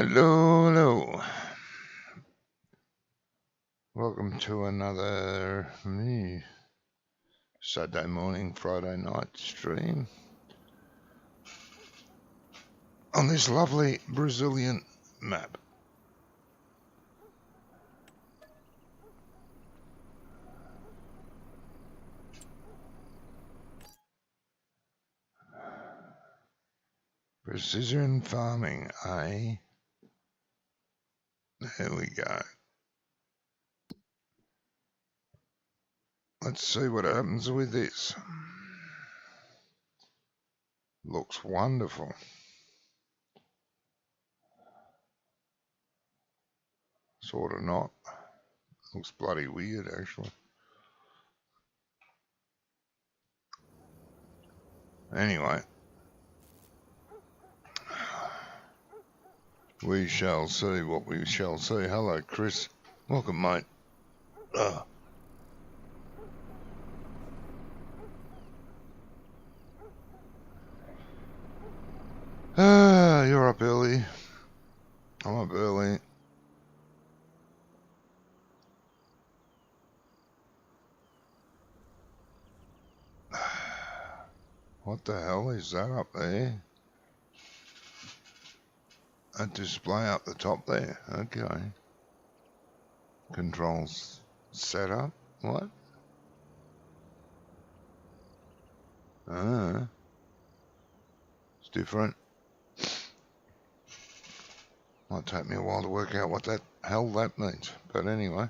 Hello, hello. Welcome to another Saturday morning, Friday night stream on this lovely Brazilian map. Precision farming, eh? There we go. Let's see what happens with this. Looks wonderful. Sort of not. Looks bloody weird, actually. Anyway. We shall see what we shall see. Hello, Chris. Welcome, mate. You're up early. I'm up early. What the hell is that up there? A display up the top there. Okay. Controls setup. What? Ah. It's different. Might take me a while to work out what the hell that means. But anyway.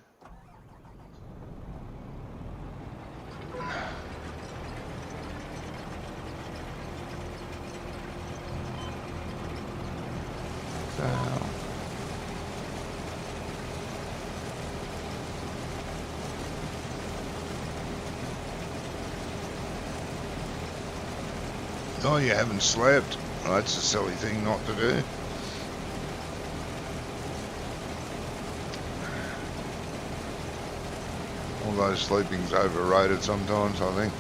Oh, you haven't slept? Well, that's a silly thing not to do. Although sleeping's overrated sometimes, I think.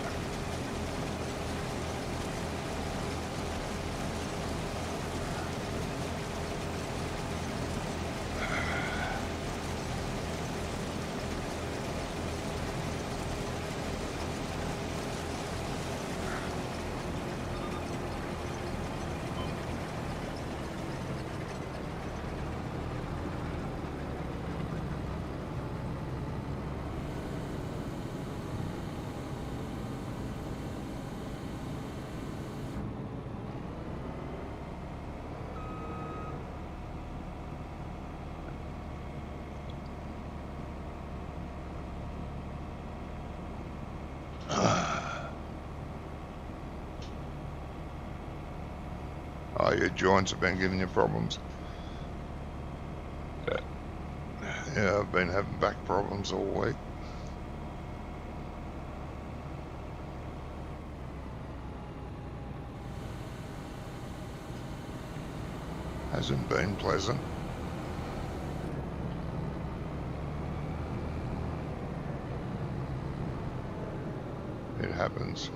Oh, your joints have been giving you problems. Yeah, I've been having back problems all week. Hasn't been pleasant. It happens.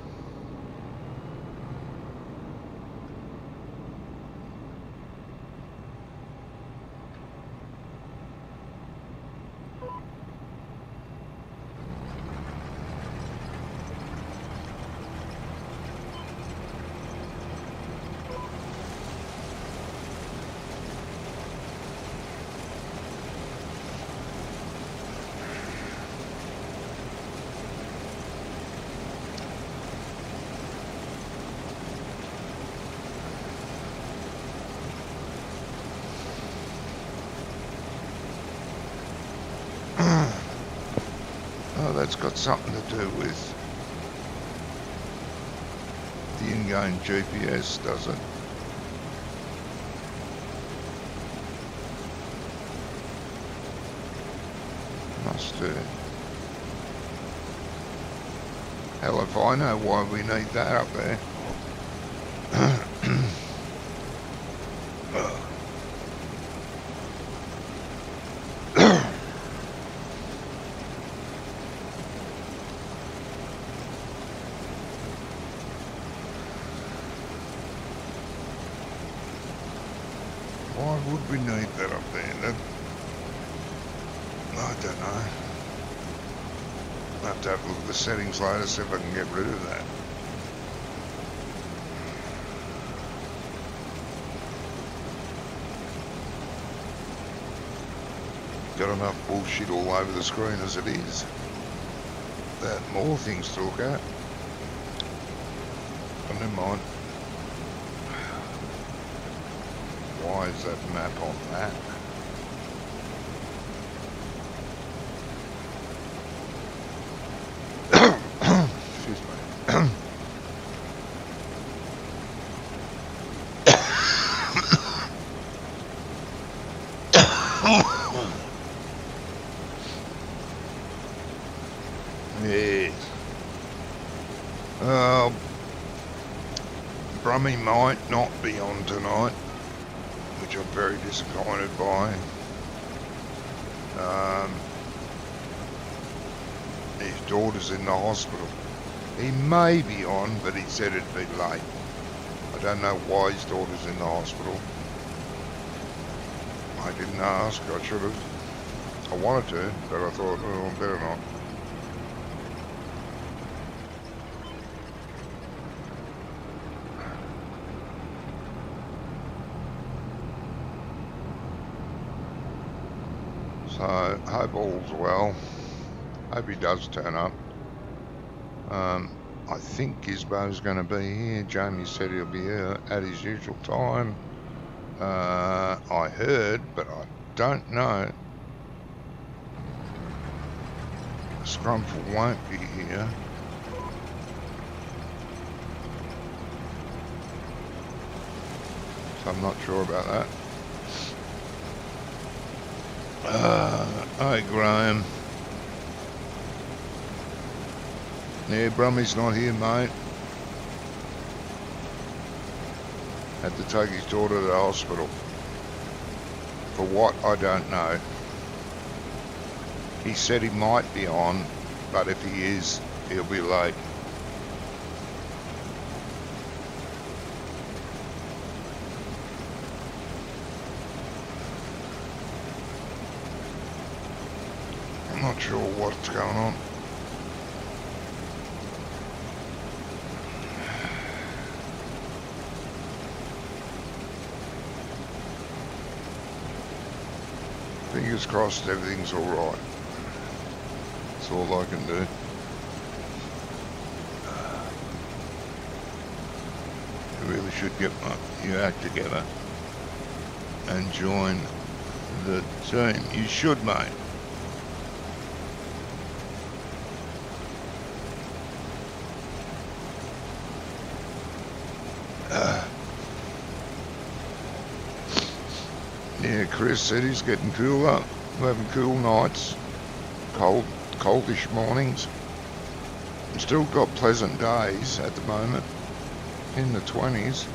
Oh, that's got something to do with the in-game GPS, does it? Must do. Hell if I know why we need that up there. Why would we need that up there? That, I don't know. I'll have to have a look at the settings later, see if I can get rid of that. Got enough bullshit all over the screen as it is. That more things to look at. But never mind. Why is that map on that? Excuse me. Yes. Brummy might not be on tonight, which I'm very disappointed by. His daughter's in the hospital. He may be on, but he said it'd be late. I don't know why his daughter's in the hospital. I didn't ask, I should have. I wanted to, but I thought, oh, better not. So, hope all's well. Hope he does turn up. I think Gizbo's going to be here. Jamie said he'll be here at his usual time. I heard, but I don't know. Scrumful won't be here. So I'm not sure about that. Hi Graham. Yeah, Brummy's not here, mate. Had to take his daughter to the hospital. For what, I don't know. He said he might be on, but if he is, he'll be late. I'm not sure what's going on. Fingers crossed everything's alright. That's all I can do. You really should get your act together and join the team. You should, mate. Yeah, Chris said he's getting cooler. We're having cool nights, coldish mornings. Still got pleasant days at the moment, in the 20s.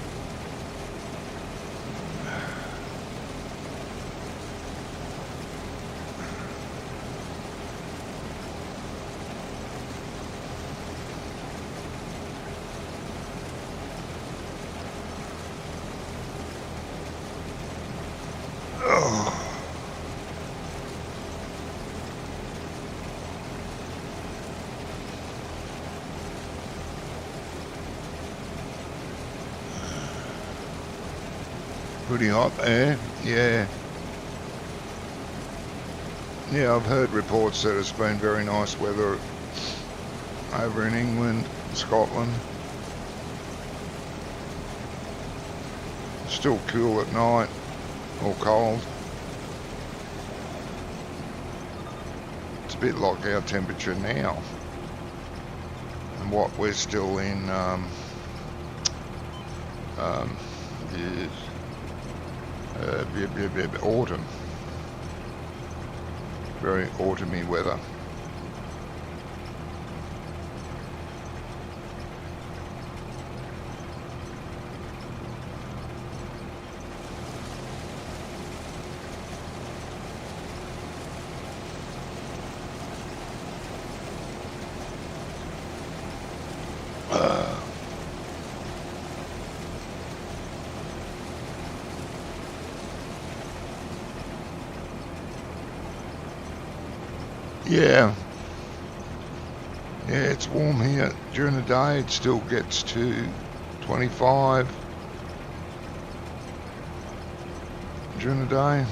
Pretty hot there, yeah. Yeah, I've heard reports that it's been very nice weather over in England, Scotland. Still cool at night, or cold. It's a bit like our temperature now. And what we're still in, autumn. Very autumny weather. Yeah. Yeah, it's warm here. During the day it still gets to 25 during the day.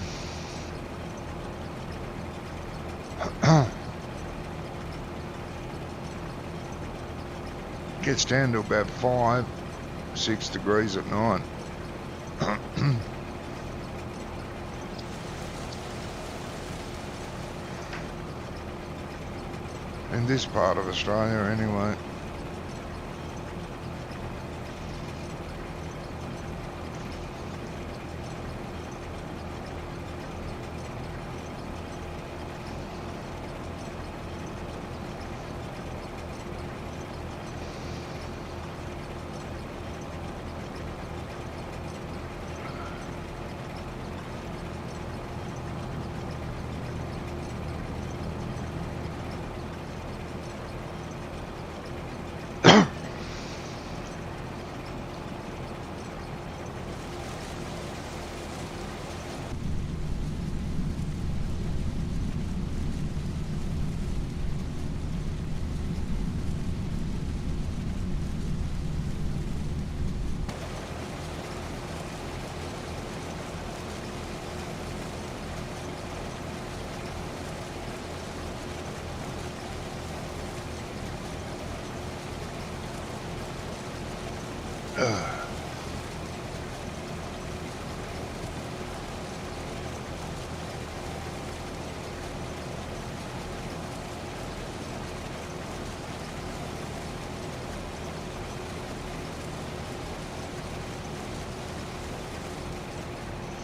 Gets down to about 5-6 degrees at night. In this part of Australia anyway.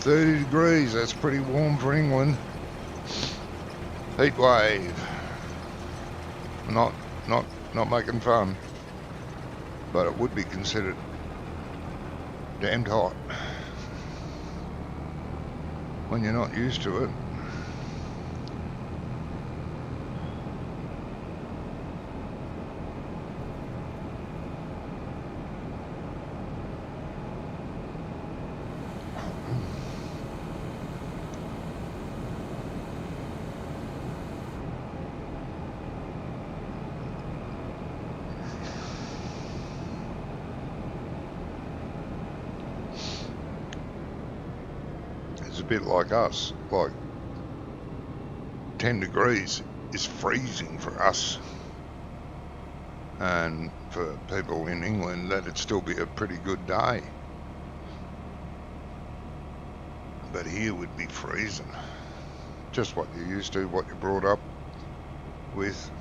$30 degrees, that's pretty warm for England. Heat wave. Not making fun, but it would be considered damned hot when you're not used to it. It's a bit like us, like 10 degrees is freezing for us, and for people in England that'd still be a pretty good day, but here would be freezing. Just what you're used to, what you're brought up with.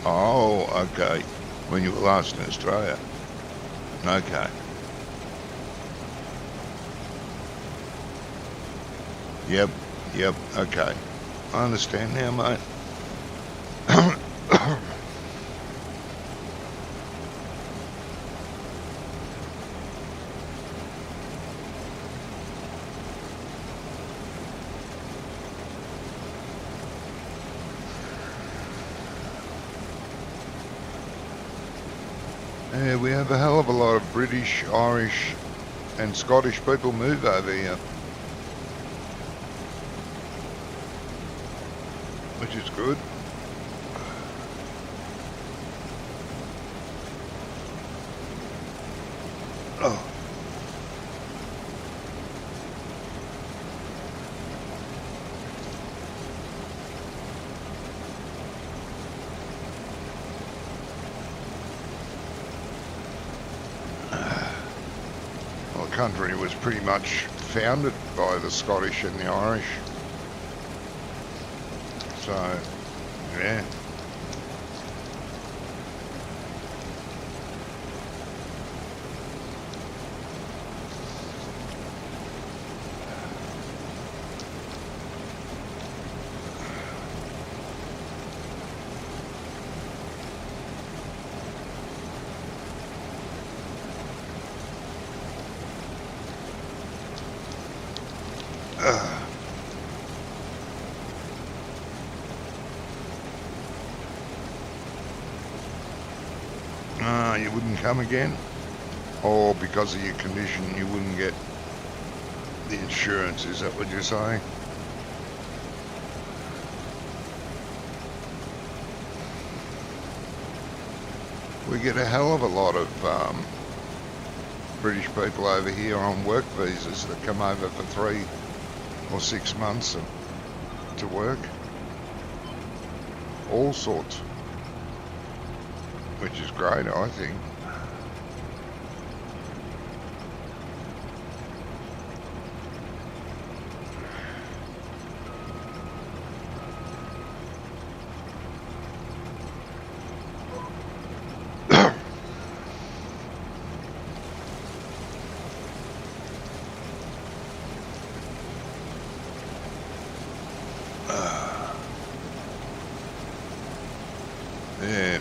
Oh, okay. When you were last in Australia. Okay. Yep, okay. I understand now, mate. Yeah, we have a hell of a lot of British, Irish and Scottish people move over here, which is good. Oh. Well, the country was pretty much founded by the Scottish and the Irish. So, yeah. You wouldn't come again? Or because of your condition you wouldn't get the insurance, is that what you're saying? We get a hell of a lot of British people over here on work visas that come over for 3 or 6 months to work. All sorts. Which is great, I think. Yeah.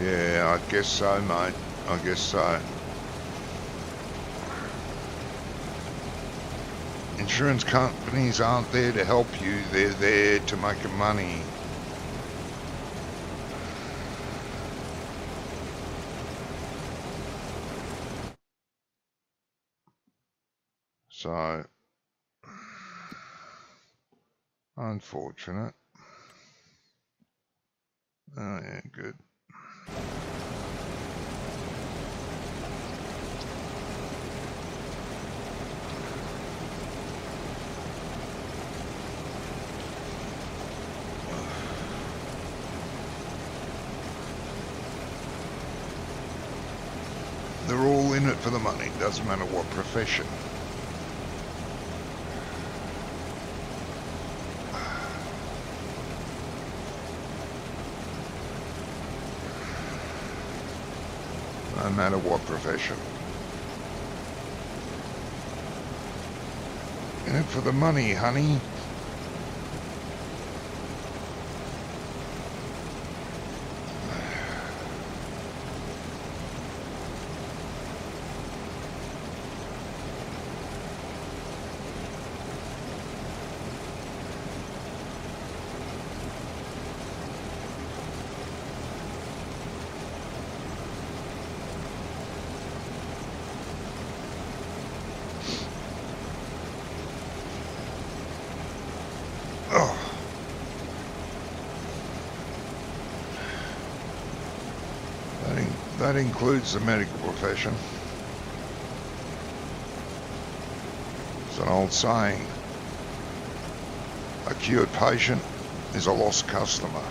Yeah, I guess so, mate. I guess so. Insurance companies aren't there to help you, they're there to make money. So, unfortunate. Oh yeah, good. They're all in it for the money, doesn't matter what profession. No matter what profession. In it for the money, honey. That includes the medical profession. It's an old saying. A cured patient is a lost customer.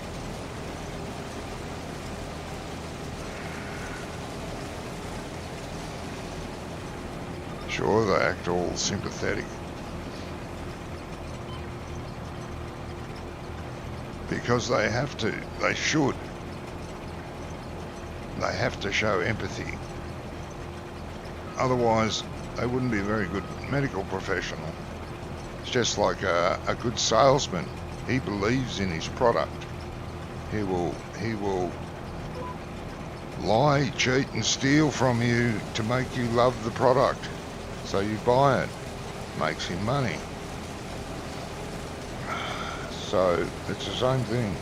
Sure, they act all sympathetic. Because they have to. They should. They have to show empathy. Otherwise, they wouldn't be a very good medical professional. It's just like a good salesman. He believes in his product. He will lie, cheat and steal from you to make you love the product. So you buy it. Makes him money. So it's the same thing.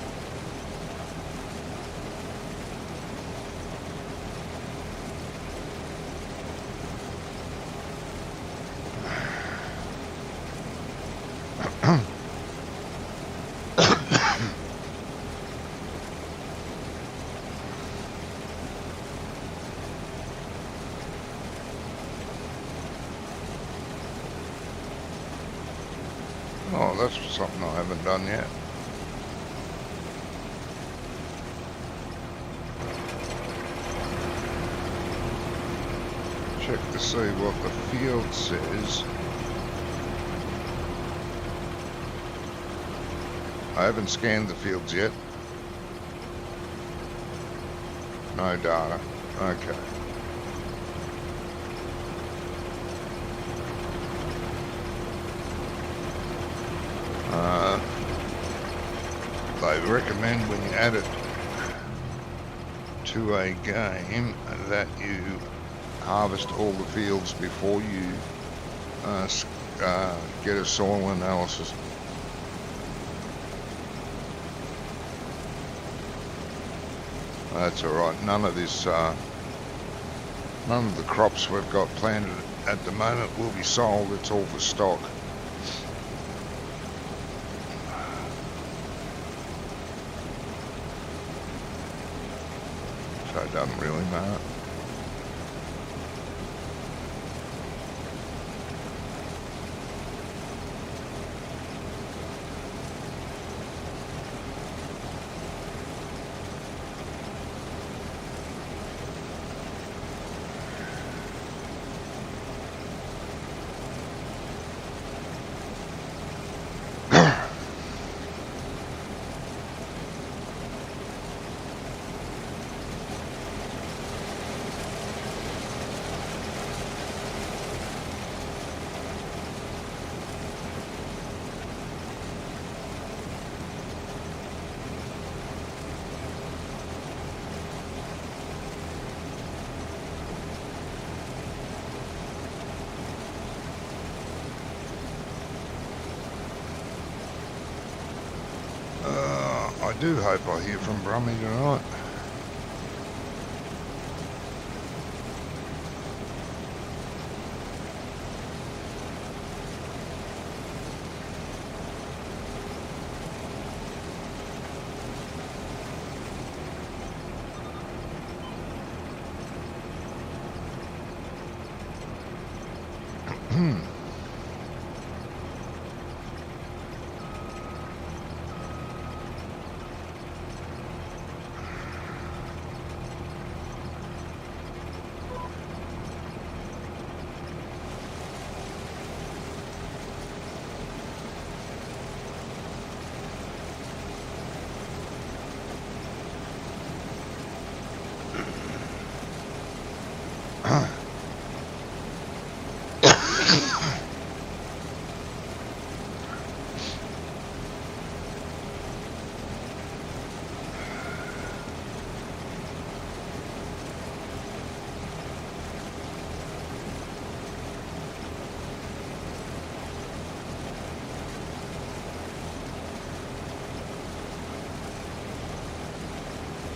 Oh, that's something I haven't done yet. Check to see what the field says. I haven't scanned the fields yet. No data. Okay. They recommend when you add it to a game that you harvest all the fields before you get a soil analysis. That's alright. None of the crops we've got planted at the moment will be sold. It's all for stock. So it doesn't really matter. I do hope I hear from Brummy tonight.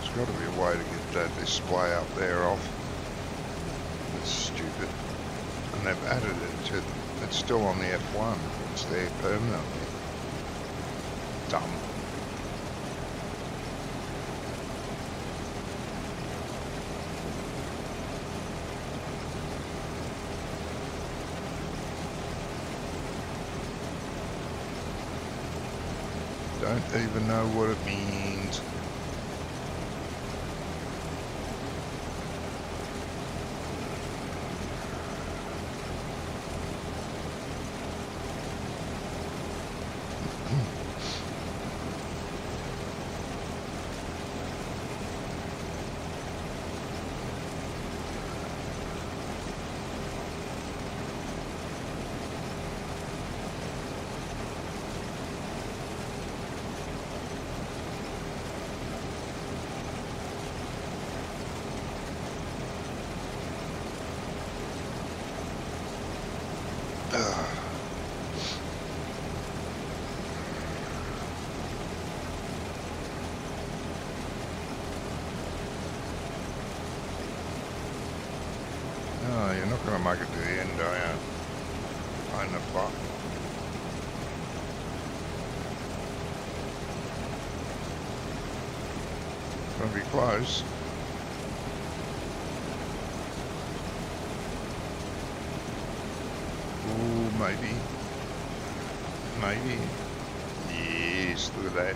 There's got to be a way to get that display up there off. It's stupid. And they've added it to, it's still on the F1. It's there permanently. Dumb. Don't even know what it means. Oh, you're not going to make it to the end, are you? Find the butt. Going to be close. Ooh, maybe. Maybe. Yes, look at that.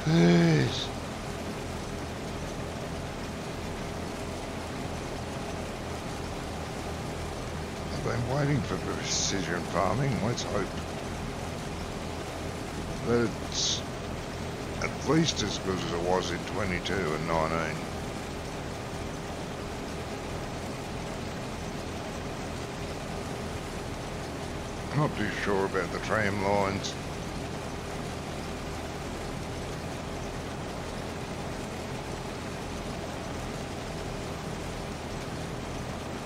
Yes. I've been waiting for precision farming. Let's hope that it's at least as good as it was in 22 and 19. I'm not too sure about the tram lines.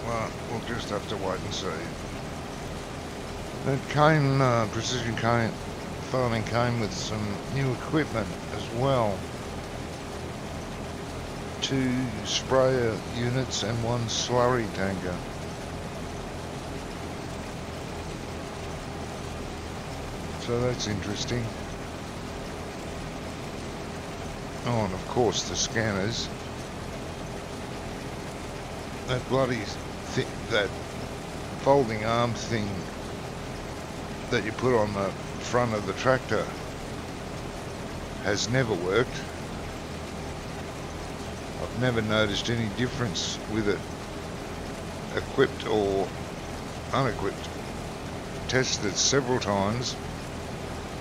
Well, we'll just have to wait and see. That precision farming came with some new equipment as well. 2 sprayer units and 1 slurry tanker. So that's interesting. Oh, and of course the scanners. That bloody that folding arm thing that you put on the front of the tractor has never worked. I've never noticed any difference with it, equipped or unequipped. Tested several times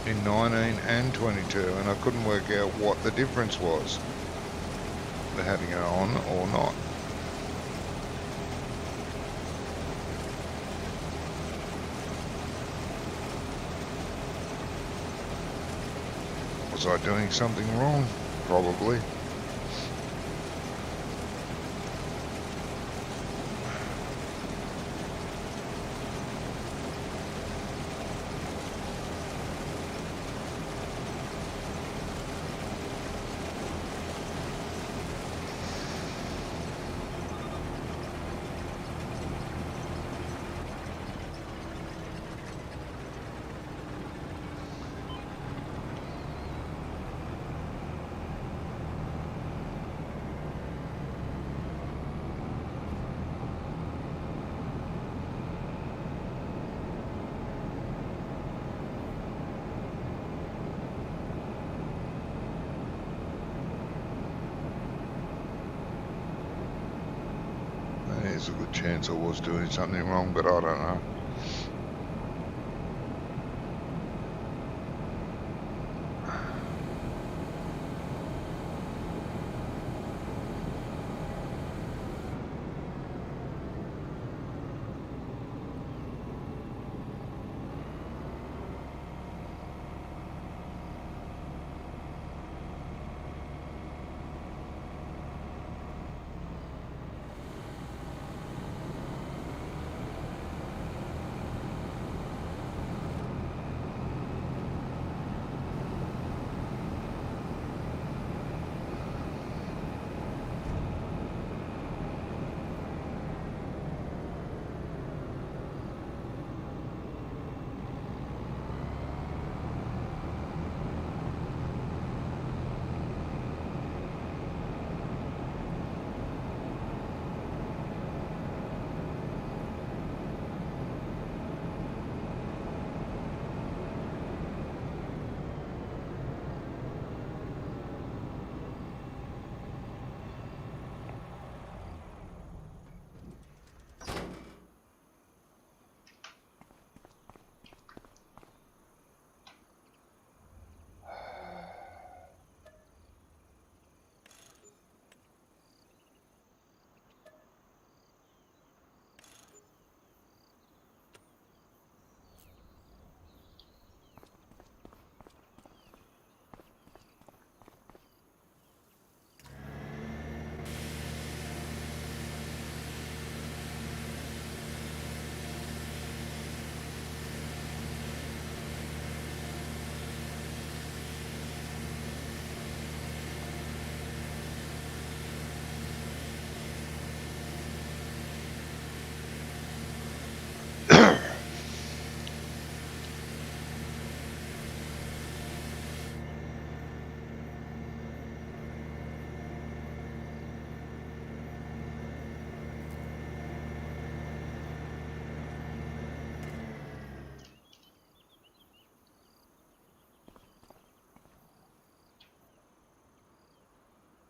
in 19 and 22 and I couldn't work out what the difference was, for having it on or not. Was I doing something wrong? Probably. There's a good chance I was doing something wrong, but I don't know.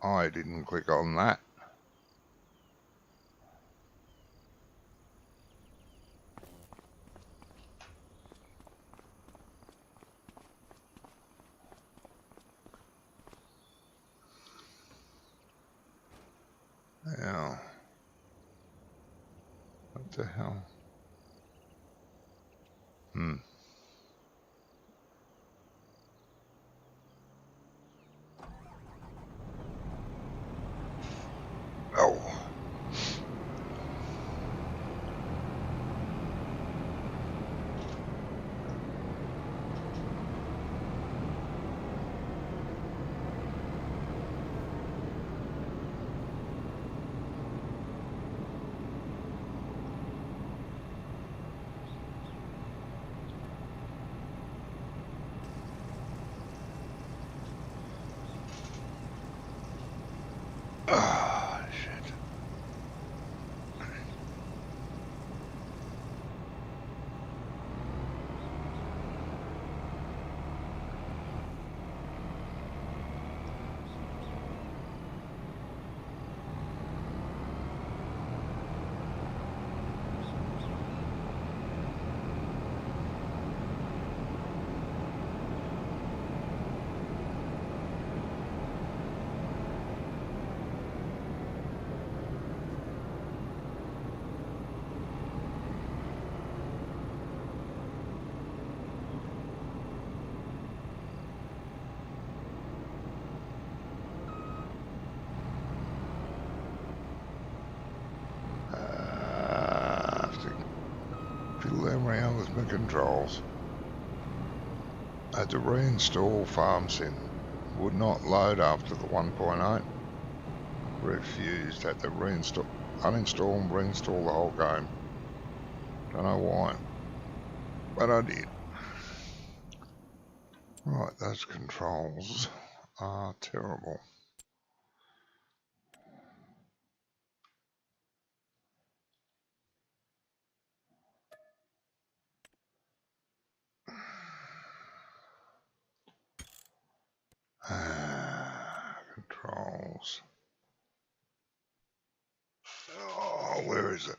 I didn't click on that. Now, what the hell? Oh. Ah, shit. I have to fiddle around with my controls. I had to reinstall FarmSim. Would not load after the 1.8. Refused. Had to reinstall, uninstall and reinstall the whole game. Don't know why, but I did. Right, those controls are terrible. Controls. Oh, where is it?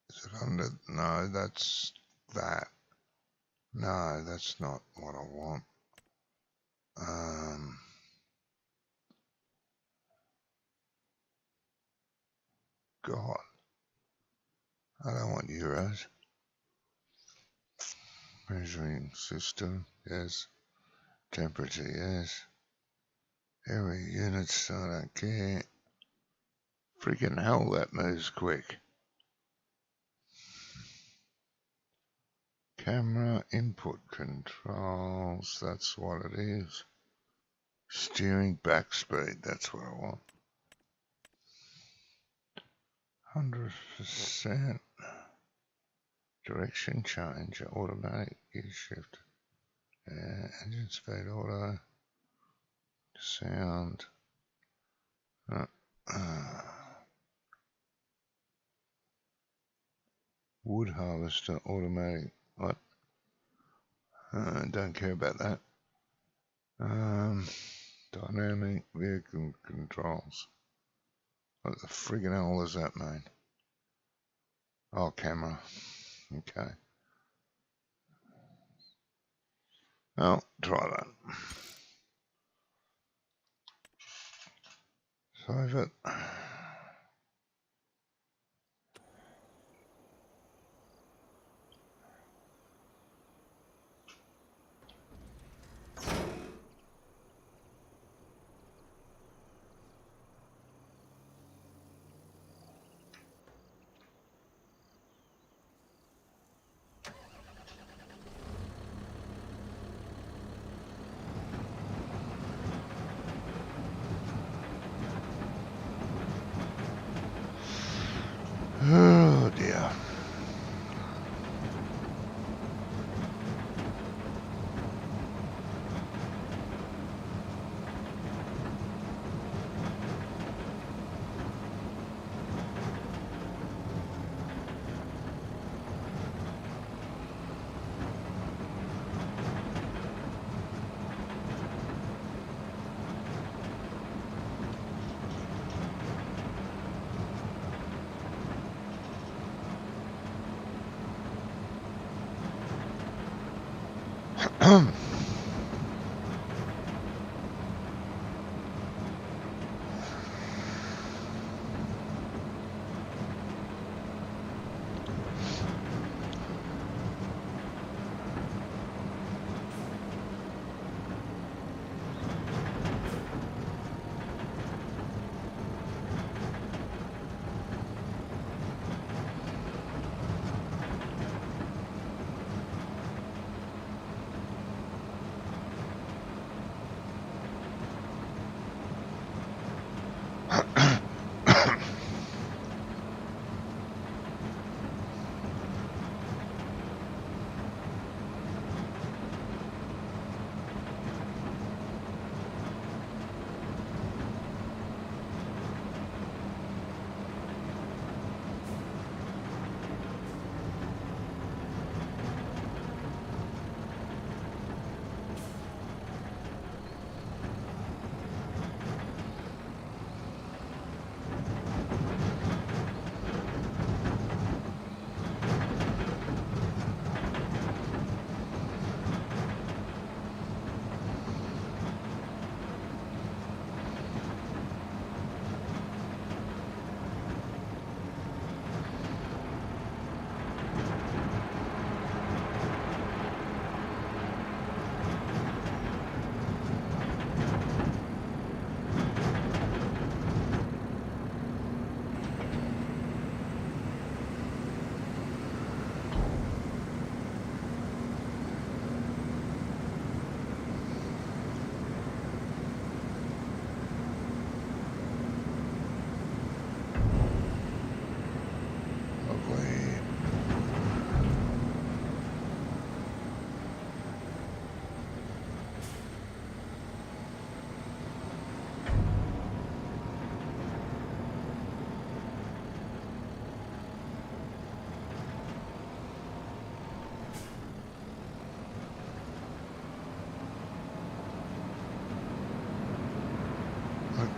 Is it under? No, that's that. No, that's not what I want. God, I don't want euros. Measuring system, yes. Temperature, yes. Area units, I don't care. Freaking hell, that moves quick. Camera input controls, that's what it is. Steering back speed, that's what I want. 100%. Direction change, automatic gear shift. Engine speed auto. Sound. Wood harvester, automatic. What? Don't care about that. Dynamic vehicle controls. What the friggin' hell does that mean? Oh, camera. Okay. I'll try that. Save it. Oh dear. Lovely.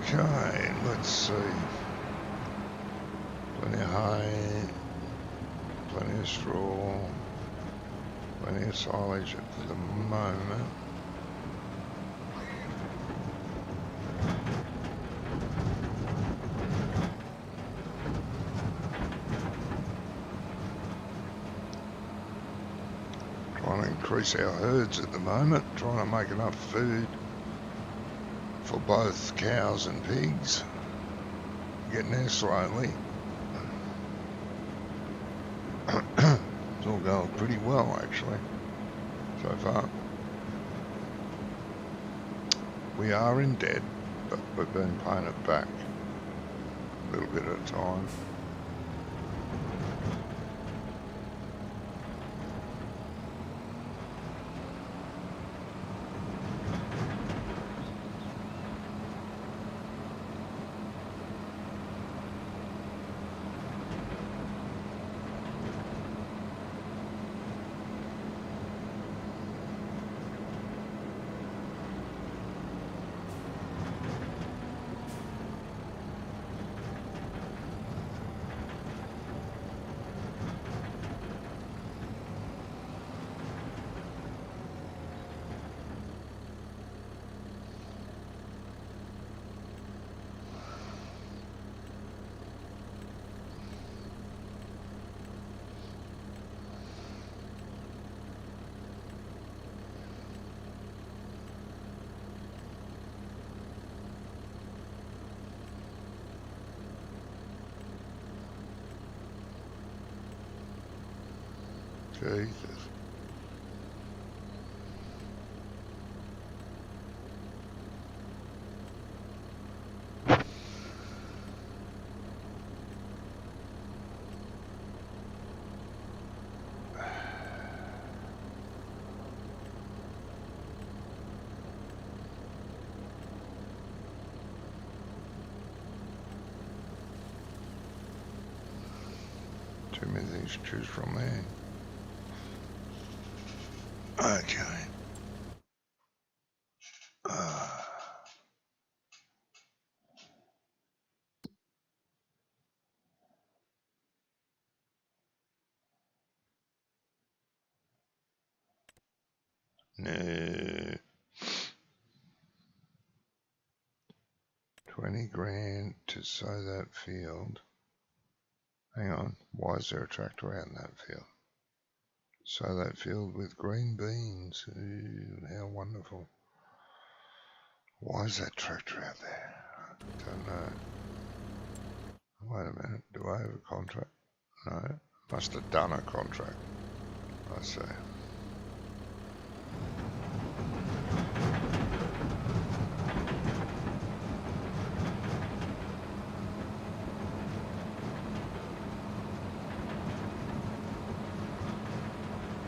Okay, let's see. Plenty of hay, plenty of straw, plenty of silage at the moment. Trying to increase our herds at the moment, trying to make enough food for both cows and pigs. Getting there slowly. It's all going pretty well actually, so far. We are in debt, but we've been paying it back a little bit at a time. Jesus. Too many things to choose from there. Okay. No. 20 grand to sow that field. Hang on, why is there a tractor out in that field? Sow that field with green beans. Ooh, how wonderful. Why is that tractor out there? I don't know. Wait a minute, do I have a contract? No, must have done a contract. I see.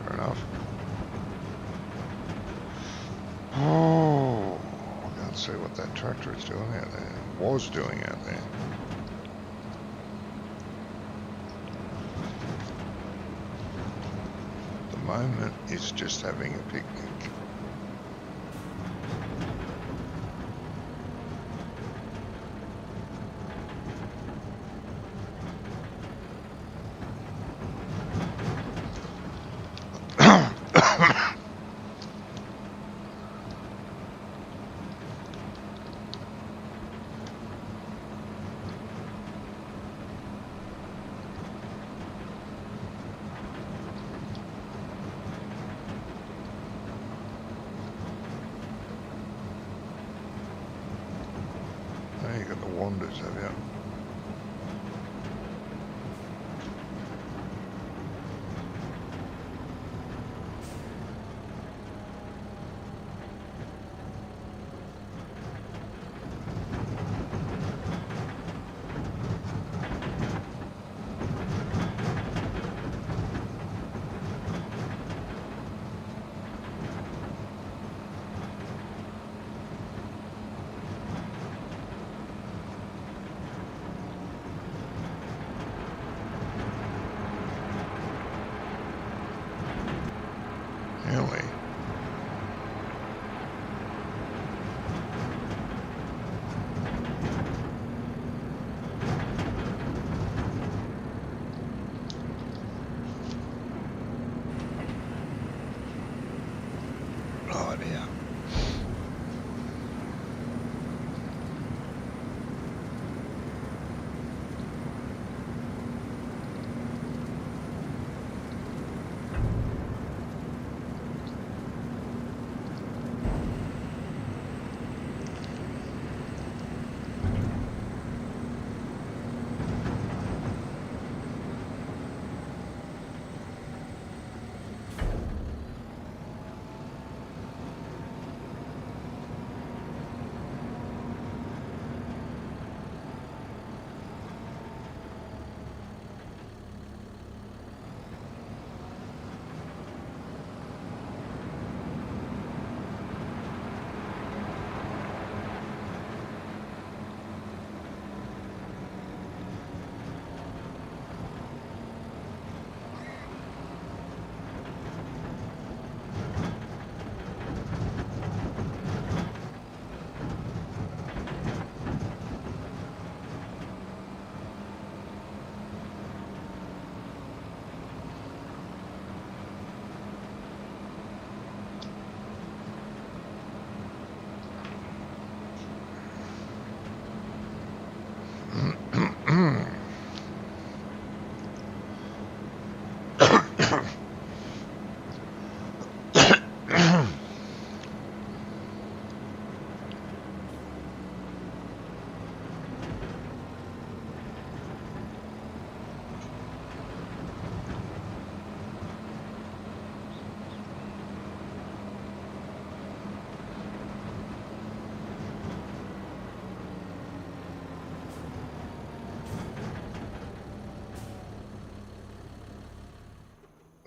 Fair enough. Oh, I can't see what that tractor is doing out there. Was doing out there. At the moment, it's just having a picnic. There you got the wanders, have you? Really? Oh dear.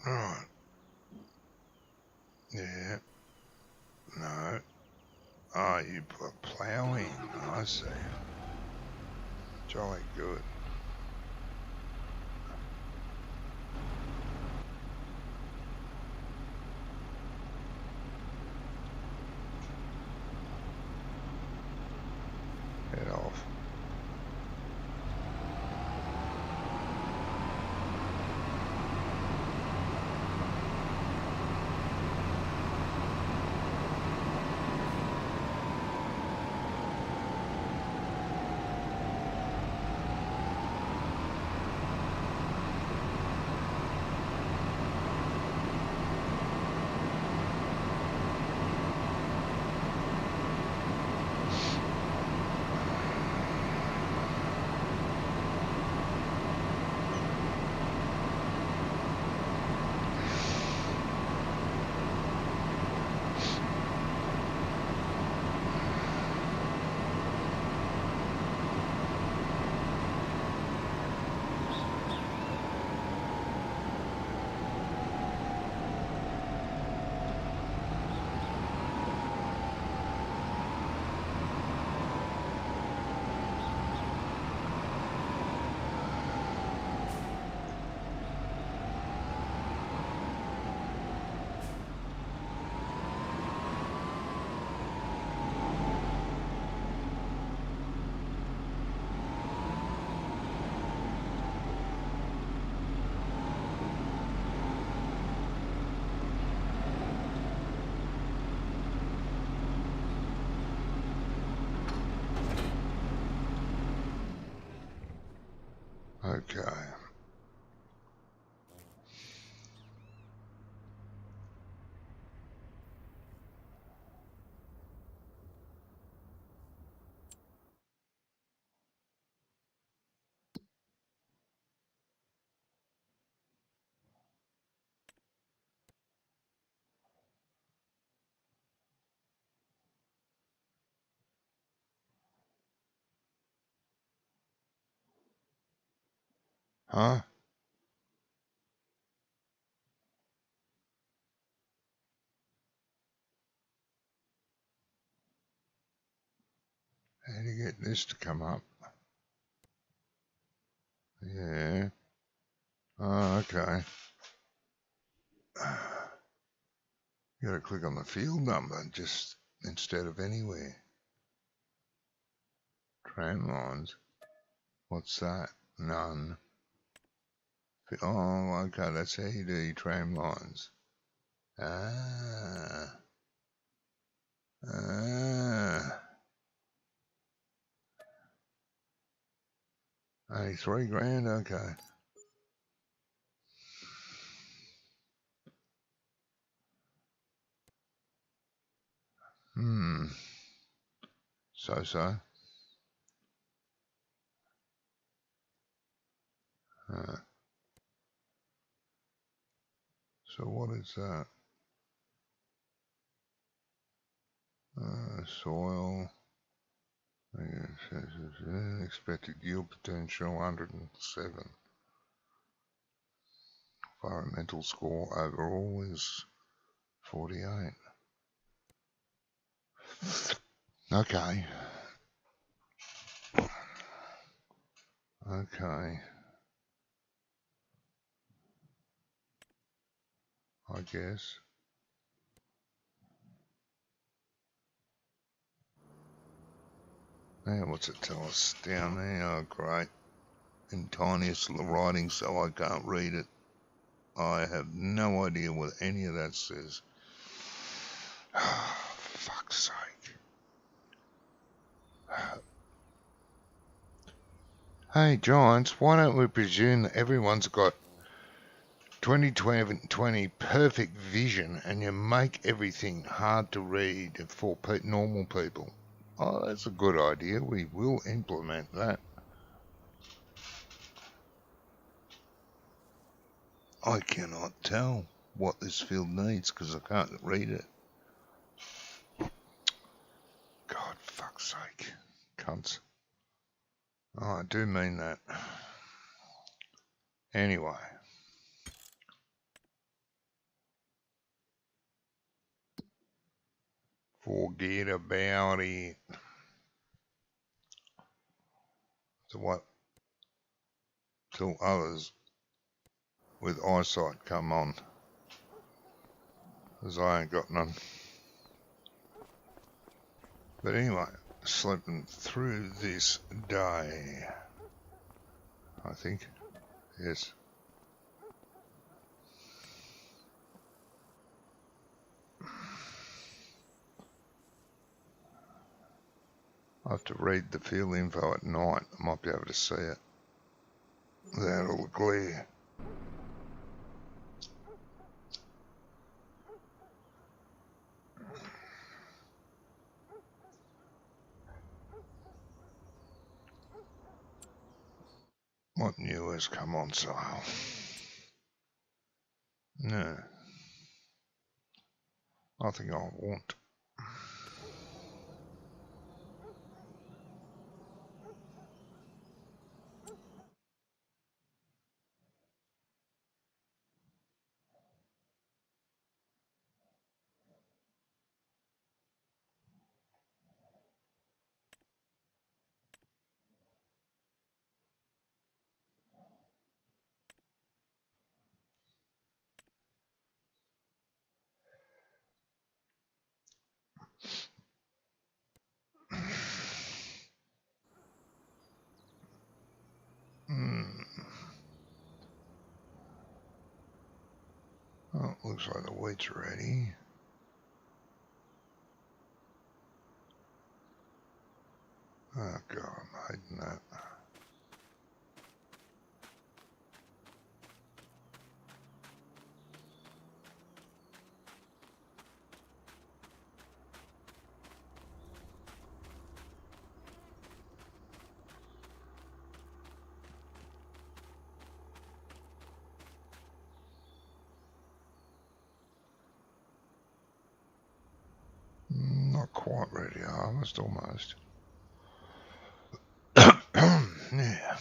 Right. Yeah. No. Ah, you put ploughing. I see. Jolly good. Head off. Okay. Huh? How do you get this to come up? Yeah. Oh, okay. You gotta click on the field number just instead of anywhere. Tram lines. What's that? None. Oh, okay, that's how you do your tram lines. Ah. Ah. Only $3,000, okay. Hmm. So. Uh, so what is that? Soil. Expected yield potential 107. Environmental score overall is 48. Okay. Okay. I guess. Now what's it tell us down there? Oh, great. In tiniest writing so I can't read it. I have no idea what any of that says. Oh, fuck's sake. Hey, Giants, why don't we presume that everyone's got 2020 perfect vision and you make everything hard to read for normal people? Oh, that's a good idea. We will implement that. I cannot tell what this field needs because I can't read it. God, fuck's sake. Cunts. Oh, I do mean that. Anyway. Forget about it. So what? Till others with eyesight come on. Because I ain't got none. But anyway, slipping through this day, I think. Yes. I have to read the field info at night. I might be able to see it without all the glare. What new has come on sale? No. Nothing I want. Oh, looks like the wheat's ready. Oh God, I'm hating that. Almost. Yeah.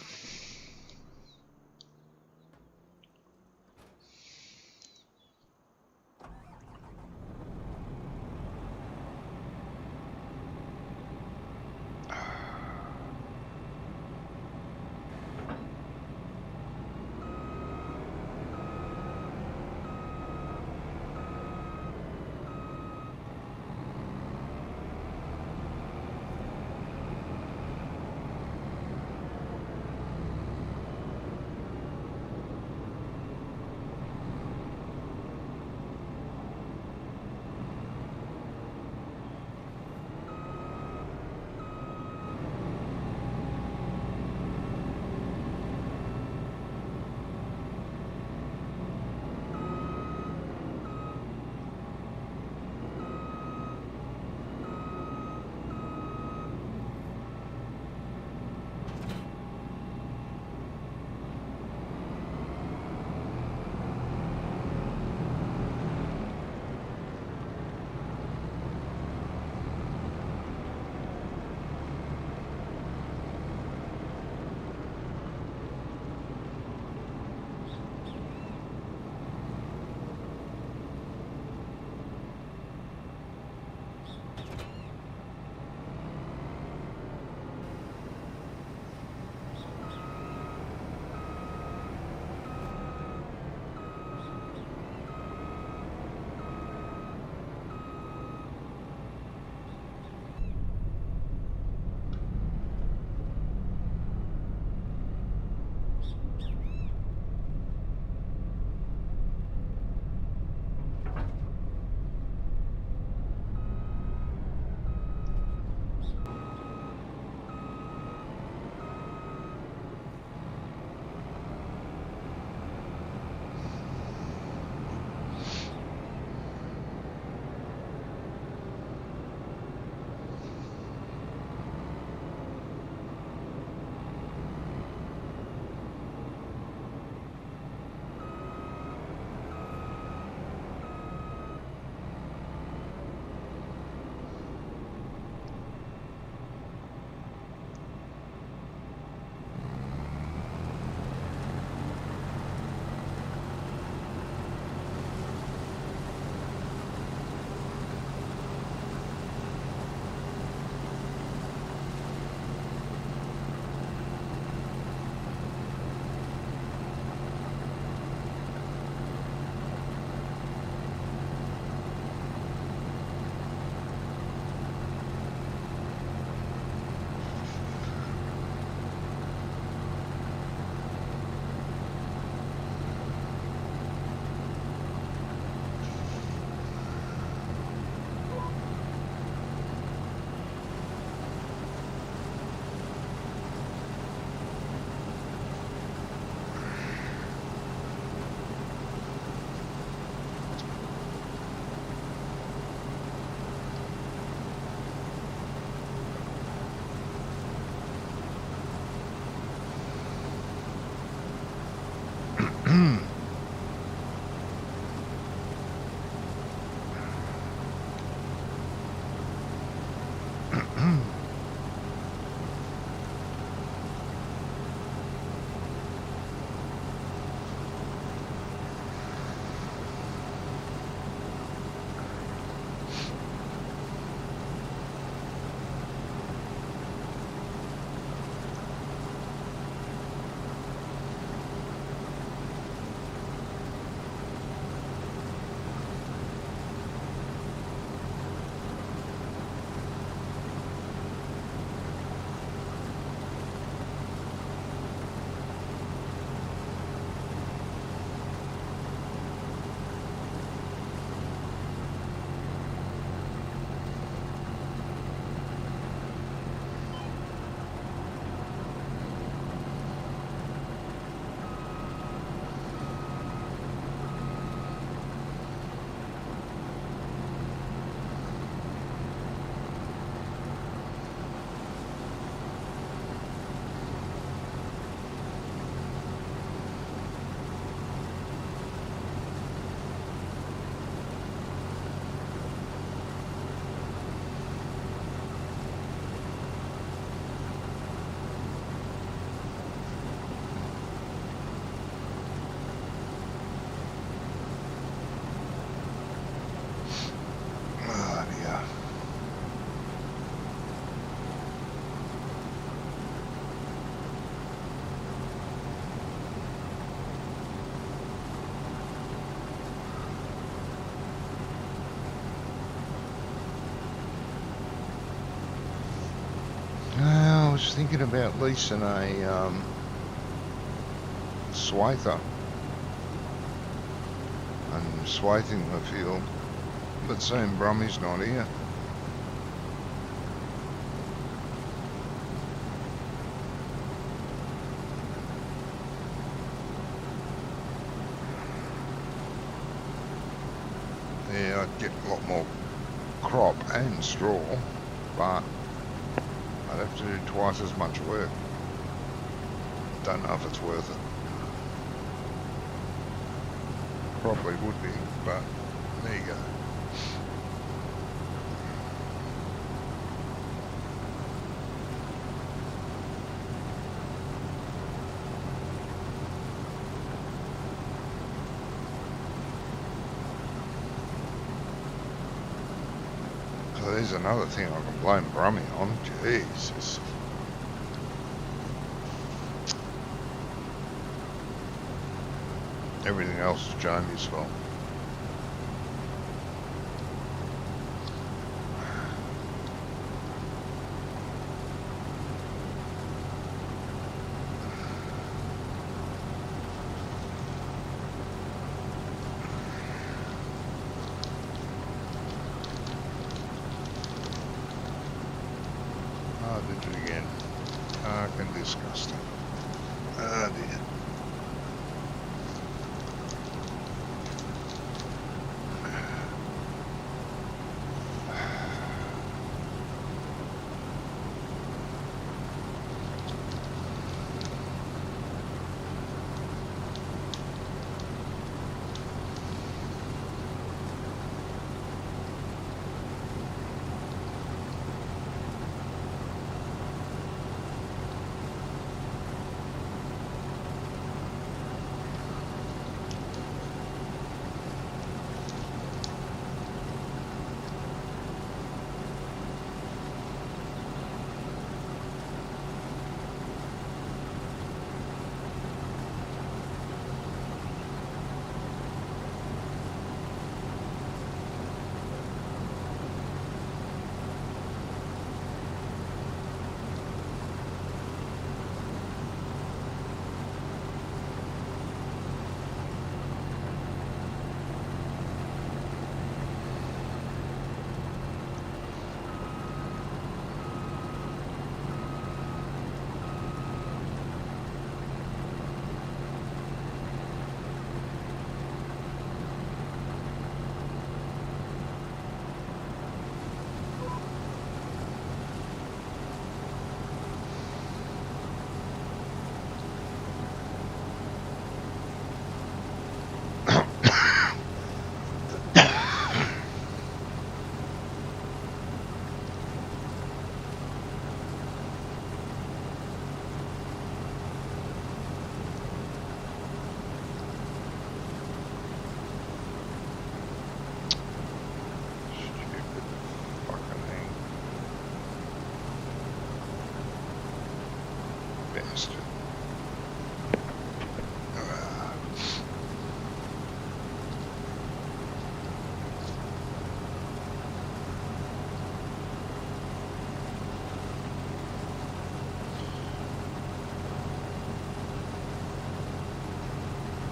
thinking about leasing a swather and swathing the field, but seeing Brummy's not here. Yeah, I'd get a lot more crop and straw, but I'd have to do twice as much work. Don't know if it's worth it. Probably would be, but there you go. So there's another thing I can blame Brummy on. Jesus. Everything else is Jamie's fault. Oh, I did it again. Fucking disgusting. Oh dear. Bastard.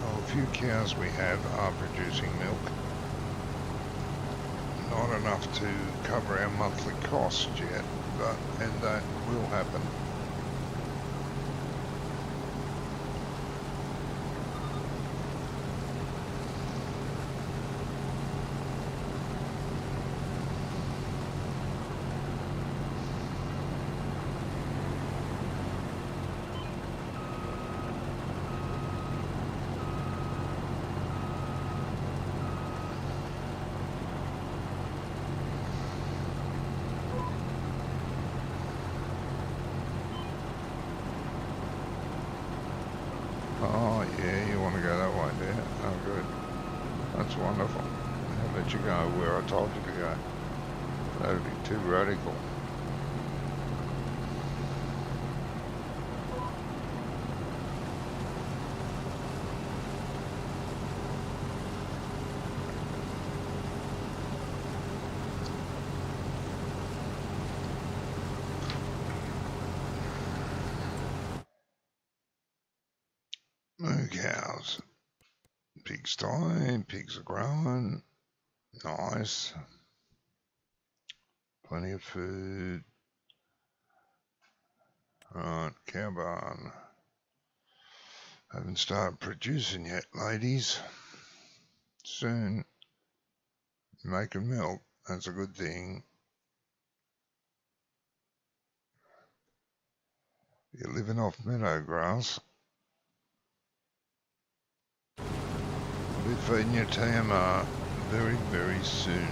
Oh, a few cows we have are producing milk. Not enough to cover our monthly costs yet, and that will happen. Oh yeah, you want to go that way, do you? Oh good. That's wonderful. I'll let you go where I told you to go. That would be too radical. No cows. Pigs die, pigs are growing. Nice. Plenty of food. Right, cow barn. Haven't started producing yet, ladies. Soon. Making milk, that's a good thing. You're living off meadow grass. I'll be feeding you TMR very, very soon.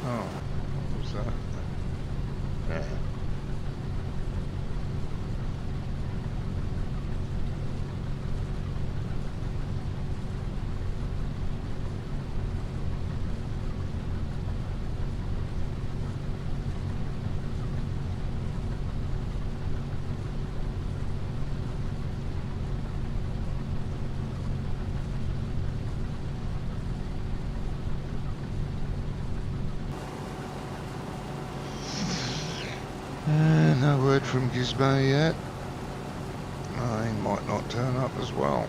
Oh, what was that? Yeah. No word from Gizmo yet. He might not turn up as well.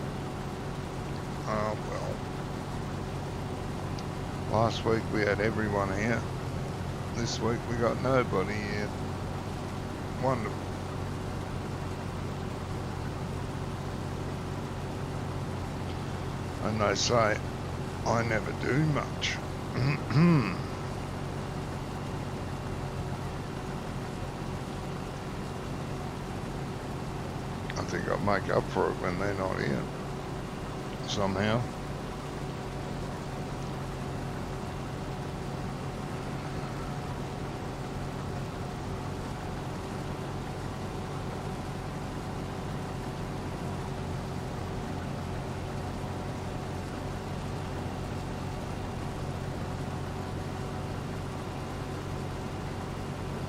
Oh well. Last week we had everyone here. This week we got nobody here. Wonderful. And they say, I never do much. I think I'll make up for it when they're not here. Somehow.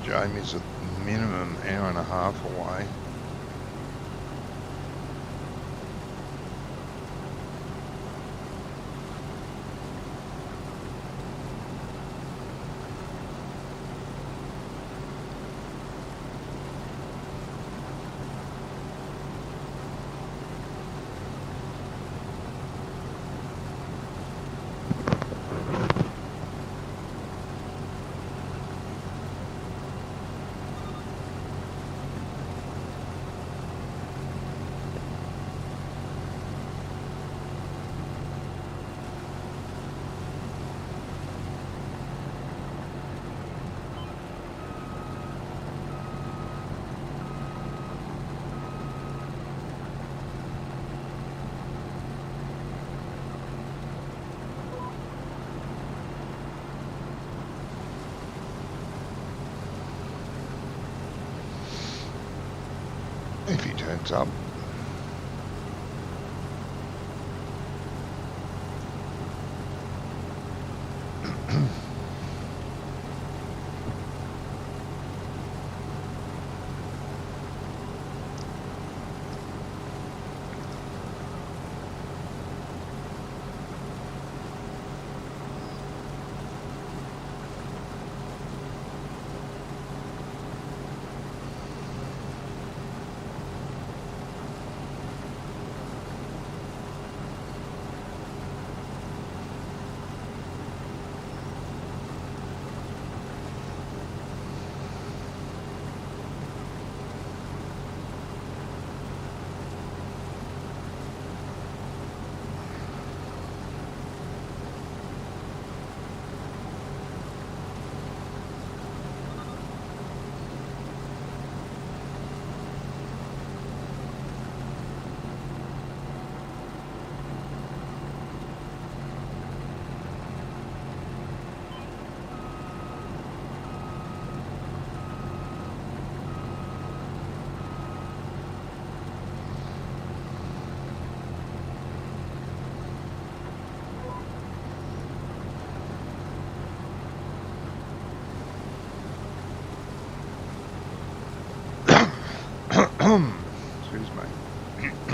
Jamie's a minimum hour and a half away. If he turns up.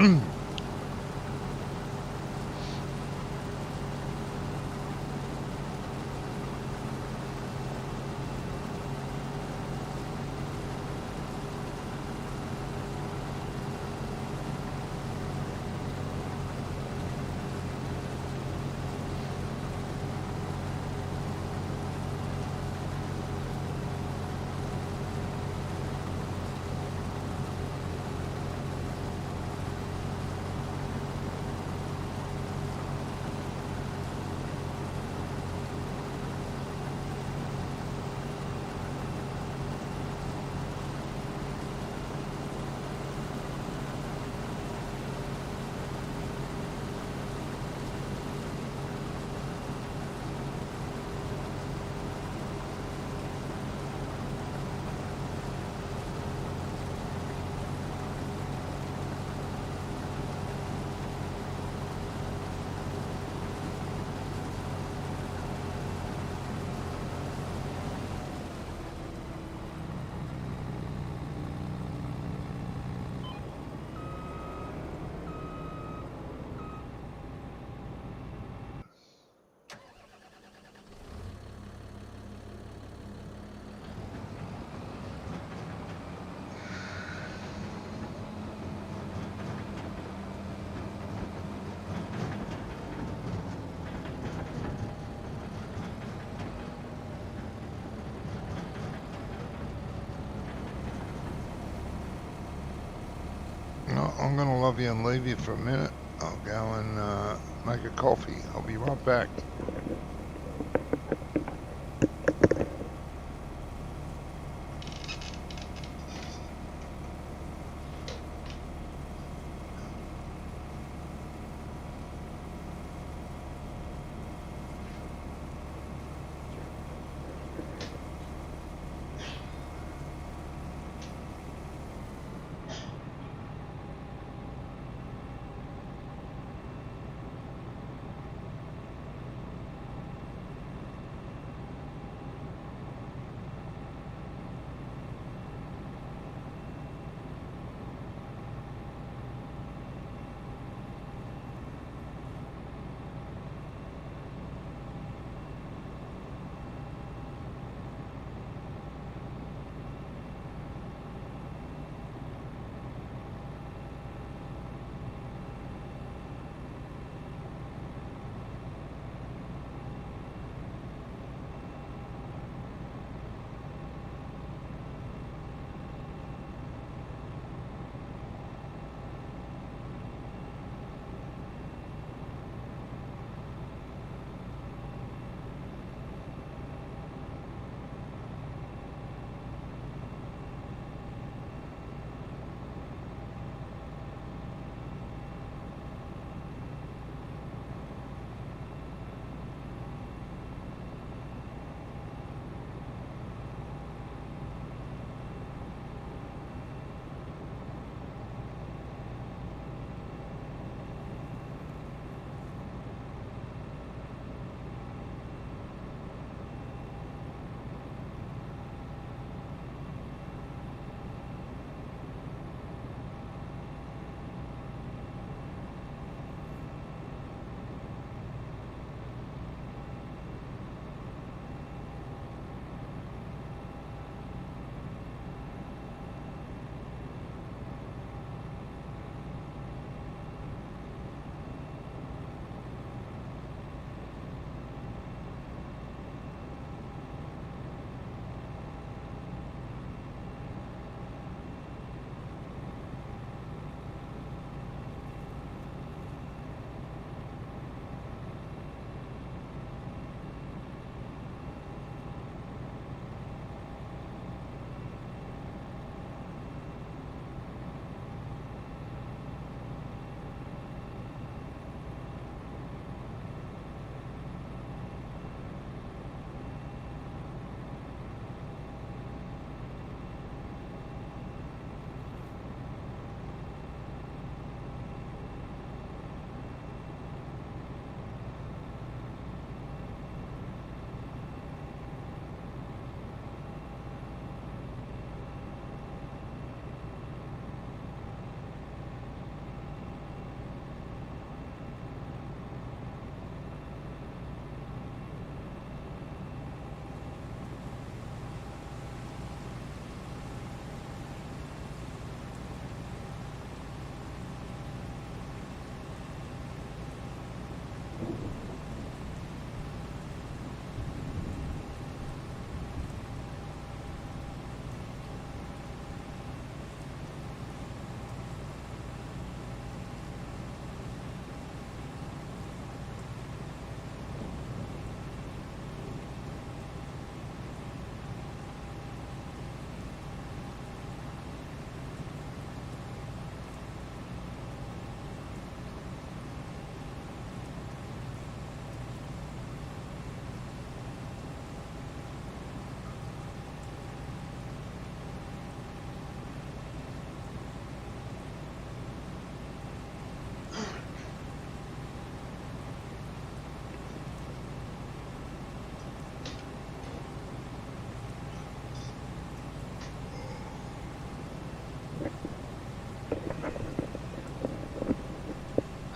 No, I'm going to love you and leave you for a minute. I'll go and make a coffee. I'll be right back.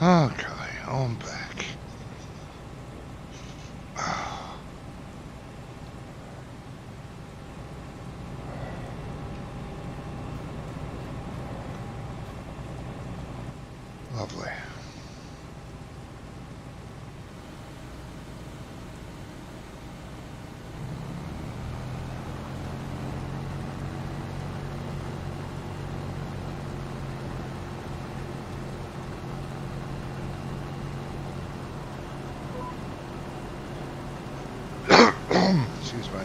Okay, I'm back. Lovely. Excuse me.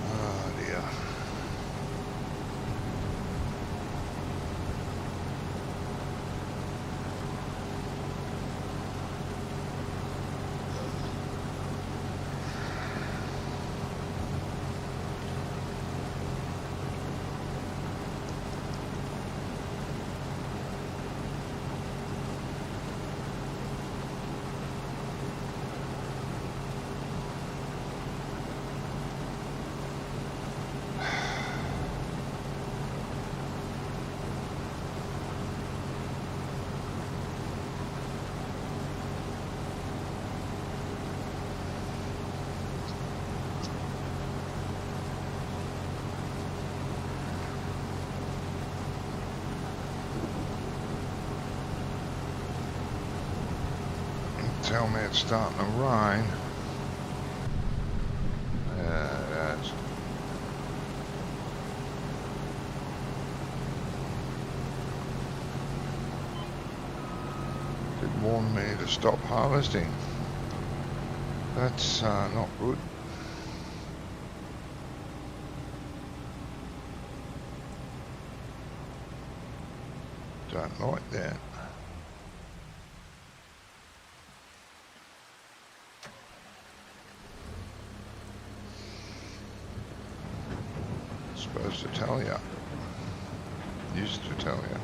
Oh dear. Tell me it's starting to rain. Yeah, it is. Did warn me to stop harvesting. That's not good. Don't like that. Supposed to tell you. Used to tell you.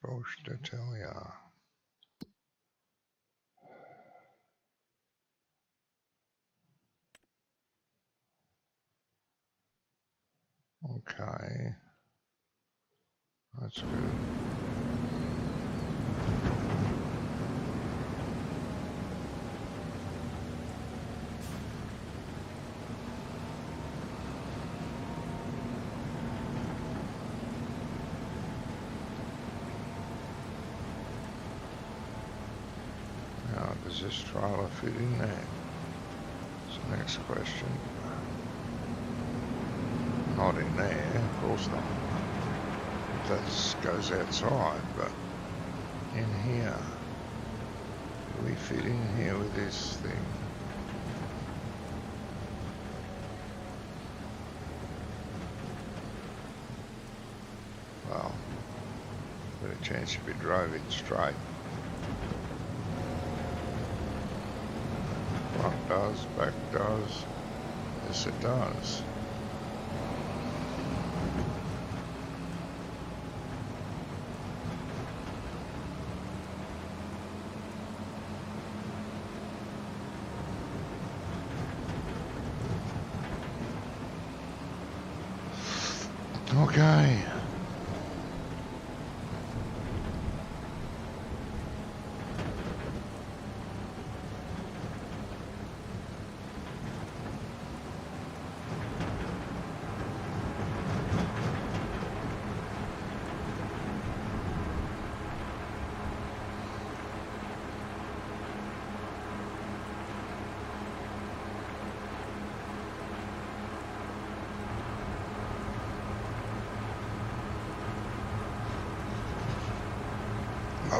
Supposed to tell ya. Okay. That's good. Now, does this trailer fit in there? That's the next question. Not in there, of course not. That goes outside, but in here. Do we fit in here with this thing? Well, got a chance if we drove it straight. Front does, back does. Yes, it does. Okay.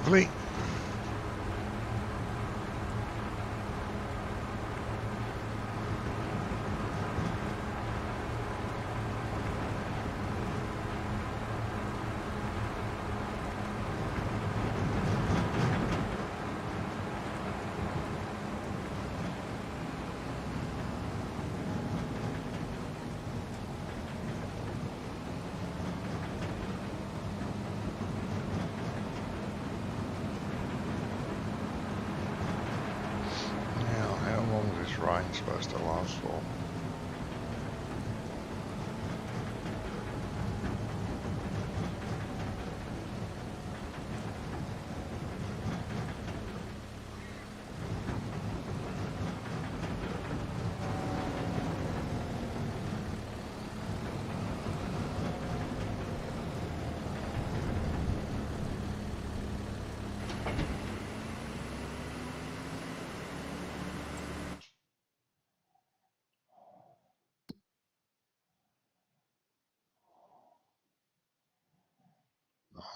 Lovely. Rain's supposed to last for.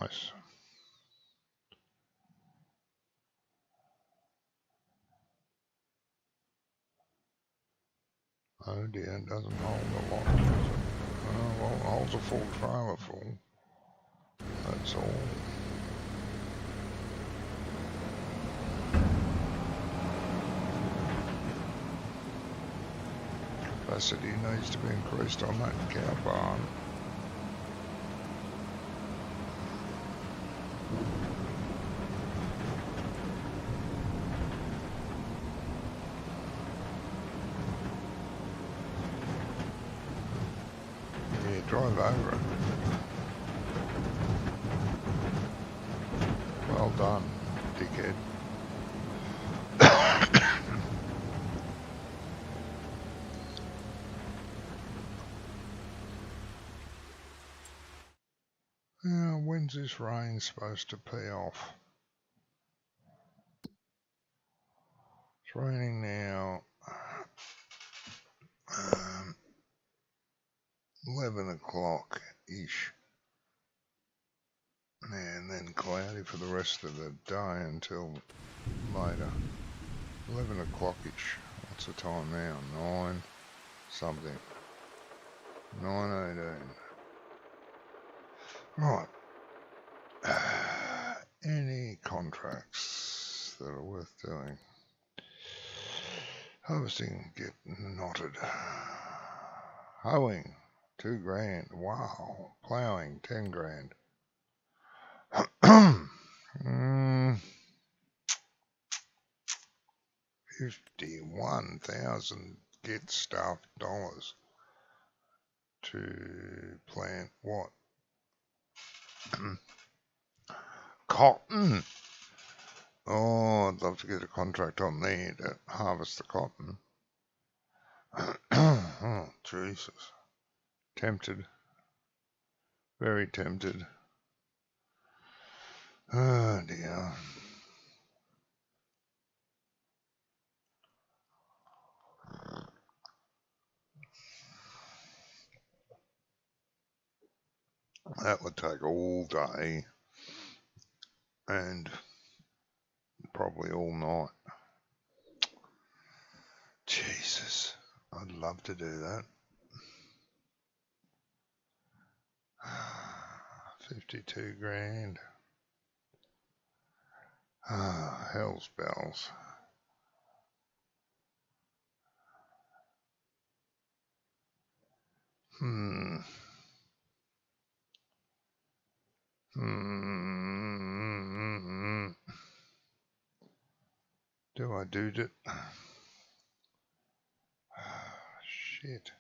Nice. Oh dear, it doesn't hold a lot, does it? Oh, well, it holds a full trailer full. That's all. Capacity needs to be increased on that cow barn. Yeah, drive over it. Well done, dickhead. When's this rain supposed to pay off? It's raining now. 11 o'clock-ish. And then cloudy for the rest of the day until later. 11 o'clock-ish. What's the time now? 9 something. 9:18. Right. Any contracts that are worth doing? Harvesting, get knotted. Hoeing, $2,000. Wow. Ploughing, $10,000. 51,000 get stuffed dollars to plant what? Cotton. Oh, I'd love to get a contract on there to harvest the cotton. Oh, Jesus. Tempted. Very tempted. Oh, dear. That would take all day and probably all night. Jesus. I'd love to do that. 52,000. Ah, hell's bells. Do I do it? Shit.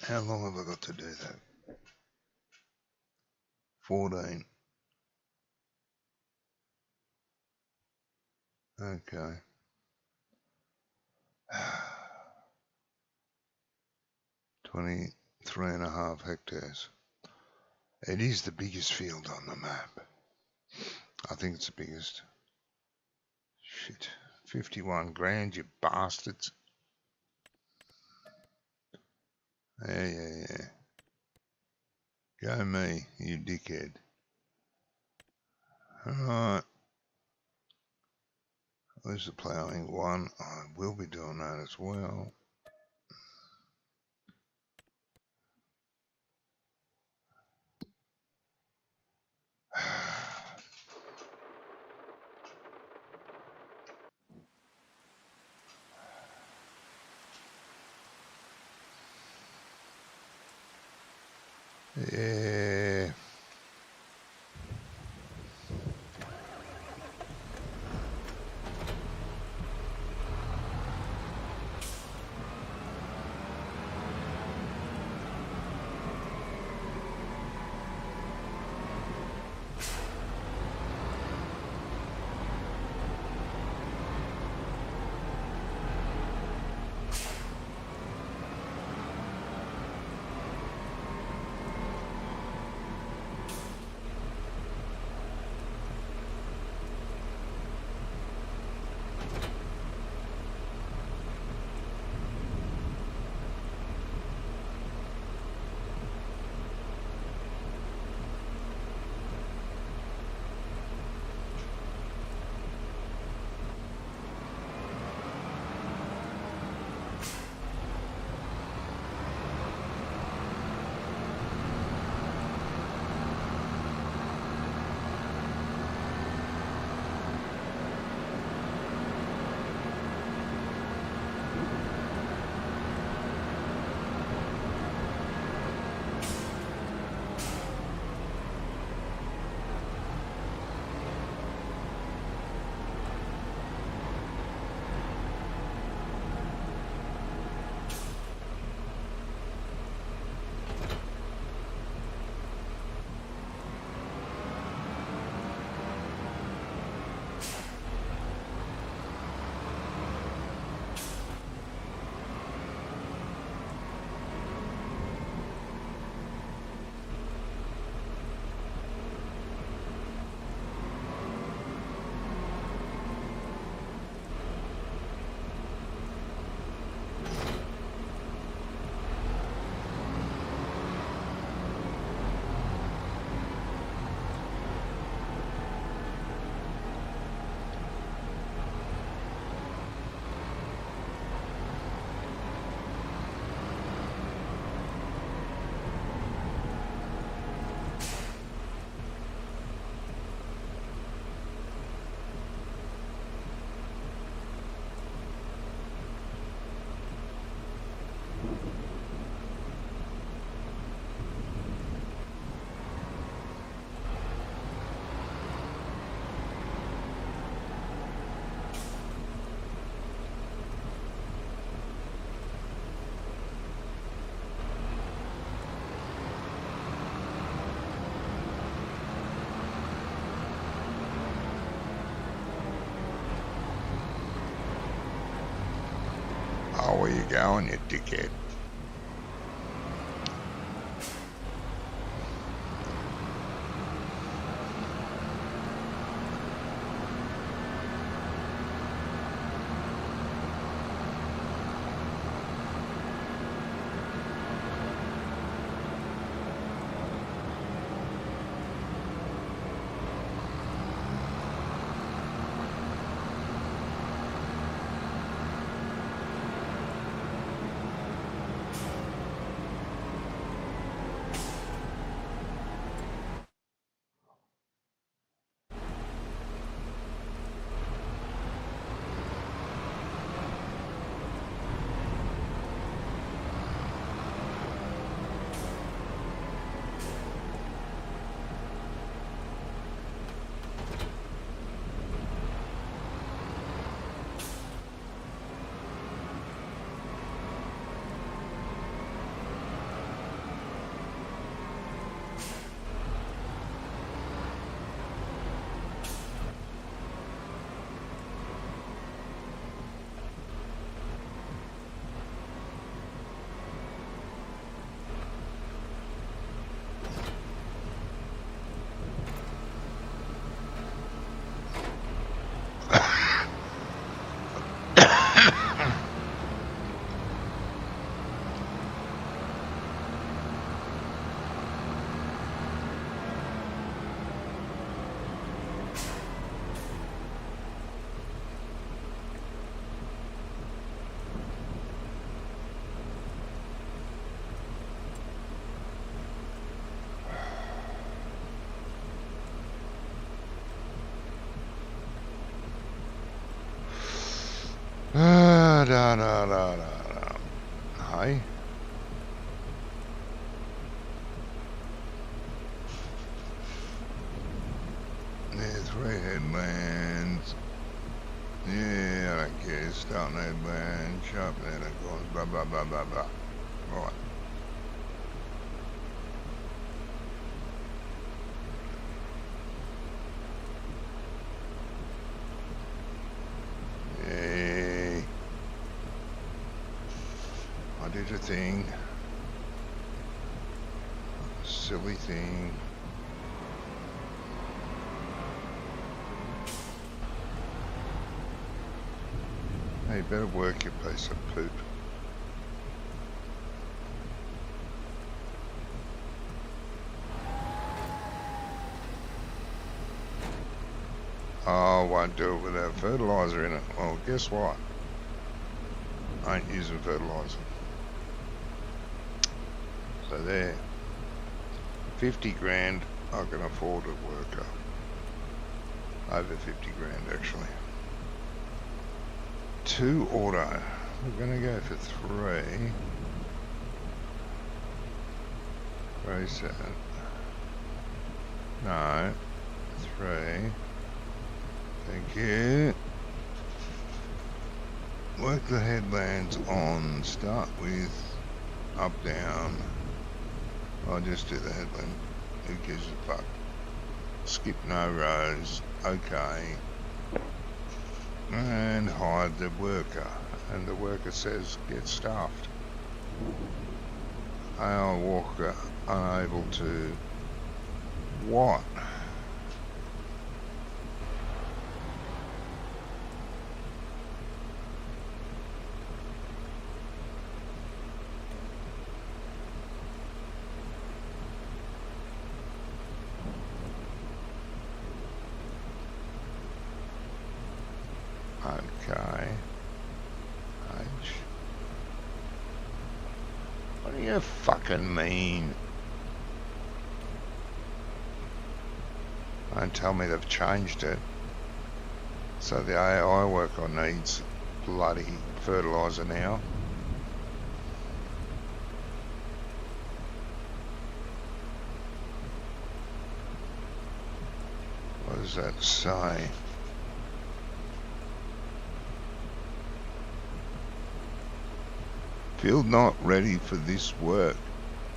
How long have I got to do that? 14. Okay. 23.5 hectares. It is the biggest field on the map. I think it's the biggest. Shit. 51 grand, you bastards. Yeah. Go me, you dickhead. Alright. There's the ploughing one. I will be doing that as well. Yeah. Oh, where you going, you dickhead? Da. Hey? There's 3 headlands. Yeah, I don't care. Starting headland, sharp there, blah, blah, blah, blah, blah. Right. Yeah. I did a thing. Silly thing. Hey, better work, you piece of poop. Oh, I won't do it without fertiliser in it. Well, guess what? I ain't using fertiliser. So there. 50 grand, I can afford a worker. Over 50 grand, actually. 2 auto. We're going to go for 3. Race that. No. 3. Thank you. Work the headlands on. Start with up, down. I'll just do the headland. Who gives a fuck? Skip no rows. Okay. And hide the worker. And the worker says get stuffed. Our walker unable to what? Okay. H. What do you fucking mean? Don't tell me they've changed it. So the AI worker needs bloody fertiliser now. What does that say? Field not ready for this work,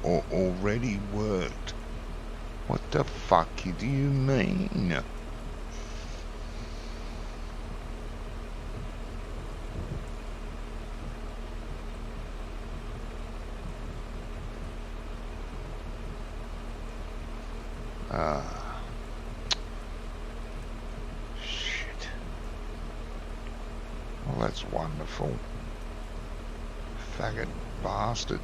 or already worked. What the fuck do you mean? Shit. Well, that's wonderful. Faggot bastard.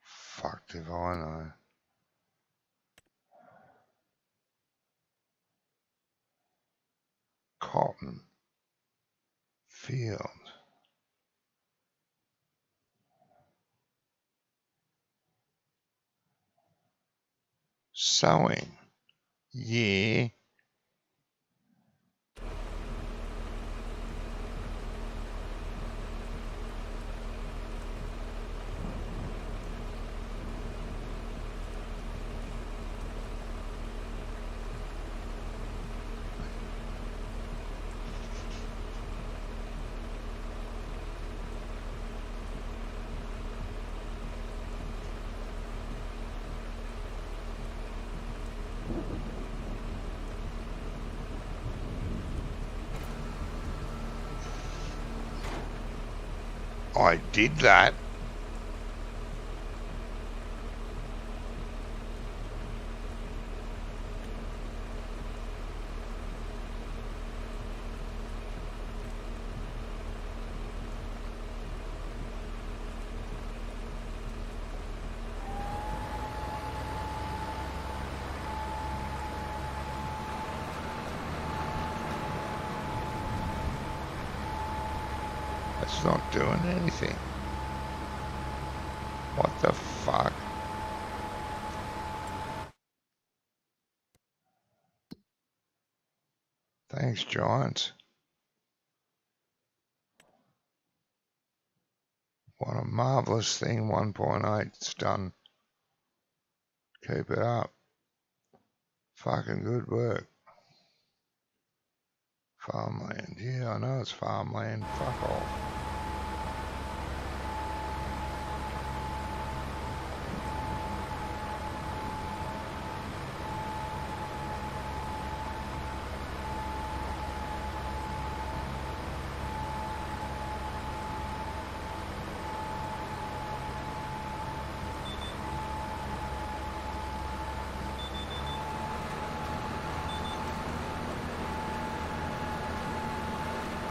Fucked if I know. Cotton. Field. Sowing. Yeah. I did that. It's not doing anything. What the fuck? Thanks, Giants. What a marvellous thing 1.8's done. Keep it up. Fucking good work. Farmland. Yeah, I know it's farmland. Fuck off.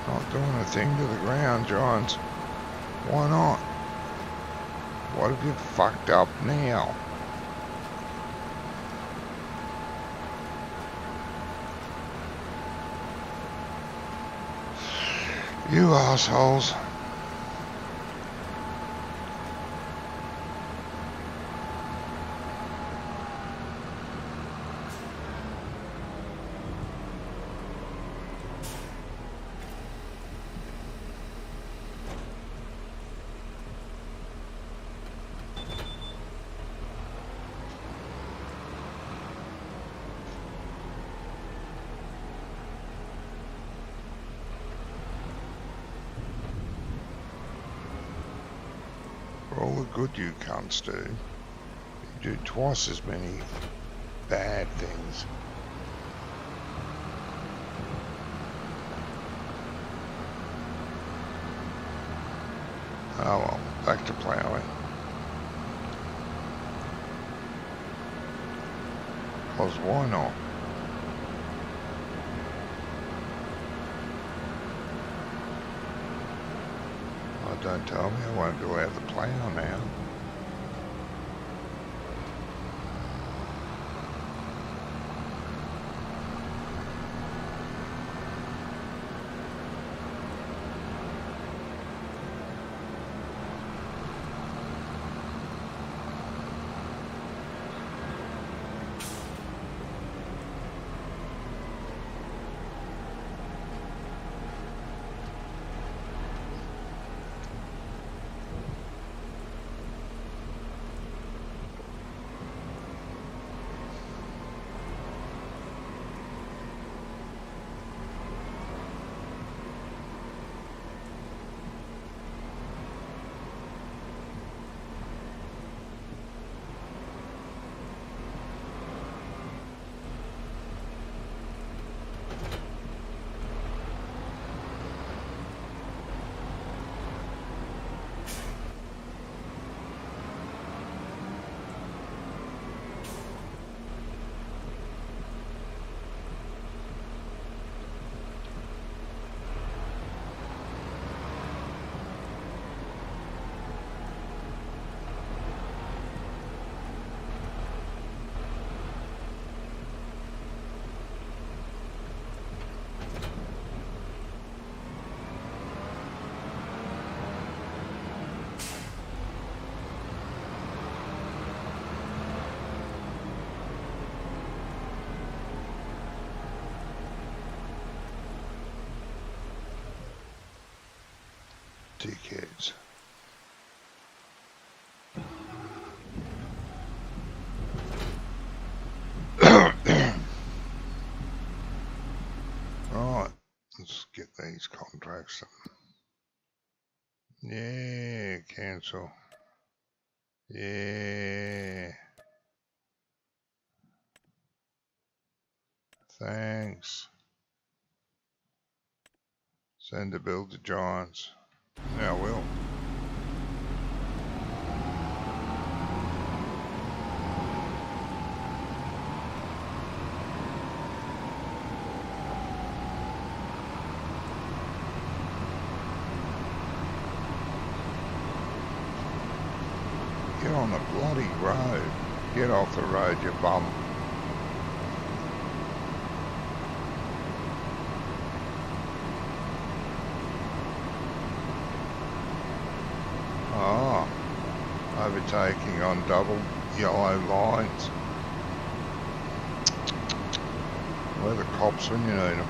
Not doing a thing to the ground, Giants. Why not? What have you fucked up now? You assholes. For all the good you cunts do, you do twice as many bad things. Oh well, back to ploughing. Cause why not? Oh, don't tell me I won't be allowed to plough now. Dickheads. Right, let's get these contracts. Yeah, cancel. Yeah. Thanks. Send a bill to Giants. Yeah, I will. Get on the bloody road. Get off the road, you bum. overtaking on double yellow lines. Where are the cops when you need them?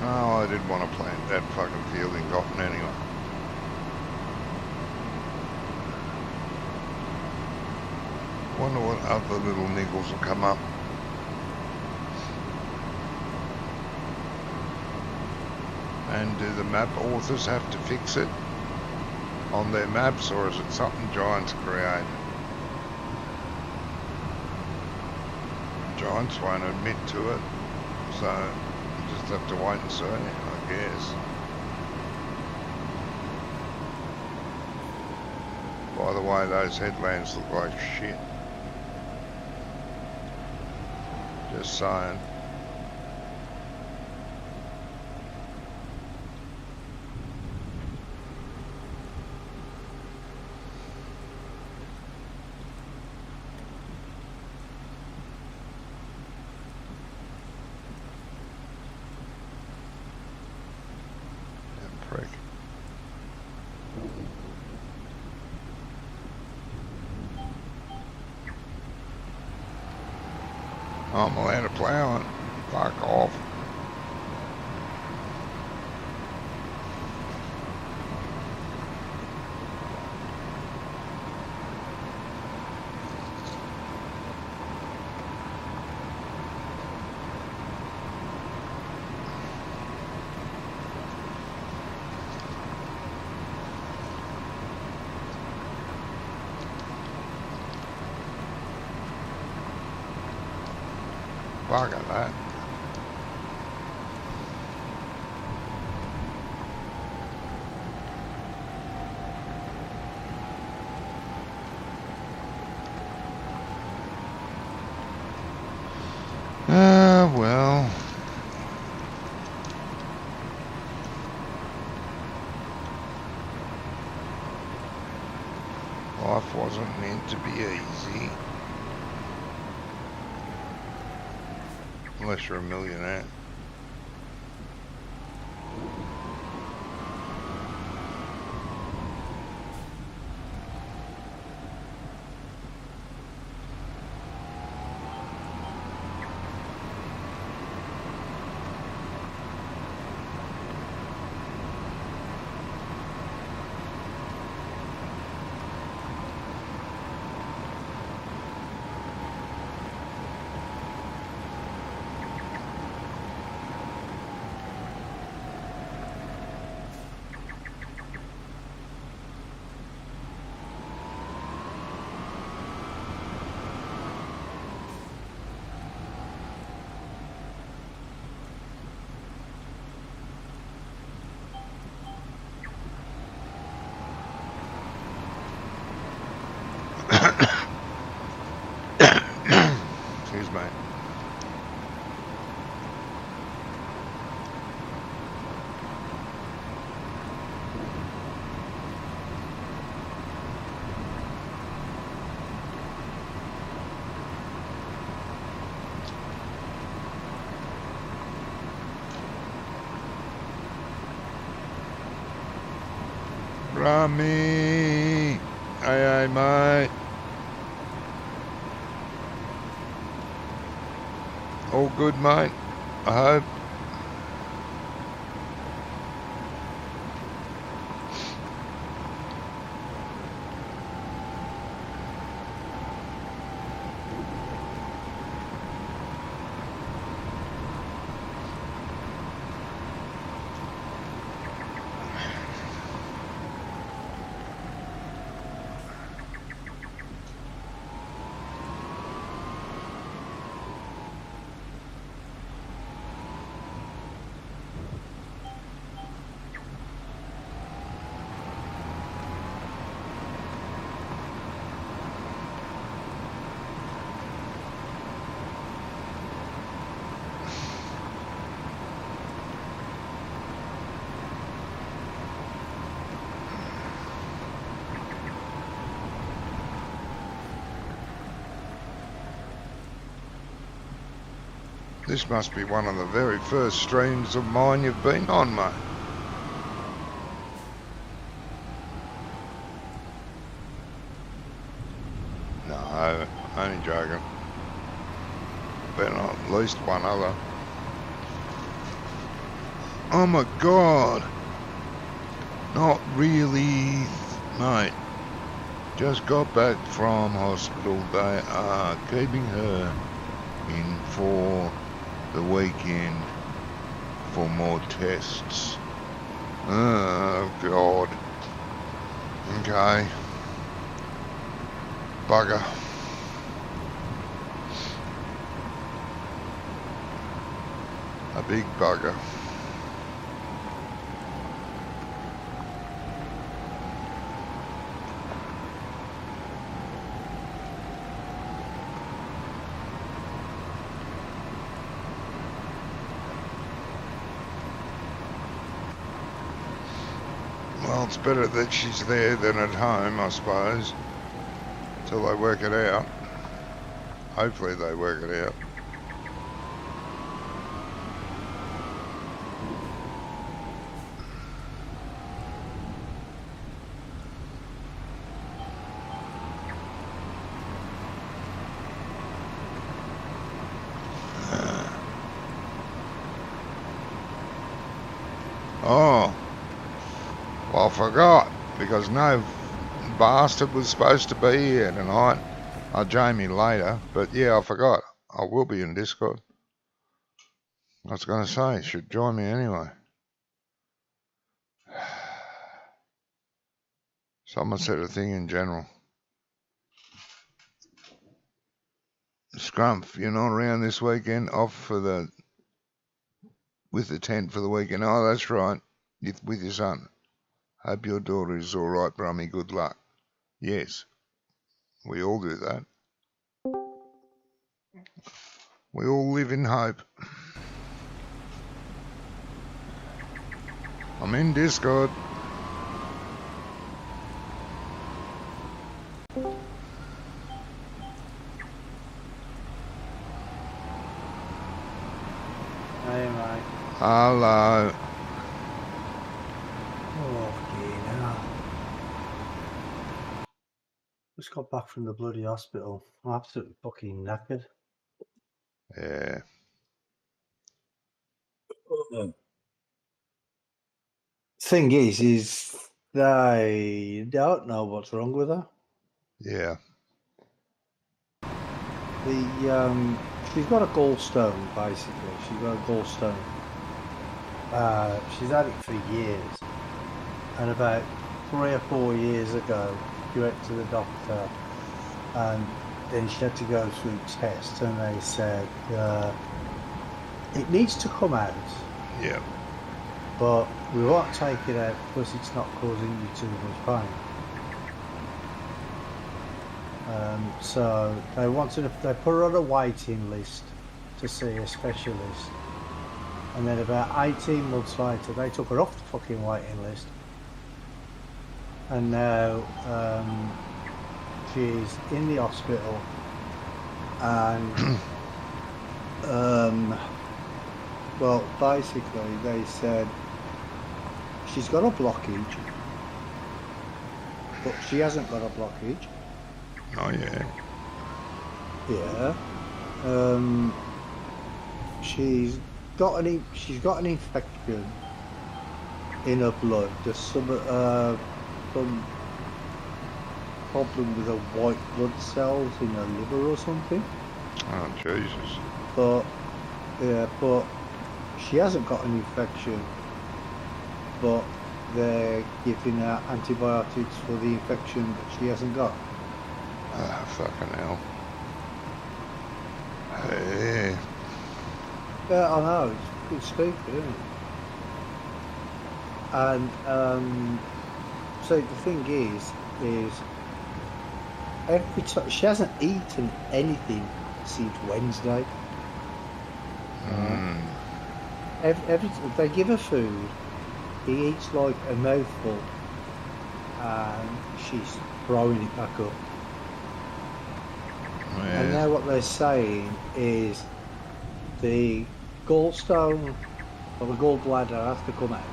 Oh, I didn't want to plant that fucking field in cotton anyway. Wonder what other little niggles will come up. And do the map authors have to fix it on their maps, or is it something Giants created? Giants won't admit to it, so you just have to wait and see, I guess. By the way, those headlands look like shit. Just saying. Prick. I'm allowed to plow it. Fuck off. Fuck at that. Well. Life wasn't meant to be easy. Unless you're a millionaire. Excuse me. Rami! Hey, mate. All good, mate? I hope. This must be one of the very first streams of mine you've been on, mate. No, only joking. Been on at least one other. Oh my God. Not really, mate. Just got back from hospital. They are keeping her in for the weekend for more tests. Oh God. Okay. Bugger. A big bugger. Well, it's better that she's there than at home, I suppose, till they work it out. Hopefully they work it out. Oh, well, I forgot, because no bastard was supposed to be here tonight. I'll join me later, but yeah, I forgot. I will be in Discord. I was going to say, should join me anyway. Someone said a thing in general. Scrumph, you're not around this weekend, off for with the tent for the weekend. Oh, that's right, with your son. Hope your daughter is all right, Brummy. Good luck. Yes, we all do that. We all live in hope. I'm in Discord. Hey, mate. Hello. Fucking hell. Just got back from the bloody hospital. I'm absolutely fucking knackered. Yeah. Thing is they don't know what's wrong with her. Yeah. She's got a gallstone, basically. She's got a gallstone. She's had it for years. And about 3 or 4 years ago, she went to the doctor and then she had to go through tests and they said it needs to come out. Yeah. But we won't take it out because it's not causing you too much pain. So they put her on a waiting list to see a specialist. And then about 18 months later, they took her off the fucking waiting list. And now she's in the hospital. And, well, basically they said she's got a blockage, but she hasn't got a blockage. Oh, yeah. Yeah. She's got an infection in her blood. There's some problem with her white blood cells in her liver or something. Oh, Jesus. But she hasn't got an infection. But they're giving her antibiotics for the infection that she hasn't got. Ah, fucking hell. Hey. Yeah, I know, it's stupid, isn't it? And so the thing is every time she hasn't eaten anything since Wednesday. Every time they give her food, he eats like a mouthful, and she's throwing it back up. Yeah. And now what they're saying is the gallstone or the gallbladder has to come out,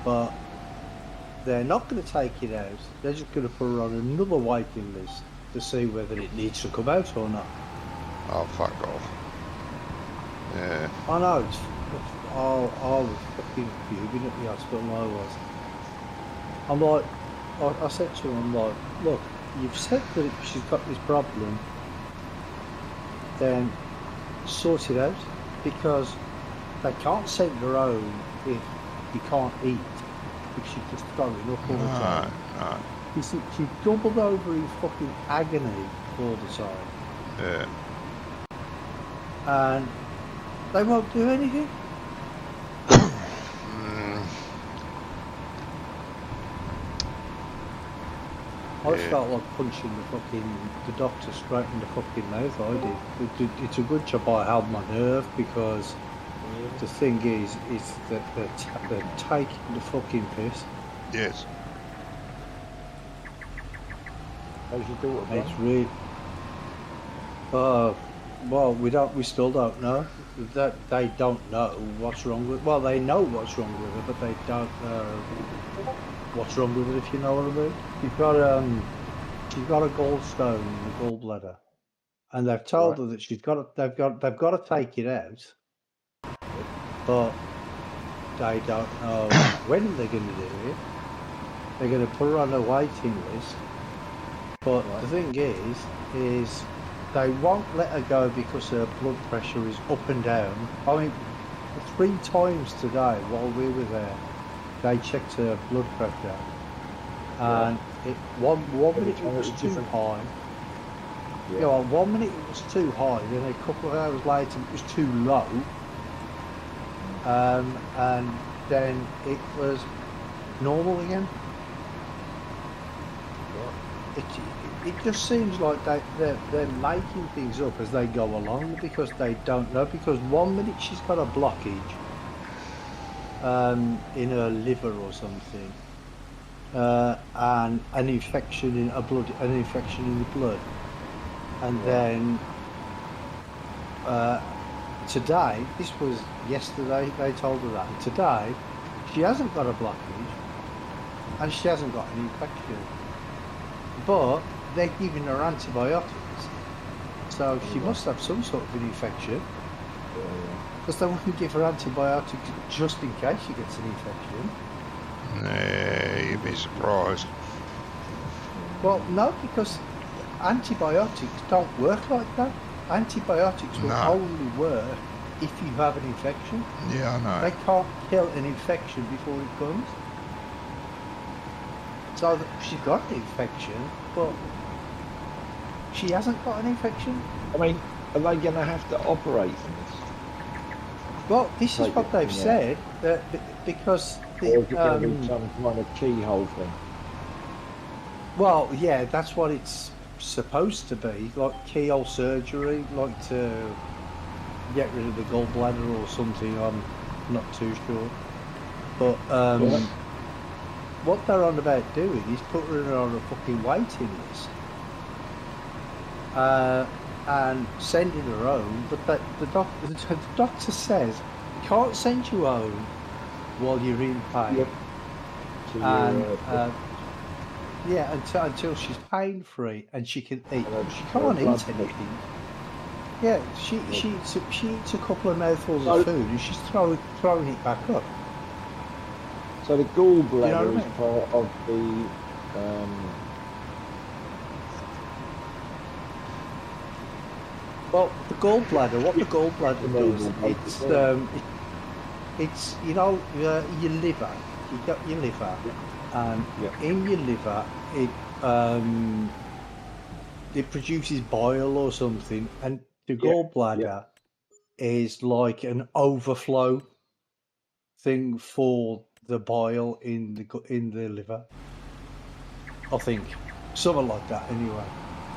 but they're not going to take it out. They're just going to put her on another waiting list to see whether it needs to come out or not. Oh, fuck off. Yeah. I know, I was fucking fuming at the hospital, I was. I'm like, I said to him, I'm like, look, you've said that she's got this problem, then sort it out, because they can't send her home if you can't eat, if she's just throwing up all the time. No. You see, she doubled over in fucking agony all the time, Yeah. and they won't do anything. I Yeah. felt like punching the doctor straight in the fucking mouth. I did. It's a good job I held my nerve, because the thing is that they're taking the fucking piss. Yes. How's your daughter It's done? really. Well, we still don't know. That they don't know what's wrong with. Well, they know what's wrong with her, but they don't know what's wrong with it. If you know what I mean. She's got a gallstone in the gallbladder, and they've told her that they've got to take it out, but they don't know when they're going to do it. They're going to put her on a waiting list, but the thing is they won't let her go because her blood pressure is up and down. I mean, 3 times today while we were there, they checked her blood pressure, and one minute it was too high. Yeah. You know, 1 minute it was too high, then a couple of hours later it was too low, and then it was normal again. It just seems like they're making things up as they go along, because they don't know. Because 1 minute she's got a blockage in her liver or something, and an infection in the blood, and then today, this was yesterday, they told her that, and today she hasn't got a blockage and she hasn't got an infection, but they're giving her antibiotics, so she must have some sort of an infection, because they wouldn't give her antibiotics just in case she gets an infection. Yeah, you'd be surprised. Well, no, because antibiotics don't work like that. Antibiotics will only work if you have an infection. Yeah, I know. They can't kill an infection before it comes. So she's got an infection, but she hasn't got an infection. I mean, are they going to have to operate on this? Well, this is what they've said, that because Or is it going to be some kind of keyhole thing? well, yeah, that's what it's supposed to be, like keyhole surgery, like to get rid of the gallbladder or something. I'm not too sure, but what they're on about doing is putting her on a fucking waiting list, and sending her home. But the doctor says he can't send you home while you're in pain. Yep. So Yeah, until she's pain free and she can eat. She can't blood eat anything. Yeah, she eats a couple of mouthfuls of food and she's throwing it back up. So the gallbladder You know what I mean? is part of the Well, the gallbladder. What the gallbladder does, it's you know your liver. You got your liver, and in your liver it produces bile or something, and the gallbladder is like an overflow thing for the bile in the liver. I think something like that. Anyway.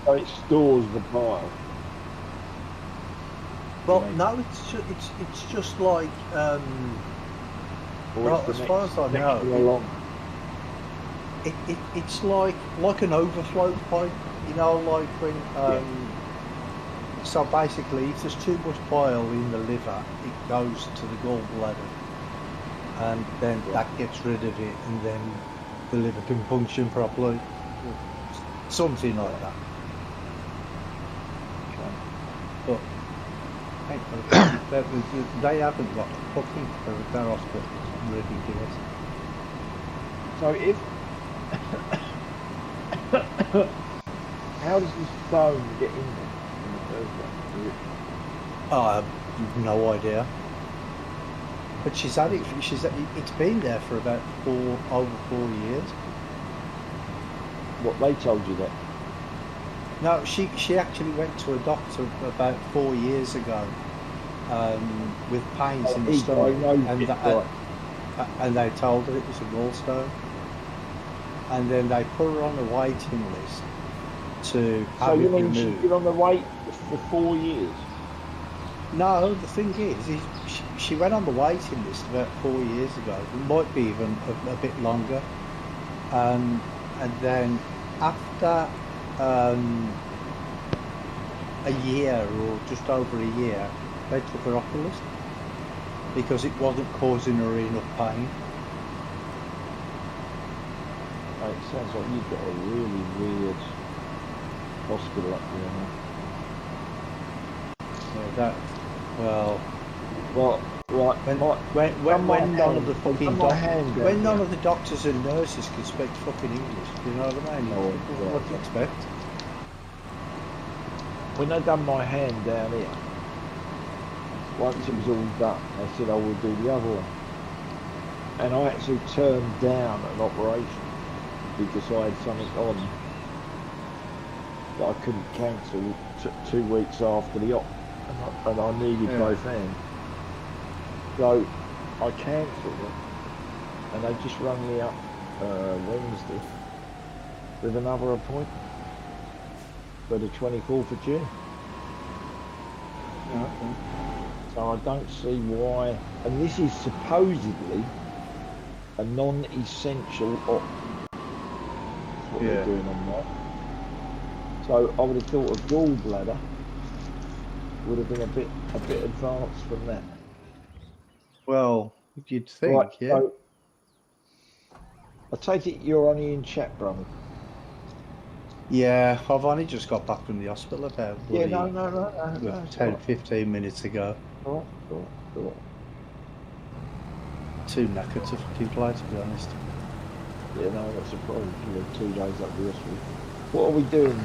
So it stores the bile. Well, no, it's just like well, as far as I know, it's like an overflow pipe. You know, like when So basically, if there's too much bile in the liver, it goes to the gallbladder, and then that gets rid of it, and then the liver can function properly. Something like that. But they haven't got fucking their hospital. It's ridiculous. So if how does this stone get in there in the first place? Is it, I have no idea. But she's had it. It's been there for about over 4 years. what they told you that? No, she actually went to a doctor about 4 years ago with pains in the he stomach, diagnosed it, right. and they told her it was a gallstone, and then they put her on a waiting list to So have you it mean she's removed. been on the wait for 4 years? No, the thing is she went on the waiting list about 4 years ago. It might be even a bit longer, and then after a year or just over a year, they took her off the list because it wasn't causing her enough pain. It sounds like you've got a really weird hospital up there now. So that, well, Well, right, when none of the fucking when none of of the doctors and nurses can speak fucking English, do you know what I mean? Oh, What do you expect? when they done my hand down here, once it was all done, they said I will do the other one. And I actually turned down an operation because I had something on that I couldn't cancel 2 weeks after the op, and I needed both hands. So I cancelled it, and they just rang me up Wednesday with another appointment for the 24th of June. Okay. So I don't see why, and this is supposedly a non-essential op. That's what they're doing on that. So I would have thought a gallbladder would have been a bit advanced from that. Well, you'd think, Right, yeah. so I take it you're only in chat, brother. Yeah, I've only just got back from the hospital about Yeah, bloody no. 10, 15 minutes ago. All right. Too knackered to fucking play, to be honest. Yeah, no, that's a problem. You had 2 days up the hospital. What are we doing,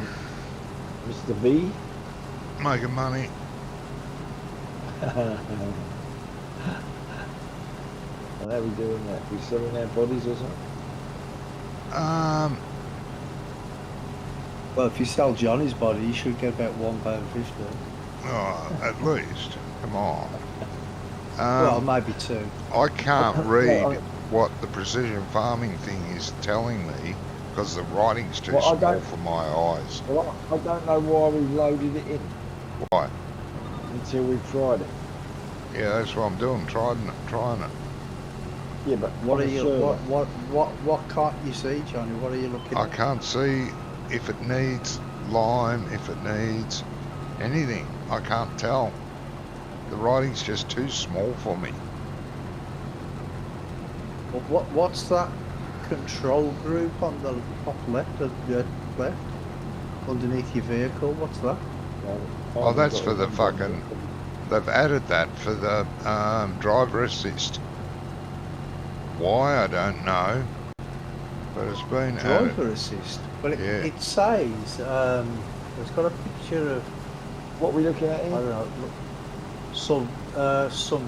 Mr. V? Making money. And how are we doing that? We selling our bodies or something? Well, if you sell Johnny's body, you should get about £1.50. Oh, at least. Come on. Well, maybe 2. I can't read what the precision farming thing is telling me because the writing's too small for my eyes. Well, I don't know why we loaded it in. Why? Until we've tried it. Yeah, that's what I'm doing. Trying it. Yeah, but What are you? What can't you see, Johnny? What are you looking I at? can't see if it needs lime, if it needs anything. I can't tell. The writing's just too small for me. What's that control group on the top left, underneath your vehicle? What's that? Oh, that's for the fucking... They've added that for the driver assist. Why, I don't know. But it's been added. Driver assist. Well, Yeah. it says it's got a picture of, What are we looking at I here? don't know, some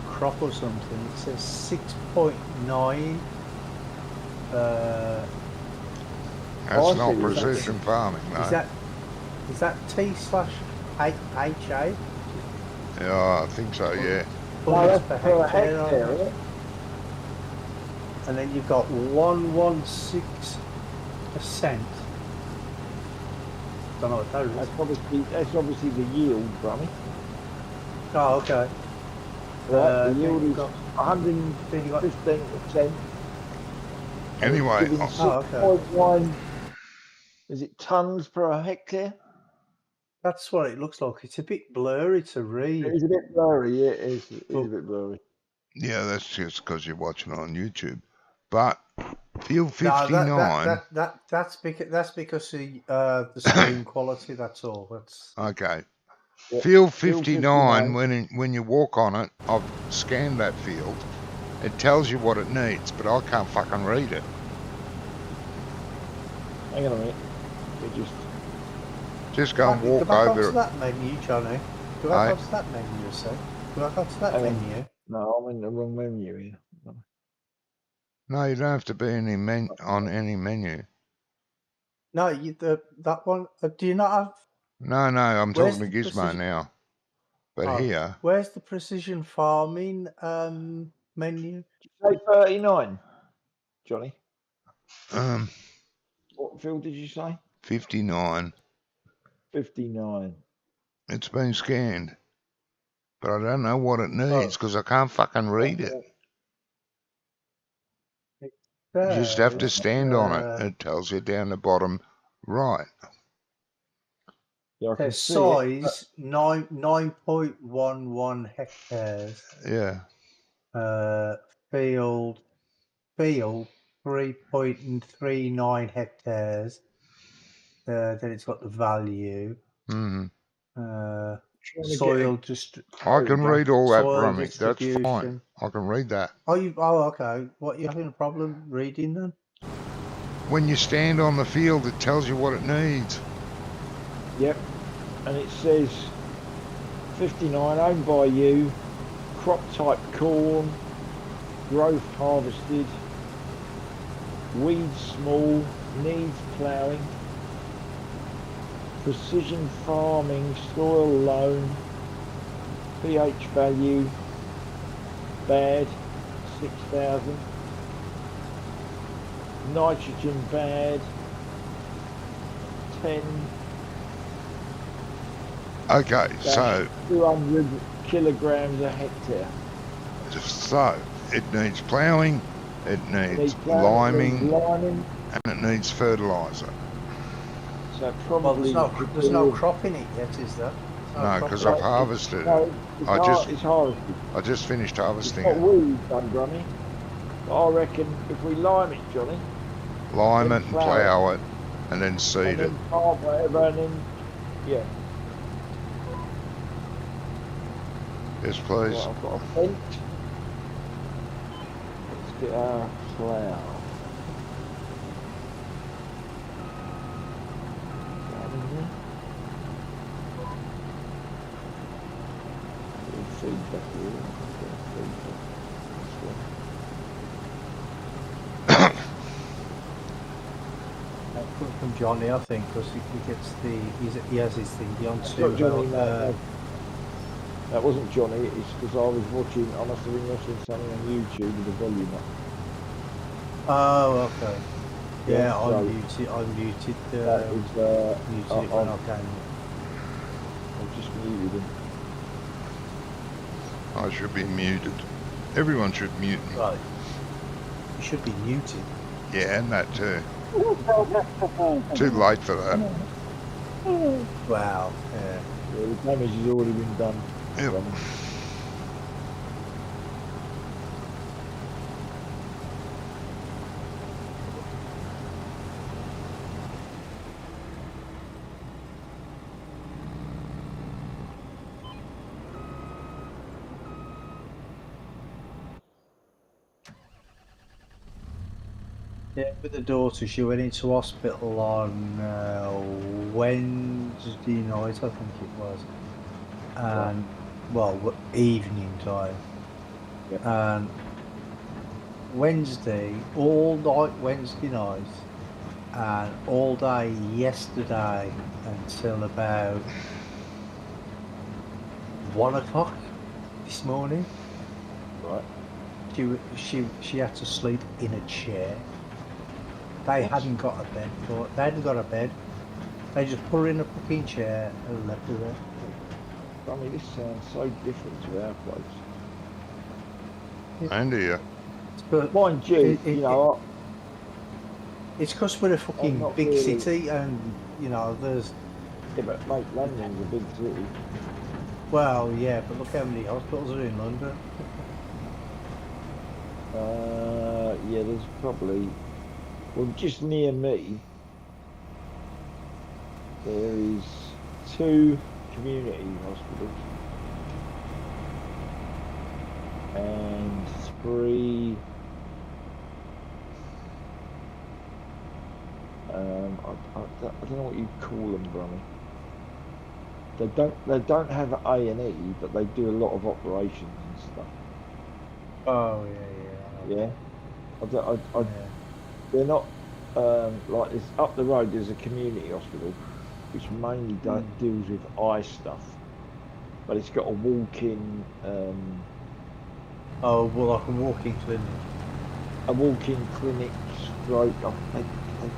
crop or something. It says 6.9. That's not precision farming, no. Is that T/HA? Yeah, I think so, yeah. No, that's Per per hectare, hectare, isn't it? And then you've got 116%. Don't know what that is. That's obviously the yield, Brummy. Oh, okay. Right, the yield you've is got- 115%. Anyway, Oh, okay. 6.1, is it tons per hectare? That's what it looks like. It's a bit blurry to It read. is a bit blurry. Yeah, it is. It is But- a bit blurry. Yeah, that's just because you're watching it on YouTube. But Field No, 59. that's because the screen quality. That's all. That's Okay. Yeah, Field Field 59, 59. when you walk on it, I've scanned that field. It tells you what it needs, but I can't fucking read it. Hang on a minute. We Just go and walk go back over onto it. that menu, Johnny. Go back Aye. onto that menu, so. Go back onto that Hang on. menu. No, I'm in the wrong menu here. No, you don't have to be on any menu. No, that one. Do you not have? No, I'm Where's talking to the Gizmo precision- now. But Oh. here, Where's the precision farming menu? Say 39, Johnny. um, What field did you say? 59. 59. It's been scanned. But I don't know what it needs because I can't fucking read it. You just have to stand on it. It tells you down the bottom right. Yeah, I can There's see it. size 9.11 hectares. Yeah. Field 3.39 hectares. Then it's got the value. Mm-hmm. Trying to Soil get just I can read all that, soil Rummy. That's fine. distribution. I can read that. Oh, okay. What, you having a problem reading then? When you stand on the field, it tells you what it needs. Yep. And it says 59 owned by you, crop type corn, growth harvested, weeds small, needs ploughing, precision farming, soil loan, pH value, bad, 6,000, nitrogen bad, 10, Okay, so 200 kilograms a hectare. it needs ploughing, it needs liming, and it needs fertiliser. So Well, probably there's no crop in it yet, is there? No, because I've harvested it. No, it's it's harvested. I just finished It's harvesting got it. weeds done, Brummy. But I reckon if we lime it, Johnny, Lime then it and plough it, and then seed and it. then plant whatever, and then yeah. Yes, please. Right, I've got a vent. Let's get our plough. That in there. Little feedback here. Feedback. This one. That comes from Johnny, I think, because he gets he has his thing beyond That's two. not Johnny, no. That wasn't Johnny, it's because I was watching, I must have been watching something on YouTube with the volume up. Oh, okay. Yeah, Yeah, I so- muted. I muted. That was, Muted it when I came. I've just muted him. I should be muted. Everyone should mute me. Right. You should be muted. Yeah, and that too. Too late for that. Wow. Yeah. Yeah, the damage has already been done. Yep. Brummy. Yeah, with the daughter, she went into hospital on Wednesday night, I think it was, and well, evening time. Yep. And Wednesday, all night Wednesday night, and all day yesterday until about 1 o'clock this morning. Right. She had to sleep in a chair. They hadn't got a bed for they hadn't got a bed. They just put her in a fucking chair and left her there. Brummy, this sounds so different to our place. And here. But Mind you, It- you know, it's because we're a fucking not big really. city, and you know there's Yeah, but mate, London's a big city. Well, yeah, but look how many hospitals are in London. Yeah, there's probably, well, just near me, there is 2 community hospitals and 3, I don't know what you call them, Brummy. They don't have A&E, but they do a lot of operations and stuff. Oh, yeah. Yeah, I Yeah. they're not like this. Up the road, there's a community hospital which mainly deals with eye stuff, but it's got a walk-in Oh, well, like a walk-in clinic. clinic stroke. They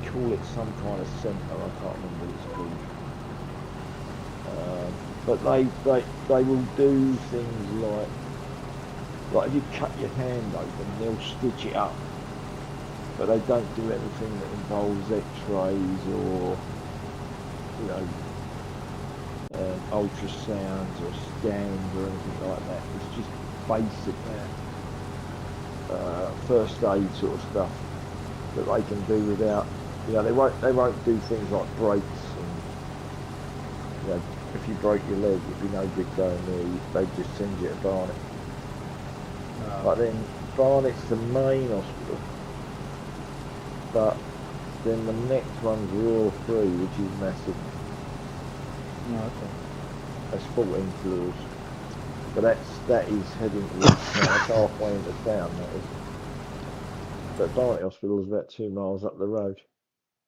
call it some kind of centre. I can't remember what it's called. But they will do things like if you cut your hand open, they'll stitch it up. But they don't do anything that involves X-rays or, you know, ultrasounds or scans or anything like that. It's just basic first aid sort of stuff that they can do without, you know, they won't do things like breaks and, you know, if you broke your leg, it'd be no good going there. They just send you to Barnet. Oh. But then Barnet's the main hospital. But then the next one's Royal 3, which is massive. Okay. That's 14 floors. But that is heading towards town. That's halfway into town, that is. But Barnet Hospital is about 2 miles up the road.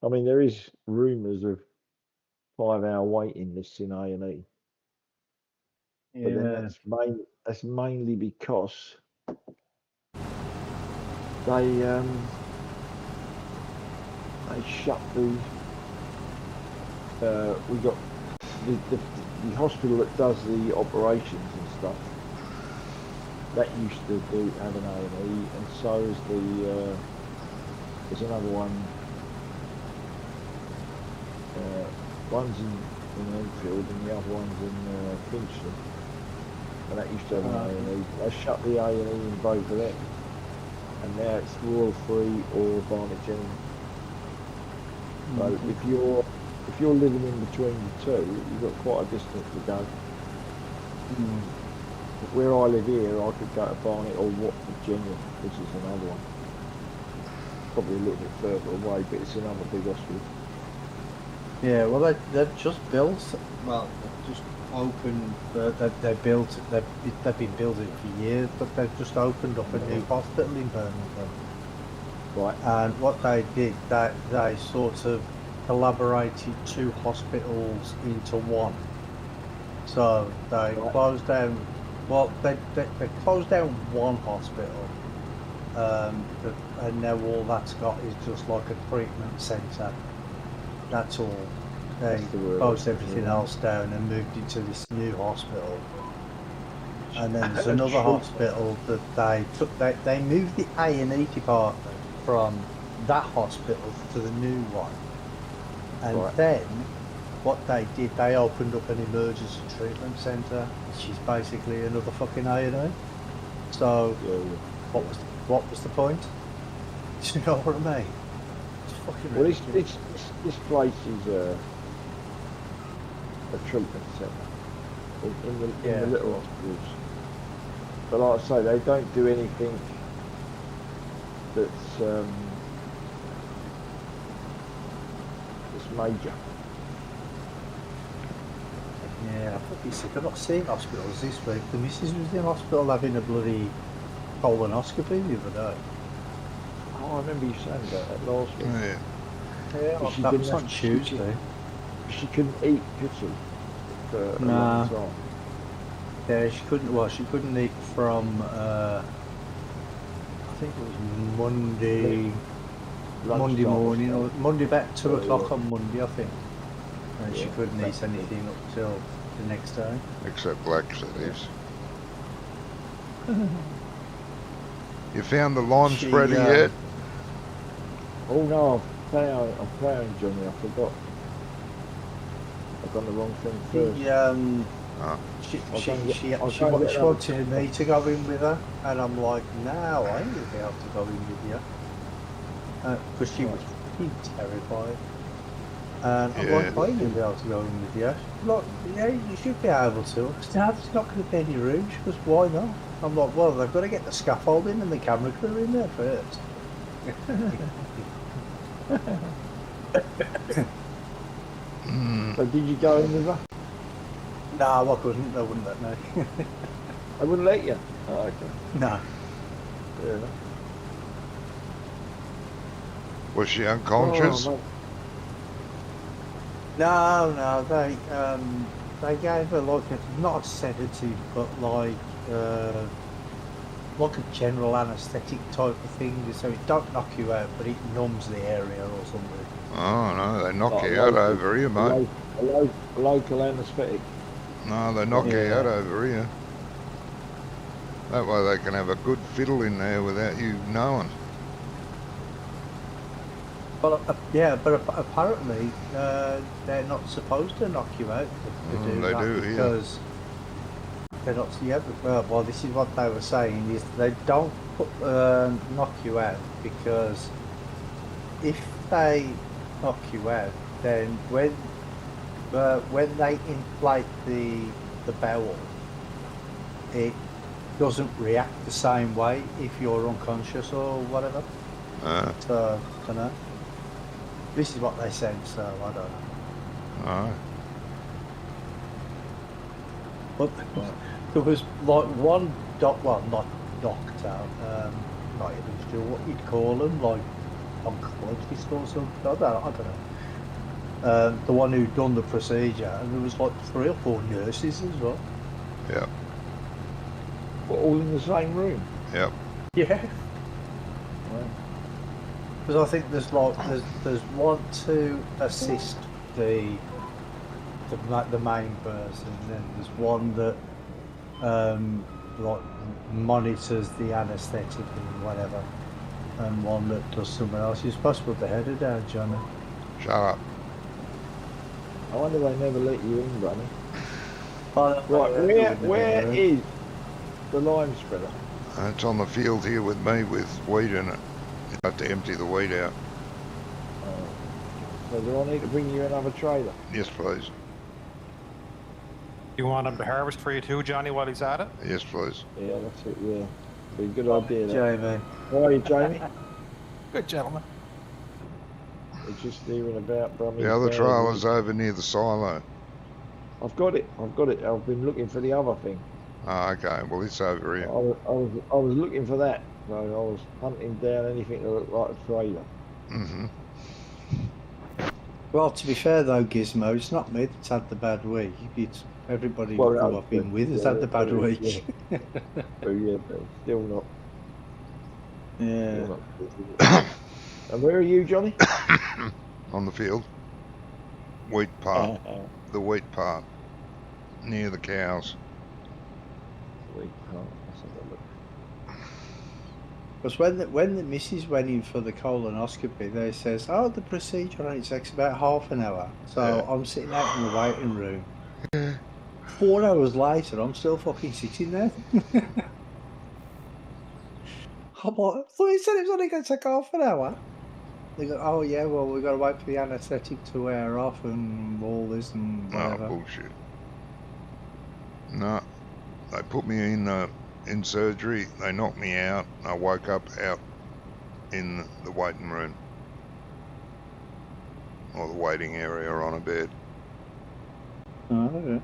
I mean, there is rumours of 5-hour waiting lists in A&E. But then that's mainly because they shut we got the hospital that does the operations and stuff. That used to have an A&E, and so is there's another one. One's in Enfield and the other one's in Finchley. And that used to have an A&E. They shut the A&E in both of them. And now it's Royal 3 or Barnet General. So if you're living in between the two, you've got quite a distance to go. Where I live here, I could go to Barnet or Watford General, which is another one. Probably a little bit further away, but it's another big hospital. Yeah, well, they've just built. Well, they've just opened. They've been building for years, but they've just opened up a new hospital in Birmingham. Right. And what they did, they sort of collaborated 2 hospitals into one. So they closed down. Well, they closed down one hospital, and now all that's got is just like a treatment centre. That's all. They closed everything else down and moved it to this new hospital. And then there's another hospital that they moved the A&E department from that hospital to the new one. And then what they did, they opened up an emergency treatment centre, which is basically another fucking A&E. So what was the point? Do you know what I mean? It's fucking ridiculous. This place is a treatment centre in the little hospitals. But like I say, they don't do anything that's major. Yeah, I'm fucking sick of not seeing hospitals this week. The missus was in hospital having a bloody colonoscopy the other day. Oh, I remember you saying about that last week. Yeah, that was on Tuesday. She couldn't eat, could she? For a long time. Yeah, she couldn't. Well, she couldn't eat from. I think it was Monday morning, or Monday about 2 o'clock on Monday, I think. And she couldn't eat anything up till the next day. Except laxatives. You found the lime spreader yet? Oh no, I found Johnny, I forgot. I've done the wrong thing first. She, Oh. she wanted me to go in with her, and I'm like, no, I ain't gonna be able to go in with you, because she was fucking terrified. And I'm like, I ain't gonna be able to go in with you. She's like, yeah, you should be able to. I said, no, there's not going to be any room. She goes, why not? I'm like, well, they've got to get the scaffolding and the camera crew in there first. So did you go in with her? No, I couldn't. They wouldn't let me. I wouldn't let you. Oh, okay. No. Fair enough. Was she unconscious? Oh, mate. No, they gave her like not a sedative, but like a general anaesthetic type of thing, so it don't knock you out, but it numbs the area or something. Oh no, they knock Oh, you out local- over here, mate. A local anaesthetic. No, they knock you Yeah. out over here. That way they can have a good fiddle in there without you knowing. Well, yeah, but apparently they're not supposed to knock you out to Oh, do they that do here. because they're not. Yeah, well, this is what they were saying is they don't knock you out because if they knock you out, then when they inflate the bowel, it doesn't react the same way if you're unconscious or whatever. So, I don't know. This is what they said, so I don't know. Oh, But there was like one not doctor, not even sure what you'd call them, like oncologist or something. I don't know. The one who'd done the procedure, and there was like 3 or 4 nurses as well. yep, We're all in the same room. yep. Yeah. Right. Because I think there's one to assist the main person, then there's one that like monitors the anaesthetic and whatever, and one that does something else. You're supposed to put the header down, Johnny. Shut up. I wonder they never let you in, Bunny. Oh, Right, where is the lime spreader? It's on the field here with me with wheat in it. You have to empty the wheat out. So do I need to bring you another trailer? Yes, please. You want him to harvest for you too, Johnny, while he's at it? Yes, please. Yeah, that's it, yeah. Be a good idea, that. Jamie. How are you, Jamie? Good gentleman. We're just hearing about Brummie's The other bag. trailer's over near the silo. I've got it. I've been looking for the other thing. Oh, okay. Well, it's over I here. was looking for that. So I was hunting down anything that looked like a trailer. Mm-hmm. Well, to be fair though, Gizmo, it's not me that's had the bad week. It's everybody Well, who I've been with has had the bad week. Yeah. Oh yeah, but still not. Yeah. Still not. And where are you, Johnny? On the field. Wheat part. The wheat part. Near the cows. Wait, oh, let's have a look. Because when the missus went in for the colonoscopy, they says, oh, the procedure only takes about half an hour. So Yeah. I'm sitting out in the waiting room. 4 hours later, I'm still fucking sitting there. I'm like, well, he said it was only going to take half an hour. They go, oh yeah, well, we've got to wait for the anaesthetic to wear off and all this and Oh, whatever. bullshit. No. They put me in surgery. They knocked me out. I woke up out in the waiting room. Or the waiting area on a bed. Oh, okay.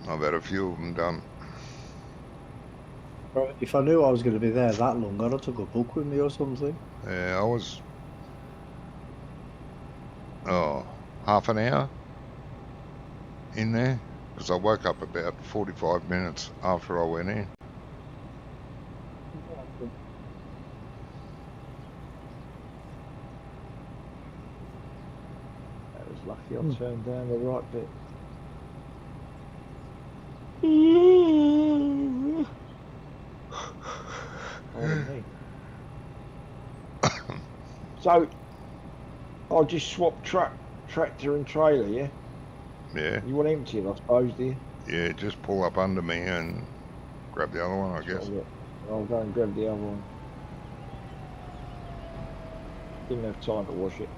I've had a few of them done. Right, if I knew I was going to be there that long, I'd have took a book with me or something. Yeah, I was... Oh, half an hour in there. Because I woke up about 45 minutes after I went in. That was lucky I turned down the right bit. Pardon me. So, I just swapped tractor and trailer, yeah? Yeah, You want to empty it, I suppose, do you? yeah, just pull up under me and grab the other one, I guess. I'll go and grab the other one. Didn't have time to wash it.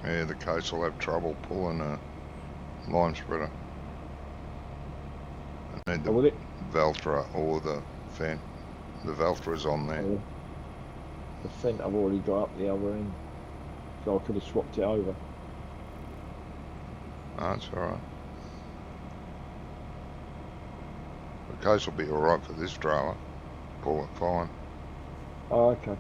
Yeah, the case will have trouble pulling a line spreader. I need Oh, the will it? Valtra or the Fendt. The Valtra's on there. Oh, the Fendt I've already got up the other end, so I could have swapped it over. Oh, that's alright. The case will be alright for this trailer. Pull it fine. Oh, okay.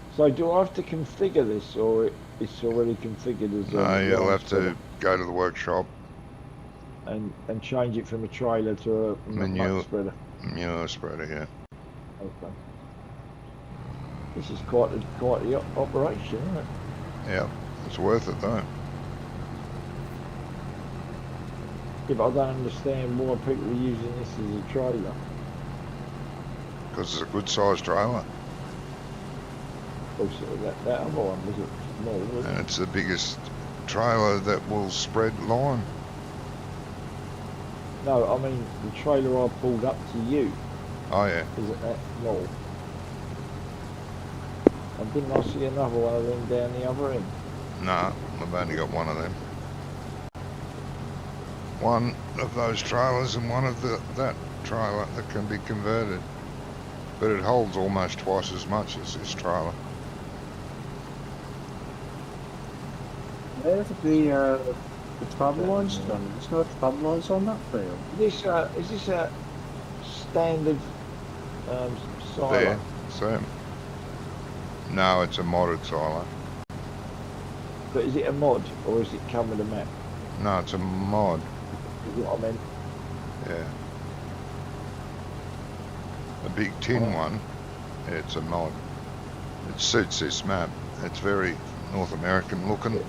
So do I have to configure this, or it's already configured as No, a you'll line have to spreader? go to the workshop, and change it from a trailer to a Manure. muck spreader? manure spreader, yeah. Okay. This is quite the operation, isn't it? Yeah, it's worth it though. Yeah, but I don't understand why people are using this as a trailer. Because it's a good sized trailer. Also, that other one was it small, wasn't And it? it's the biggest trailer that will spread line. No, I mean the trailer I pulled up to you, Oh yeah. isn't that small? And didn't I see another one of them down the other end? Nah, I've only got one of them. One of those trailers and one of that trailer that can be converted. But it holds almost twice as much as this trailer. There's the travel lines done. There's no travel lines on that field. Is this a standard silo? There, Sam. No, it's a modded silo. But is it a mod or is it come with a map? No, it's a mod. Is what I meant. Yeah. A big tin Oh. one. Yeah, it's a mod. It suits this map. It's very North American looking.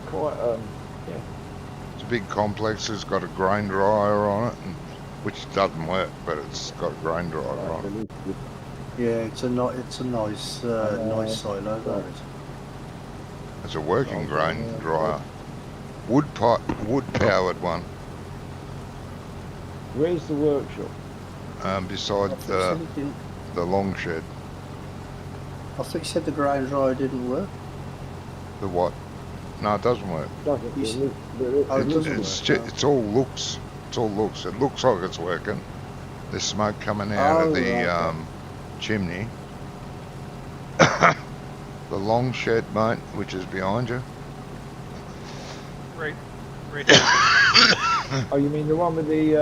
Quite yeah. It's a big complex. It's got a grain dryer on it, which doesn't work, but it's got a grain dryer on it. Yeah, it's a nice nice silo. That is. It's a working grain dryer. Wood powered one. Where's the workshop? Beside I thought you said it didn't- the long shed. I thought you said the grain dryer didn't work. The what? No, it doesn't work. Doesn't You it? s- It it doesn't It's work. it's all looks. It's all looks. It looks like it's working. There's smoke coming out Oh, of the right. chimney. The long shed, mate, which is behind you. Right Oh, you mean the one with the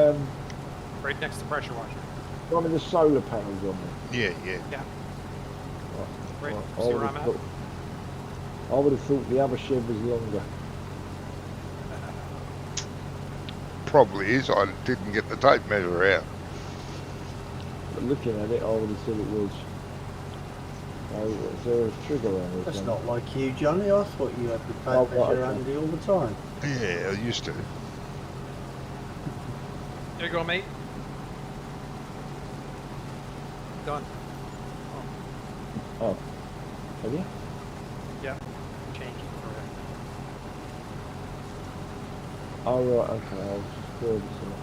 right next to pressure washer. one with the solar panels on there? Yeah. Right, I see would where I'm have at? thought- I would have thought the other shed was longer. Probably is. I didn't get the tape measure out. But looking at it, I would have said it was. Oh, is there a trigger on it? That's not like you, Johnny. I thought you had the Oh, tape right, measure okay. handy all the time. Yeah, I used to. There you go, mate. Done. Oh, have you? Yeah. Change it for it. Oh, right, okay. I was servicing it.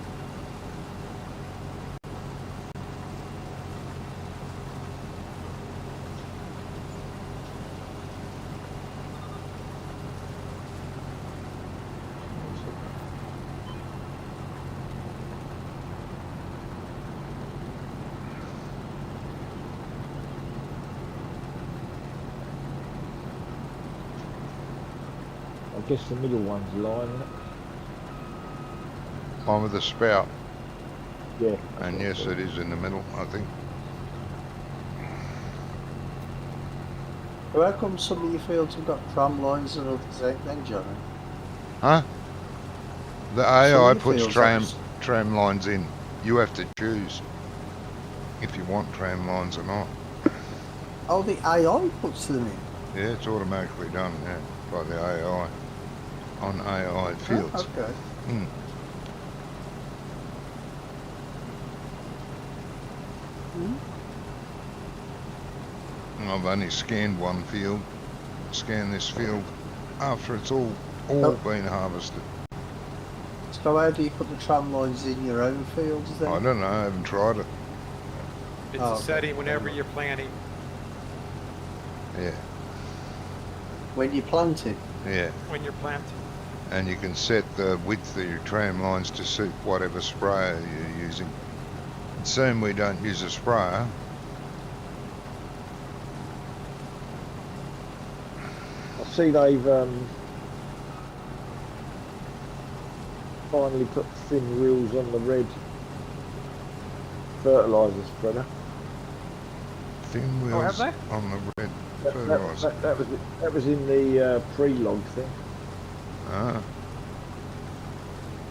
I guess the middle one's line, isn't it? One with the spout. Yeah. And yes, it is in the middle, I think. Well, how come some of your fields have got tram lines and others ain't then, Johnny? Huh? The Some AI of the puts fields tram lines in. You have to choose if you want tram lines or not. Oh, the AI puts them in. Yeah, it's automatically done, yeah, by the AI on AI fields. Oh, okay. Hmm. I've only scanned one field. Scan this field after it's all Oh. been harvested. So how do you put the tram lines in your own fields then? I don't know. I haven't tried it. It's Oh, a okay. setting whenever you're planting. Yeah, When you plant it? yeah. When you're planting. And you can set the width of your tram lines to suit whatever sprayer you're using. Assume we don't use a sprayer. I see they've finally put thin wheels on the red fertiliser spreader. Thin Oh, have wheels they? on the red That, fertiliser. that was in the pre-log thing. Ah,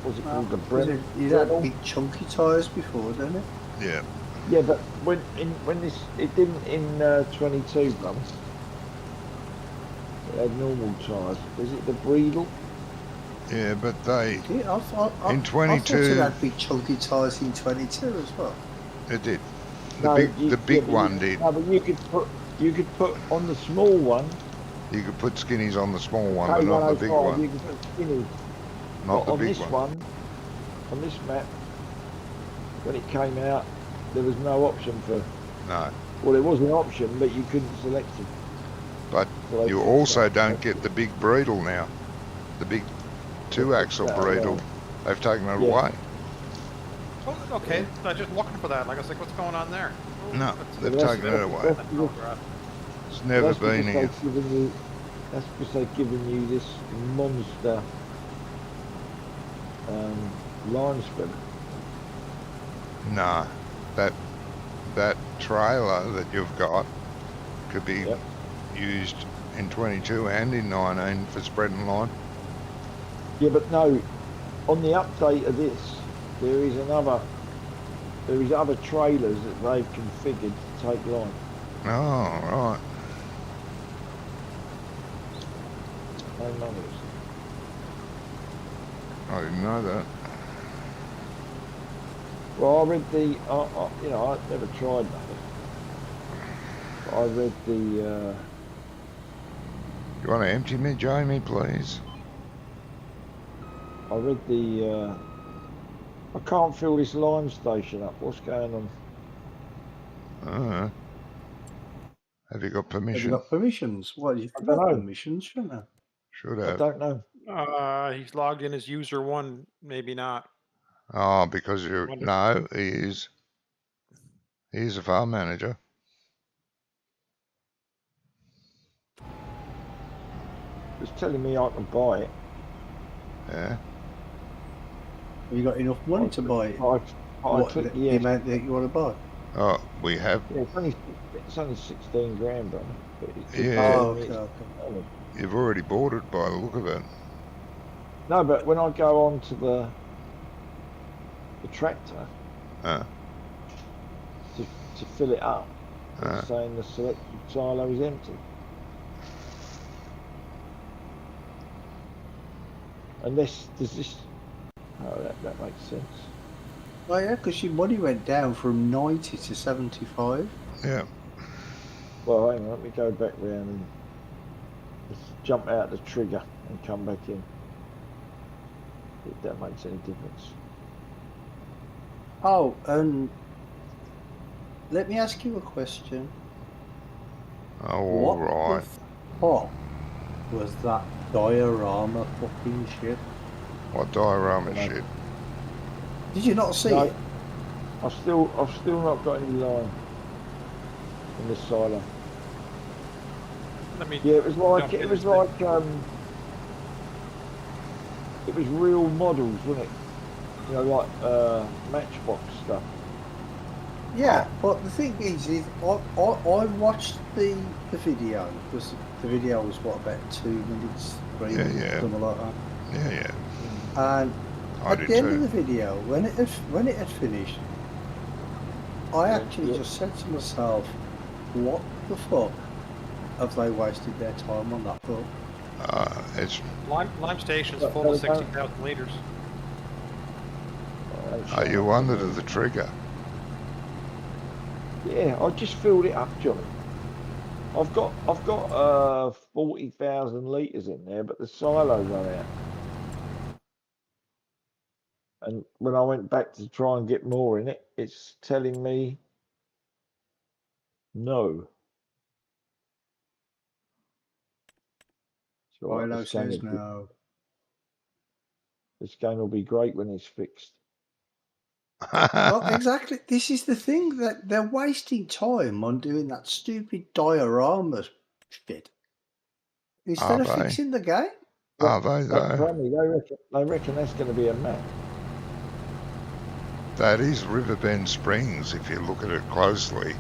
What's it Well, called? The Brent. you had big chunky tyres before, didn't it? yeah. Yeah, but when this it didn't in 22 Blum. It had normal tyres. Was it the Breedle? Yeah, but they, Yeah, I thought In I thought 22 it had big chunky tyres in 22 as well. it did. No, The big but one did. No, but you could put on the small one. You could put skinnies on the small one, but not the big K105, one. You could put skinny. Not the on big this one. on this map, when it came out, there was no option for. No. Well, it was an option, but you couldn't select it. But So they you put also that. don't get the big Breedle now. The big two-axle that Breedle. away. They've taken it Yeah. away. Oh, okay. I'm just looking for that. Like, I was like, what's going on there? Oh, No, that's- they've that's- taken it away. that's- Oh, God. It's never That's been because here. they've given you. That's because they've given you this monster line spreader. Nah, that trailer that you've got could be Yep. used in 22 and in 19 for spreading line. Yeah, but no. On the update of this, there is other trailers that they've configured to take line. Oh, right. No numbers. I didn't know that. Well, I read the. I never tried that. But I read the. You want to empty me, Jamie, please? I read the. I can't fill this line station up. What's going on? Have you got Have permission? you got permissions? Well, you've I got don't know. permissions, shouldn't you? Should I have. don't know. He's logged in as user 1, maybe not. Oh, because you're... Wonder- No, he is. He's a farm manager. It's telling me I can buy it. Yeah. Have you got enough money to buy it? I What, click the yes. amount that you want to buy? Oh, we have. Yeah, it's only 16 grand, brother. But it's Yeah. Oh, okay. You've already bought it by the look of it. No, but when I go on to the tractor Uh, to fill it up, uh, it's saying the selected silo is empty. Unless does this? Oh, that makes sense. Oh yeah, because your money went down from 90 to 75. yeah. Well, hang on, let me go back round and let's jump out the trigger and come back in. If that makes any difference. Oh, and let me ask you a question. Oh, all What right. the fuck was that diorama fucking shit? What diorama Dunno. shit? Did you not see No. it? I've still not got any line in this silo. Let me. Yeah, it was like jump it in was and like it was real models, wasn't it? You know, like Matchbox stuff. Yeah, but the thing is I watched the video, because the video was what, about 2 minutes, 3 Yeah, minutes, yeah. something like that. Yeah, yeah. And I at did the end of too. the video, when it had finished, I Yeah, actually yeah. just said to myself, what the fuck have they wasted their time on that for? It's... Lime station's But full of they don't- 60,000 liters. Are you under the trigger? Yeah, I just filled it up, Johnny. I've got 40,000 litres in there, but the silo run out. And when I went back to try and get more in it, it's telling me no. So Philo says no. This game will be great when it's fixed. Well, exactly. This is the thing, that they're wasting time on doing that stupid diorama shit instead Are of they? fixing the game. Are they But though? Crummy, they reckon that's going to be a map. That is Riverbend Springs if you look at it closely.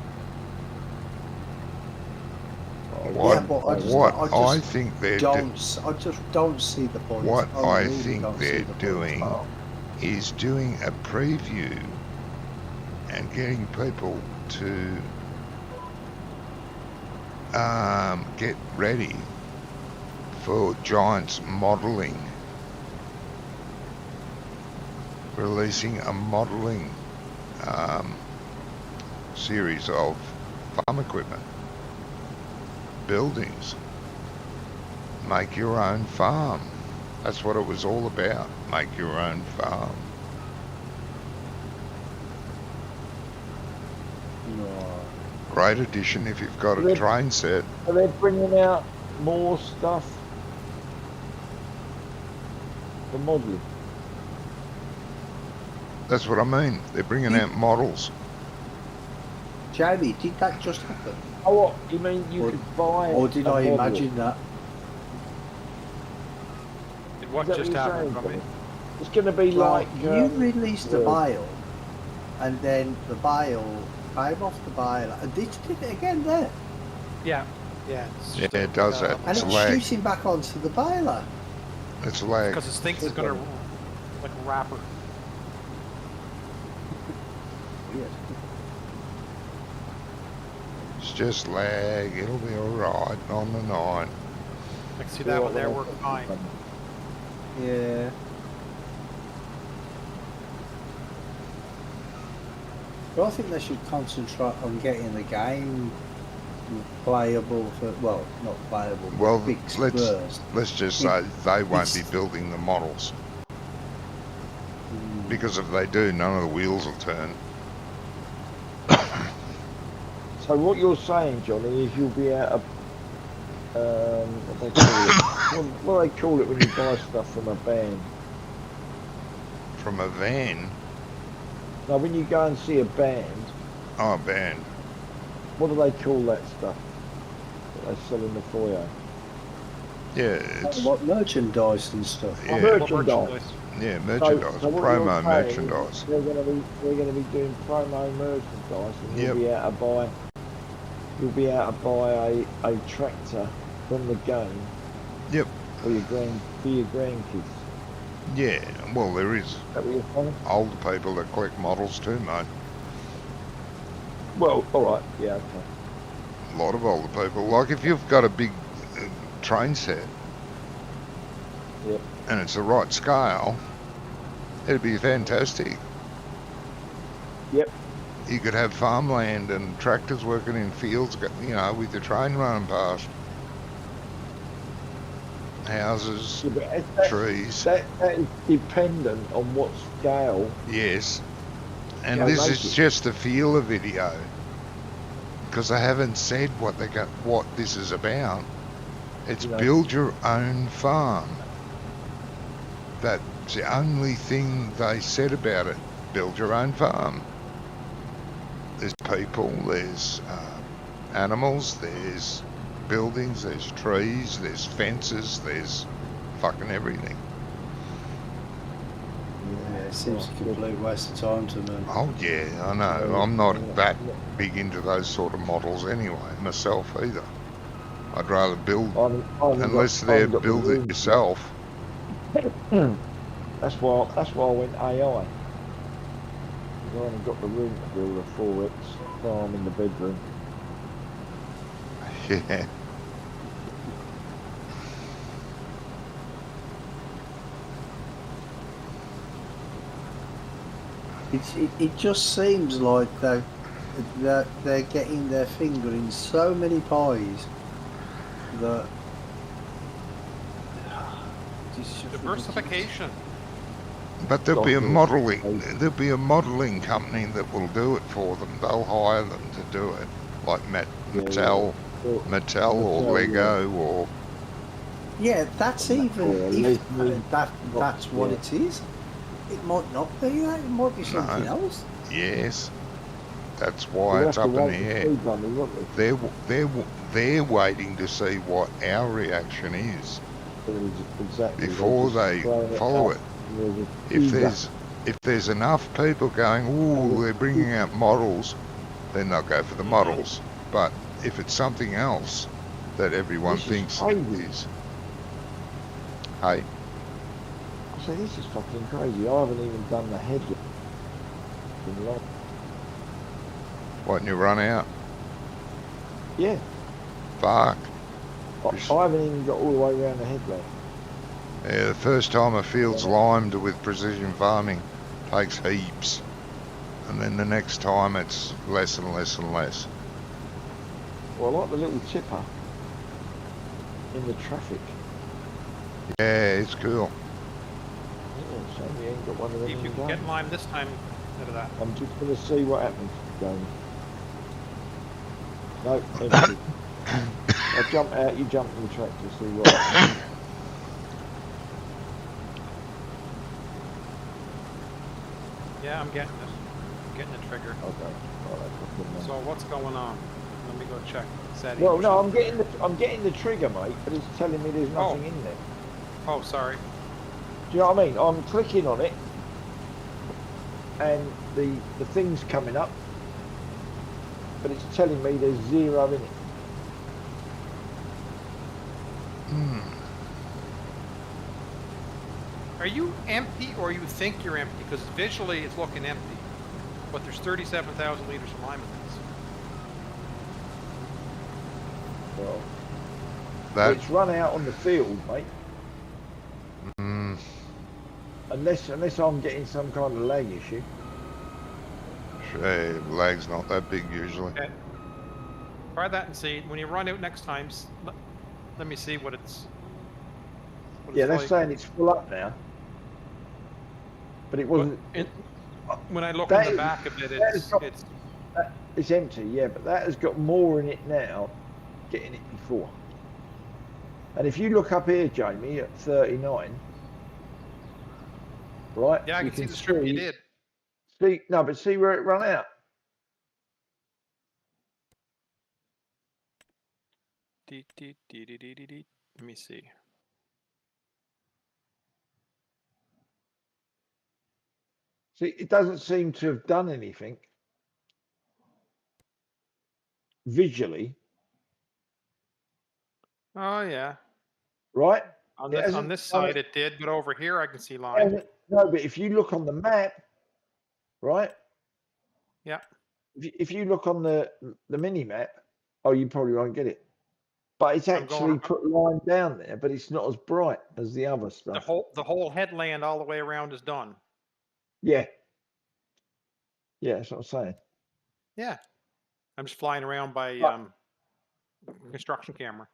Yeah, but I think they're I just don't see the point. what I really think don't see they're the point. doing is doing a preview and getting people to get ready for Giants modelling, releasing a modelling series of farm equipment, buildings. Make your own farm. That's what it was all about. Make your own farm. No. Great addition if you've got a train set. Are they bringing out more stuff for modelling? That's what I mean. They're bringing out models. Jamie, did that just happen? Oh, what? You mean you could buy Or did a I model? imagine that? What Is that just what you're happened saying, from me? It's going to be like... you released the yeah. bale, and then the bale came off the bale, and did it again there. Yeah. Yeah. It's Yeah, just it does that. And It's it's lag. shooting back onto the baler. It's lag. because it thinks it's gonna like a wrapper. Weird. It's just lag. It'll be alright on the 9. I can see that one there working fine. Yeah. But I think they should concentrate on getting the game playable for, well, not playable, Well, but fixed let's first. just say they won't be it's- building the models. Because if they do, none of the wheels will turn. So what you're saying, Johnny, is you'll be out of... what they call it? What do they call it when you buy stuff from a band? From a van. Now, when you go and see a band, Oh, van. what do they call that stuff that they sell in the foyer? Yeah, it's What merchandise and stuff. Yeah. Merchandise. yeah, merchandise, So what promo you're saying merchandise. is They're going to be doing promo merchandise, and Yep. you'll be able to buy a tractor from the game. Yep. For your grandkids. Yeah, well, there is Is that what you're saying? older people that collect models too, mate. Well, all right. Yeah. Okay. A lot of older people. Like if you've got a big train set, Yep. and it's the right scale, it'd be fantastic. Yep. You could have farmland and tractors working in fields, you know, with the train running past. Houses, Yeah, but that's- trees, That is dependent on what scale. yes. And Yeah, this make is it. just a feeler video. Because they haven't said what this is about. It's You know. build your own farm. That's the only thing they said about it. Build your own farm. There's people, there's animals, there's buildings, there's trees, there's fences, there's fucking everything. Yeah, it seems a complete waste of time to me. Oh yeah, I know. I'm not that big into those sort of models anyway, myself either. I'd rather build, unless they're build it yourself. That's why I went AI. I haven't got the room to build a 4X farm in the bedroom. Yeah. It just seems like that they're getting their finger in so many pies that it's just ridiculous. Diversification. But there'll be a Doctors, modelling. agents. There'll be a modelling company that will do it for them. They'll hire them to do it, like Mattel, Well, Mattel or Mattel, Lego or Yeah, that's even Yeah, if Leslie- that's what yeah. it is. It might not be that. It might be something No. else. yes. That's we'll why have it's to up in wait the and air. see, Bunny, won't we? They're waiting to see what our reaction is Exactly. before they follow it. If there's enough people going, ooh, they're bringing out models, then they'll go for the models. But if it's something else that everyone This is thinks crazy. is, hey, I say, this is fucking crazy. I haven't even done the headlight. in long- why don't you run out? Yeah, Fuck. I haven't even got all the way around the headlight. Yeah, the first time a field's limed with precision farming takes heaps. And then the next time it's less and less and less. Well, I like the little tipper in the traffic. Yeah, it's cool. Yeah, so we ain't got one of them See if you in can get done. lime this time instead of that. I'm just going to see what happens. Going. No, empty. I jump out, you jump in the tractor, see what happens. Yeah, I'm getting this. I'm getting the trigger. Okay. Alright, fucking So what's going on? Let me go check. Setting well, or no, something. I'm getting the trigger, mate, but it's telling me there's nothing in there. Oh, sorry. Do you know what I mean? I'm clicking on it, and the thing's coming up, but it's telling me there's 0 in it. Are you empty or you think you're empty? Because visually it's looking empty. But there's 37,000 liters of lime in this. Well, That, it's run out on the field, mate. mm, Unless I'm getting some kind of lag issue. lag's not that big usually. Okay. Try that and see. When you run out next time, let me see what it's. Yeah, that's like. saying it's full up now. But it wasn't. When I look That in the is- back of it, that is not- it's It's empty, yeah, but that has got more in it now, getting it before. And if you look up here, Jamie, at 39, right? yeah, I you can see the strip you did. But see where it run out. Let me see. See, it doesn't seem to have done anything visually, Oh yeah. right? On It this hasn't side done it did, but over here I can see it line. hasn't- No, but if you look on the map, right? Yeah. If you look on the mini map, oh, you probably won't get it. But it's I'm actually going- put line down there, but it's not as bright as the other The stuff. whole headland all the way around is done. Yeah. Yeah, that's what I'm saying. Yeah. I'm just flying around by But- construction camera.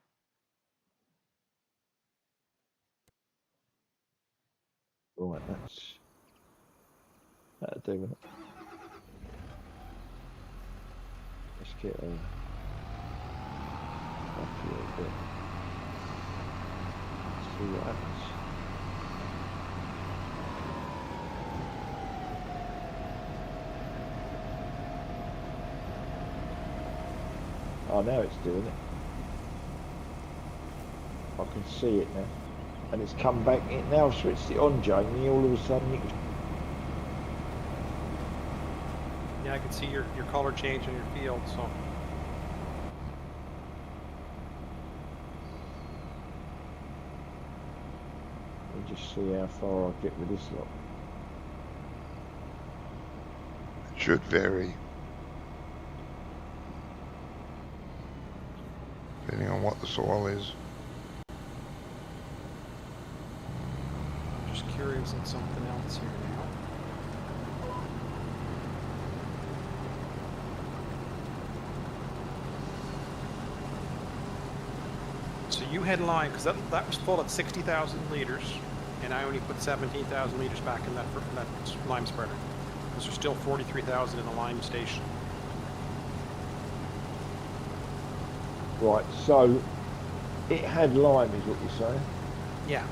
Right, that'll do it. Let's get up here a bit. See what happens. Oh, now it's doing it. I can see it now. And it's come back in. Now I've switched it on, Jamie. All of a sudden it was. Yeah, I can see your color change in your field, so. Let me just see how far I get with this lot. It should vary. Depending on what the soil is. Just curious on something else here now. So you had line, because that was full at 60,000 liters, and I only put 17,000 liters back in that lime spreader. Because there's still 43,000 in the lime station. Right, so it had lime, is what you're saying? Yeah.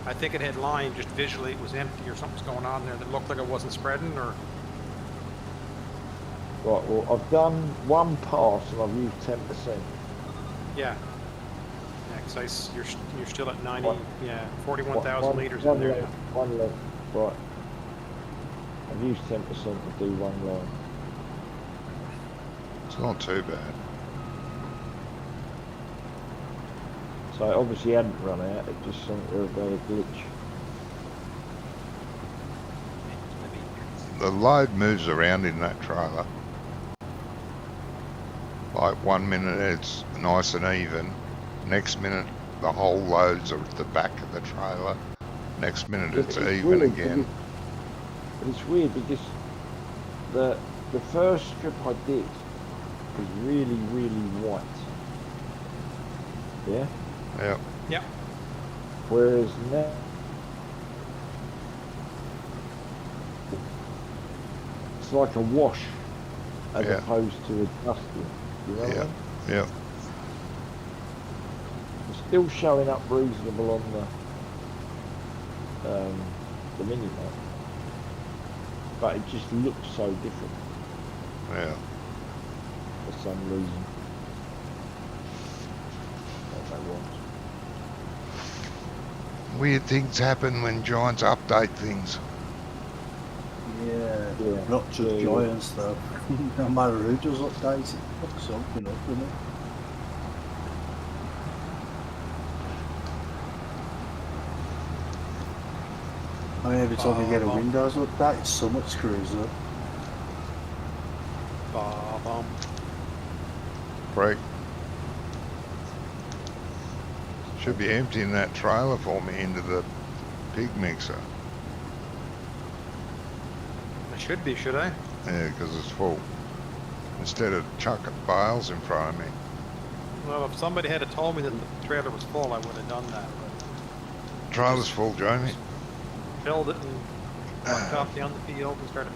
I think it had lime, just visually it was empty or something's going on there that looked like it wasn't spreading, or... Right, well, I've done one pass and I've used 10%. Yeah. Yeah, because you're still at 90, What? yeah, 41,000 One- liters one in there length, now. One length, right. I've used 10% to do one line. It's not too bad. So it obviously hadn't run out, it just sent her about a glitch. The load moves around in that trailer. Like 1 minute it's nice and even. Next minute the whole loads are at the back of the trailer. Next minute it's even weird again. But it's weird because the first strip I did was really, really white. Yeah? Yep. Yep. Whereas now it's like a wash as Yeah. opposed to a dusting. You know what I Yeah. mean? Yep. It's still showing up reasonable on the mini map, but it just looks so different Yeah. for some reason. I don't know what. Weird things happen when giants update things. Yeah, Yeah. not just Yeah, yeah. giants though. No matter who does updates, it fucks something up, doesn't it? I mean, every time you get a Windows update, so much screws up. Ba-bum. Freak. Should be emptying that trailer for me into the pig mixer. It should be, should I? Yeah, because it's full. Instead of chucking bales in front of me. Well, if somebody had told me that the trailer was full, I would have done that. But Trailer's full, Jamie. filled it and walked off down the field and started.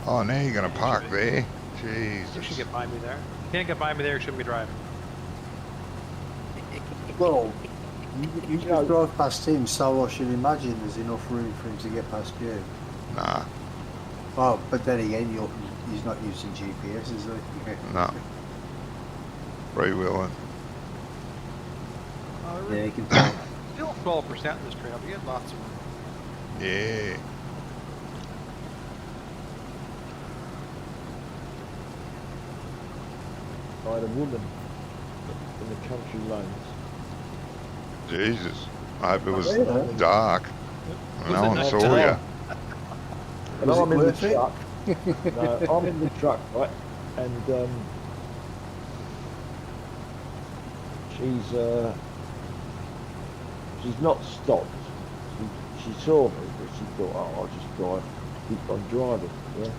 Oh, now you're going to park there? You should Jesus. get by me there. You can't get by me there, you shouldn't be driving. Well, you know- just drive past him, so I should imagine there's enough room for him to get past you. Nah, Oh, but then again, he's not using GPS, is he? no. Freewheeling. Yeah, he can tell. Still 12% in this trail, but you get lots of room. Yeah. I had a woman in the country lanes. Jesus. I hope it was Yeah. dark. Was No it one night saw time? you. And Was it I'm in the worth it? truck. No, I'm in the truck, right? And she's not stopped. She saw me, but she thought, oh, I'll just drive, keep on driving. Yeah.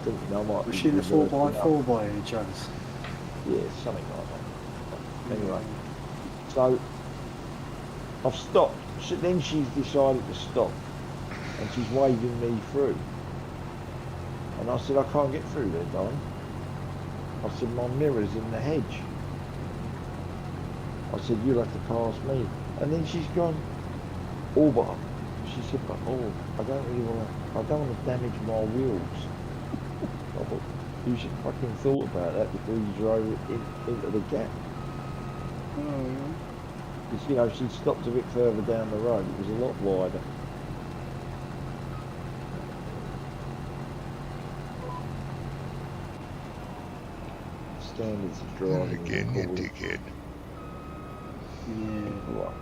Thinking I might Was be she the reversing 4x4 up. by any chance? Yeah, something like that. Anyway, so I've stopped. Then she's decided to stop, and she's waving me through. And I said, I can't get through there, darling. I said, my mirror's in the hedge. I said, you'll have to pass me. And then she's gone, oh, but she said, but oh, I don't want to damage my wheels. I thought, you should fucking thought about that before you drove it into the gap. Because, you know, she stopped a bit further down the road. It was a lot wider. Standards of driving. Again, you always- dickhead. Yeah. Right.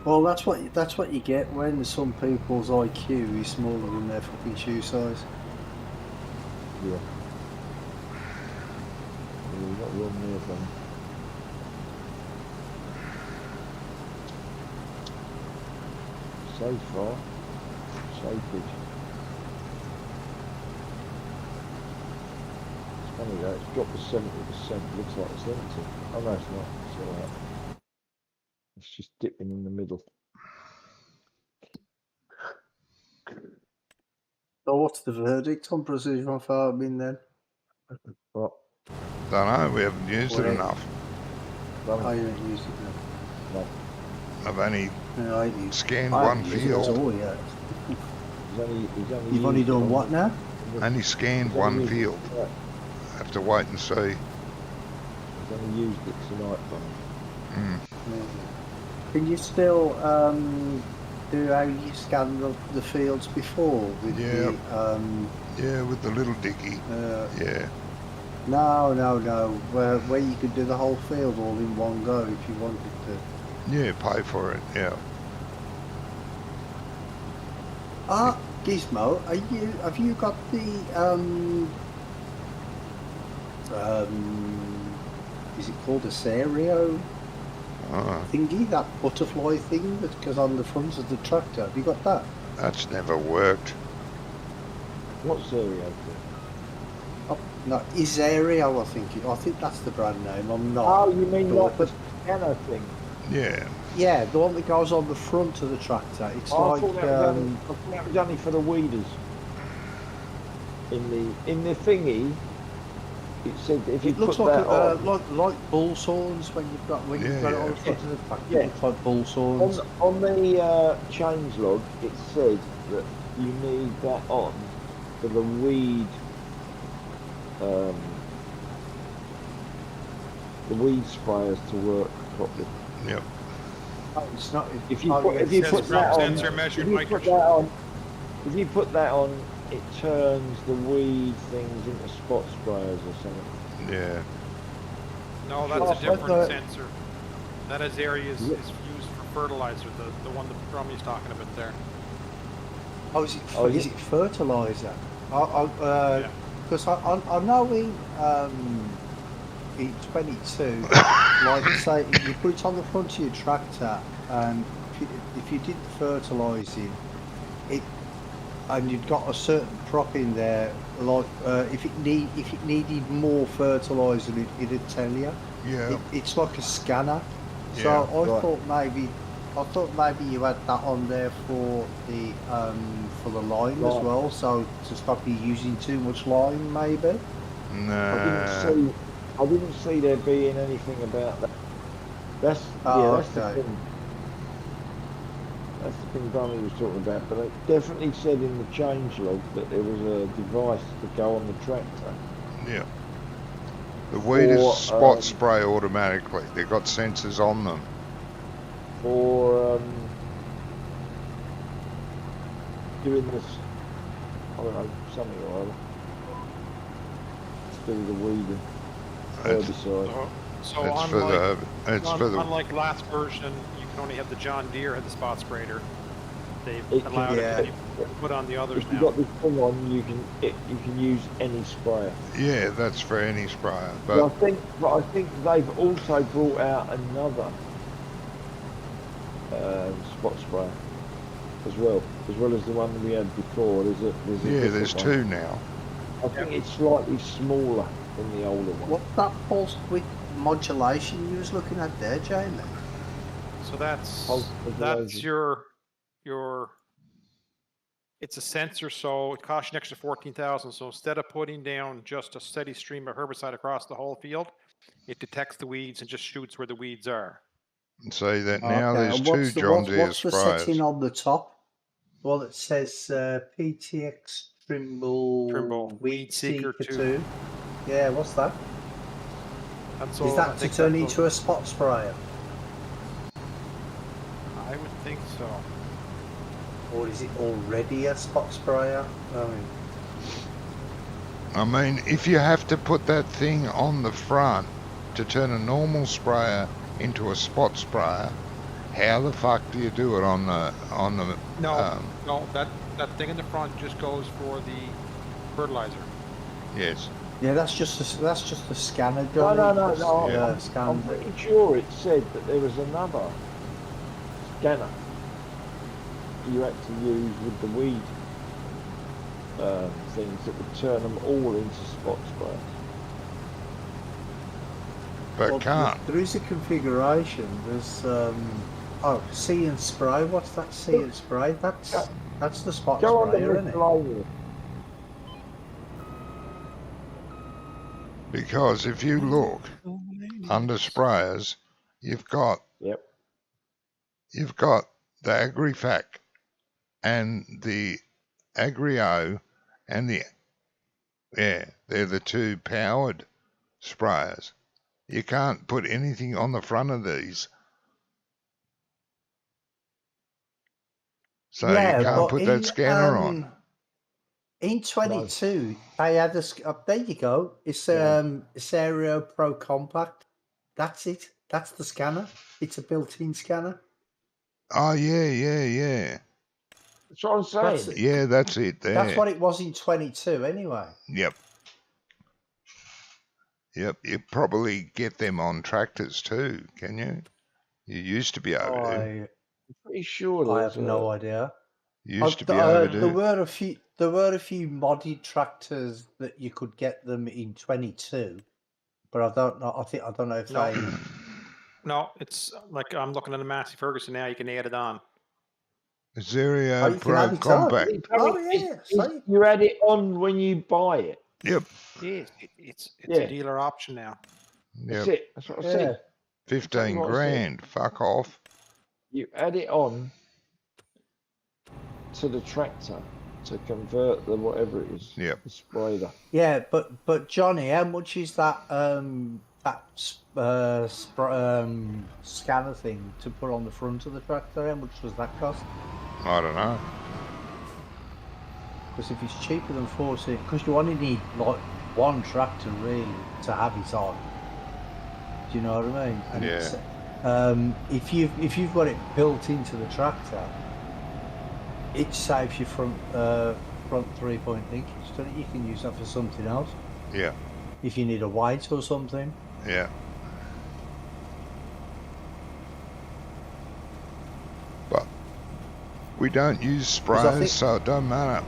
Well, that's what you get when some people's IQ is smaller than their fucking shoe size. Yeah. You're not wrong there, son. So far, so good. Funny that, it's dropped to 70%. Looks like it's empty. Oh no, it's not. It's all right. It's just dipping in the middle. So what's the verdict on precision farming then? Well, Don't know, we haven't used it Well, enough. I haven't used it now. I've only No, I haven't used scanned I one haven't used it at field. all yet. You've only done what now? Only scanned one field. Have to wait and see. I've only used it tonight, but Mm. Can you still do how you scan the fields before with Yeah. the Yeah, with the little dicky. Yeah. no, where you could do the whole field all in one go if you wanted to. Yeah, pay for it. Yeah. Gizmo, have you got the is it called a Serio thingy, that butterfly thing that goes on the front of the tractor? Have you got that? That's never worked. what's area? Oh, no, Isario, I think that's the brand name. I'm not. Oh, you mean sure, like the scanner thing? Yeah. Yeah, the one that goes on the front of the tractor. It's I like thought that was only for the weeders. In the thingy, it said if you it looks put like that on, like bull horns when you've got it on the front of the tractor. Yeah. It looks like bull horns. on the change log, it said that you need that on for the weed sprayers to work properly. Yep. Oh, it's not. If you oh, put, yeah, if you it put says that on, sensor if measured you put nitrogen. that on, if you put that on, it turns the weed things into spot sprayers or something. Yeah. No, that's Oh, a different but sensor. That is area is used for fertilizer, the one that Romney's talking about there. Oh, is it? Oh, Is it fertilizer? Because I know in 22, like I say, you put it on the front of your tractor, and if you did the fertilising, and you'd got a certain prop in there, like if it needed more fertiliser, it'd tell you. Yeah. It's like a scanner. So Yeah, I right. thought maybe you had that on there for the lime as Right. well, so to stop you using too much lime, maybe. Nah. I didn't see there being anything about that. That's Oh, the okay. thing. That's the thing Barney was talking about, but it definitely said in the change log that there was a device to go on the tractor. Yeah. The weeders Or, spot spray automatically. They've got sensors on them. For doing this, I don't know, something or other. To do the weeding, It's, herbicide. So it's for the. It's for the. unlike last version, you can only have the John Deere had the spot sprayer. They've It can- allowed Yeah. it to be put on the others If you've now. got this thing on, you can use any sprayer. Yeah, that's for any sprayer. But I But think they've also brought out another spot sprayer as well as the one we had before. There's a yeah, different there's one. two now. I think it's slightly smaller than the older one. What's that pulse width modulation you was looking at there, Jamie? So that's Pulse modulation. your it's a sensor, so it costs you an extra 14,000. So instead of putting down just a steady stream of herbicide across the whole field, it detects the weeds and just shoots where the weeds are. And see that now Okay, there's and two John Deere what's the setting sprayers. on the top? Well, it says PTX Trimble Weed Seeker 2. Yeah, what's that? That's Is all. I that to think turn that's into a spot sprayer? I would think so. Or is it already a spot sprayer? I mean, if you have to put that thing on the front to turn a normal sprayer into a spot sprayer, how the fuck do you do it on the No, no, that thing in the front just goes for the fertilizer. yes. Yeah, that's just a scanner. No, Johnny. no. Yeah. I'm pretty sure it said that there was another scanner you had to use with the weed things that would turn them all into spot sprayers. but can't. There is a configuration. There's see and spray. What's that? See and spray. That's the spot Go on the sprayer, isn't it? miscellaneous. Because if you look under sprayers, you've got Yep. the AgriFac and the Agrio and they're the two powered sprayers. You can't put anything on the front of these. So you can't but put that scanner on. In 22, they had there you go. It's Aero Pro Compact. That's it. That's the scanner. It's a built-in scanner. Oh, yeah. That's what I'm saying. Yeah, that's it there. That's what it was in 22 anyway. Yep. You probably get them on tractors too, can you? You used to be able to. I'm pretty sure I there's have no idea. You used to be able to. There were a few modded tractors that you could get them in 22, but I don't know. I don't know if they. No, it's like I'm looking at a Massey Ferguson now. You can add it on. Aero you can Pro add it Compact. on. Oh yeah, sorry. You add it on when you buy it. Yep. It's a dealer option now. That's Yep. it. That's what I said. 15 grand. Fuck off. You add it on to the tractor to convert the whatever it is. Yep. The sprayer. Yeah, but Johnny, how much is that scanner thing to put on the front of the tractor? How much does that cost? I don't know. Because if it's cheaper than 40, because you only need like one tractor really to have it on. Do you know what I mean? And if you've got it built into the tractor, it saves you front 3-point linkage. So you can use that for something else. Yeah. If you need a weight or something. Yeah. But we don't use sprayers, so it don't matter.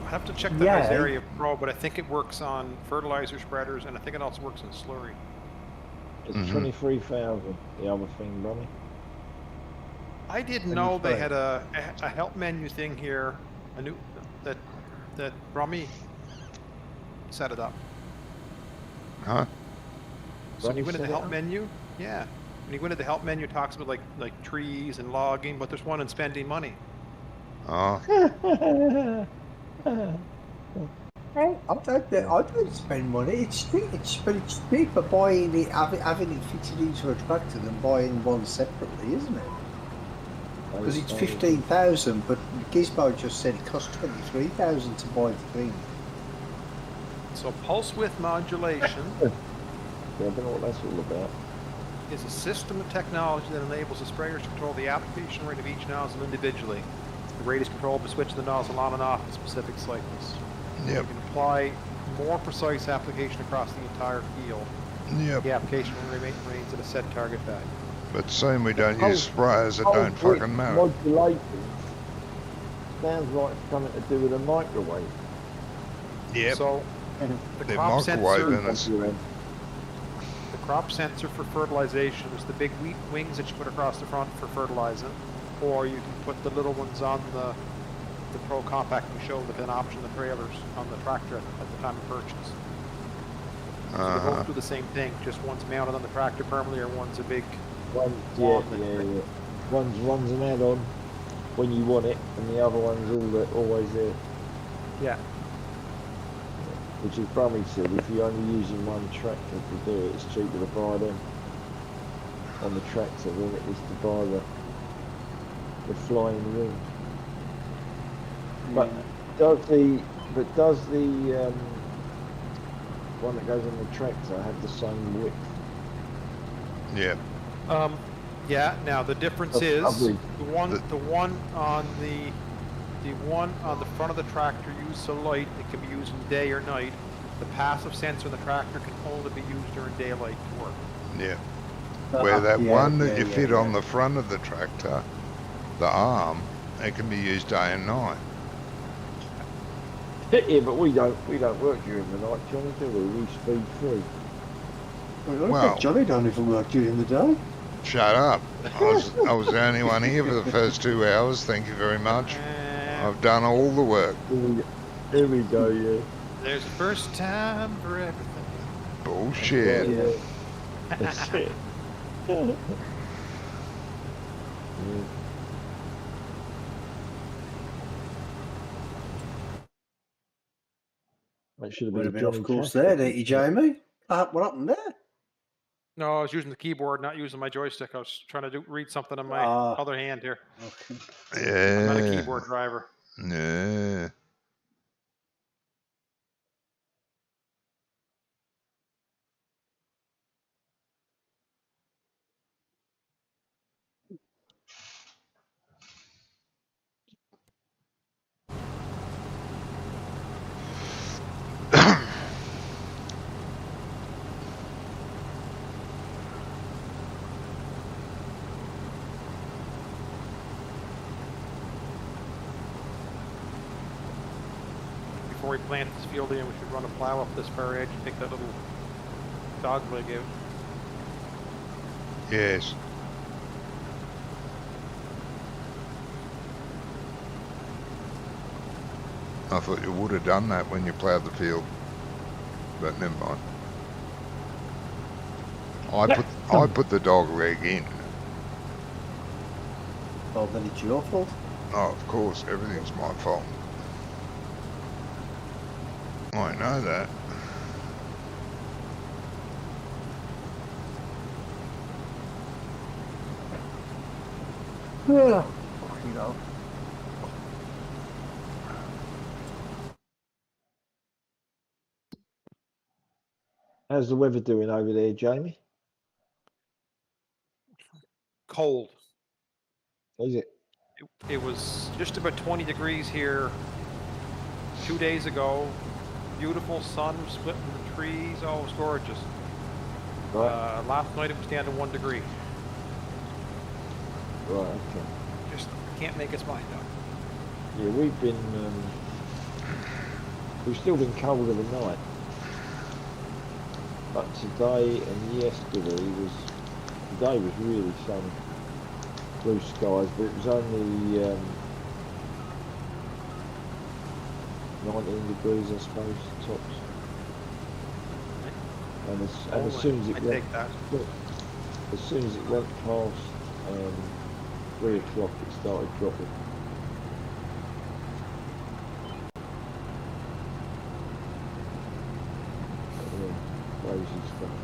I have to check the Area Pro, but I think it works on fertilizer spreaders, and I think it also works in slurry. It's 23,000. The other thing, Brummy. I didn't know they had a help menu thing here. I knew that Brummy set it up. Huh? So when you went into the help menu, when you went into the help menu, it talks about like trees and logging, but there's one in spending money. Oh. I don't spend money. It's cheaper buying it, having it fitted into a tractor than buying one separately, isn't it? Because it's 15,000, but Gizmo just said it costs 23,000 to buy the thing. So pulse width modulation. Yeah, I don't know what that's all about. Is a system of technology that enables the sprayers to control the application rate of each nozzle individually. The rate is controlled by switching the nozzle on and off in specific cycles. Yep. You can apply more precise application across the entire field. Yep. The application remains at a set target value. But soon we don't use sprayers that don't fucking matter. Modulation sounds like something to do with a microwave. Yep. So the They're crop microwaving sensor, us. the crop sensor for fertilization is the big wheat wings that you put across the front for fertilizing, or you can put the little ones on the Pro Compact and show with an option the trailers on the tractor at the time of purchase. So they both do the same thing, just one's mounted on the tractor permanently, or one's a big One's an add-on when you want it, and the other one's always there. Yeah. Which is Brummy said, if you're only using one tractor to do it, it's cheaper to buy them on the tractor than it is to buy the flying wing. But does the one that goes on the tractor have the same width? Yeah. Yeah. Now the difference is the one on the front of the tractor used so light it can be used in day or night. The passive sensor in the tractor can only be used during daylight to work. Yeah. Where that one that you fit on the front of the tractor, the arm, it can be used day and night. Yeah, but we don't work during the night, Johnny, do we? We speed through. Well- Johnny don't even work during the day. Shut up. I was the only one here for the first 2 hours. Thank you very much. I've done all the work. Here we go, yeah. There's a first time for everything. Bullshit. Yeah. That's it. Yeah. That should have Would been have been off Johnny course Cash. there, didn't you, Jamie? What happened there? No, I was using the keyboard, not using my joystick. I was trying to read something on my Ah. other hand here. Okay. I'm not a Yeah. keyboard driver. Yeah. Before we plant this field in, we should run a plow up this far edge and take that little dog leg out. Yes. I thought you would have done that when you ploughed the field, but never mind. I put the dog leg in. Well, then it's your fault. Oh, of course, everything's my fault. I know that. Yeah. You know. How's the weather doing over there, Jamie? Cold. Is it? It was just about 20 degrees here 2 days ago. Beautiful sun splitting the trees. Oh, it was gorgeous. Right. Last night it was down to 1 degree. Right, okay. Just can't make its mind up. Yeah, we've still been cold of the night. But today and yesterday today was really sunny. Blue skies, but it was only 19 degrees, I suppose, tops. And as soon as it I went, take that. as soon as it went past 3 o'clock, it started dropping. Yeah, crazy stuff.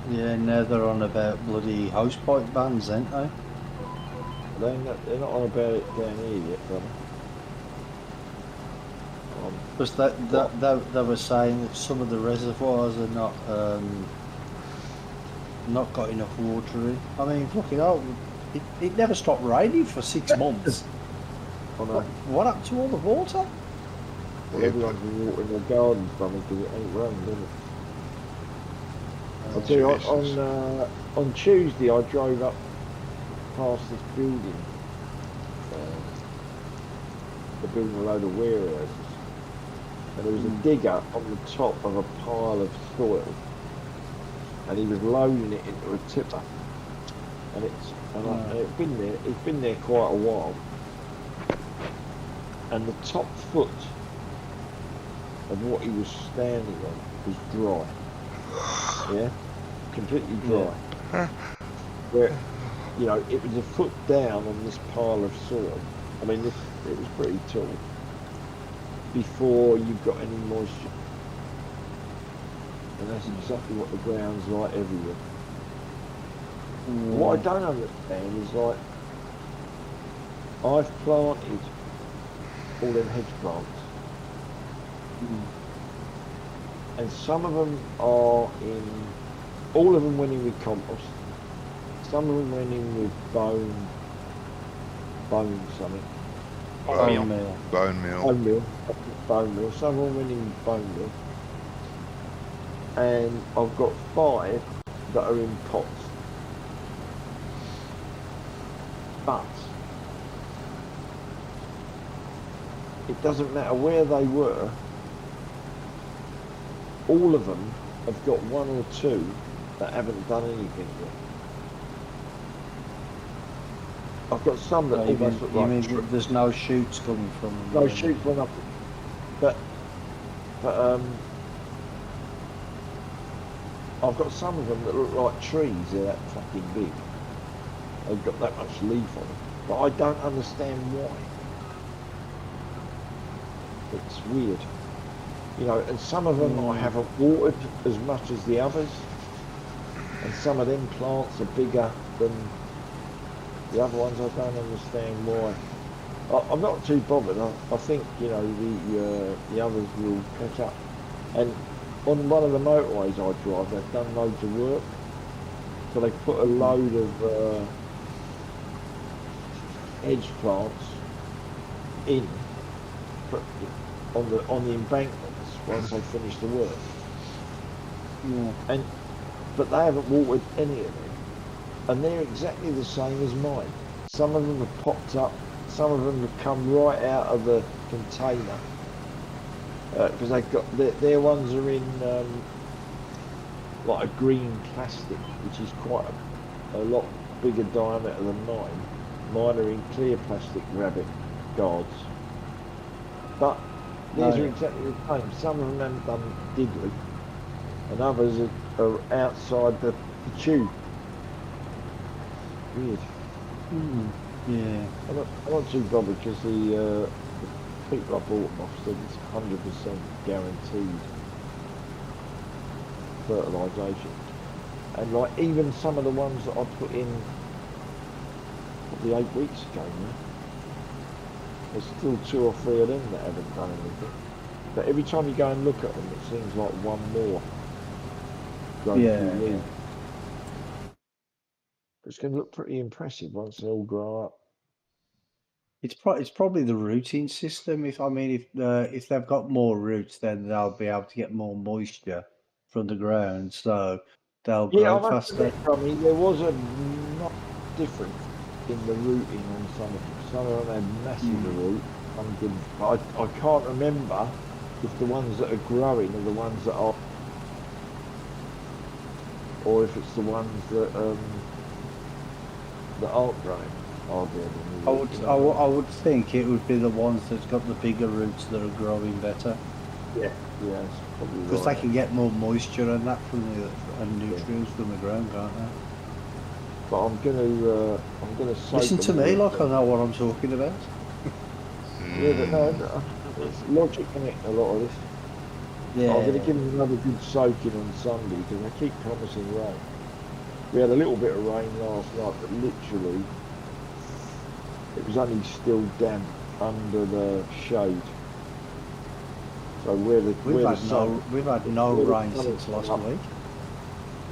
Yeah, now they're on about bloody house pipe bans, ain't they? They're not on about it down here yet, brother. Because they were saying that some of the reservoirs are not got enough water in. I mean, fucking hell, it never stopped raining for 6 months. I know. What happened to all the water? Well, everyone's been watering their gardens, brother, because it ain't raining, does it? I'll tell you, Jesus. on Tuesday I drove up past this building. They're building a load of warehouses. And there was a digger on the top of a pile of soil. And he was loading it into a tipper. And it's been there quite a while. And the top foot of what he was standing on was dry. Yeah, completely dry. Yeah. Where, you know, it was a foot down on this pile of soil. I mean, it was pretty tall. Before you've got any moisture, and that's exactly what the ground's like everywhere. What I don't understand is, like, I've planted all them hedge plants. And some of them are all of them went in with compost. Some of them went in with bone something. Bone meal. Bone meal. Bone meal. Some of them went in with bone meal. And I've got 5 that are in pots. But it doesn't matter where they were, all of them have got one or two that haven't done anything yet. I've got some that almost look like that there's no shoots coming from them? no shoots for nothing. But I've got some of them that look like trees. They're that fucking big. They've got that much leaf on them. But I don't understand why. It's weird. You know, and some of them I haven't watered as much as the others. And some of them plants are bigger than the other ones. I don't understand why. I'm not too bothered. I think, you know, the others will catch up. And on one of the motorways I drive, they've done loads of work. So they put a load of edge plants in on the embankments once they finish the work. Yeah. But they haven't watered any of them, and they're exactly the same as mine. Some of them have popped up, some of them have come right out of the container because they've got their ones are in like a green plastic, which is quite a lot bigger diameter than mine. Mine are in clear plastic rabbit guards, but these are exactly the same. Some of them haven't done diddly, and others are outside the tube. Weird. Yeah. I'm not too bothered because the people I bought them off said it's 100% guaranteed fertilisation. And like even some of the ones that I put in probably 8 weeks ago now, there's still 2 or 3 of them that haven't done anything. But every time you go and look at them, it seems like one more. Yeah. It's going to look pretty impressive once they all grow up. It's probably the rooting system. If they've got more roots, then they'll be able to get more moisture from the ground, so they'll grow faster. I mean, there was a not difference in the rooting on some of them. Some of them had massive root, some didn't. But I can't remember if the ones that are growing are the ones that are, or if it's the ones that aren't growing. I would think it would be the ones that's got the bigger roots that are growing better. Yeah, that's probably because right. they can get more moisture and that from and nutrients from the ground, can't they? But I'm gonna listen to me like I know what I'm talking about. Yeah, but no, it's logic in it, a lot of this. Yeah. I'm gonna give them another good soaking on Sunday because I keep promising rain. We had a little bit of rain last night, but literally it was only still damp under the shade. So we've had no rain since last week.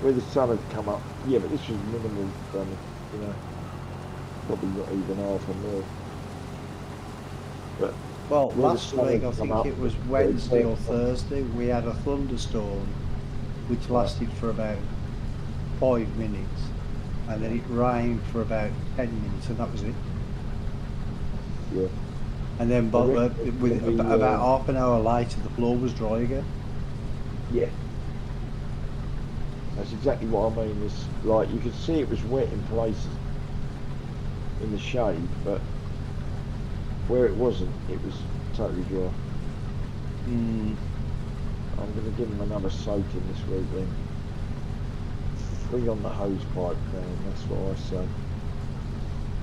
Where the sun had come up, yeah, but this was minimal, you know, probably not even half a mil. But well, last week I think it was Wednesday or Thursday. We had a thunderstorm, which lasted for about 5 minutes, and then it rained for about 10 minutes, and that was it. Yeah. And then, about half an hour later, the floor was dry again. Yeah. That's exactly what I mean. It's like you could see it was wet in places in the shade, but where it wasn't, it was totally dry. I'm going to give them another soaking this week then. Bring on the hose pipe down, that's what I say.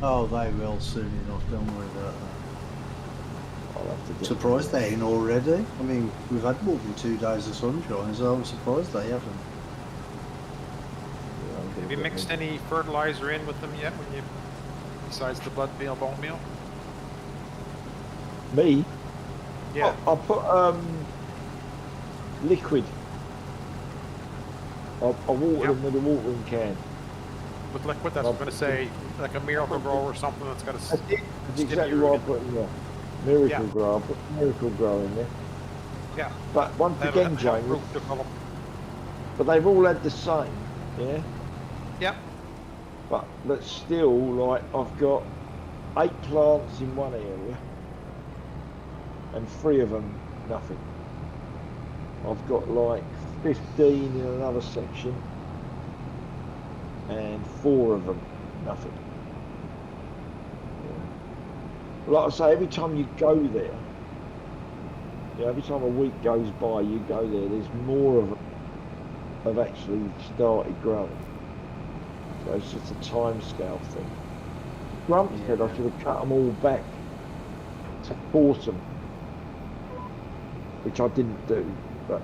Oh, they will soon enough, don't worry about that. I'll have to get surprised they're in already. I mean, we've had more than 2 days of sunshine, so I'm surprised they haven't. Have you mixed any fertilizer in with them yet? Besides the blood meal, bone meal? Me? Yeah. I put liquid. I water them with a watering can. With liquid, that's what I'm going to say, like a Miracle Grow or something that's got a. That's exactly what I put in there. Miracle Grow. I put Miracle Grow in there. Yeah. But once again, James, but they've all had the same, yeah? Yeah. But still, like, I've got 8 plants in one area, and 3 of them nothing. I've got like 15 in another section, and 4 of them nothing. Yeah. Like I say, every time you go there, every time a week goes by, you go there, there's more of them have actually started growing. So it's just a time scale thing. Grump said I should have cut them all back to autumn, which I didn't do, but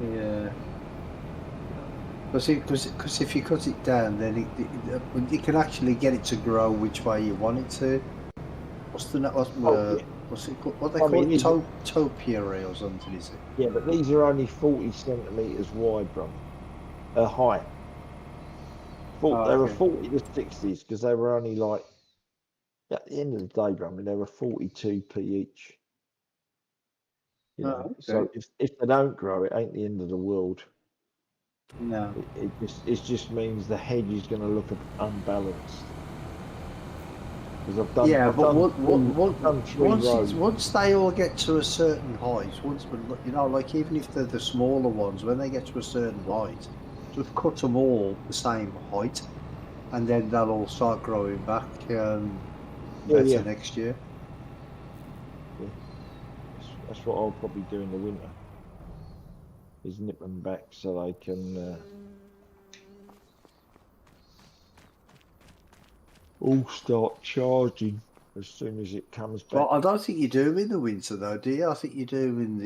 Yeah. Because if you cut it down, then you can actually get it to grow which way you want it to. What's it called? What they call it? Topiary or something, is it? yeah, but these are only 40 centimetres wide, bro. High. They were 40 to 60s because they were only like, at the end of the day, bro, they were 42p each. You know, okay. so if they don't grow, it ain't the end of the world. No. It just means the hedge is going to look unbalanced. Because I've done. Yeah, I've but done 3 rows. once they all get to a certain height, like even if they're the smaller ones, when they get to a certain height, just cut them all the same height, and then they'll all start growing back better next year. Yeah. That's what I'll probably do in the winter. Is nip them back so they can all start charging as soon as it comes back. Well, I don't think you do them in the winter, though, do you? I think you do them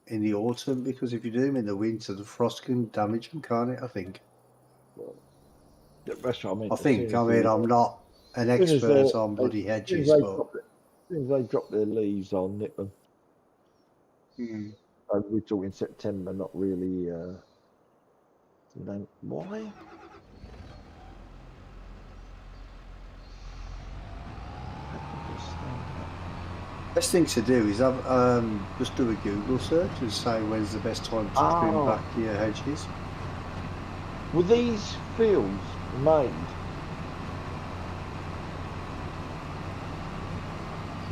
in the autumn, because if you do them in the winter, the frost can damage them, can't it? I think. Well, that's what I mean. I'm not an expert on bloody hedges, but as soon as they drop their leaves, I'll nip them. So we're talking September, not really. Why? Best thing to do is have just do a Google search and say when's the best time to trim back your hedges. Were these fields made?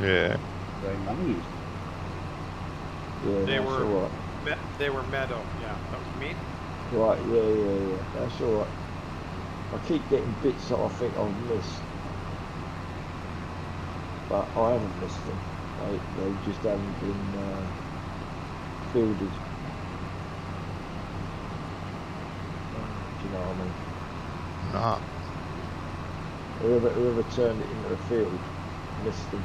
Yeah. They made. Yeah, They that's were all right. they were meadow. Yeah, that was me. Right, yeah. That's all right. I keep getting bits that I think I've missed, but I haven't missed them. They just haven't been fielded. Do you know what I mean? No. Whoever turned it into a field missed them.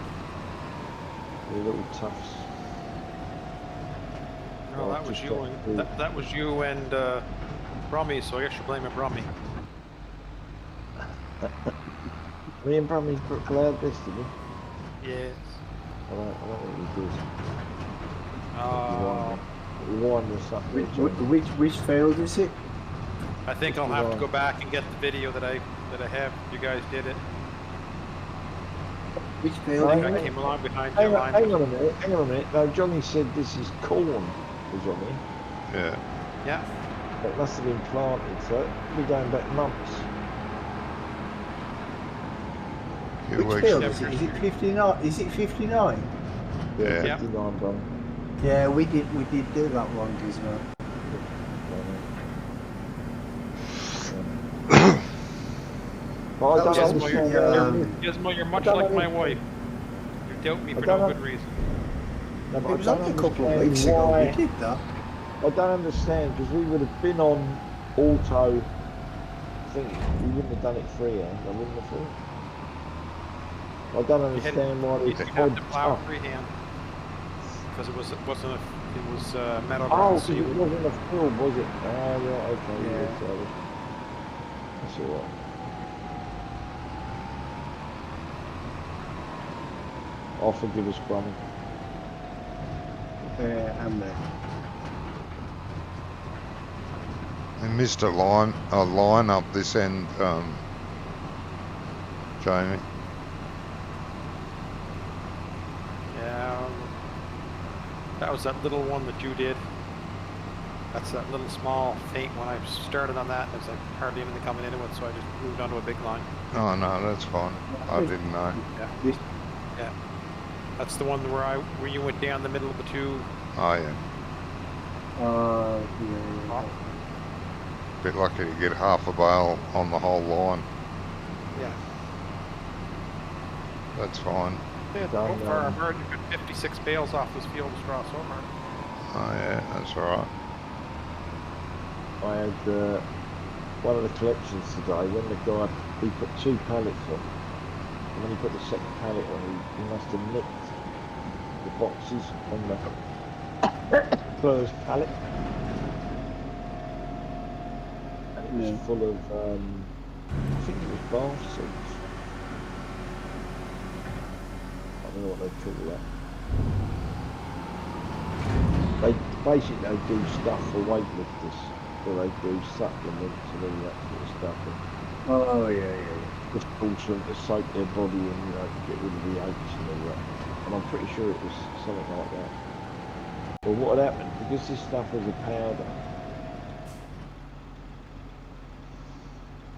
They're little toughs. No, Well, that was just you got and through. that was you and Brummy. So I guess you're blaming Brummy. Me and Brummy played this, did we? Yes. I don't think we did. Oh. We won us up there, Johnny. Which field is it? I think I'll have to go back and get the video that I have. You guys did it. Which field? I Hang think on. I came along behind Hang your on, line. hang on a minute. No, Johnny said this is corn, Johnny. Yeah. Yeah. It must have been planted, so we're going back months. Few Which weeks. field is it? Is it 59? Is it 59? Yeah. Yeah. 59, bro. Yeah, we did do that one, Gizmo. But I don't That was understand. Gizmo, you're much I don't like my understand. wife. You doubt me I for don't no know. good reason. No, but It I was don't only a couple of understand weeks ago why- we did that. I don't understand because we would have been on auto. I think we wouldn't have done it freehand. I wouldn't have thought. I don't understand why You it's have to plow tough. freehand because it was metal Oh, ground. because So you it would, wasn't a film, was it? Ah, right, okay. Yeah. Yeah, sorry. That's all right. I'll forgive us, Brummy. And there. They missed a line up this end, Jamie. yeah, that was that little one that you did. That's that little small faint one. I started on that. There's like hardly anything coming into it, so I just moved onto a big line. Oh no, that's fine. I didn't know. Yeah. That's the one where you went down the middle of the two. Oh yeah. Yeah. Bit lucky to get half a bale on the whole line. Yeah. That's fine. Yeah, Done, so far, I've already got 56 bales off this field of straw so far. Oh yeah, that's alright. I had one of the collections today when the guy, he put 2 pallets on, and when he put the second pallet on, he must have nicked the boxes on the first pallet, and it was Yeah. full of I think it was bath salts. I don't know what they call that. They basically do stuff for weightlifters, where they do supplements and all that sort of stuff, and Oh yeah. just also to soak their body and, you know, get rid of the aches and all that. And I'm pretty sure it was something like that. Well, what had happened, because this stuff was a powder,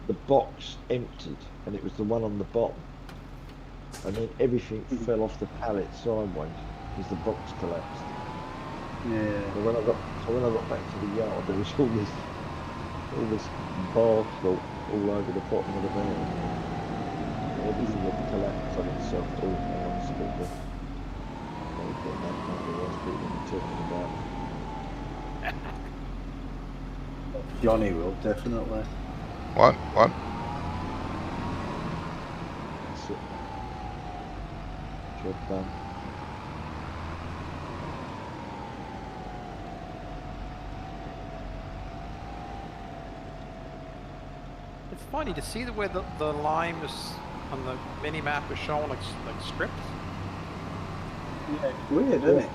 the box emptied, and it was the one on the bottom, and then everything fell off the pallet sideways as the box collapsed. Yeah. So when I got back to the yard, there was all this bar salt all over the bottom of the van. Everything had collapsed on itself. Oh, hang on, speaker. I'll get that number was people talking about. Johnny will definitely. What? That's it. Job done. It's funny to see the way the lime is on the mini map is showing like strips. Yeah, it's weird, isn't it?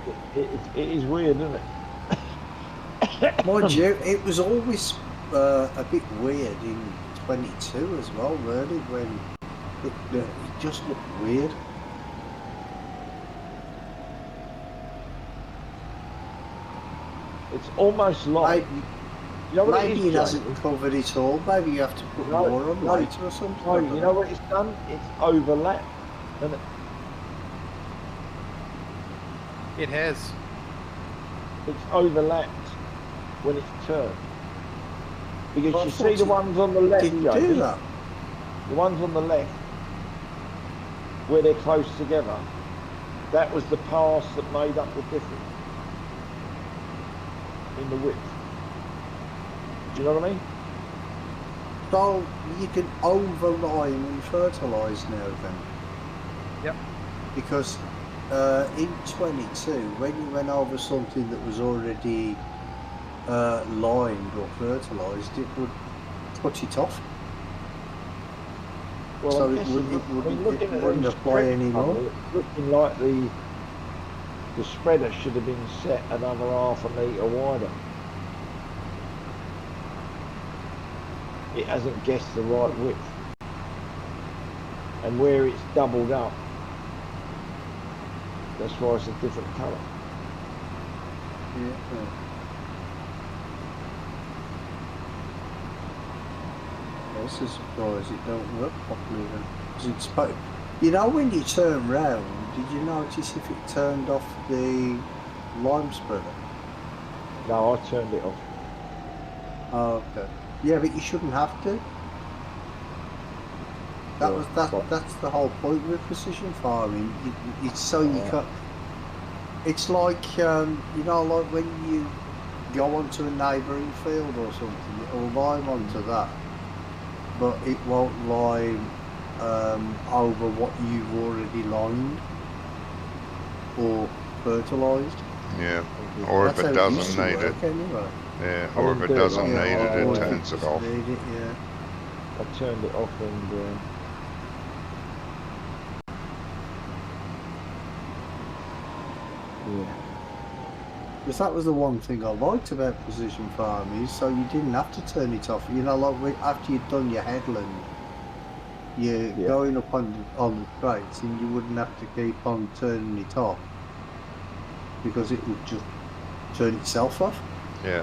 It is weird, isn't it? Mind you, it was always a bit weird in 22 as well, really, when it just looked weird. It's almost like, Maybe, you know what it maybe is, it hasn't Jamie? covered it all. Maybe you have to put No, more on no, later or something. No, you know what it's done? It's overlapped, isn't it? It has. It's overlapped when it's turned. Because Well, I you thought see the it ones on the left, Didn't Jamie, do that. the ones on the left, where they're close together, that was the pass that made up the difference in the width. Do you know what I mean? So you can overline and fertilise now then. Yep. Because in 22, when you went over something that was already lined or fertilised, it would cut it off. Well, So I'm it guessing, wouldn't them apply spread anymore. colour, it's looking like the spreader should have been set another half a metre wider. It hasn't guessed the right width. And where it's doubled up, that's why it's a different colour. Yeah. I was surprised it don't work properly then. 'Cause it's you know, when you turn round, did you notice if it turned off the lime spreader? No, I turned it off. Oh, okay. Yeah, but you shouldn't have to. That Yeah, was but- that's the whole point with precision farming. It's so you Yeah. can. It's like you know, like when you go onto a neighbouring field or something, it'll lime onto that, but it won't lime over what you've already limed or fertilised. Yeah. Or if That's it how used doesn't to need it. work anyway. Yeah. I Or if wouldn't it do it doesn't like need that. it, or it if turns it doesn't off. need it, yeah. I turned it off and yeah. Because that was the one thing I liked about precision farming, is so you didn't have to turn it off. You know, like after you'd done your headland, you're Yeah. going up on the crates, and you wouldn't have to keep on turning it off because it would just turn itself off. Yeah.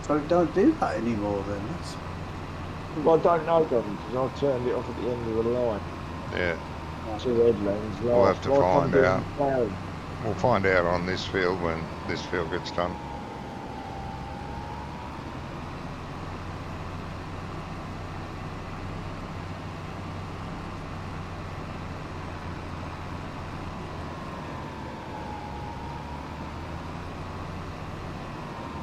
So it don't do that anymore. Then that's Well, I don't know, because I turned it off at the end of the line. Yeah. two headlands. We'll have to like I'm find doing out. ploughing. We'll find out on this field when this field gets done.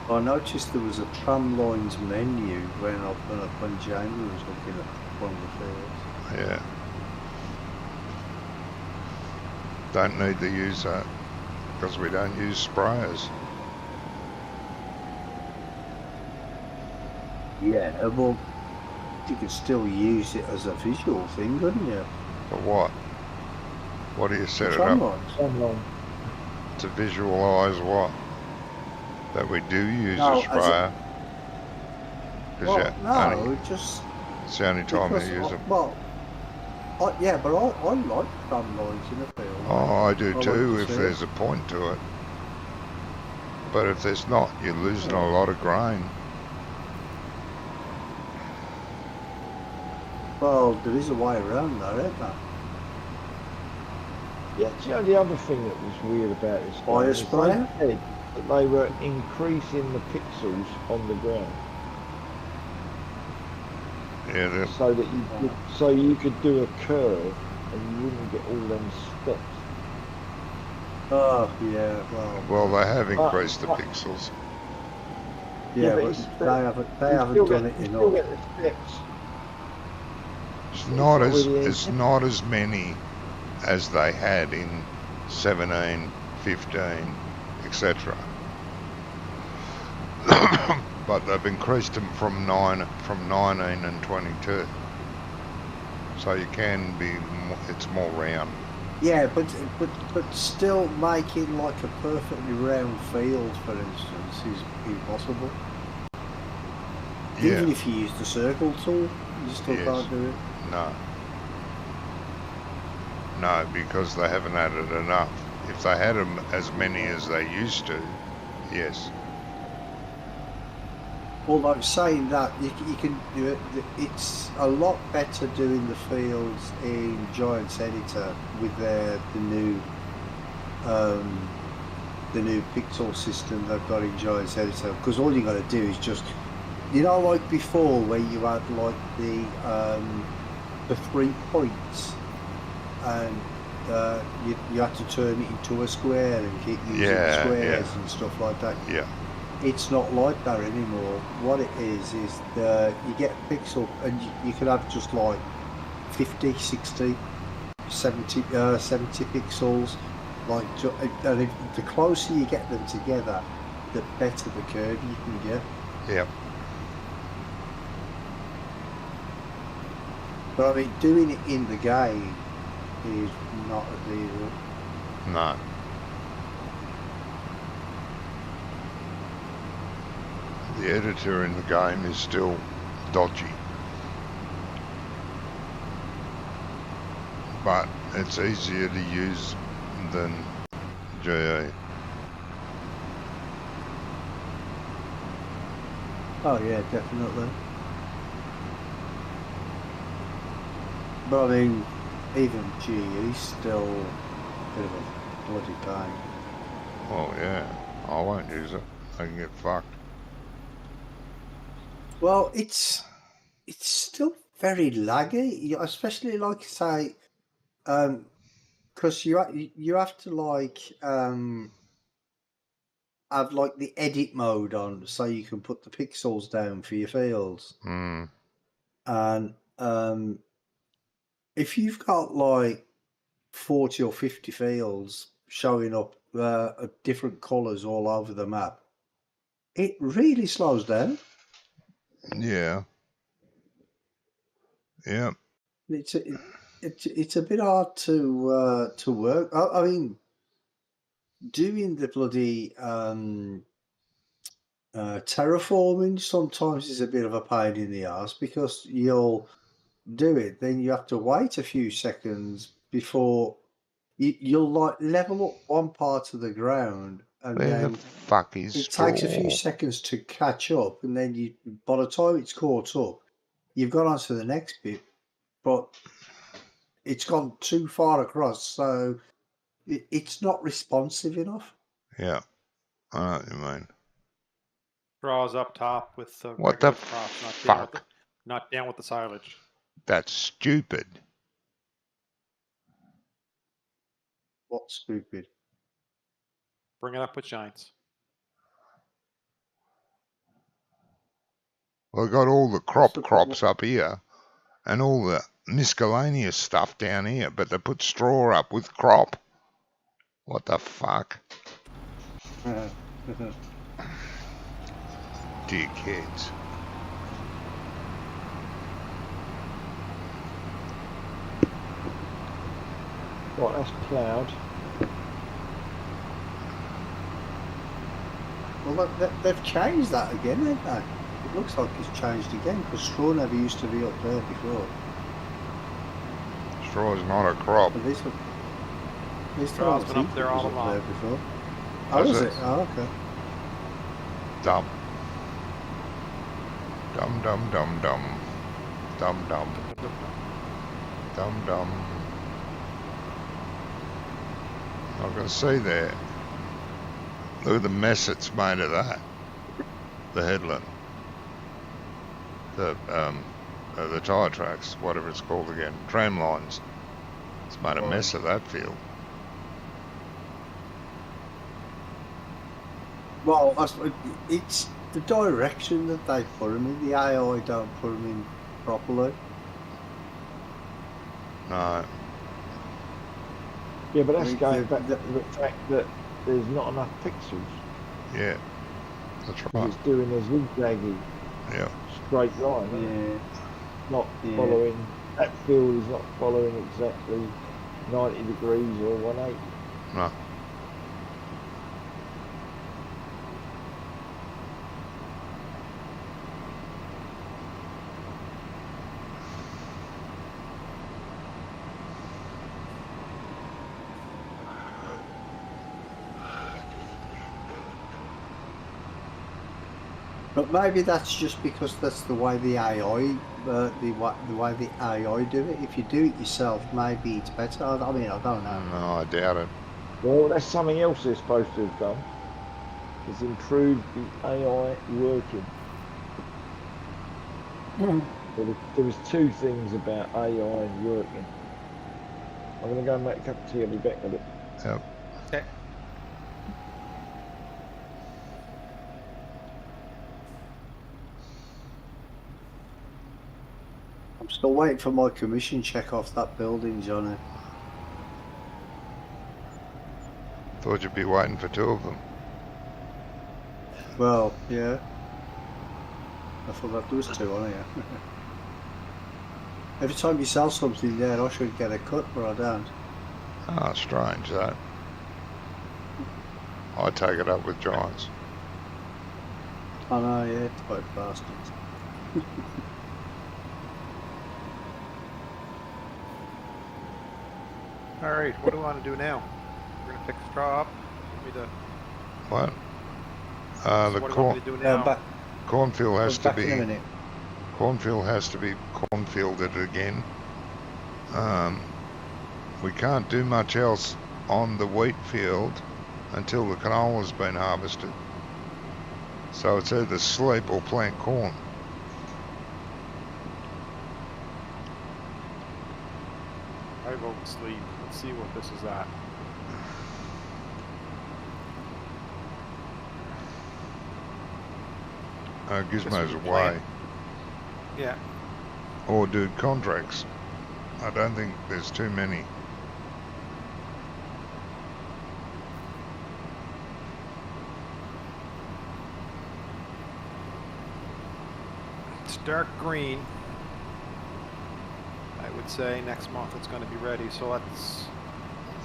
I noticed there was a tramlines menu when Jamie was looking at one of the fields. Yeah. Don't need to use that because we don't use sprayers. Yeah, well, you could still use it as a visual thing, couldn't you? For what? What do you set The it up tramlines. Tramline. to visualise what? That we do use No, a as a- sprayer. Because Well, no, just it's the only time because you use them. yeah, but I like tramlines in the field. Oh, I do I like too to if see there's a point to it. But if there's not, you're losing a lot of grain. Well, there is a way around that, isn't there? Yeah, do you know the other thing that was weird about this game Fire is they sprayer? said that they were increasing the pixels on the ground Yeah, so that you could do a curve and you wouldn't get all them steps. Oh, yeah, well, they have increased the but- pixels. yeah, but but it's they You haven't still done get- it you still enough. get the steps. It's not not as really it's not as many as they had in 17, 15, etc. But they've increased them from 19 and 22. So you can be, it's more round. Yeah, but still making like a perfectly round field, for instance, is impossible. Yeah, Even if you use the circle tool, you still Yes. can't do it. no, because they haven't added enough. If they had them as many as they used to, yes. Although saying that, you can do it. It's a lot better doing the fields in Giants Editor with the new pixel system they've got in Giants Editor, because all you got to do is just, like before where you had like the 3 points and you had to turn it into a square and keep using Yeah, squares yeah. and stuff like that. Yeah, It's not like that anymore. What it is you get a pixel and you can have just like 50, 60, 70 pixels. And the closer you get them together, the better the curve you can get. yeah. But I mean, doing it in the game is not as easy. No. The editor in the game is still dodgy. But it's easier to use than GE. Oh yeah, definitely. But I mean, even GE still a bit of a bloody pain. Oh yeah, I won't use it. I can get fucked. Well, it's still very laggy, especially like say, because you have to like have like the edit mode on so you can put the pixels down for your fields, Mm. and if you've got like 40 or 50 fields showing up different colours all over the map, it really slows down. Yeah. Yeah. It's a bit hard to work. I mean, doing the bloody terraforming sometimes is a bit of a pain in the ass, because you'll do it, then you have to wait a few seconds before you'll like level up one part of the ground, and Where the then fuck is it straw? takes a few seconds to catch up, and then by the time it's caught up, you've got onto the next bit. But it's gone too far across, so it's not responsive enough. Yeah, I know what you mean. Draws up top with the What the regular crops, fuck? not down with the silage. That's stupid. What's stupid? Bring it up with giants. Well, got all the What's the crops up here and all the miscellaneous stuff down here, but they put straw up with crop. What the fuck? Dickheads. Right, that's ploughed. Well, they've changed that again, haven't they? It looks like it's changed again because straw never used to be up there before. Straw is not a crop. But this Straw's been up there all along. there before. Oh, is it? Oh, okay. Dumb. Dum dum dum dum. Dum dum. Dum dum. I can see there. Look at the mess it's made of that. The headland. The tyre tracks, whatever it's called again. Tram lines. It's made a mess of that field. Well, it's the direction that they put them in. The AI don't put them in properly. No. Yeah, but that's going back to the fact that there's not enough pixels. Yeah. That's Because right. it's doing a zigzaggy Yeah. straight line. Isn't it? Not following, that field is not following exactly 90 degrees or 180. No. But maybe that's just because that's the way the AI, the way the AI do it. If you do it yourself, maybe it's better. I mean, I don't know. No, I doubt it. Well, that's something else they're supposed to have done. Is improved the AI working. There was two things about AI working. I'm going to go and make a cup of tea. I'll be back with it. Yep. Okay. I'm still waiting for my commission check off that building, Johnny. Thought you'd be waiting for two of them. Well, yeah. I thought that there was two on here. Every time you sell something there, I should get a cut, but I don't. Ah, strange that. I take it up with giants. I know, yeah, tight bastards. All right, what do we want to do now? We're gonna pick straw up. Give me the. What? So The what do you want me to do now? cornfield has to back in a be minute. cornfield has to be cornfielded again. We can't do much else on the wheat field until the canola's been harvested. So it's either sleep or plant corn. I vote sleep. Let's see what this is at. Gizmo's we away. plant. Yeah. Or do contracts. I don't think there's too many. It's dark green. I would say next month it's going to be ready. So let's.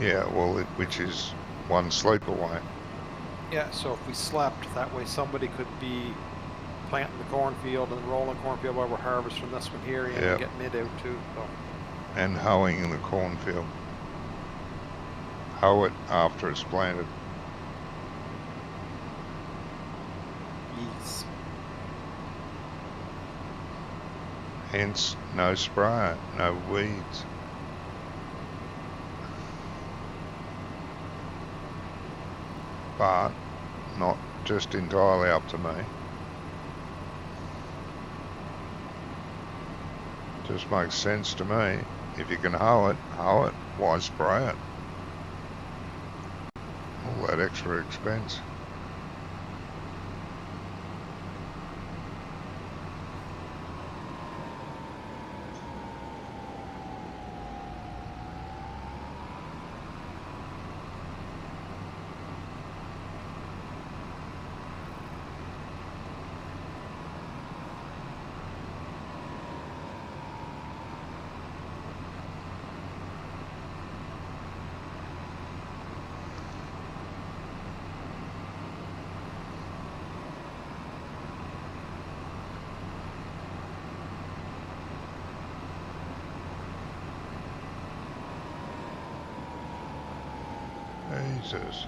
Yeah, well, which is one sleep away. Yeah. So if we slept, that way somebody could be planting the cornfield and rolling cornfield while we're harvesting this one here and Yep. getting it out too. So. And hoeing in the cornfield. Hoe it after it's planted. Yes. Hence, no spray, no weeds. but not just entirely up to me. Just makes sense to me. If you can hoe it, why spray it? All that extra expense. Jesus.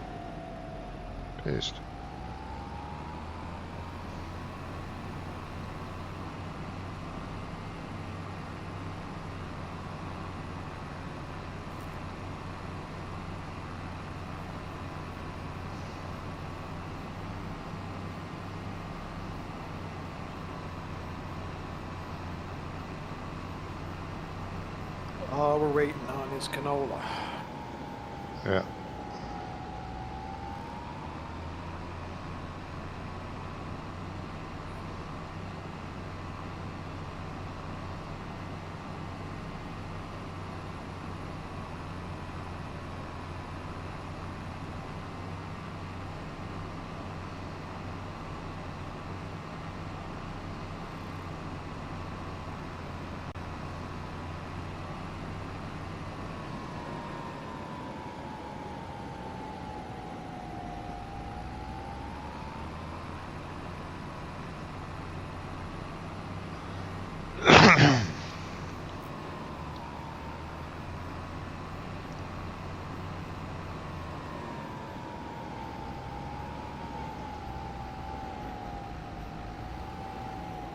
Pissed. Oh, we're waiting on his canola. Yeah.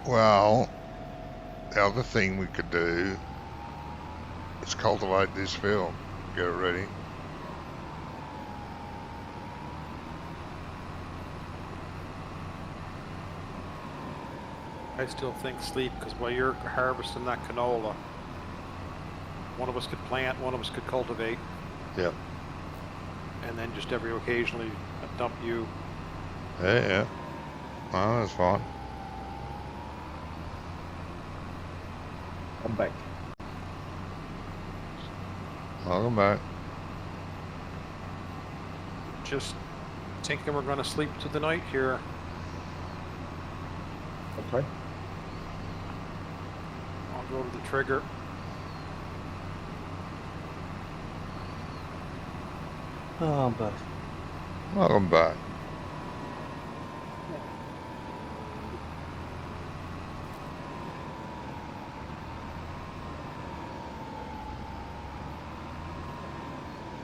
Well, the other thing we could do is cultivate this field, get it ready. I still think sleep, because while you're harvesting that canola, one of us could plant, one of us could cultivate. Yep. And then just every occasionally dump you. Yeah. Oh, that's fine. I'm back. Welcome back. Just thinking we're going to sleep through the night here. Okay. I'll go to the trigger. Oh, but Welcome back.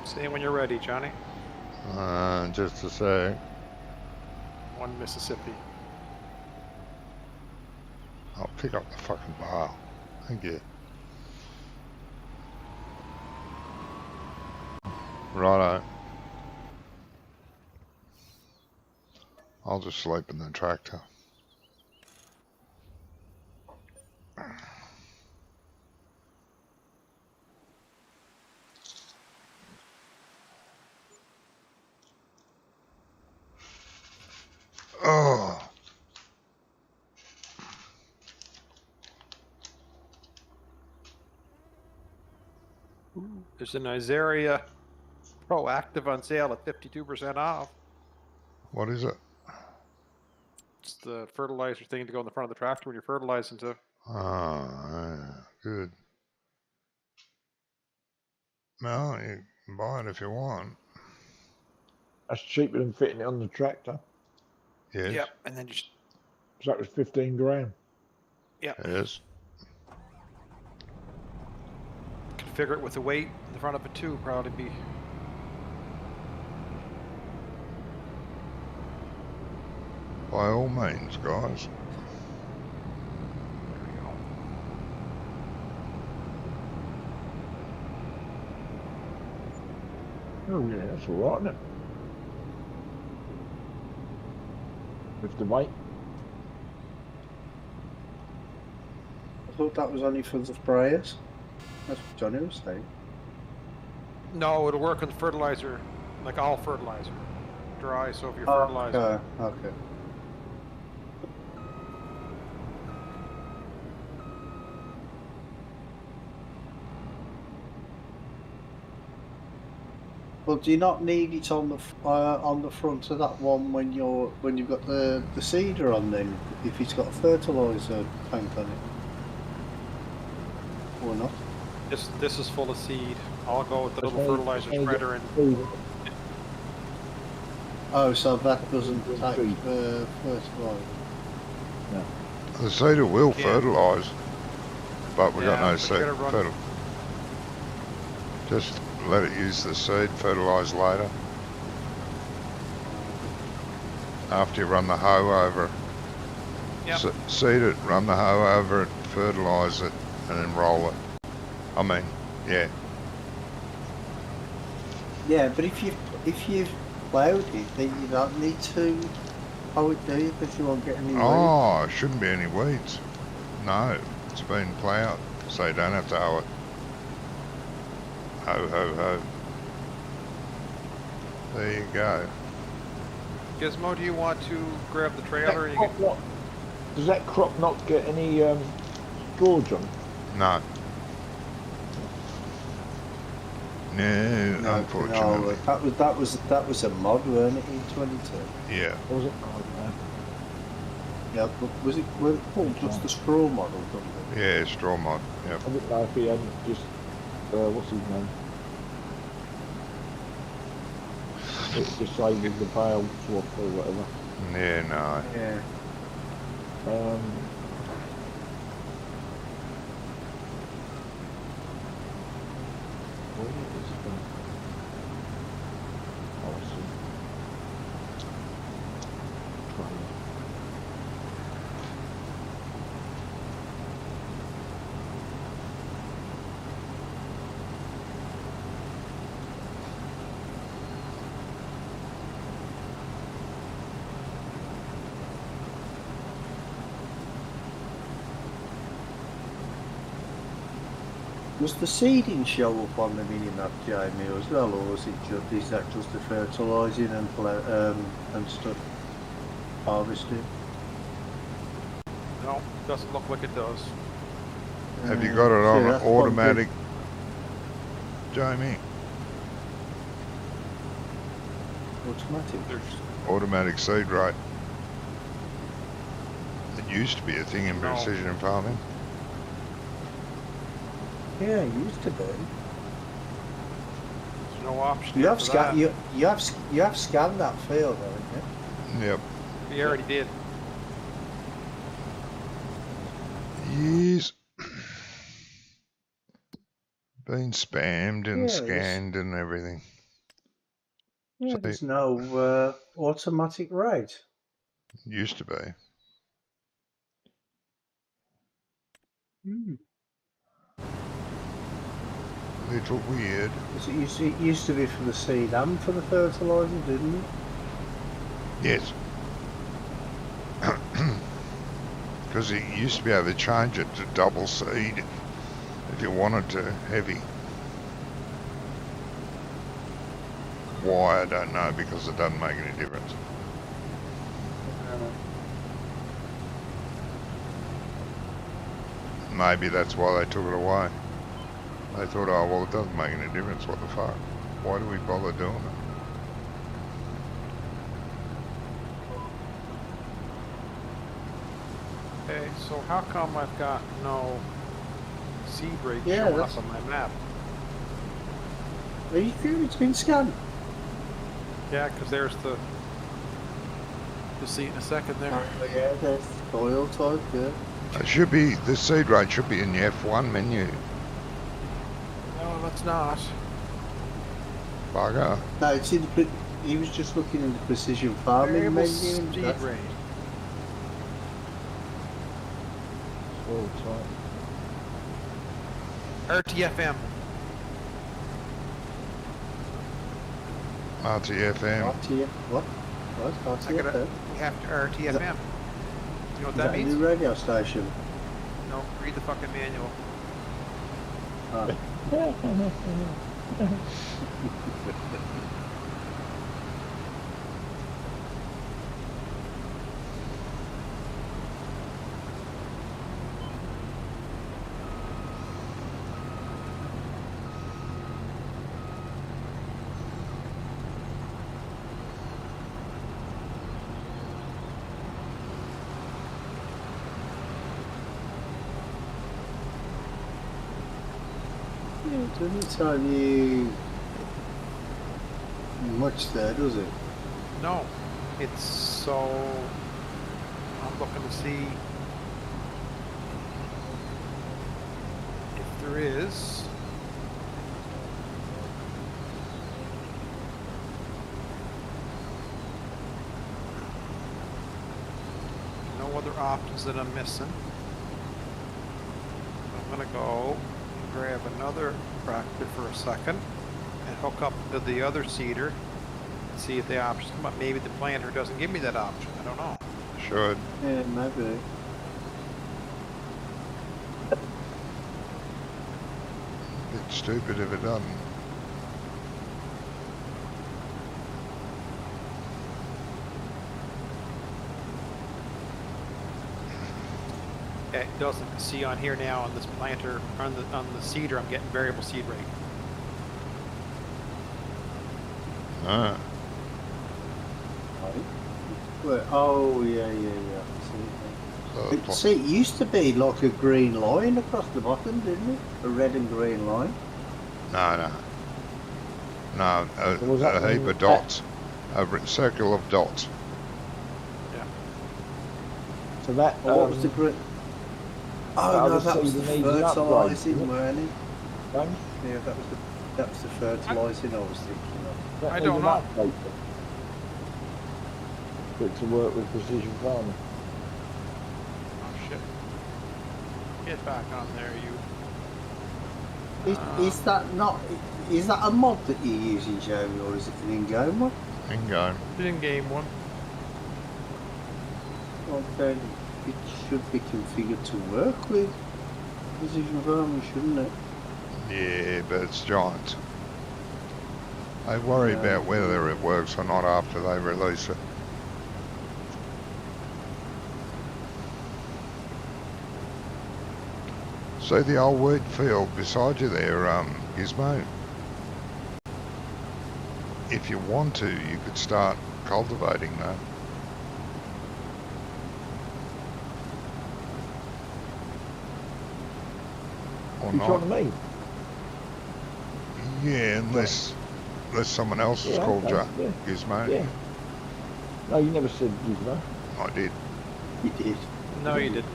Say when you're ready, Johnny. Just a sec. One Mississippi. I'll pick up the fucking bar. Thank you. Righto. I'll just sleep in the tractor. Oh. There's an Iseria Proactive on sale at 52% off. What is it? It's the fertilizer thing to go in the front of the tractor when you're fertilizing to. Oh, yeah. Good. Well, you can buy it if you want. That's cheaper than fitting it on the tractor. Yes. Yep, and then just. So that was 15 grand. Yep. Yes. Configure it with the weight in the front of it too. Probably be. By all means, guys. There we go. Oh yeah, that's all right, isn't it? with the weight. I thought that was only for the sprayers. That's what Johnny was saying. No, it'll work on fertilizer, like all fertilizer. Dry, so if you're fertilizing. Okay. Well, do you not need it on the front of that one when you've got the seeder on then? If it's got a fertilizer tank on it, or not? This is full of seed. I'll go with the little fertilizer spreader and Oh, so that doesn't take fertilizer. The seeder will Yeah. fertilise, but we got Yeah, no but seed. you gotta run- Just let it use the seed, fertilise later. After you run the hoe over it. Yep. Seed it, run the hoe over it, fertilise it, and then roll it. I mean, yeah. Yeah, but if you've ploughed it, then you don't need to hoe it, do you? Because you won't get any weeds. Oh, shouldn't be any weeds. No, it's been ploughed, so you don't have to hoe it. Ho, ho, ho. There you go. Gizmo, do you want to grab the trailer? That And you crop not, does that crop not get any gorge on? No. No, unfortunately. No, that was a mod, weren't it, in 22? Yeah. Was it? Oh, no. Yeah, but was it called just the straw model? Something? Yeah, straw mod. Yep. I didn't know if he hadn't just what's his name? It's disabled the bale swap or whatever. Yeah, no. Yeah. Where is it? Oh, I see. Trailer. Was the seeding show up on the mini-map, Jamie, as well, or was it just, is that just the fertilising and stuff harvesting? No, doesn't look like it does. Have you got it on that's one automatic, Jamie? Automatic. There's Automatic seed rate. It used to be a thing in No. precision farming. Yeah, it used to be. there's no option. You have for that. you have scanned that field, haven't you? Yep. We already did. Yes. Been spammed and Yeah, it's- scanned and everything. Yeah, So- there's no automatic rate. Used to be. Little weird. It used to be for the seed and for the fertiliser, didn't it? Yes. Because you used to be able to change it to double seed if you wanted to, heavy. Why, I don't know, because it doesn't make any difference. Maybe that's why they took it away. They thought, oh, well, it doesn't make any difference, what the fuck? Why do we bother doing it? Okay, so how come I've got no seed rate Yeah, showing that's- up on my map? Are you sure it's been scanned? Yeah, because there's the. You'll see it in a second there. Oh, yeah, there's oil type, yeah. It should be, the seed rate should be in the F1 menu. No, that's not. Bugger. No, it's in the, he was just looking in the precision farming Variable menu. speed That's- rate. Soil type. RTFM. RTFM. What? Yeah, what? Right, I RTFM. gotta, you have to RTFM. You know what Is that that a means? new radio station? No, read the fucking manual. It doesn't tell you much there, does it? No, it's so. I'm looking to see if there is. No other options that I'm missing. I'm gonna go and grab another tractor for a second and hook up to the other seeder and see if the options come up. Maybe the planter doesn't give me that option. I don't know. Should. Yeah, maybe. Bit stupid if it doesn't. Yeah, it doesn't. See on here now on this planter, on the seeder, I'm getting variable seed rate. Ah, Right. Well, oh, yeah. so See, it used to be like a green line across the bottom, didn't it? A red and green line. no, So was that a heap mean of dots, a circle of dots. So that. Oh, what was the green? Oh, that no, was that was the seeding needs an upgrade, fertilising, isn't it? weren't it? James? Yeah, that was the fertilising I was thinking of. That I needs don't an know. update for it to work with precision farming. Oh shit! Get back on there, you. Is that not? Is that a mod that you're using, Jamie, or is it an in-game one? Bingo. In-game one. Well, then it should be configured to work with precision farming, shouldn't it? Yeah, but it's giants. They worry Yeah. about whether it works or not after they release it. See the old wheat field beside you there, Gizmo? If you want to, you could start cultivating that. Or You not. trying to me? Yeah, unless someone else has Yeah, called okay, you, yeah. Gizmo. Yeah. No, you never said Gizmo. I did. He did. No, you didn't.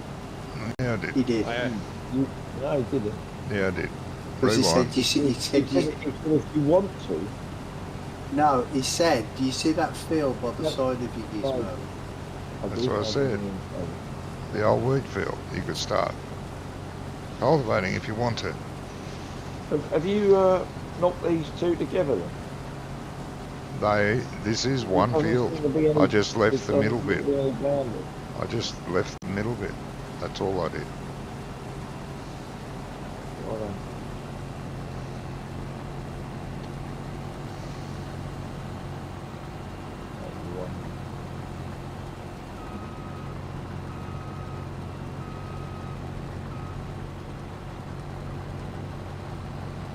Yeah, I did. He did. No, you didn't. Yeah, I did. Because he Rewind. said, he said, He said if you want to. no, he said, do you see that field by the No. side of your gizmo? I That's believe what I said. didn't say. The old wheat field, you could start cultivating if you want to. Have you knocked these two together then? This is one Doesn't field. seem to be any- I just left it the doesn't middle seem to bit. be any boundary. I just left the middle bit. That's all I did. Well done.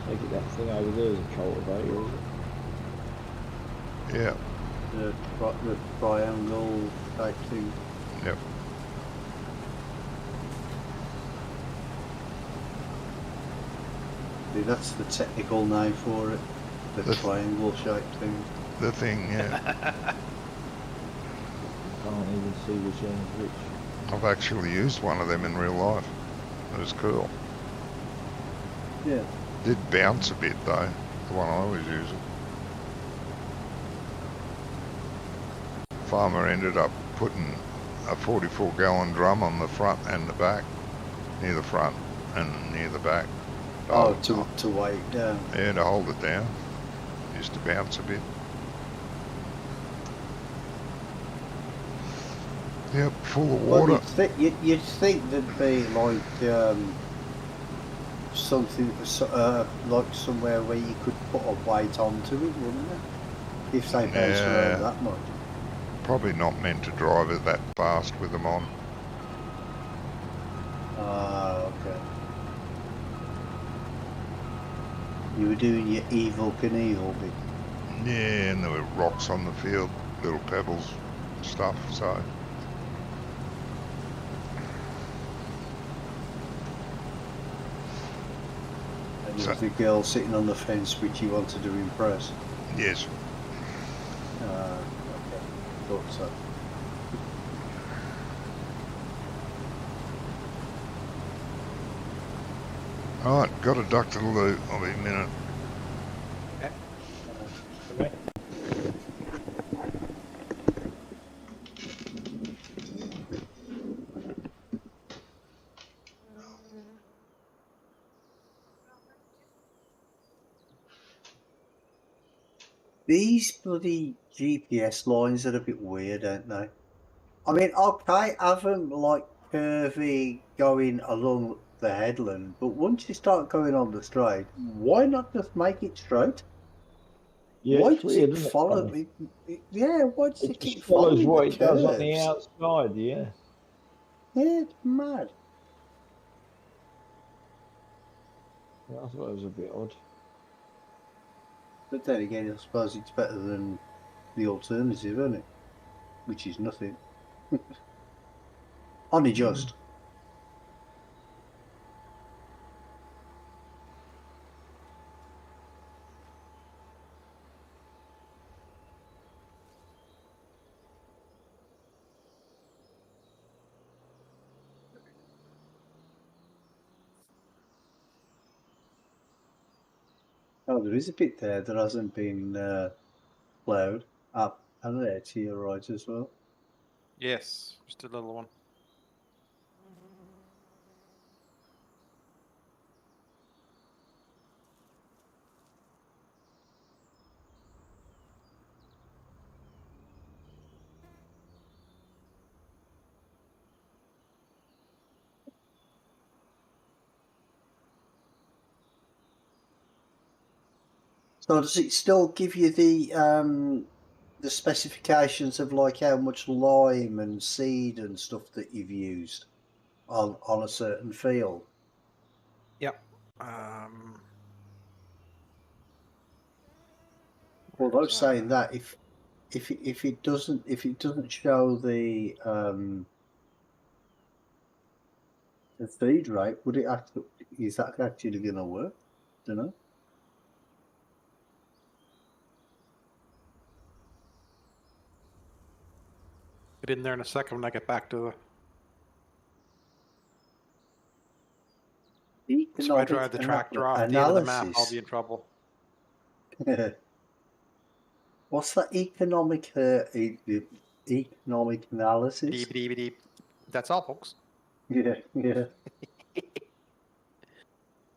Take it that thing over there is a cultivator, is it? Yeah. The triangle type thing. Yep. See, that's the technical name for it. The The- triangle shaped thing. The thing, yeah. Can't even see which end's which. I've actually used one of them in real life. It was cool. Yeah. Did bounce a bit though, the one I was using. Farmer ended up putting a 44-gallon drum on the front and the back, near the front and near the back. Oh, to weigh it down. Yeah, to hold it down. Used to bounce a bit. Yep, full of Well, water. you'd think there'd be like something like somewhere where you could put a weight onto it, wouldn't there? If they bounce around Yeah, that much. probably not meant to drive it that fast with them on. Ah, okay. You were doing your Evil Knievel bit. Yeah, and there were rocks on the field, little pebbles, stuff, so. And there So- was the girl sitting on the fence which you wanted to impress. Yes. Okay. Thought so. Alright, got a duck to the loo. I'll be a minute. These bloody GPS lines are a bit weird, aren't they? I mean, okay, have them like curvy going along the headland, but once you start going on the straight, why not just make it straight? Yeah, Why it's does weird, it isn't it? follow? Funny. Yeah, why does It it keep just follows following what the it does on the curves? outside, yeah. Yeah, it's mad. Yeah, I thought it was a bit odd. But then again, I suppose it's better than the alternative, isn't it? Which is nothing. Only just. Oh, there is a bit there that hasn't been ploughed up and there to your right as well. Yes, just a little one. So does it still give you the specifications of like how much lime and seed and stuff that you've used on a certain field? Yep. Although where's, saying that, if it doesn't show the feed rate, would it actually is that actually going to work? Don't know. get in there in a second when I get back to the. So I drive the tractor off the end of the map, I'll be in trouble. What's that economic economic analysis? Beep, beep, beep. That's all, folks. Yeah, yeah.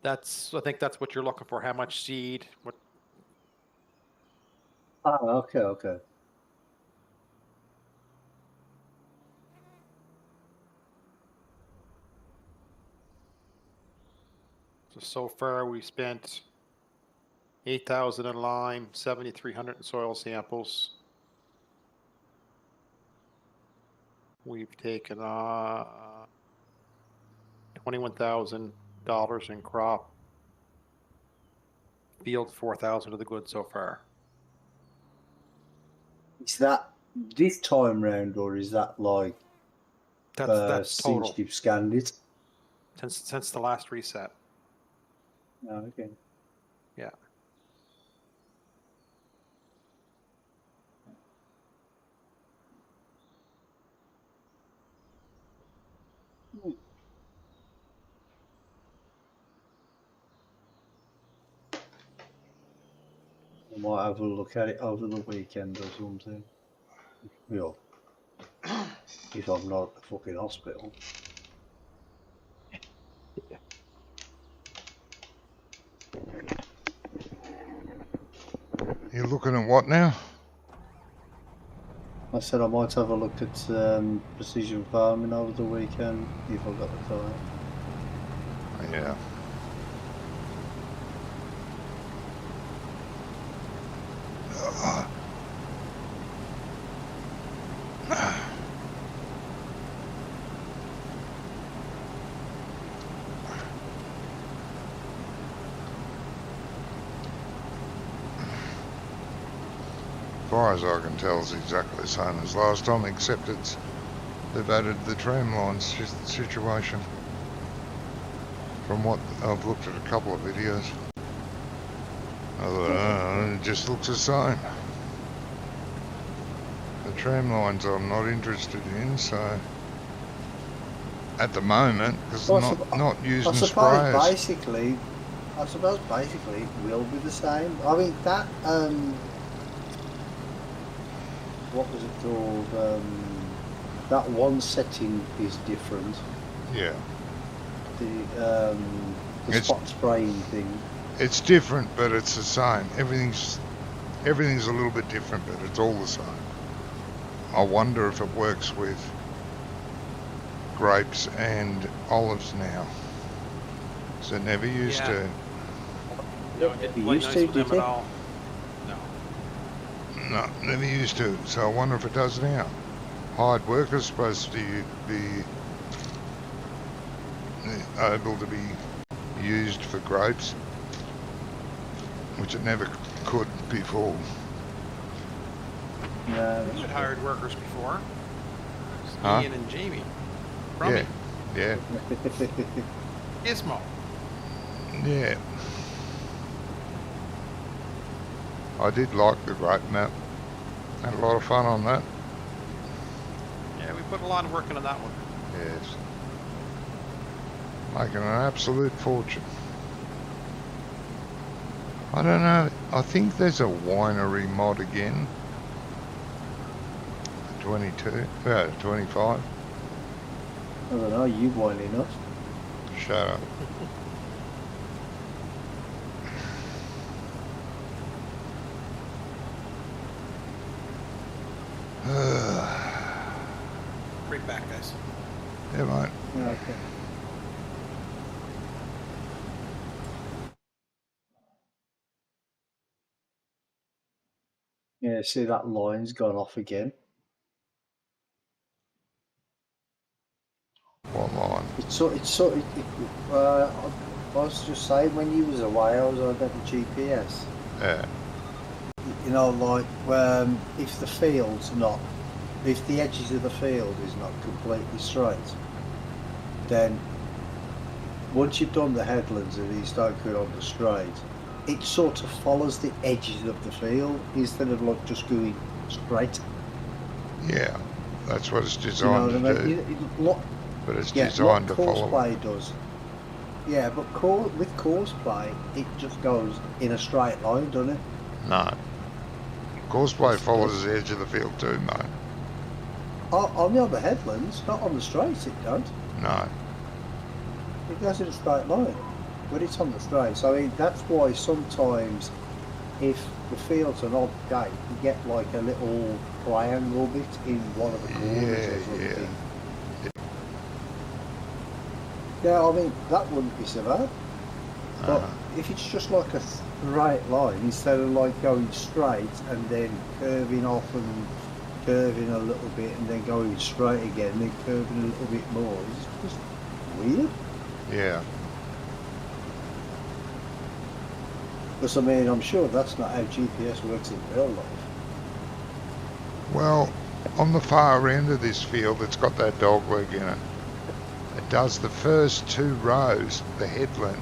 I think that's what you're looking for. How much seed? What? Ah, okay, okay. So far we spent 8,000 in lime, 7,300 in soil samples. We've taken $21,000 in crop. Field 4,000 of the goods so far. Is that this time round, or is that like That's since total you've scanned it? since the last reset. Oh, okay. Yeah. I might have a look at it over the weekend or something. Yeah. If I'm not at the fucking hospital. You're looking at what now? I said I might have a look at precision farming over the weekend if I've got the time. Yeah. As far as I can tell, it's exactly the same as last time, except they've added the tram lines situation. From what I've looked at a couple of videos, I thought, it just looks the same. The tram lines I'm not interested in, so at the moment, because Well, I'm not using I suppose sprayers. basically it will be the same. I mean that what was it called? That one setting is different. Yeah, The It's- spot spraying thing. it's different, but it's the same. Everything's a little bit different, but it's all the same. I wonder if it works with grapes and olives now. So it never used Yeah. to. No, it didn't You play used nice to, with them did at you? all. No. No, never used to. So I wonder if it does now. Hired workers supposed to be able to be used for grapes, which it never could before. No, We had hired workers before. It's Huh? Ian and Jamie. Yeah, Rummy. yeah, Gizmo. yeah. I did like the grape map. Had a lot of fun on that. Yeah, we put a lot of work into that one. Yes. Making an absolute fortune. I don't know. I think there's a winery mod again. 22. 25. I don't know. You whining us. Shut up. Right back, guys. Yeah, mate. Yeah, okay. Yeah, see that line's gone off again. What line? I was just saying when you was away, I was on the GPS. Yeah. You know, like if the field's not, if the edges of the field is not completely straight, then once you've done the headlands and you start going on the straight, it sort of follows the edges of the field instead of like just going straight. Yeah. That's what it's You know designed what I to mean? do. But it's Yeah, designed to what follow. Courseplay does. Yeah, but with Courseplay, it just goes in a straight line, doesn't it? No. Courseplay It's- follows the edge of the field too, mate. On the other headlands, not on the straights, it don't. No. It goes in a straight line, but it's on the straights. I mean, that's why sometimes, if the field's an odd gate, you get like a little triangle bit in one of the corners or Yeah, something. Yeah, I mean, that wouldn't be so bad. But if it's just like a straight line, instead of like going straight and then curving off and curving a little bit and then going straight again and then curving a little bit more, it's just weird. Yeah. Because I mean, I'm sure that's not how GPS works in real life. Well, on the far end of this field, it's got that dog leg in it. It does the first two rows, the headland.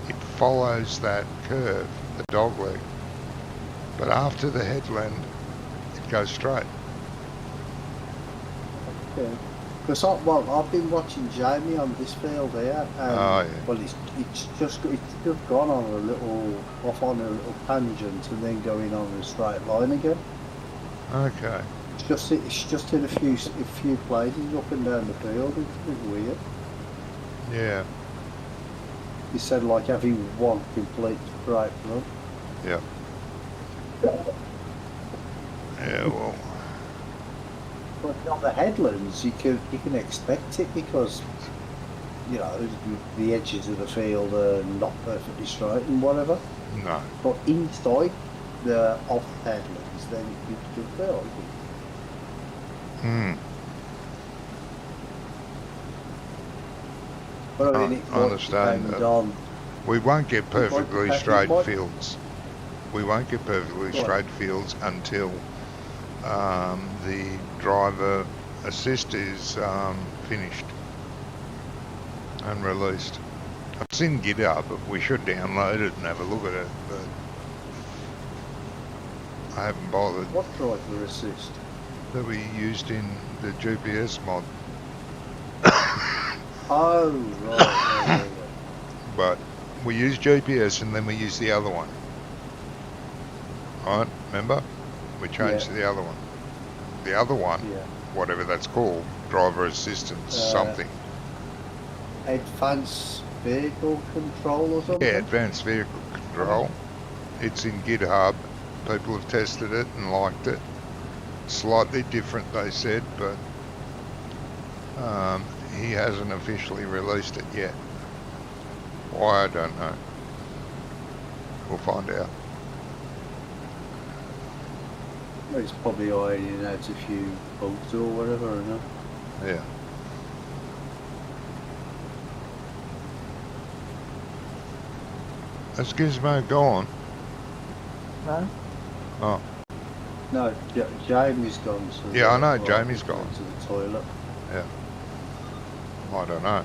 It follows that curve, the dog leg. But after the headland, it goes straight. Yeah. Because I've been watching Jamie on this field here, and Oh, yeah. well, it's just gone on a little tangent and then going on a straight line again. Okay. It's just in a few places up and down the field. It's a bit weird. Yeah. He said like having one complete straight run. Yeah. Yeah, well. But on the headlands, you can expect it because you know the edges of the field are not perfectly straight and whatever. No. But inside the off headlands, then you can feel it. Hmm. But I mean, I it might understand depend that. on. We won't get perfectly depend- straight it might- fields. We won't get perfectly Right. straight fields until the driver assist is finished and released. It's in GitHub, but we should download it and have a look at it, but I haven't bothered. What driver assist? That we used in the GPS mod, Oh, right. but we use GPS and then we use the other one. Right, remember? We changed to the other one. The other one, Yeah. whatever that's called, driver assistance something. Advanced vehicle control or something? Yeah, advanced vehicle control. It's in GitHub. People have tested it and liked it. Slightly different, they said, but he hasn't officially released it yet. Why, I don't know. We'll find out. It's probably ironing out a few bugs or whatever, I know. Yeah. Has Gizmo gone? No? Oh, No, Jamie's gone. So Yeah, I know, well, Jamie's he's gone. to the toilet. I don't know.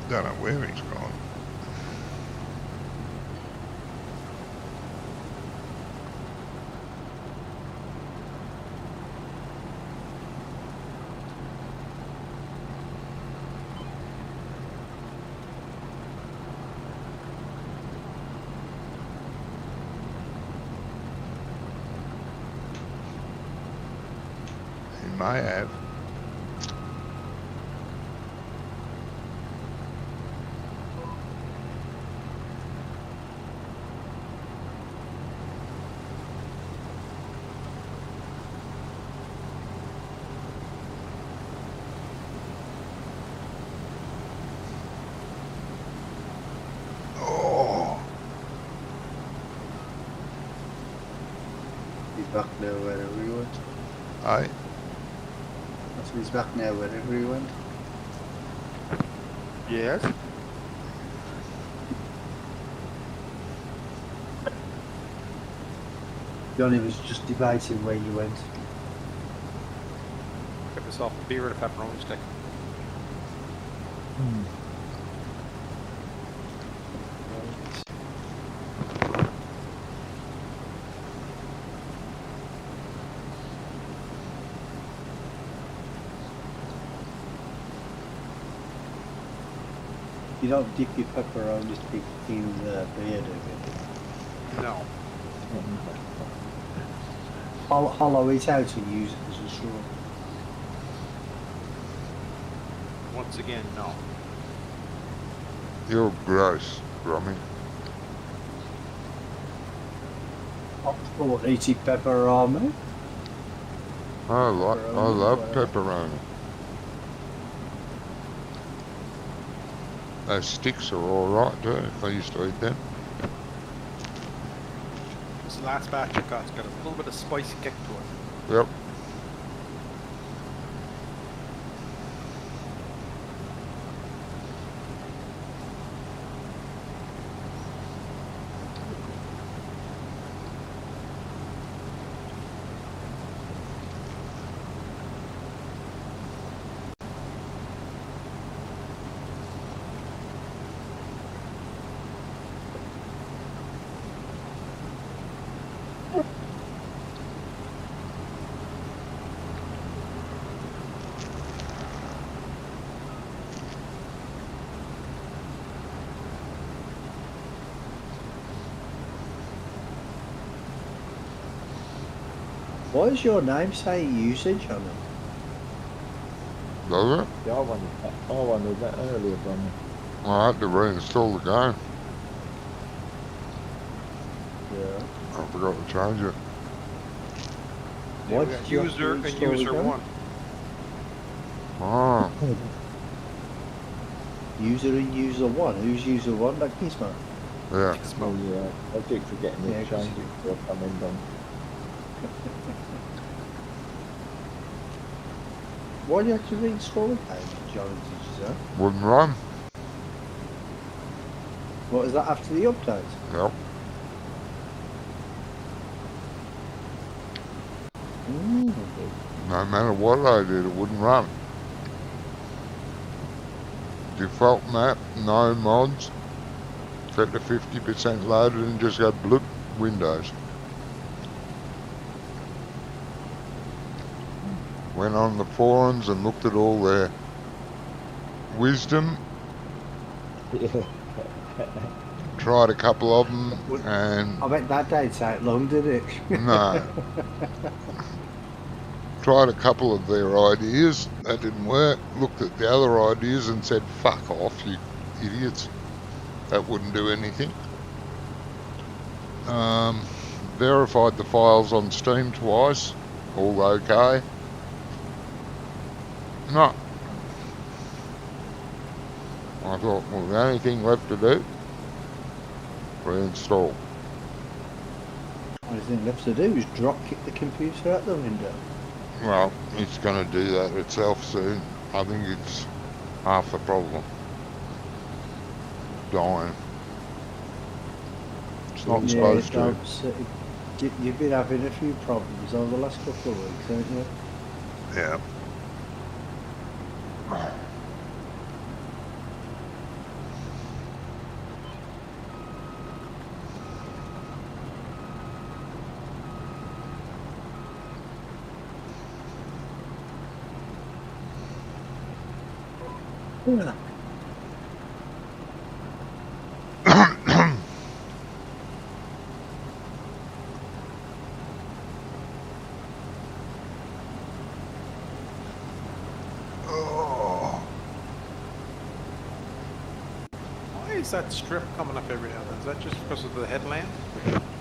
Don't know where he's gone. He may have. Oh, He's back now wherever he went. hey, That's he's back now wherever he went. Yes. Johnny was just debating where you went. Get myself a beer and a pepperoni stick. You don't dip your pepperoni stick in the beer, do you? No. Hollow it out and use it as a straw. Once again, no. you're gross, Romy. Oxford eating pepperoni. I love whatever. pepperoni. Those sticks are alright too. I used to eat them. This last batch I got, it's got a little bit of spicy kick to it. Yep. Why does your name say usage on it? Does it? Yeah, I wondered that earlier, Bromley. I had to reinstall the game. Yeah. I forgot to change it. Yeah, Why we did got you have to user and install user again? 1. Ah, User and user 1. Who's user 1? That Gizmo. yeah. Well, yeah, I keep forgetting Yeah, to 'cause- change it before I come in on. Why do you have to reinstall it, Johnny, did you say? Wouldn't run. What is that after the update? Yep. Mm. No matter what I did, it wouldn't run. Default map, no mods. Set to 50% loaded and just go bloop, Windows. Went on the forums and looked at all their wisdom. Yeah. Tried a couple of them and I bet that didn't take long, did it? no. Tried a couple of their ideas, that didn't work. Looked at the other ideas and said, fuck off, you idiots. That wouldn't do anything. Verified the files on Steam twice, all okay. No. I thought, well, the only thing left to do, reinstall. Only thing left to do is drop kick the computer out the window. Well, it's going to do that itself soon. I think it's half the problem. Dying. It's not supposed to. You've been having a few problems over the last couple of weeks, haven't you? Yeah. Oh, Why is that strip coming up every now and then? Is that just because of the headland?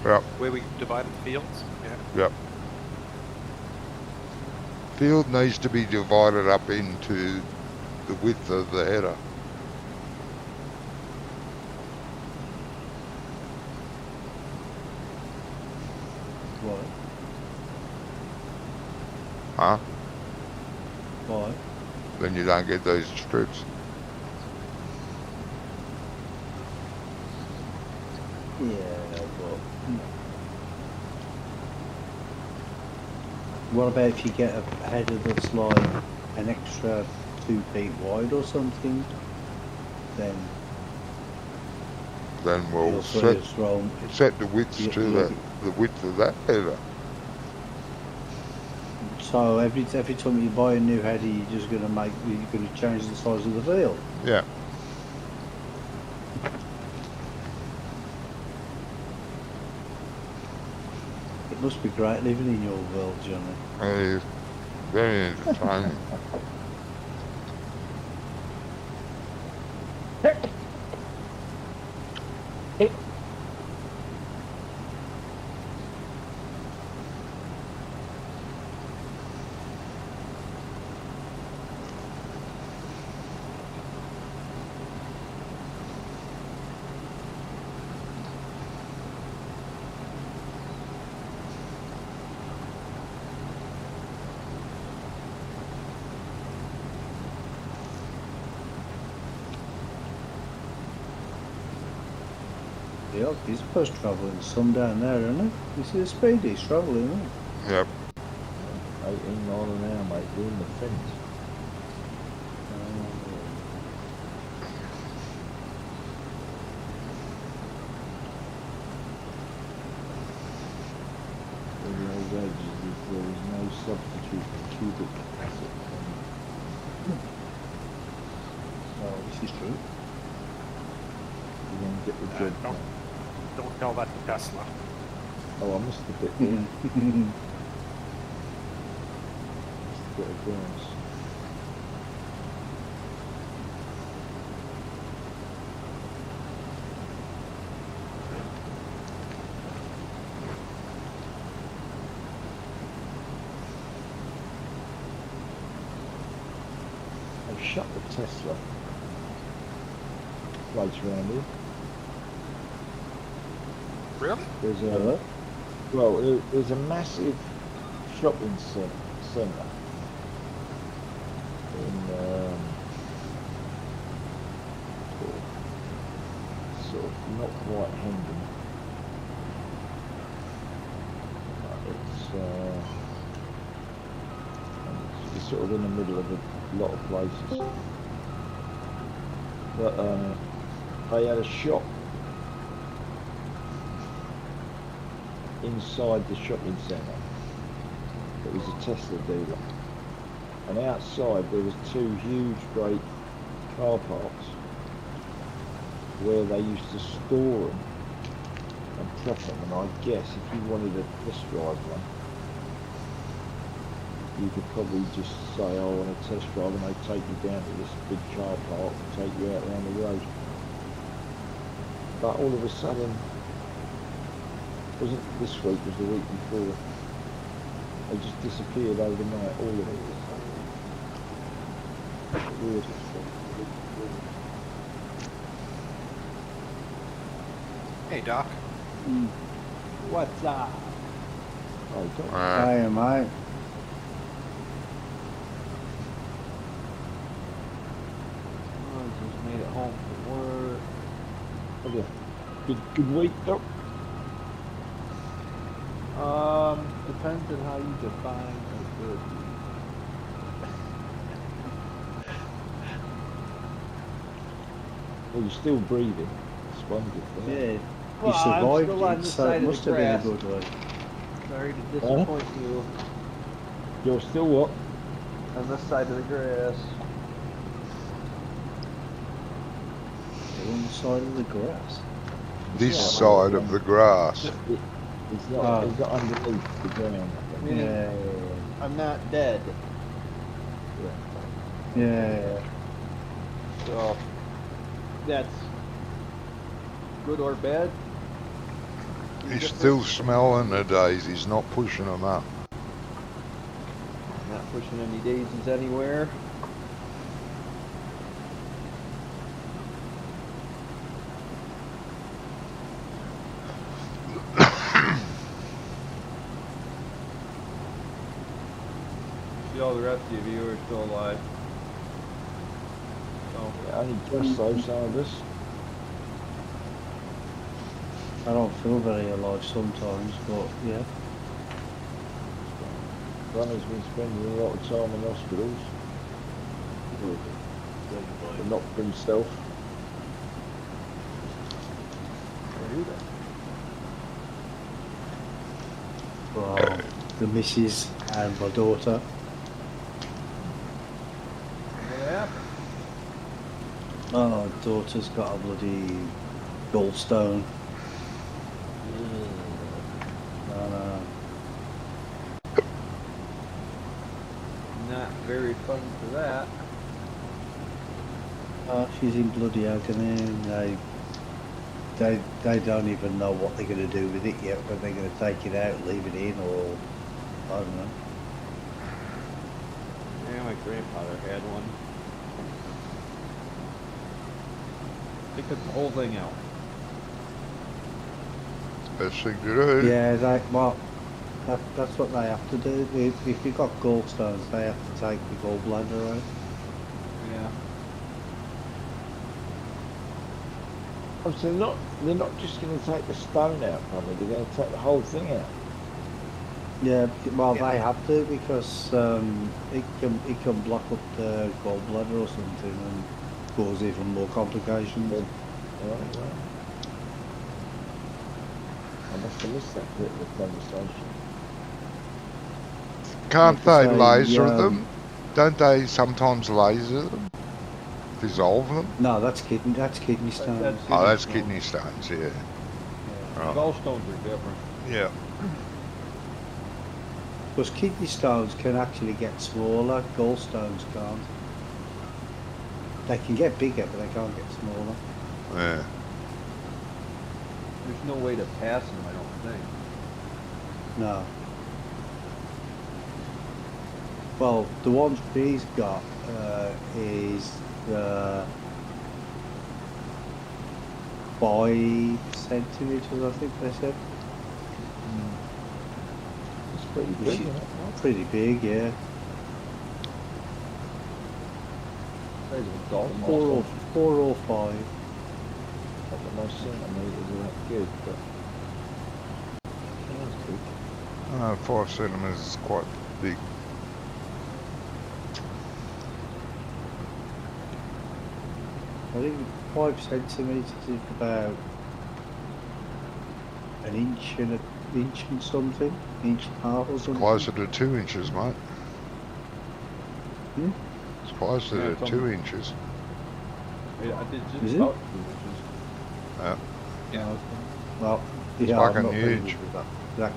yep, Where we divided the fields? Yeah. yep. Field needs to be divided up into the width of the header. Why? Huh? Why? Then you don't get those strips. Yeah, but... What about if you get a header that's like an extra 2 feet wide or something? Then Then we'll you'll sort set, of roll. set the width You- to you- the width of that header. So every time you buy a new header, you're just going to change the size of the field. Yeah. It must be great living in your world, Johnny. It is very entertaining. Yeah, he's supposed to travel in some down there, isn't he? You see the speed he's travelling, isn't he? Yep. 18 mile an hour, mate, doing the fence. For the old ages, there was no substitute for cubic acid. Oh, this is true. You want to get the job Don't, done. don't tell that to Tesla. Oh, I missed a bit there. Missed a bit of grass. They've shut the Tesla place around here. Really? There's a there's a massive shopping centre in sort of not quite Hendon. It's sort of in the middle of a lot of places. But they had a shop inside the shopping centre. It was a Tesla dealer. And outside there was two huge great car parks where they used to store them and prep them. And I guess if you wanted to test drive one, you could probably just say, oh, I want to test drive, and they'd take you down to this big car park and take you out around the road. But all of a sudden, wasn't this week, was the week before, they just disappeared overnight, all of it. Weird. Hey, Doc. What's up? Oh, God. Hey, mate. I just made it home from work. Okay. Good week, Doc. Depends on how you define a good. Well, you're still breathing. It's wonderful. Yeah. You Well, I'm survived still on it, the so side it of must the have been a grass. good one. Sorry to disappoint you. You're still what? On this side of the grass. You're on the side of the grass. This Yeah, side of the grass. It's not underneath the ground. Meaning Yeah, I'm not dead. yeah. So that's good or bad. He's still smelling the daisies, not pushing them up. Not pushing any daisies anywhere. See, all the rest of you are still alive. So, Yeah, only just so, some of us. I don't feel very alive sometimes, but yeah. Ronnie's been spending a lot of time in hospitals. But not for himself. Well, the missus and my daughter. yeah. Oh, my daughter's got a bloody gallstone. Not very fun for that. She's in bloody agony. And they don't even know what they're going to do with it yet. Whether they're going to take it out, leave it in, or I don't know. Yeah, my grandfather had one. They took the whole thing out. Best thing to do. Yeah, that's what they have to do. If you've got gallstones, they have to take the gallbladder out. Yeah. Oh, so they're not just going to take the stone out from it, they're going to take the whole thing out. Yeah, well, they have to because it can block up the gallbladder or something and cause even more complications. Right. I must have missed that bit of the conversation. Can't Like they I say, laser them? Don't they sometimes laser them? Dissolve them? No, that's kidney stones. That's Oh, that's stone. kidney stones, yeah. Right. Gallstones are different. Yeah. Because kidney stones can actually get smaller, gallstones can't. They can get bigger, but they can't get smaller. Yeah. There's no way to pass them, I don't think. No. Well, the ones he's got is 5 centimeters, I think they said. It's pretty Which big, is isn't it? pretty big, yeah. There's a dot. 4 or 5. Not that my centimetres are that good, but that's good. 5 centimetres is quite big. I think 5 centimeters is about an inch and something, inch and a half or something. Closer to 2 inches, mate. Hmm? It's closer Yeah, to it's on 2 the- inches. Yeah, I did just Is it? about 2 inches. Yeah. Yeah. Well, It's yeah, I'm fucking not very huge. good with that.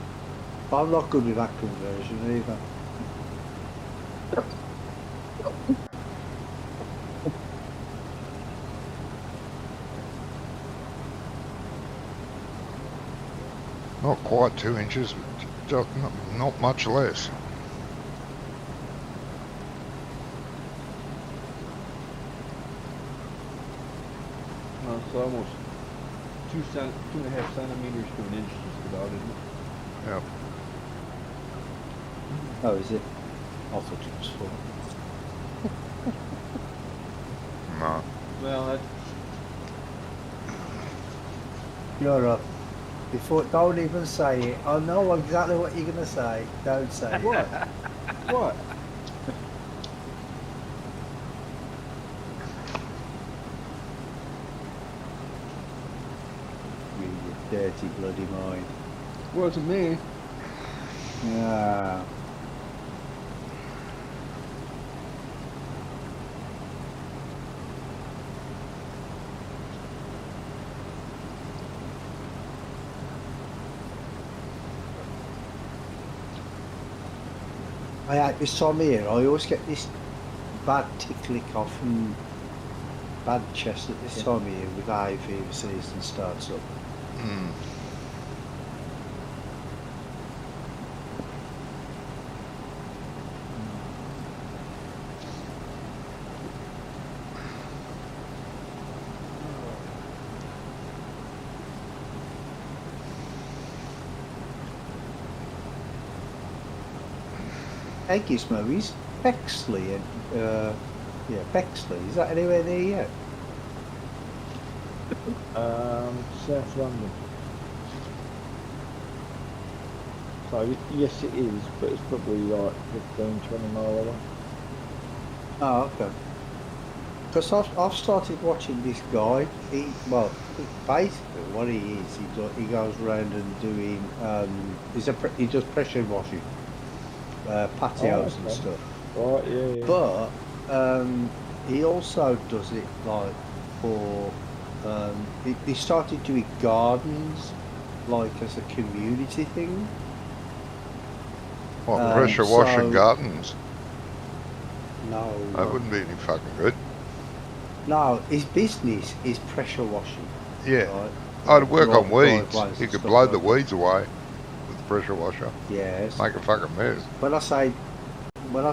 I'm not good with that conversion either. Not quite 2 inches, just not much less. It's almost 2.5 centimeters to an inch, just about, isn't it? Yeah. Oh, is it? I thought it was 4. No. Well, that's You're up. Before, don't even say it. I know exactly what you're gonna say. Don't say it. what? What? You dirty bloody mind. Wasn't me. Yeah. At this time of year, I always get this bad tickly cough and bad chest at this time of year with the hay fever season starts up. Mm. Hey Gizmo, is Bexley and yeah, Bexley, is that anywhere near yet? South London. So yes, it is, but it's probably like 15, 20 mile away. Oh, okay. Because I've started watching this guy. Basically what he is, he goes around and doing he does pressure washing, patios and okay. stuff. Right, yeah. But he also does it like for he started doing gardens like as a community thing. What, pressure washing so- gardens? No, That wouldn't be any fucking good. no, his business is pressure washing. Yeah. Right? I'd work on Driveways weeds. and You could stuff blow like the that. weeds away with the pressure washer. Yes. Make a fucking mess. When I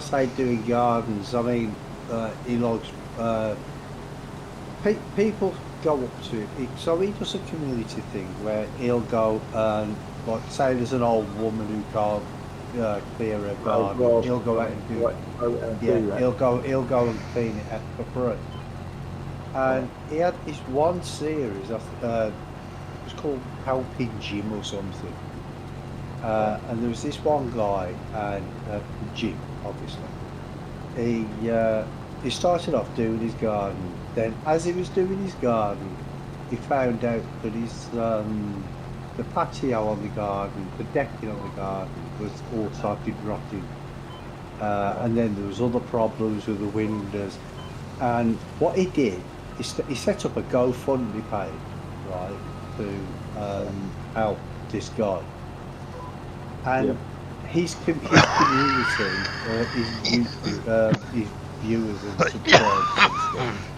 say doing gardens, I mean he likes people go up to it. So he does a community thing where he'll go and like say there's an old woman who can't clear her garden. well, He'll go out and do Right, go and do yeah. that. He'll go and clean it for free. And he had this one series. It's called Helping Jim or something. And there was this one guy, and Jim, obviously. He started off doing his garden. Then, as he was doing his garden, he found out that his the patio on the garden, the decking on the garden, was all started rotting. And then there was other problems with the windows. And what he did, he set up a GoFundMe page, right, to help this guy. And his community, his viewers and subscribers and stuff,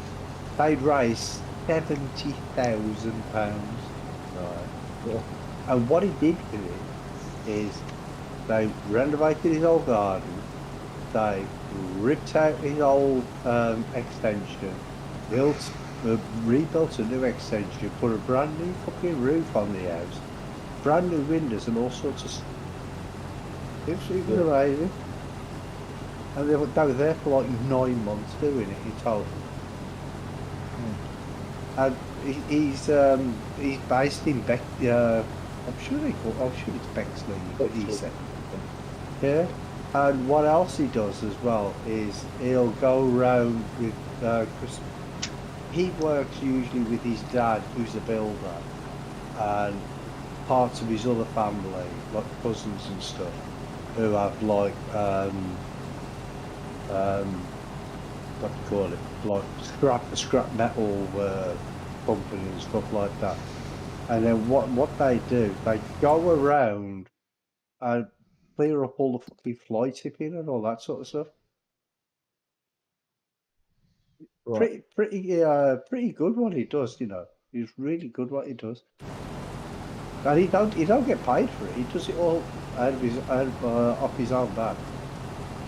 they'd raised £70,000. Right. And what he did with it is they renovated his old garden, they ripped out his old extension, rebuilt a new extension, put a brand new fucking roof on the house, brand new windows and all sorts of stuff. It was amazing. And they were there for like 9 months doing it in total. And he's based in I'm sure it's Bexley, but he said. Yeah. And what else he does as well is he'll go around with, cause he works usually with his dad, who's a builder, and parts of his other family, like cousins and stuff, who have like, what do you call it, like scrap metal company and stuff like that. And then what they do, they go around and clear up all the fucking fly tipping and all that sort of stuff. Right. Pretty good what he does, you know. He's really good what he does. And he don't get paid for it. He does it all out of off his own back.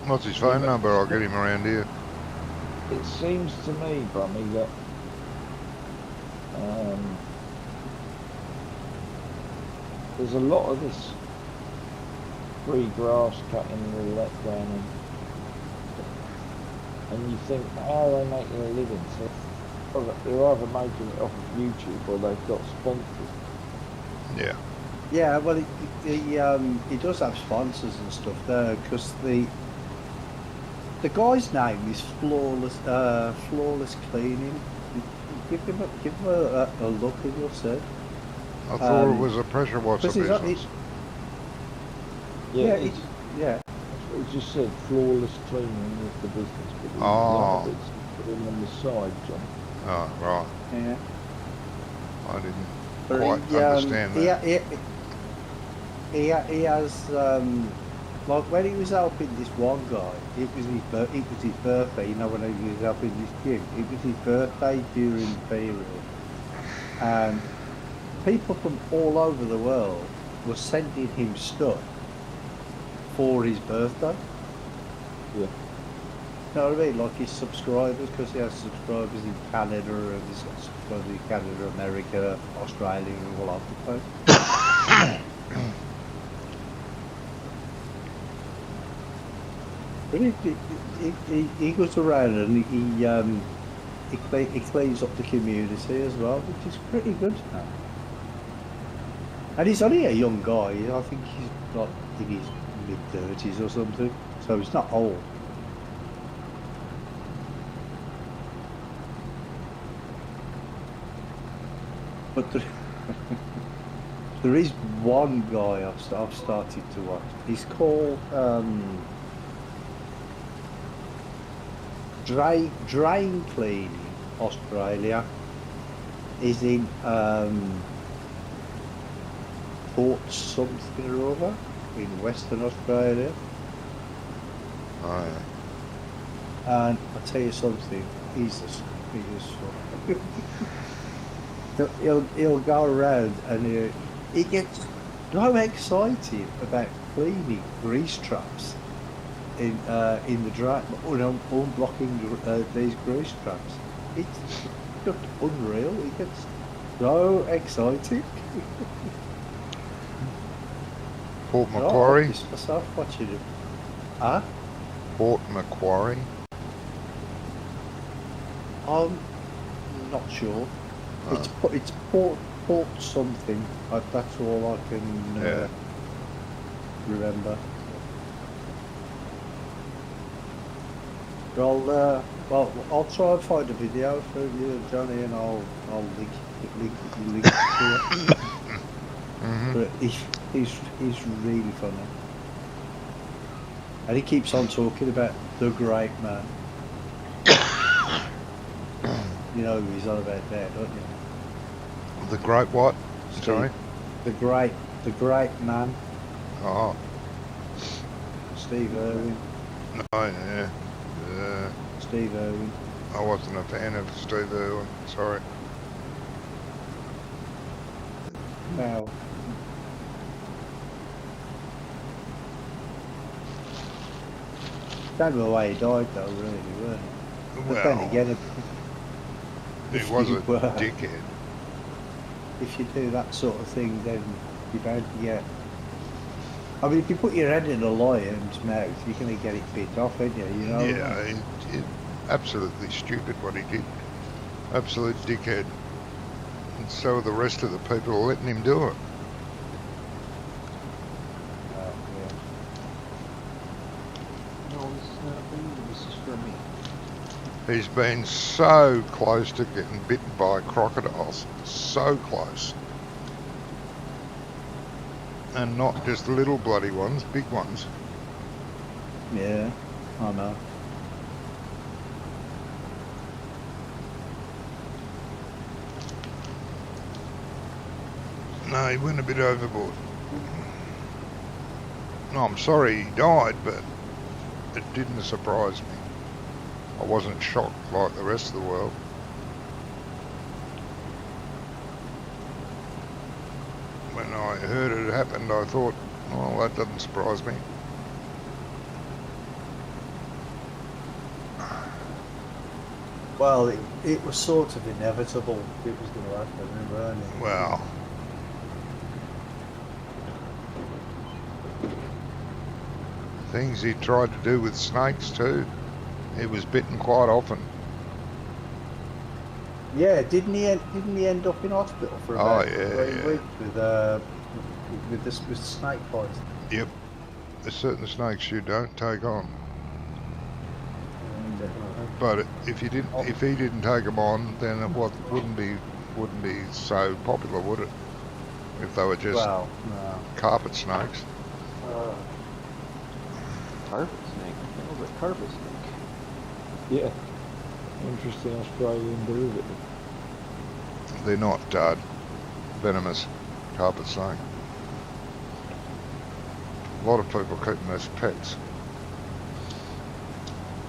What's his phone number? I'll get him around here. It seems to me, Brummy, that there's a lot of this free grass cutting and all that going on. And you think, how are they making a living? So they're either making it off of YouTube or they've got sponsors. Yeah. Yeah, well, he does have sponsors and stuff there, because the guy's name is Flawless Cleaning. Give him a look and you'll see. I thought it was a pressure washer 'cause he's on- business. Yeah, Yeah, it just said Flawless Cleaning is the business, but there's a Oh. lot of it's put on the side, John. Oh, right. yeah. I didn't But quite he, understand that. He has like when he was helping this one guy, it was his birthday. You know, when he was helping this kid, it was his birthday during the period, and people from all over the world were sending him stuff for his birthday. Yeah. You know what I mean? Like his subscribers, because he has subscribers in Canada, and he's got subscribers in Canada, America, Australia, and all over the place. But he goes around and he cleans up the community as well, which is pretty good. And he's only a young guy. I think he's like in his mid-30s or something, so he's not old. But there is one guy I've started to watch. He's called Drain Cleaning Australia. Is in Port something or other in Western Australia. Oh, yeah. And I'll tell you something, he's he'll go around and he gets so excited about cleaning grease traps in the drain, unblocking these grease traps. It's just unreal. He gets so excited. Port Macquarie? I myself watching it. Huh? Port Macquarie? I'm not sure. It's port something. That's all I can remember. Well, I'll try and find a video for you, Johnny, and I'll link to it. Mm-hmm. But he's really funny, and he keeps on talking about the great man. You know who he's on about there, don't you? The Great what? Sorry? The great man, Oh, Steve Irwin. no, yeah. Steve Irwin. I wasn't a fan of Steve Irwin, sorry. Now, shame the way he died, though, really, weren't it? But then Well, again, he if was a you were- dickhead. if you do that sort of thing, then you're bound to get. I mean, if you put your head in a lion's mouth, you're going to get it bit off, aren't you? You know. Yeah, absolutely stupid what he did. Absolute dickhead. And so are the rest of the people letting him do it. Yeah. No, this is not for you. This is for me. He's been so close to getting bitten by crocodiles. So close. And not just little bloody ones, big ones. Yeah, I know. No, he went a bit overboard. No, I'm sorry he died, but it didn't surprise me. I wasn't shocked like the rest of the world. When I heard it happened, I thought, well, that doesn't surprise me. Well, it was sort of inevitable it was going to happen, weren't it? Well, things he tried to do with snakes too. He was bitten quite often. Yeah, didn't he end up in hospital for about 3 weeks with snake poison? Yep. There's certain snakes you don't take on. But if he didn't take them on, then it wouldn't be so popular, would it? If they were just Well, no. carpet snakes. Carpet snake. That was a carpet snake. Yeah. Interesting Australian derivative. They're not venomous carpet snake. A lot of people keep them as pets.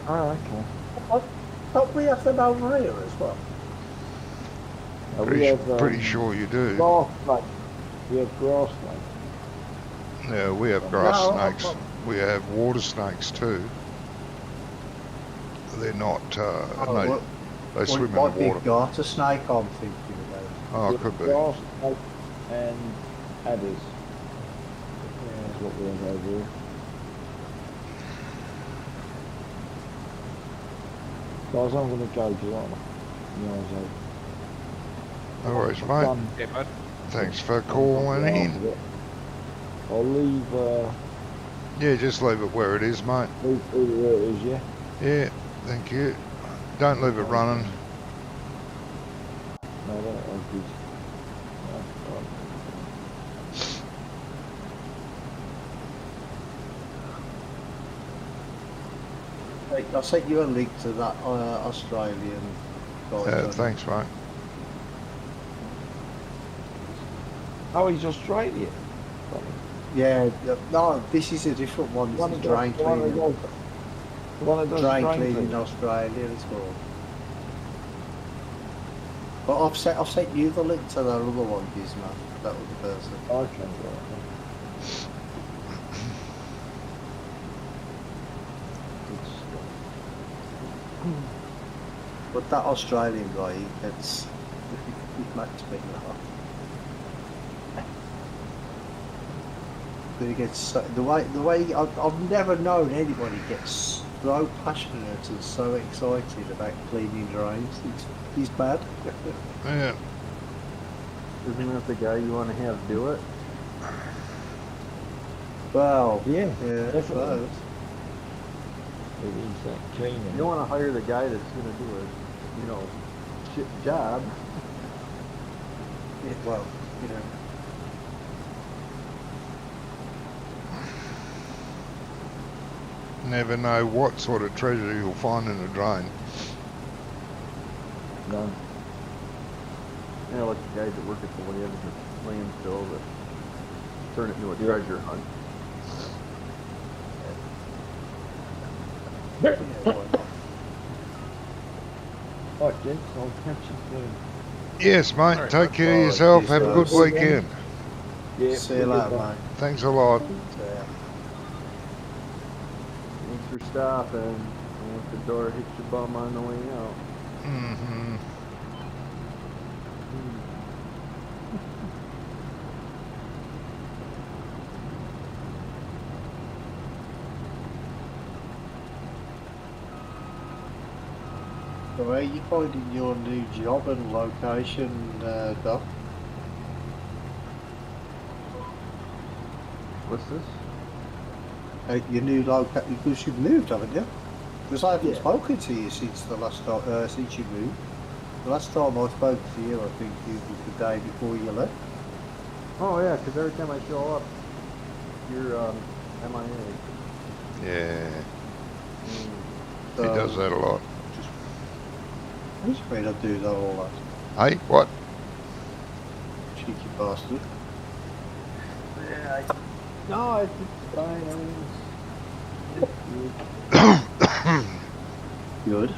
Oh, okay. Don't we have them over here as well? We have, Pretty sure you do. grass snake. We have grass snake. Yeah, we have grass No, snakes. We have water snakes too. They're not. They swim in the Might be water. garter snake I'm thinking about. Oh, We it could have be. grass snake and adders. That's what we have over here. Guys, I'm going to go, do you want me? No worries, mate. Okay, bud. Thanks for calling in. I'll leave, Yeah, just leave it where it is, mate. leave it where it is, yeah? Yeah, thank you. Don't leave it running. No, that was good. No, right. I'll send you a link to that Australian guy. Thanks, mate. Oh, he's Australian. Yeah, no, this is a different one. This is drain cleaning. One of those Drain drain cleaning cleaners. Australia as well. But I've sent you the link to that other one, Gizmo. That was the person. Okay, right. Good stuff. But that Australian guy, it's he makes me laugh. But he gets the way I've never known anybody get so passionate and so excited about cleaning drains. He's bad. Yeah, Isn't that the guy you want to have do it? Well, Yeah, yeah, I definitely. suppose. It is that cleaning. You don't want to hire the guy that's going to do a, shit job. Yeah, well, you know. never know what sort of treasure you'll find in a drain. No. Yeah, like the guys that work at the landfill that turn it into a treasure hunt. Yeah, why not? Right, gents, I'll catch you soon. Yes, mate. Alright, Take care of alright, yourself. peace Have a out. good See you weekend. Yeah, See you later, mate. Thanks a lot. Yeah. Thanks for stopping, and if the door hits your bum on the way out. Mm-hmm. So where are you finding your new job and location, Doc? What's this? Your new location, because you've moved, haven't you? Because I haven't Yeah. spoken to you since the last time, since you moved. The last time I spoke to you, I think it was the day before you left. Oh yeah, because every time I show up, you're MIA. Yeah, So, he does that a lot. Who's afraid I do that all that? Hey, what? Cheeky bastard. Yeah. No, it's fine. I mean, it's good. Good.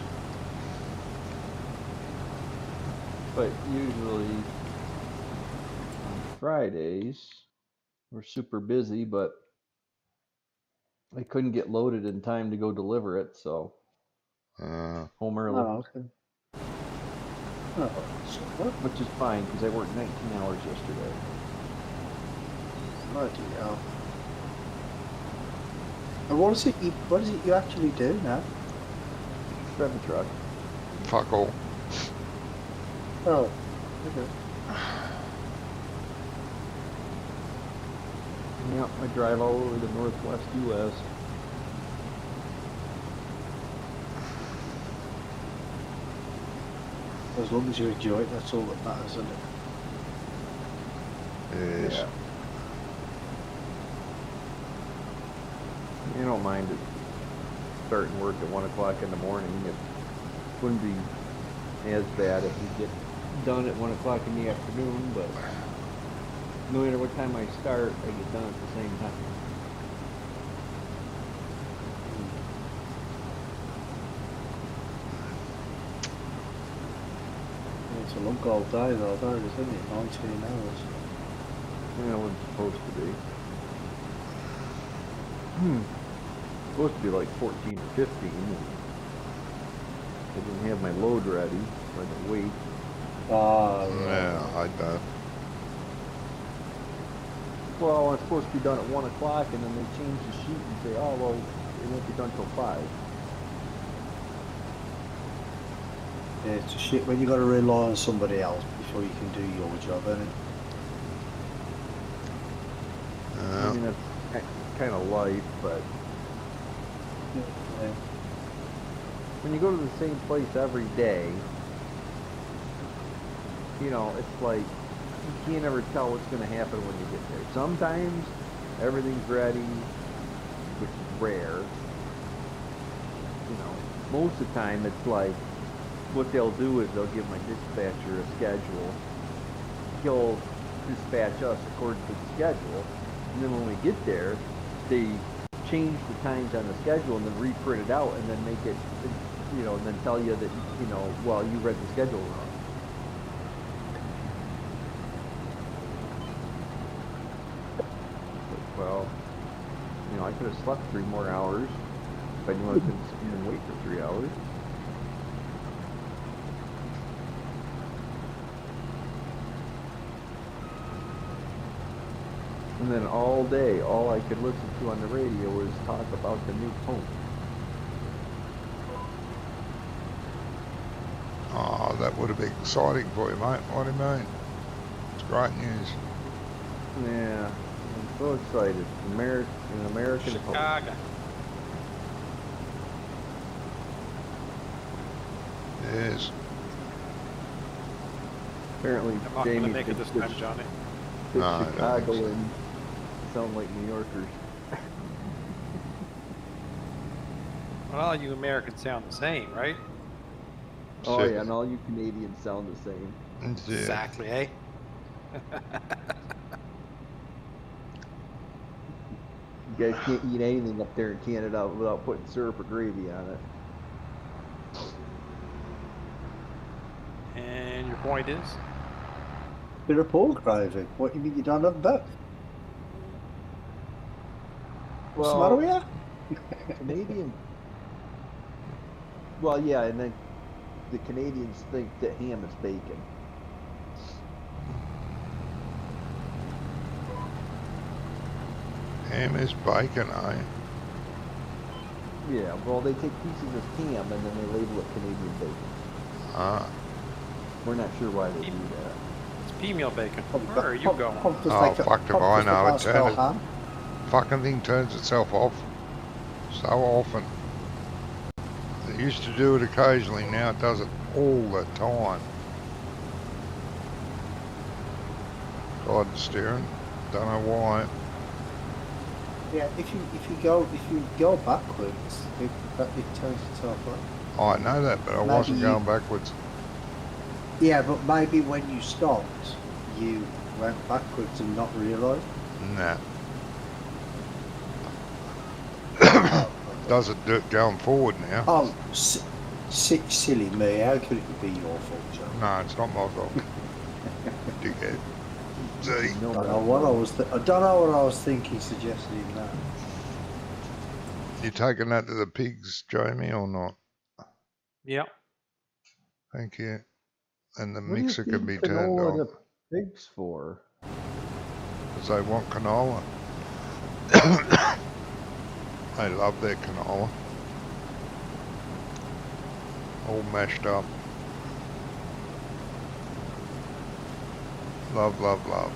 But usually on Fridays we're super busy, but I couldn't get loaded in time to go deliver it, so home early, Oh, okay. Oh, so what? which is fine because I worked 19 hours yesterday. Bloody hell. And what is it you actually do now? Drive a truck. Fuck all. Oh, Okay. Yep, I drive all over the Northwest U.S. as long as you enjoy it, that's all that matters, isn't it? Yes. Yeah. You don't mind it starting work at 1 o'clock in the morning. It wouldn't be as bad if we get done at 1 o'clock in the afternoon, but no matter what time I start, I get done at the same time. It's a long old day though, isn't it? 19 hours. Yeah, what it's supposed to be. Supposed to be like 14 or 15. I didn't have my load ready, so I had to wait. Ah, Yeah, I bet. Well, it's supposed to be done at 1 o'clock, and then they change the sheet and say, oh, well, it won't be done till 5. yeah, it's a shit when you got to rely on somebody else before you can do your job, isn't it? I mean, that's kind of life, but Yeah. when you go to the same place every day, you know, it's like you can't ever tell what's going to happen when you get there. Sometimes everything's ready, which is rare. You know, most of the time it's like what they'll do is they'll give my dispatcher a schedule. He'll dispatch us according to the schedule, and then when we get there, they change the times on the schedule and then reprint it out and then make it, you know, and then tell you that, you know, well, you read the schedule wrong. Well, you know, I could have slept 3 more hours if I knew I couldn't sit and wait for 3 hours. And then all day, all I could listen to on the radio was talk about the new phone. Oh, that would have been exciting for you, mate. What do you mean? It's great news. Yeah, I'm so excited. An American phone. Chicago. Yes. Apparently, I'm not going to Jamie make it this thinks time, Johnny. No, I don't think so. Chicagoans sound like New Yorkers. Well, all you Americans sound the same, right? Oh Sick. yeah, and all you Canadians sound the same. Yeah. Exactly, eh? You guys can't eat anything up there in Canada without putting syrup or gravy on it. And your point is? Bit of pork gravy. What do you mean you don't have that? What's the matter with you? Well, yeah, and then the Canadians think that ham is bacon. Ham is bacon, eh? Yeah, well, they take pieces of ham and then they label it Canadian bacon. Ah. We're not sure why they do that. It's pea-meal bacon. Probably Where are you going? probably Oh, take a- fuck if probably I take a know, hard it's spell had- ham. Fucking thing turns itself off so often. It used to do it occasionally, now it does it all the time. God steering, don't know why. Yeah, if you go backwards, it turns itself on. I know that, but I Maybe wasn't you- going backwards. Yeah, but maybe when you stopped, you went backwards and not realised. Nah. Does it do it going forward now? Oh, silly me! How could it be your fault, Joe? No, it's not my fault. Dickhead. See? No, I don't know what I was. I don't know what I was thinking, suggesting that. You taking that to the pigs, Jamie, or not? Yep. Thank you. And the What do you mixer can feed be turned canola on to pigs for? because they want canola. They love their canola. All mashed up. Love, love, love.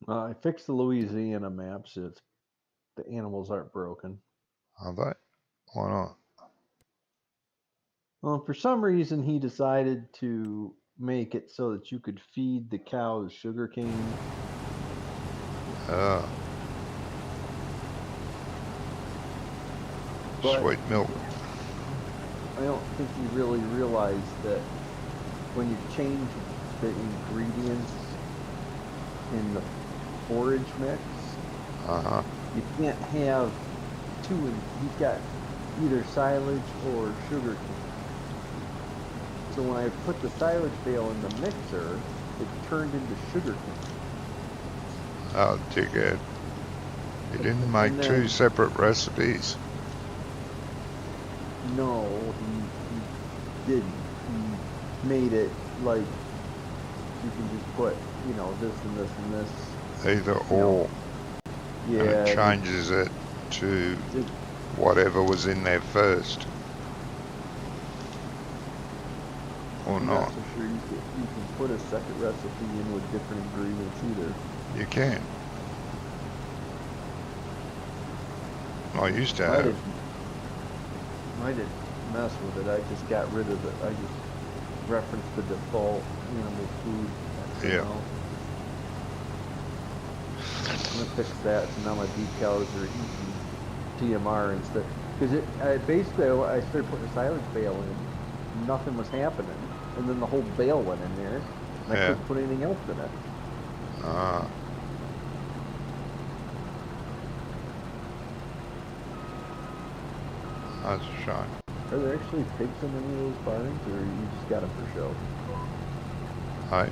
I fixed the Louisiana maps. It's the animals aren't broken. Are they? Why not? Well, for some reason, he decided to make it so that you could feed the cows sugarcane. But- Sweet milk. I don't think he really realized that when you change the ingredients in the forage mix, Uh-huh. you can't have two. He's got either silage or sugarcane. So when I put the silage bale in the mixer, it turned into sugarcane. Oh, dickhead. You didn't make And two then- separate recipes. No, he didn't. He made it like you can just put, this and this and this. Either No. or. Yeah. And it he- changes it to it- whatever was in there first. Or I'm not. so sure you can put a second recipe in with different ingredients either. You can. I used to I have. didn't mess with it. I just got rid of it. I just referenced the default animal food. Yeah. I'm gonna fix that. So now my decals are eating TMR instead. Because basically I started putting a silage bale in, nothing was happening, and then the whole bale went in there, and I Yeah. couldn't put anything else in it. Ah. That's a shame. Are there actually pigs in any of those barns, or you just got them for show? Hey,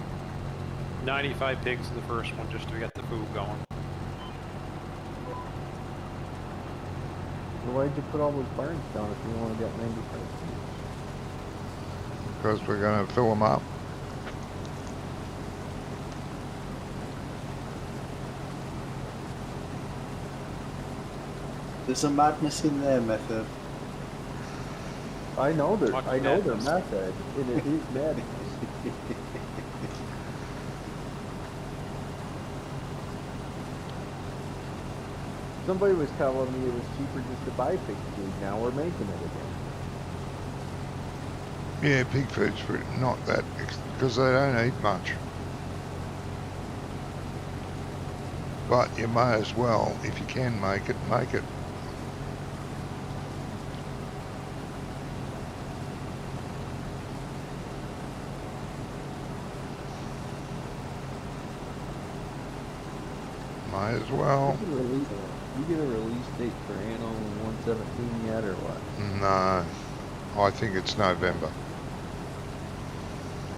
95 pigs in the first one just to get the food going. So why'd you put all those barns down if you only got 95 pigs? because we're going to fill them up. There's a madness in their method. I know Much their madness. method, and it is madness. Somebody was telling me it was cheaper just to buy pig food. Now we're making it again. Yeah, pig food's not that, because they don't eat much. But you may as well, if you can make it, make it. Might as well. You get a release date for Anno 117 yet, or what? No, I think it's November.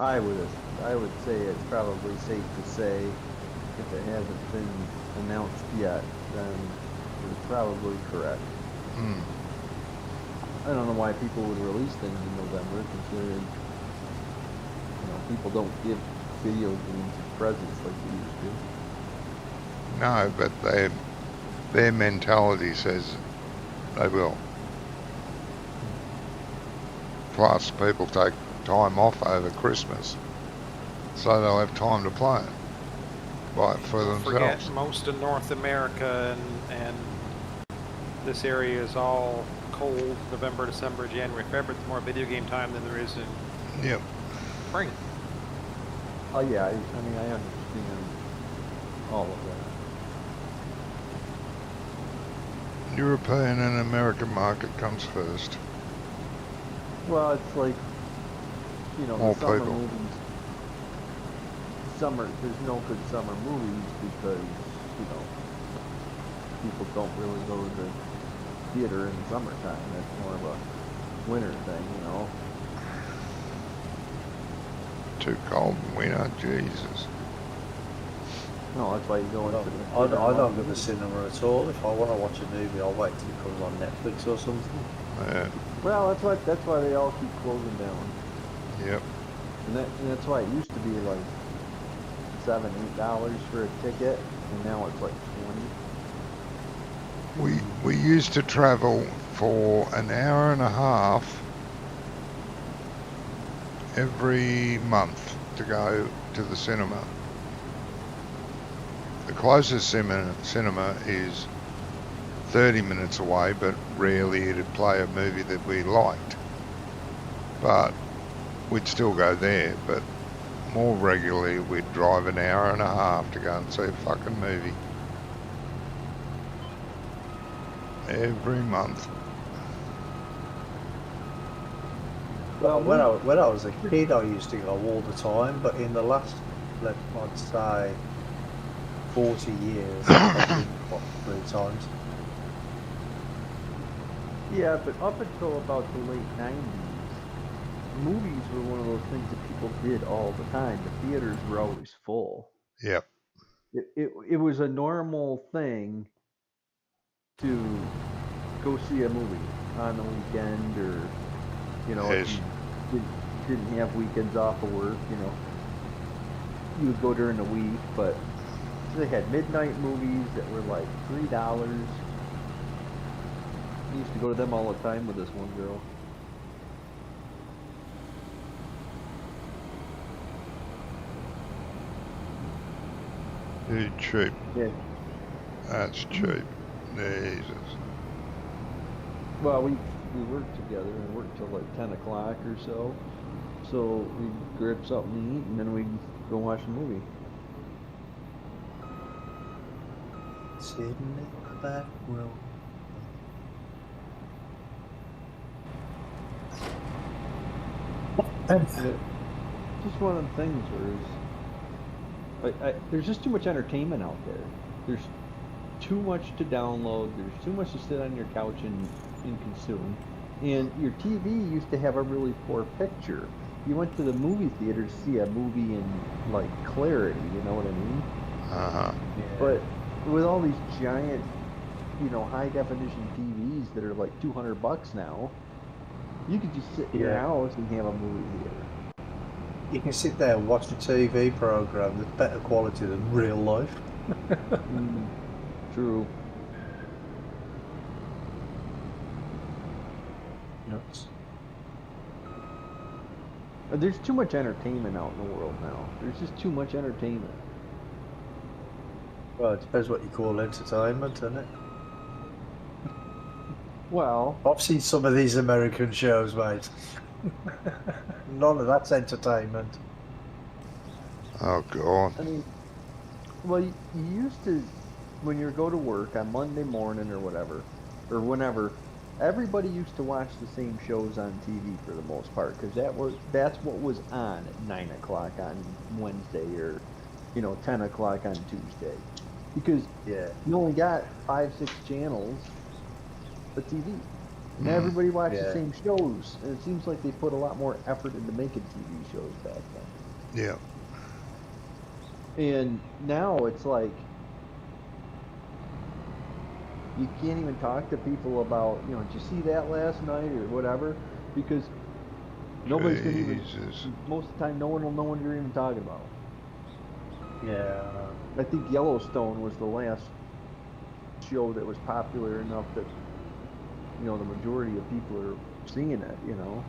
I would say it's probably safe to say, if it hasn't been announced yet, then you're probably correct. Hmm. I don't know why people would release things in November, considering people don't give video games presents like they used to. No, but their mentality says they will. Plus, people take time off over Christmas, so they'll have time to play it. Buy it for Don't forget, themselves. most of North America and this area is all cold. November, December, January, February. It's more video game time than there is in Yep. spring. Oh yeah, I mean I understand all of that. European and American market comes first. Well, it's like More the summer people. movies. There's no good summer movies because people don't really go to the theater in the summertime. That's more of a winter thing, Too cold in winter, Jesus. No, that's why you go I into don't, the I theater. don't I don't go to the cinema at all. If I want to watch a movie, I'll wait till it comes on Netflix or something. Yeah. Well, that's why they all keep closing down, Yep. and that's why it used to be like $7-8 for a ticket, and now it's like 20. We used to travel for an hour and a half every month to go to the cinema. The closest cinema is 30 minutes away, but rarely it'd play a movie that we liked. But we'd still go there, but more regularly we'd drive an hour and a half to go and see a fucking movie. Every month. Well, when I was a kid, I used to go all the time, but in the last, I'd say, 40 years, I've been what, 3 times. Yeah, but up until about the late 90s, movies were one of those things that people did all the time. The theaters were always full. Yep. It was a normal thing to go see a movie on the weekend, or if you didn't have weekends off of work, you would go during the week. But they had midnight movies that were like $3. I used to go to them all the time with this one girl. Dude, cheap. Yeah. That's cheap. Jesus. Well, we worked together and worked till like 10 o'clock or so. So we'd grab something to eat and then we'd go watch a movie. Sitting in the back row. Just one of the things where there's just too much entertainment out there. There's too much to download. There's too much to sit on your couch and consume. And your TV used to have a really poor picture. You went to the movie theater to see a movie in like clarity, you know what I mean? Uh-huh. Yeah. But with all these giant, high definition TVs that are like $200 now, you could just sit in your Yeah. house and have a movie theater. You can sit there and watch a TV program that's better quality than real life. True. Nuts. There's too much entertainment out in the world now. There's just too much entertainment. Well, it depends what you call entertainment, doesn't it? Well, I've seen some of these American shows, mate. None of that's entertainment. Oh, God. I mean, well, you used to, when you go to work on Monday morning or whatever, or whenever, everybody used to watch the same shows on TV for the most part, because that's what was on at 9 o'clock on Wednesday, or 10 o'clock on Tuesday, because Yeah. you only got 5-6 channels of TV, and everybody watched the Yeah. same shows, and it seems like they put a lot more effort into making TV shows back then. Yeah. And now it's like, you can't even talk to people about, you know, did you see that last night or whatever, because nobody's gonna even. Jesus. Most of the time, no one will know what you're even talking about. Yeah. I think Yellowstone was the last show that was popular enough that, you know, the majority of people are seeing it, you know.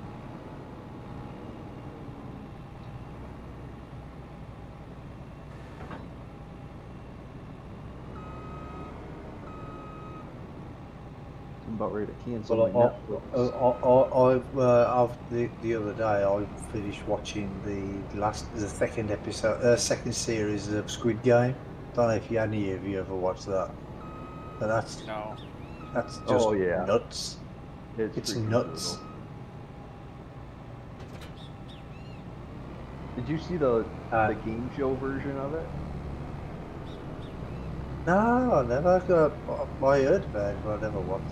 I'm about ready to cancel my Netflix. The other day I finished watching the second series of Squid Game. Don't know if any of you ever watched that, but that's No. just Oh, yeah. nuts. It's freaking nuts. brutal. Did you see the game show version of it? No, I never got. I heard about it, but I never watched it.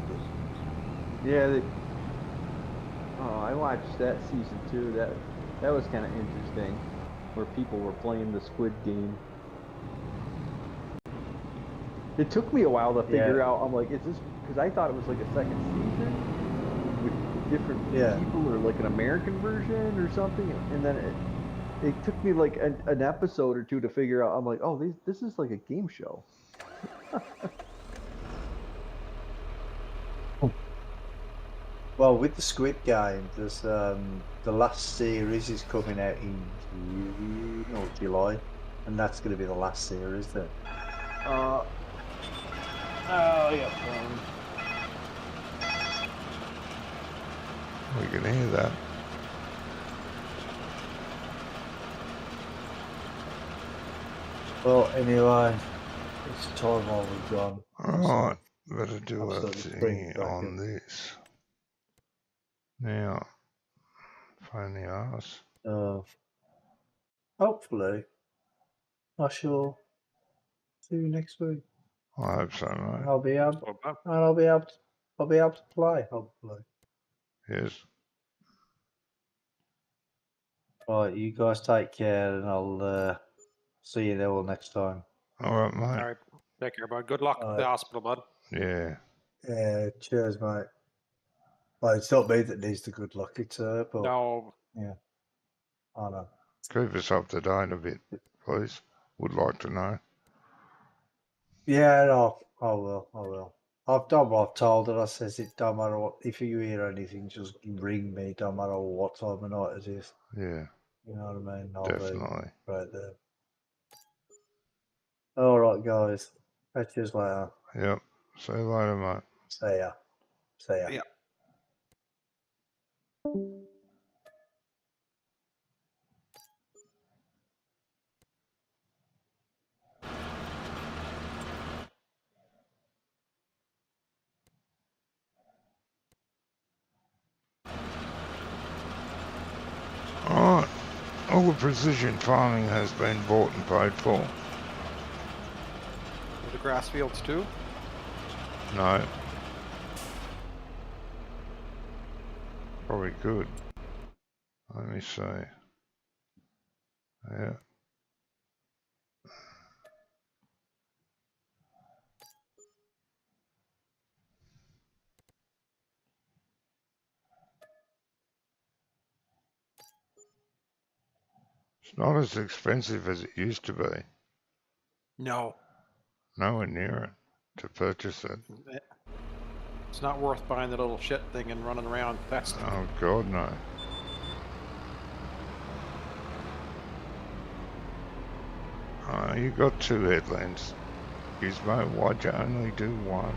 Yeah. I watched that season 2. That was kind of interesting, where people were playing the Squid Game. It took me a while to figure out. I'm like, is this because I thought it was like a second season with different people, or like an American version or something, and then it took me like an episode or two to figure out. I'm like, oh, this is like a game show. Well, with the Squid Game, there's the last series is coming out in June or July, and that's going to be the last series then. Oh yeah. We can hear that. Well, anyway, it's time I was gone. Alright, better do a Absolutely thing bring back on in. this. Now, phone the arse. Hopefully, I shall see you next week. I hope so, mate. I'll be able to play. Hopefully. Yes. Right, you guys take care, and I'll see you all next time. Alright, mate. All right. Take care, bud. Good luck at the hospital, bud. Yeah. Yeah, cheers, mate. Well, it's not me that needs the good luck, it's her, but No. yeah, I know. Keep us up to date a bit, please. Would like to know. Yeah, no, I will. I've done what I've told her. I says it don't matter what, if you hear anything, just ring me, don't matter what time of night it is. Yeah, You know what I mean? I'll definitely. be right there. Alright, guys. Catch you later. Yep. See you later, mate. See ya. See ya. Yeah. Alright. All the precision farming has been bought and paid for. The grass fields too? No. Probably good. Let me see. Yeah. It's not as expensive as it used to be. No. Nowhere near it to purchase it. It's not worth buying the little shit thing and running around. That's Oh God, no. You got 2 headlands. Gizmo, why'd you only do 1?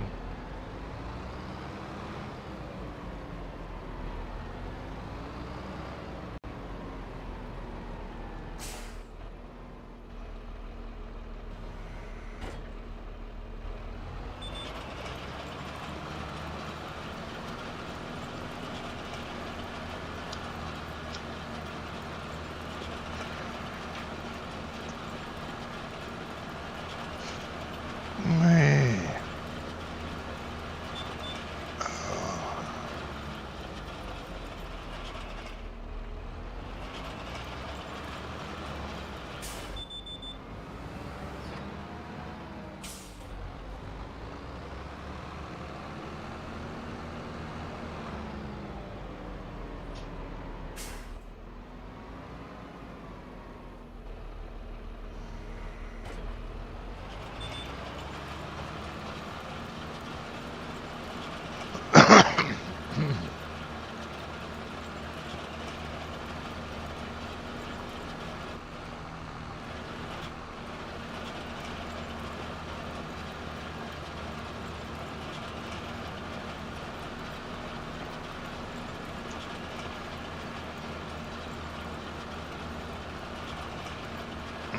Man.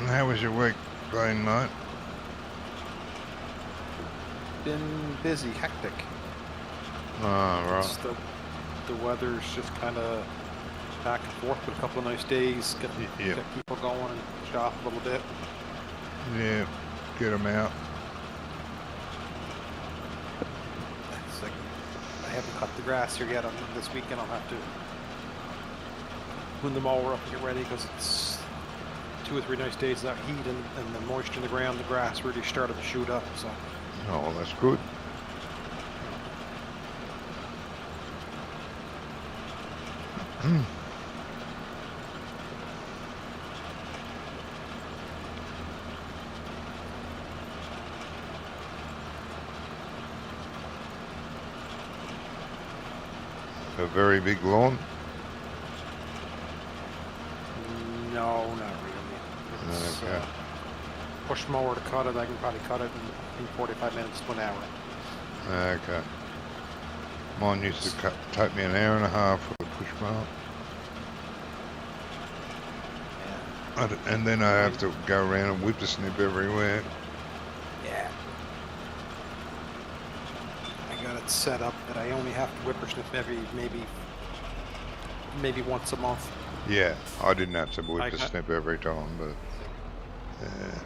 How was your week been, mate? Been busy, hectic. Oh, It's right. the weather's just kind of back and forth, but a couple of nice days. Get Yep. people going and shop a little bit. Yeah. Get them out. It's like I haven't cut the grass here yet. This weekend I'll have to clean the mower up and get ready because it's 2 or 3 nice days of that heat and the moisture in the ground. The grass really started to shoot up. So Oh, well, that's good. A very big lawn. no, not really. It's, Okay. push mower to cut it. I can probably cut it in 45 minutes to an hour. Okay. Mine used to take me an hour and a half with a push mower. Yeah. And then I have to go around and whippersnip everywhere. Yeah. I got it set up that I only have to whippersnip maybe once a month. Yeah, I didn't have to I got- whippersnip every time, but yeah.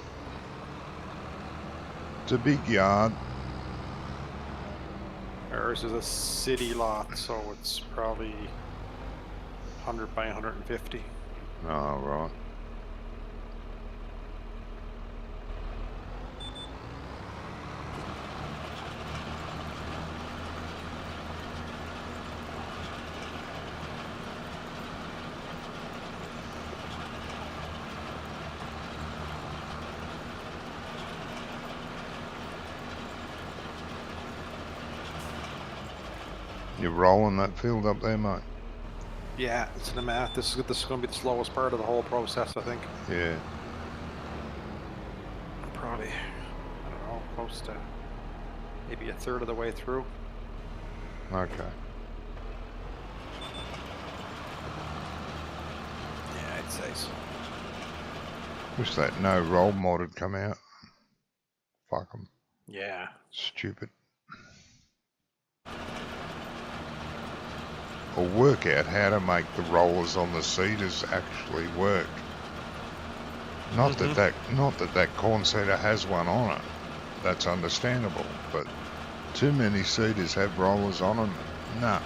It's a big yard. Ours is a city lot, so it's probably 100 by 150. Oh, right. You're rolling that field up there, mate? Yeah, it's in the math. This is going to be the slowest part of the whole process, I think. Yeah. I'm probably, I don't know, close to maybe a third of the way through. Okay. Yeah, I'd say so. Wish that no roll mod had come out. Fuck 'em. Yeah. Stupid. Or work out how to make the rollers on the seeders actually work. Not that corn seeder has one on it. That's understandable, but too many seeders have rollers on them. Nah.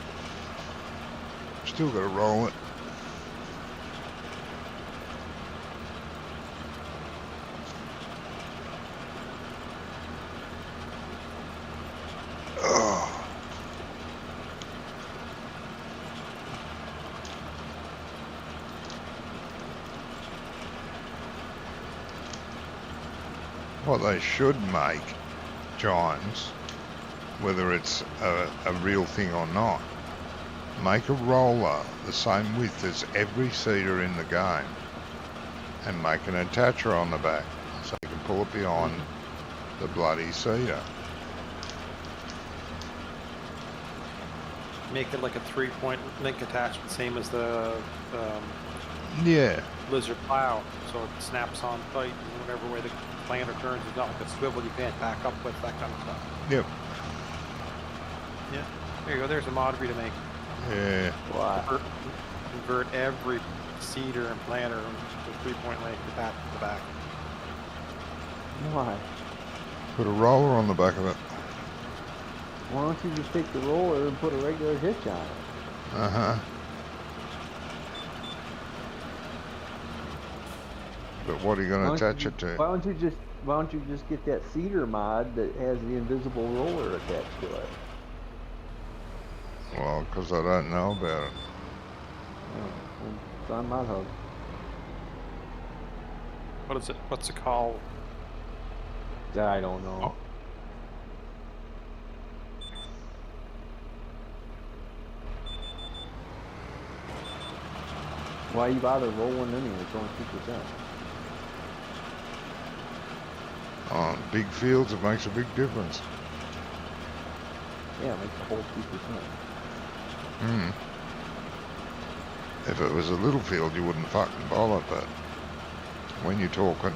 Still got to roll it. Oh. What they should make, Giants, whether it's a real thing or not, make a roller the same width as every seeder in the game and make an attacher on the back so you can pull it behind the bloody seeder. Make it like a 3-point link attachment, same as the Yeah, Lizard plow, so it snaps on tight and whatever way the planter turns. It's not like a swivel you can't back up with, that kind of stuff. yep, Yeah, there you go. There's a mod for you to make. yeah. Why? Convert every seeder and planter to 3-point link attached to the back. Why? Put a roller on the back of it. Why don't you just take the roller and put a regular hitch on it? Uh-huh. But what are you going to attach it to? Why don't you just get that cedar mod that has the invisible roller attached to it? Well, because I don't know about it. Oh, it's on my hook. What is it? What's it called? I don't know. Why you bother rolling anyway? It's only 2%. On big fields, it makes a big difference. Yeah, it makes a whole 2%. If it was a little field, you wouldn't fucking bother, but when you're talking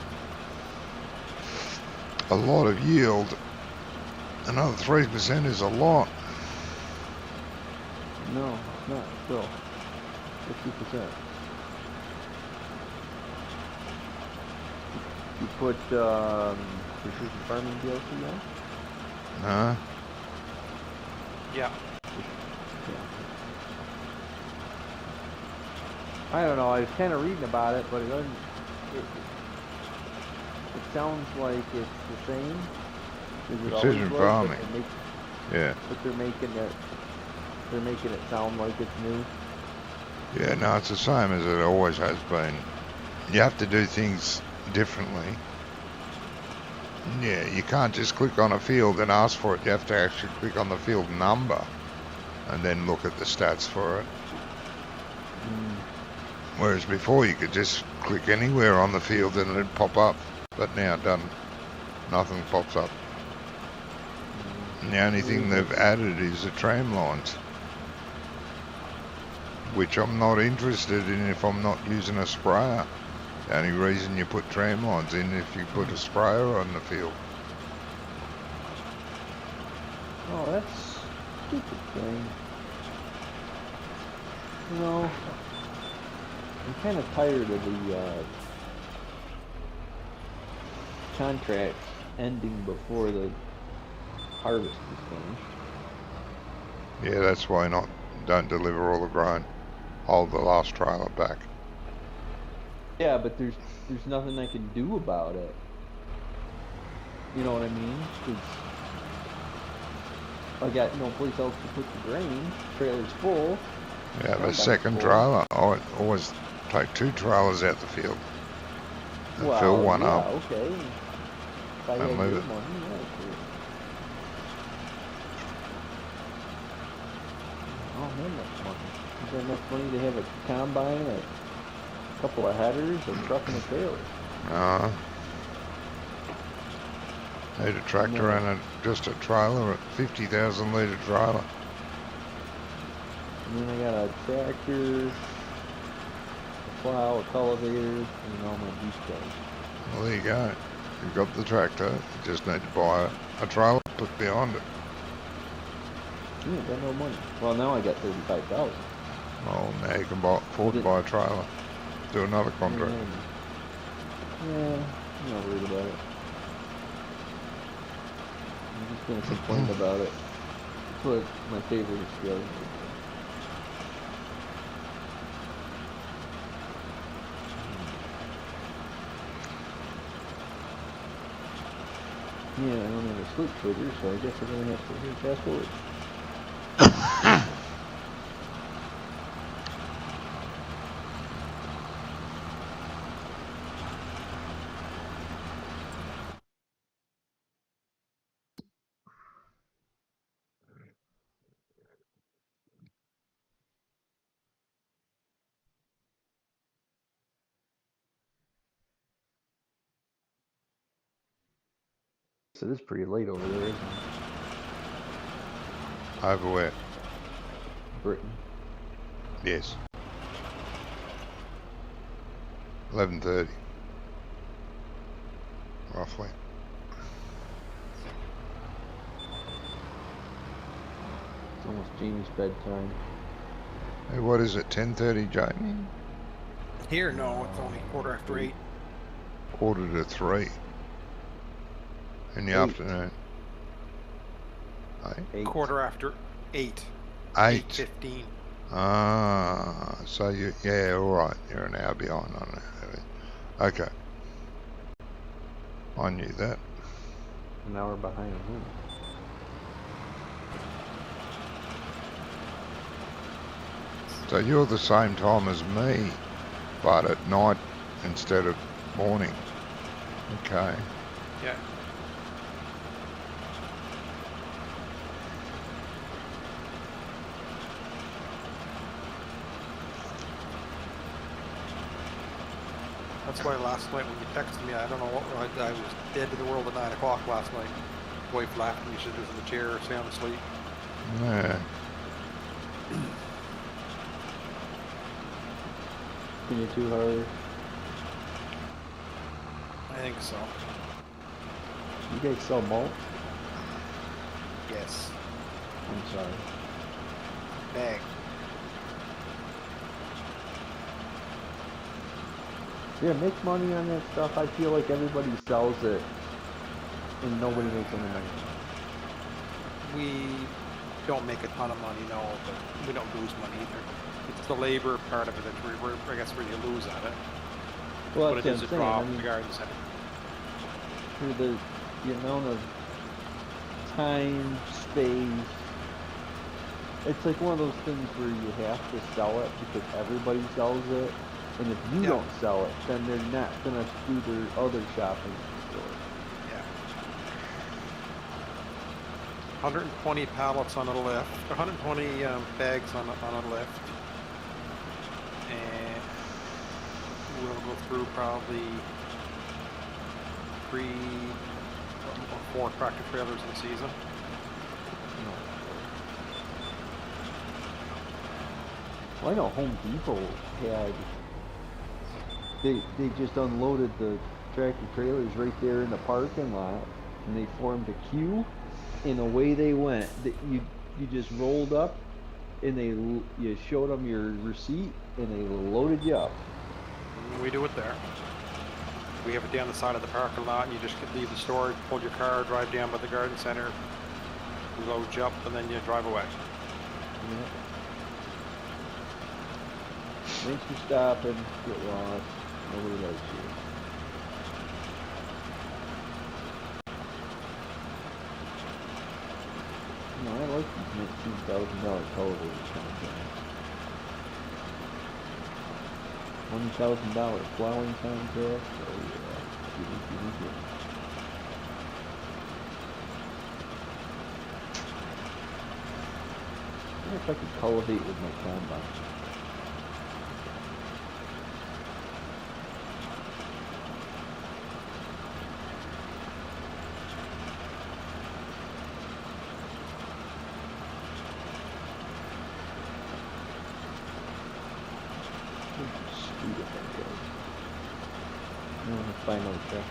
a lot of yield. Another 3% is a lot. No, it's not. Still, 50%. You put precision farming DLC on? Nah. Yeah. I don't know. I was kind of reading about it, but it doesn't. It sounds like it's the same. As it always Precision was, farming. But Yeah. they're making it. They're making it sound like it's new. Yeah, no, it's the same as it always has been. You have to do things differently. Yeah, you can't just click on a field and ask for it. You have to actually click on the field number and then look at the stats for it. Whereas before you could just click anywhere on the field and it'd pop up. But now it doesn't. Nothing pops up. And the only thing they've added is the tram lines, which I'm not interested in if I'm not using a sprayer. The only reason you put tram lines in if you put a sprayer on the field. Oh, that's a stupid thing. You know, I'm kind of tired of the contracts ending before the harvest is finished. Yeah, that's why not. Don't deliver all the grain. Hold the last trailer back. Yeah, but there's nothing I can do about it. You know what I mean? 'Cause I got no place else to put the grain. Trailer's full. You have a Sometimes second full. trailer. I always take 2 trailers out the field and Well, fill one yeah, up. okay. If I And had leave your it. money, yeah, sure. I don't have enough money. You got enough money to have a combine, a couple of headers, a truck, and a trailer. Need a tractor and just a trailer, a 50,000 litre trailer. And then I got a tractor, a plow, a cultivator, and all my beef guys. Well, there you go. You've got the tractor. You just need to buy a trailer to put behind it. Yeah, got no money. Well, now I got 35,000. Well, now you can afford to buy a trailer. Do another contract. Yeah, I'm not worried about it. I'm just gonna complain about it. That's what my favorite skill is. Yeah, I don't have a sleep trigger, so I guess I'm gonna have to hit fast forward. So this is pretty late over there, isn't it? Over where? Britain. Yes. 11:30. Roughly. It's almost Jamie's bedtime. Hey, what is it? 10:30, Jamie? Here, no, it's only 8:15. 2:45 in the 8. afternoon. Hey? 8. 8:15. 8. 8:15. Ah, so yeah, all right. You're an hour behind on that. Okay. I knew that. An hour behind him. So you're the same time as me, but at night instead of morning. Okay. Yeah. That's why last night when you texted me, I don't know what, I was dead to the world at 9 o'clock last night. Wife laughed at me, she was in the chair, sound asleep. Yeah. Can you too hard? I think so. You guys sell mulch? Yes. I'm sorry. Bag. Yeah, make money on that stuff. I feel like everybody sells it and nobody makes any money. We don't make a ton of money, no, but we don't lose money either. It's the labor part of it that's where I guess where you lose at it. Well, But that's it what is a I'm saying. draw I for mean, the garden center. for the amount of time, space, it's like one of those things where you have to sell it because everybody sells it. And if you Yeah. don't sell it, then they're not gonna do their other shopping at the store. Yeah. 120 pallets on a lift, 120 bags on a lift, and we'll go through probably 3 or 4 tractor trailers in the season. Well, I know Home Depot had, they just unloaded the tractor trailers right there in the parking lot, and they formed a queue, and away they went. You just rolled up, and you showed them your receipt, and they loaded you up. We do it there. We have it down the side of the parking lot, and you just leave the store, pull your car, drive down by the garden center, load you up, and then you drive away. Yeah. Makes you stop and get lost. Nobody likes you. No, I like these $19,000 television contracts. $1,000 plowing contract. Oh yeah, give me. I wonder if I could cultivate with my combine. Speed if I could. I want to find out check.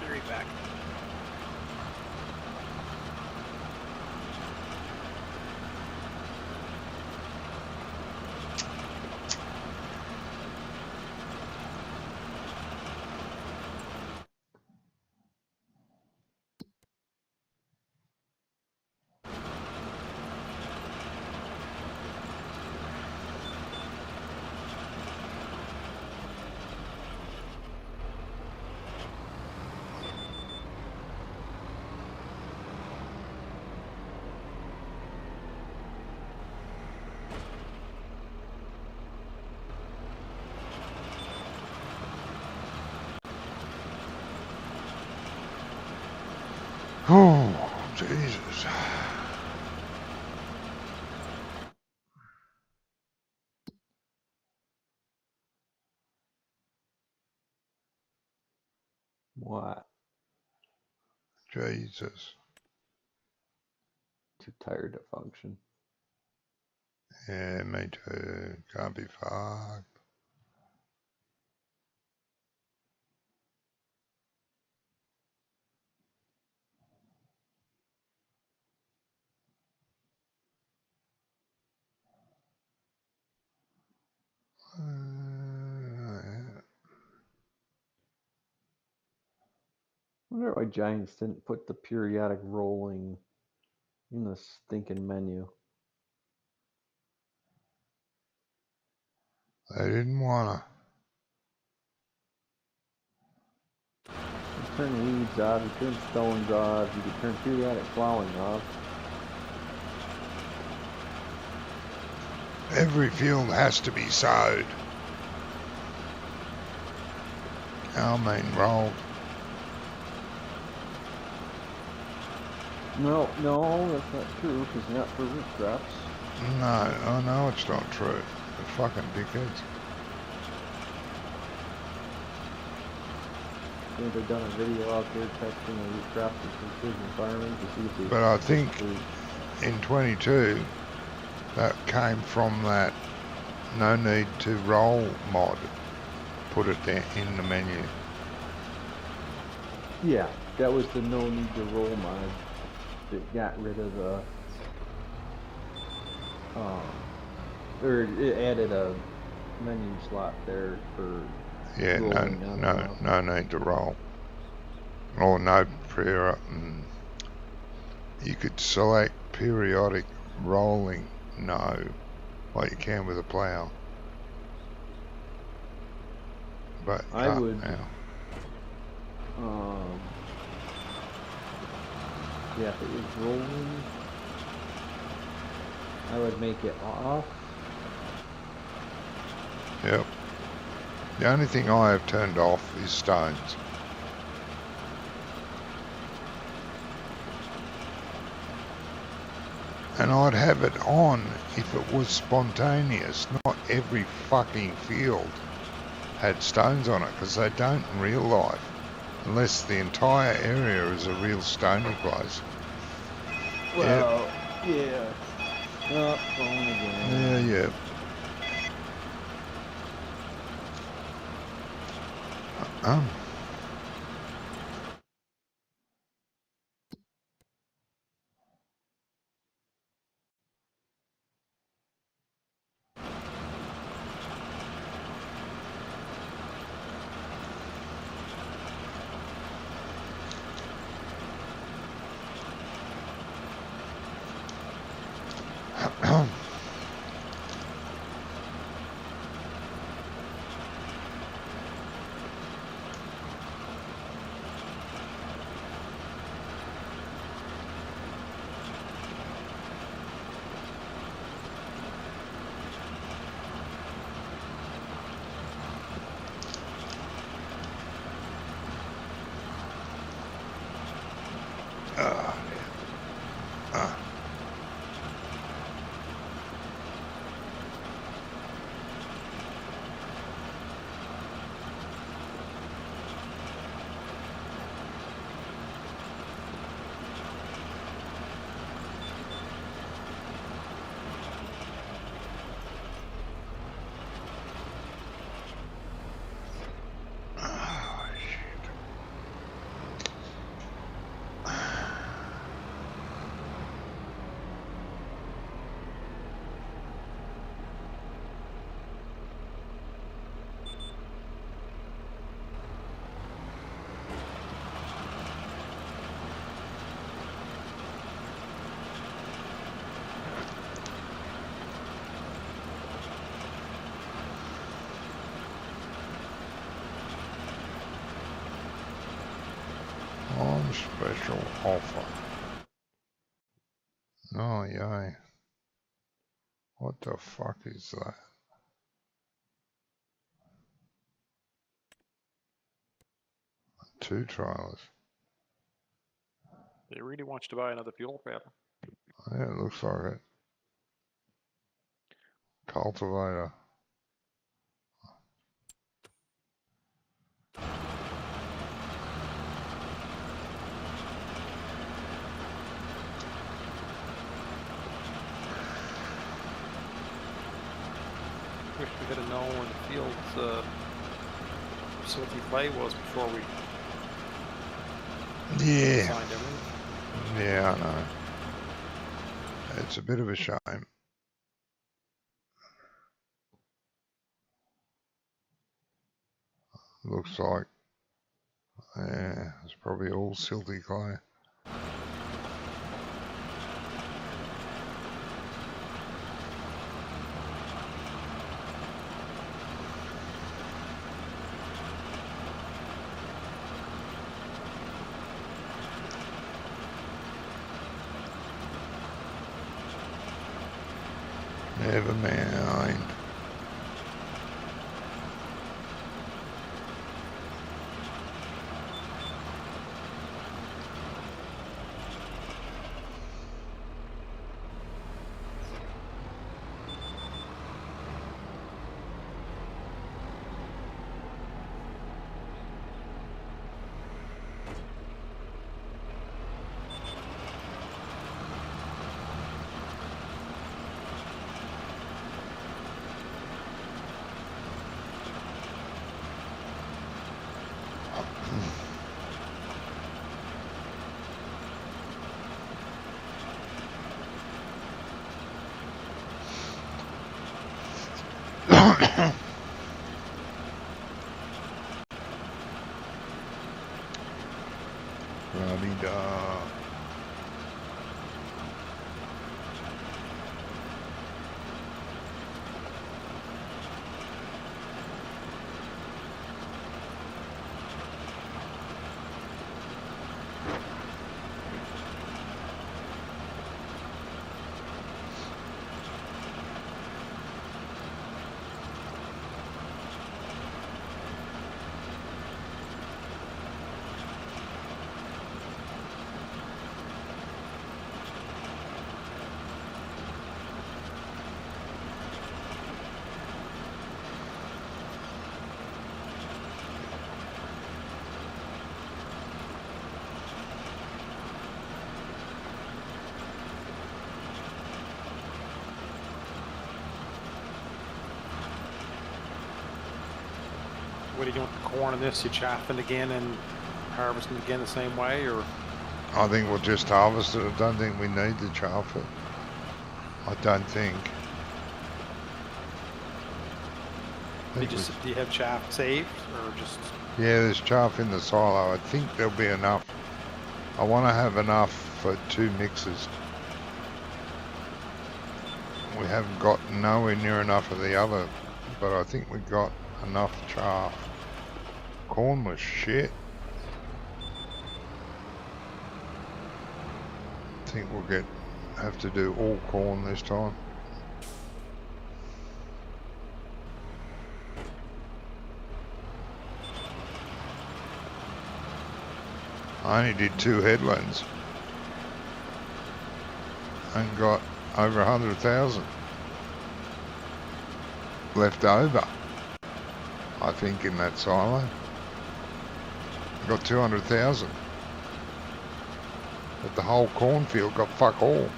Be right back. Oh, Jesus. What? Jesus. Too tired to function. Yeah, me too. Can't be fucked. I wonder why Giants didn't put the periodic rolling in the stinking menu. They didn't wanna. You turn weeds off, you turn stones off, you can turn periodic plowing off. Every field has to be sowed. I mean, rolled. No, that's not true, because not for root crops. No, I know it's not true. They're fucking dickheads. think they've done a video out there testing a crafted precision firing to see if they. But I think if in 22, that came from that no need to roll mod. Put it there in the menu. yeah, that was the no need to roll mod that got rid of the. Or it added a menu slot there for. Yeah, rolling on and off. no need to roll. Or no prayer. You could select periodic rolling, no, like you can with a plow. But I would. now. Yeah, if it was rolling, I would make it off. Yep. The only thing I have turned off is stones. And I'd have it on if it was spontaneous. Not every fucking field had stones on it, because they don't in real life. Unless the entire area is a real stony place. Well, yeah. Oh, phone again. Yeah. On special offer. Oh, yay. What the fuck is that? Two trailers. They really want you to buy another fuel trailer. Yeah, it looks like it. Cultivator. Wish we could have known where the field's facility play was before we Yeah. signed everything. Yeah, I know. It's a bit of a shame. Looks like, yeah, it's probably all silty clay. Never mind. La-di-da. What are you doing with the corn in this? You chaffing again and harvesting again the same way, or? I think we'll just harvest it. I don't think we need to chaff it. I don't think. Do you have chaff saved, or just? Yeah, there's chaff in the silo. I think there'll be enough. I want to have enough for 2 mixes. We haven't got nowhere near enough of the other, but I think we got enough chaff. Corn was shit. I think we'll have to do all corn this time. I only did 2 headlands and got over 100,000 left over, I think, in that silo. Got 200,000, but the whole cornfield got fuck all.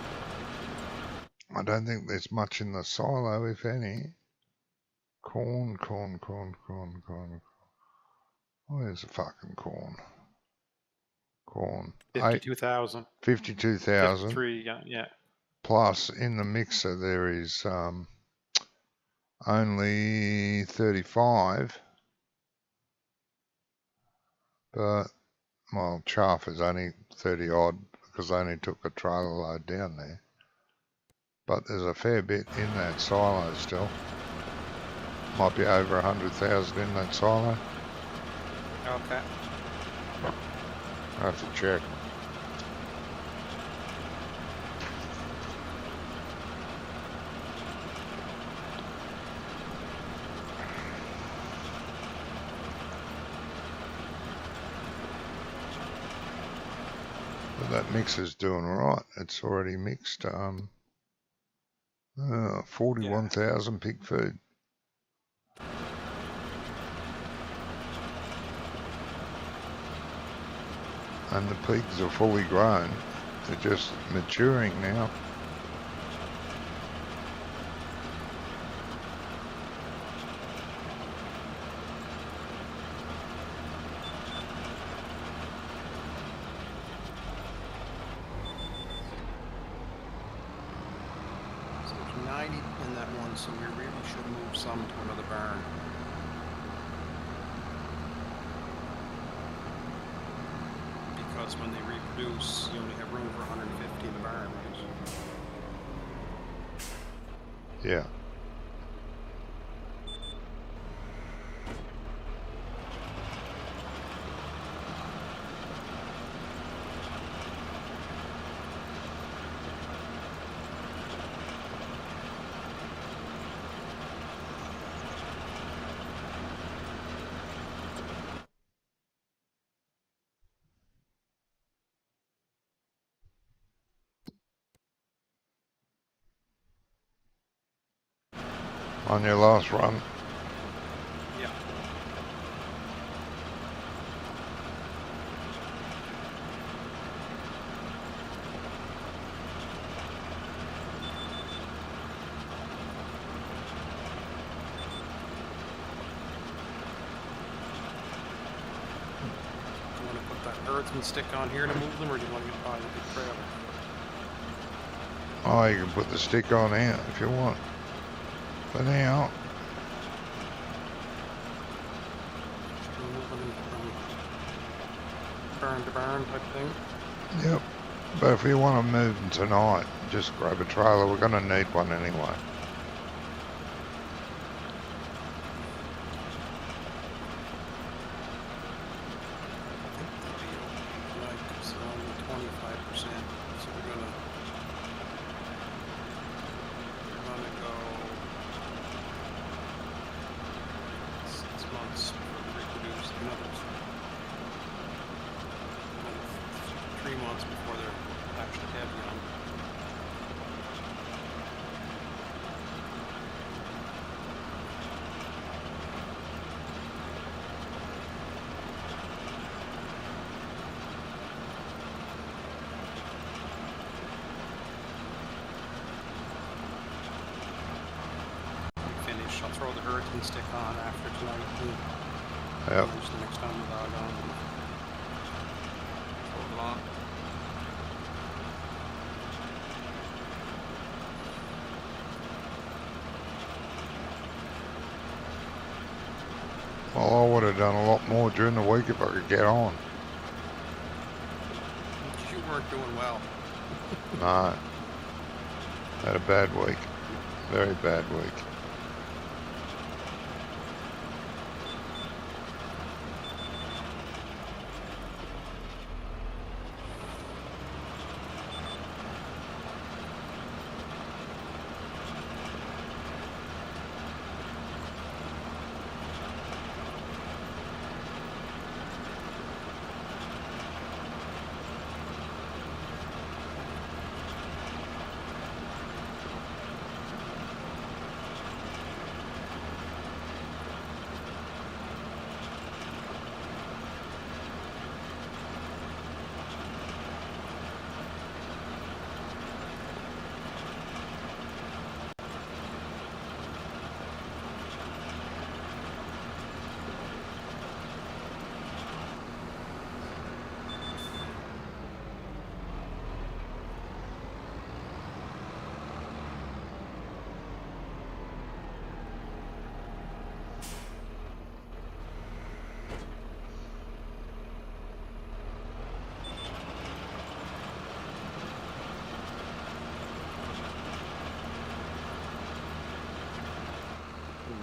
I don't think there's much in the silo, if any. Corn. Where's the fucking corn? Corn. 52,000. 52,000. 53, yeah. Plus, in the mixer there is only 35. But, well, chaff is only 30 odd because I only took a trailer load down there. But there's a fair bit in that silo still. Might be over 100,000 in that silo. Okay. I have to check. But that mixer's doing alright. It's already mixed 41,000 pig food. And the pigs are fully grown. They're just maturing now. So there's 90 in that one, so we really should move some to another barn. Because when they reproduce, you only have room for 150 in the barn, right? Yeah. On your last run. Yeah. Do you want to put that herdsman stick on here to move them, or do you want me to buy the big trailer? Oh, you can put the stick on here if you want. For now, turn to burn type thing. Yep. But if you want to move them tonight, just grab a trailer. We're going to need one anyway. I think they'll be open tonight because they're only 25%. So we're gonna go 6 months before they reproduce another 3 months before they're actually heavy on. Finish. I'll throw the hurricane stick on after tonight and Yep. finish the next time we log on. And throw it on. Well, I would have done a lot more during the week if I could get on. You weren't doing well. No. Had a bad week. Very bad week.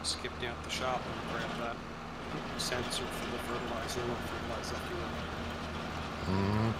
Skip down to the shop and grab that sensor for the fertilizer and fertilize that fuel. Mm-hmm.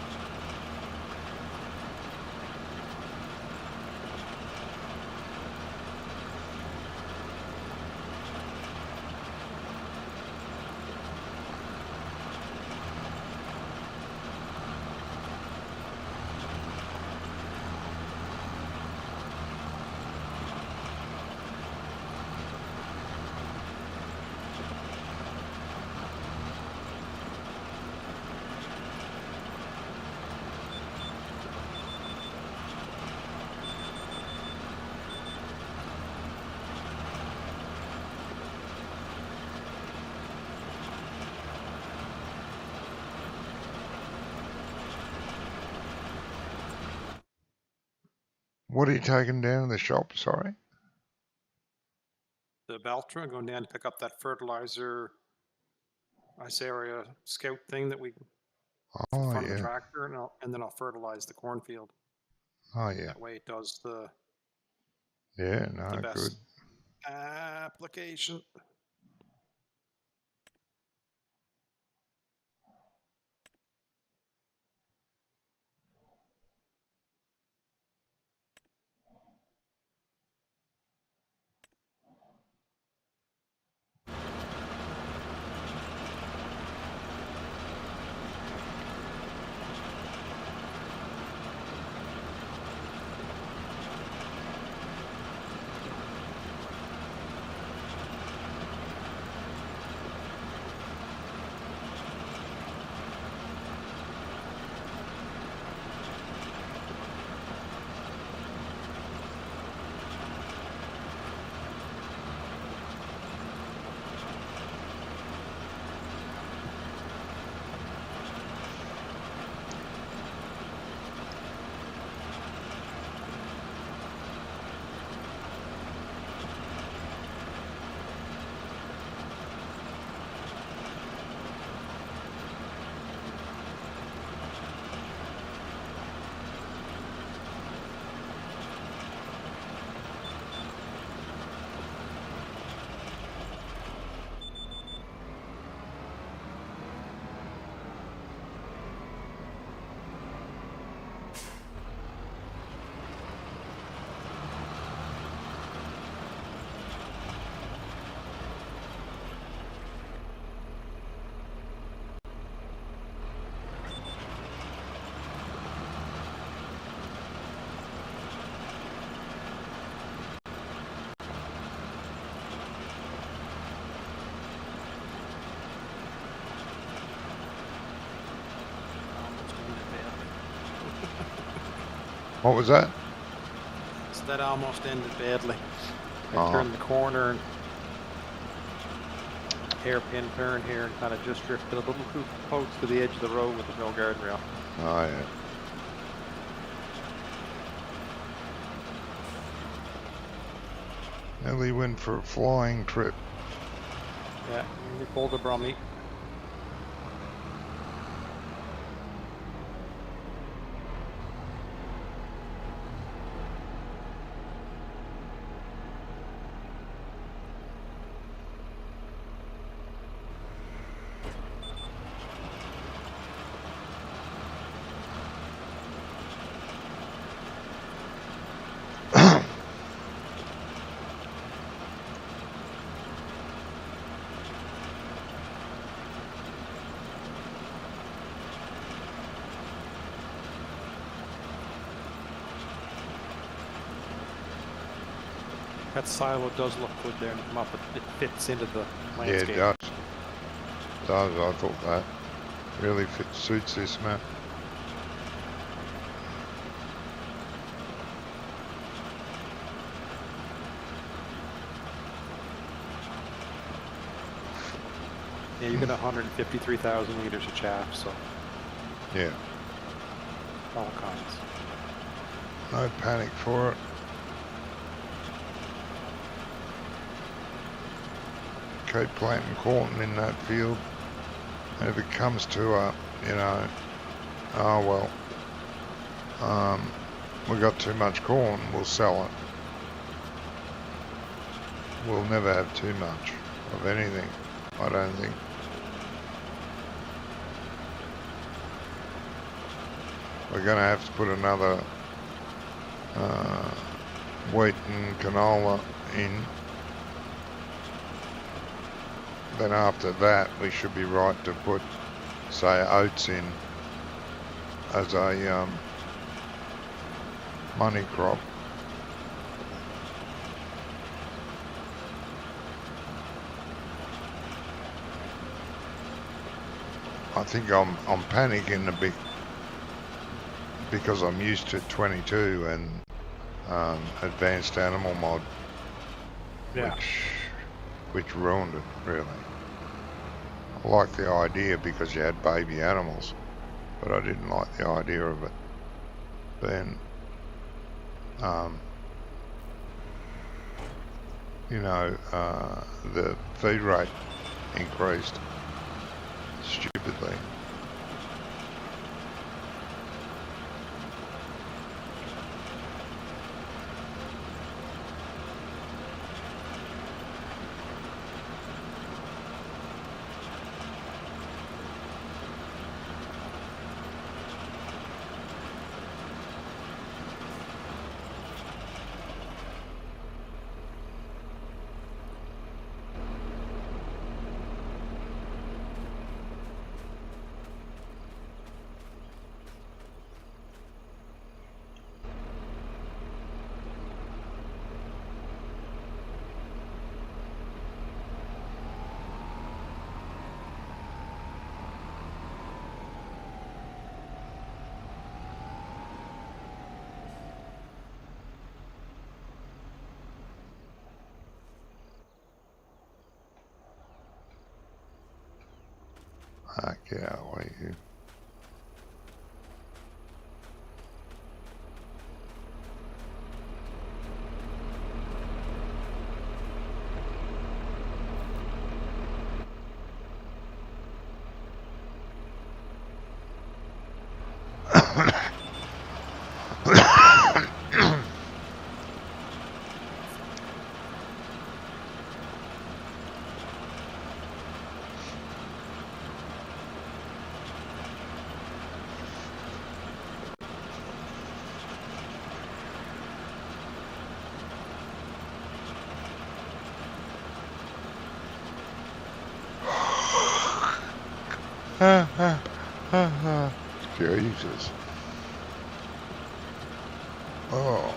What are you taking down to the shop, sorry? The Valtra, going down to pick up that fertilizer Isarea Scout thing that we Oh, front of the yeah. tractor, and then I'll fertilize the cornfield. Oh, yeah. That way it does the Yeah, no, best good. application. What was that? So that almost ended badly. I Oh. turned the corner and hairpin turn here and kind of just drifted a little too close to the edge of the road with no guardrail. Oh, yeah. Nearly went for a flying trip. Yeah, you pulled a Brummy. That silo does look good there and come up. It fits into the Yeah, landscape. it does. Does, I thought that. Really suits this map. Yeah, you get 153,000 liters of chaff, so Yeah. all kinds. No panic for it. Keep planting corn in that field. And if it comes to a, you know, oh well, we got too much corn, we'll sell it. We'll never have too much of anything, I don't think. We're going to have to put another wheat and canola in. Then after that, we should be right to put, say, oats in as a money crop. I think I'm panicking a bit because I'm used to 22 and advanced animal mod, Yeah. which ruined it really. I liked the idea because you had baby animals, but I didn't like the idea of it then. You know, the feed rate increased stupidly. Get out of the way, you. Jesus. Oh.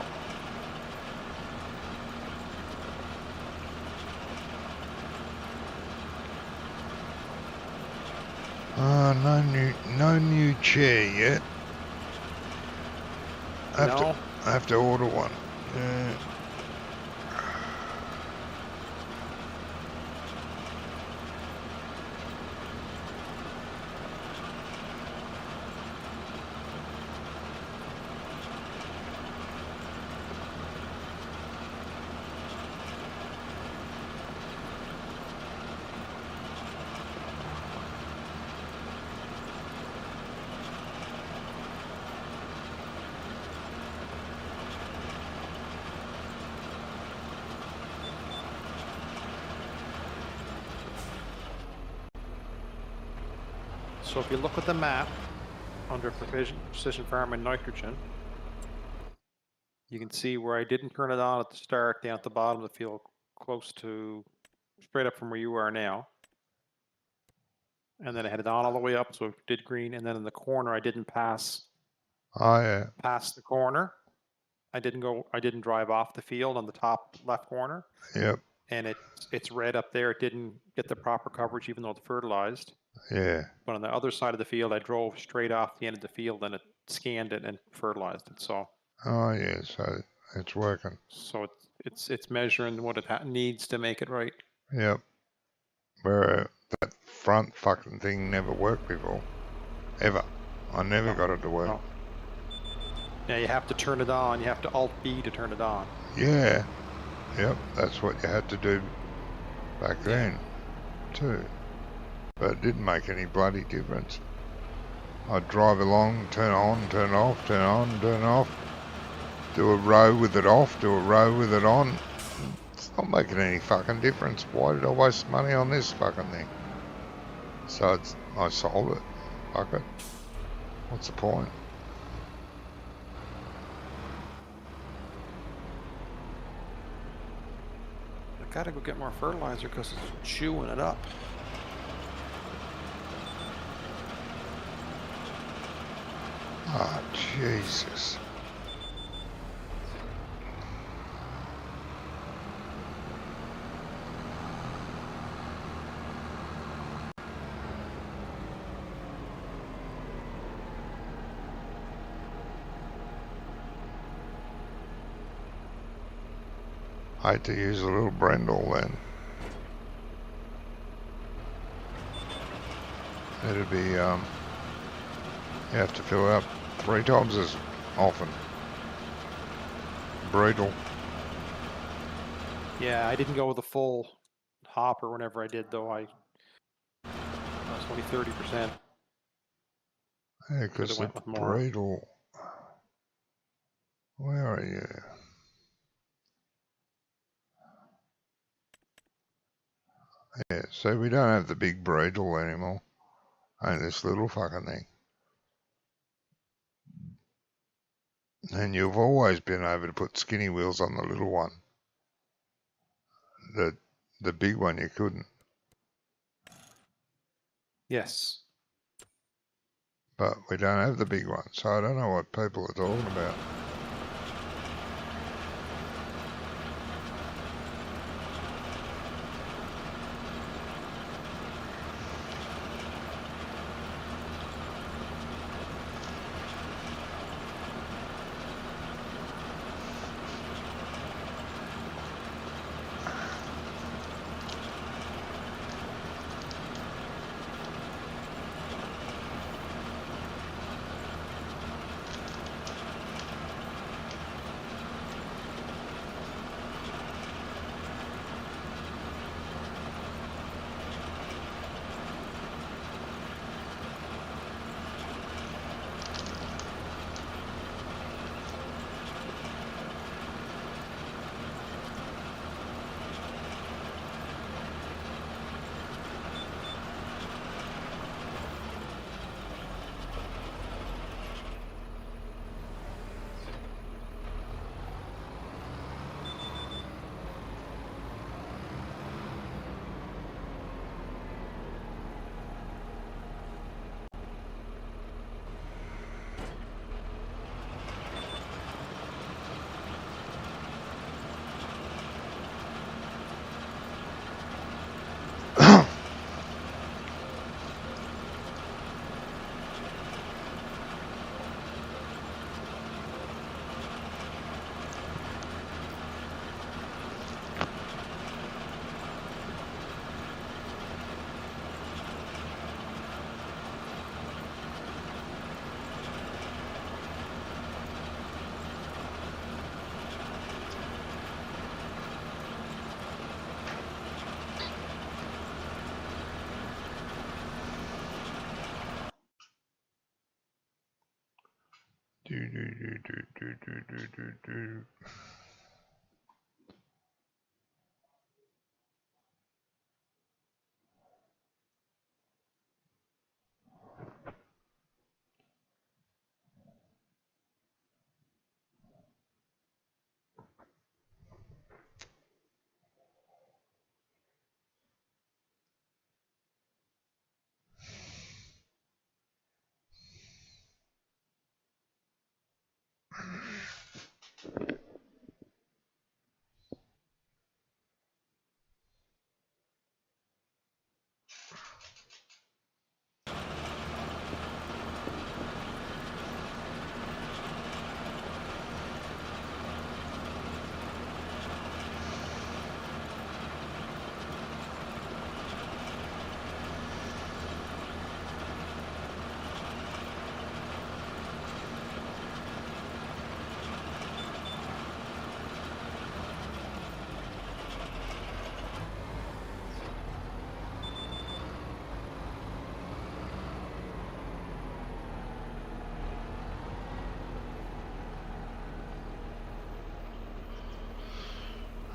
No new chair yet. No. I have to order one. Yeah. So if you look at the map under precision farm and nitrogen, you can see where I didn't turn it on at the start, down at the bottom of the field, close to straight up from where you are now. And then I had it on all the way up, so it did green. And then in the corner, I didn't pass Oh yeah. past the corner. I didn't drive off the field on the top left corner. Yep. And it's red up there. It didn't get the proper coverage, even though it's fertilized. Yeah. But on the other side of the field, I drove straight off the end of the field, and it scanned it and fertilized it. So. Oh yeah. So it's working. So it's measuring what it needs to make it right. Yep. Where that front fucking thing never worked before. Ever. I never got it to work. Oh. Yeah, you have to turn it on. You have to Alt-B to turn it on. Yeah. Yep. That's what you had to do back then, too. But it didn't make any bloody difference. I'd drive along, turn on, turn off, turn on, turn off. Do a row with it off, do a row with it on. It's not making any fucking difference. Why did I waste money on this fucking thing? So I sold it. Fuck it. What's the point? I gotta go get more fertilizer because it's chewing it up. Oh, Jesus. I had to use a little Brendel then. It'd be, you have to fill up 3 times as often. Brutal. Yeah, I didn't go with a full hopper whenever I did, though. I was only 30%. Yeah, because the went with more. Brutal. Where are you? Yeah, so we don't have the big Brutal anymore. Only this little fucking thing. And you've always been able to put skinny wheels on the little one. The big one you couldn't. Yes. But we don't have the big one, so I don't know what people are talking about.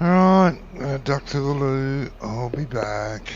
Alright, duck to the loo. I'll be back.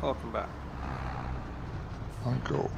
Welcome back. Uncle.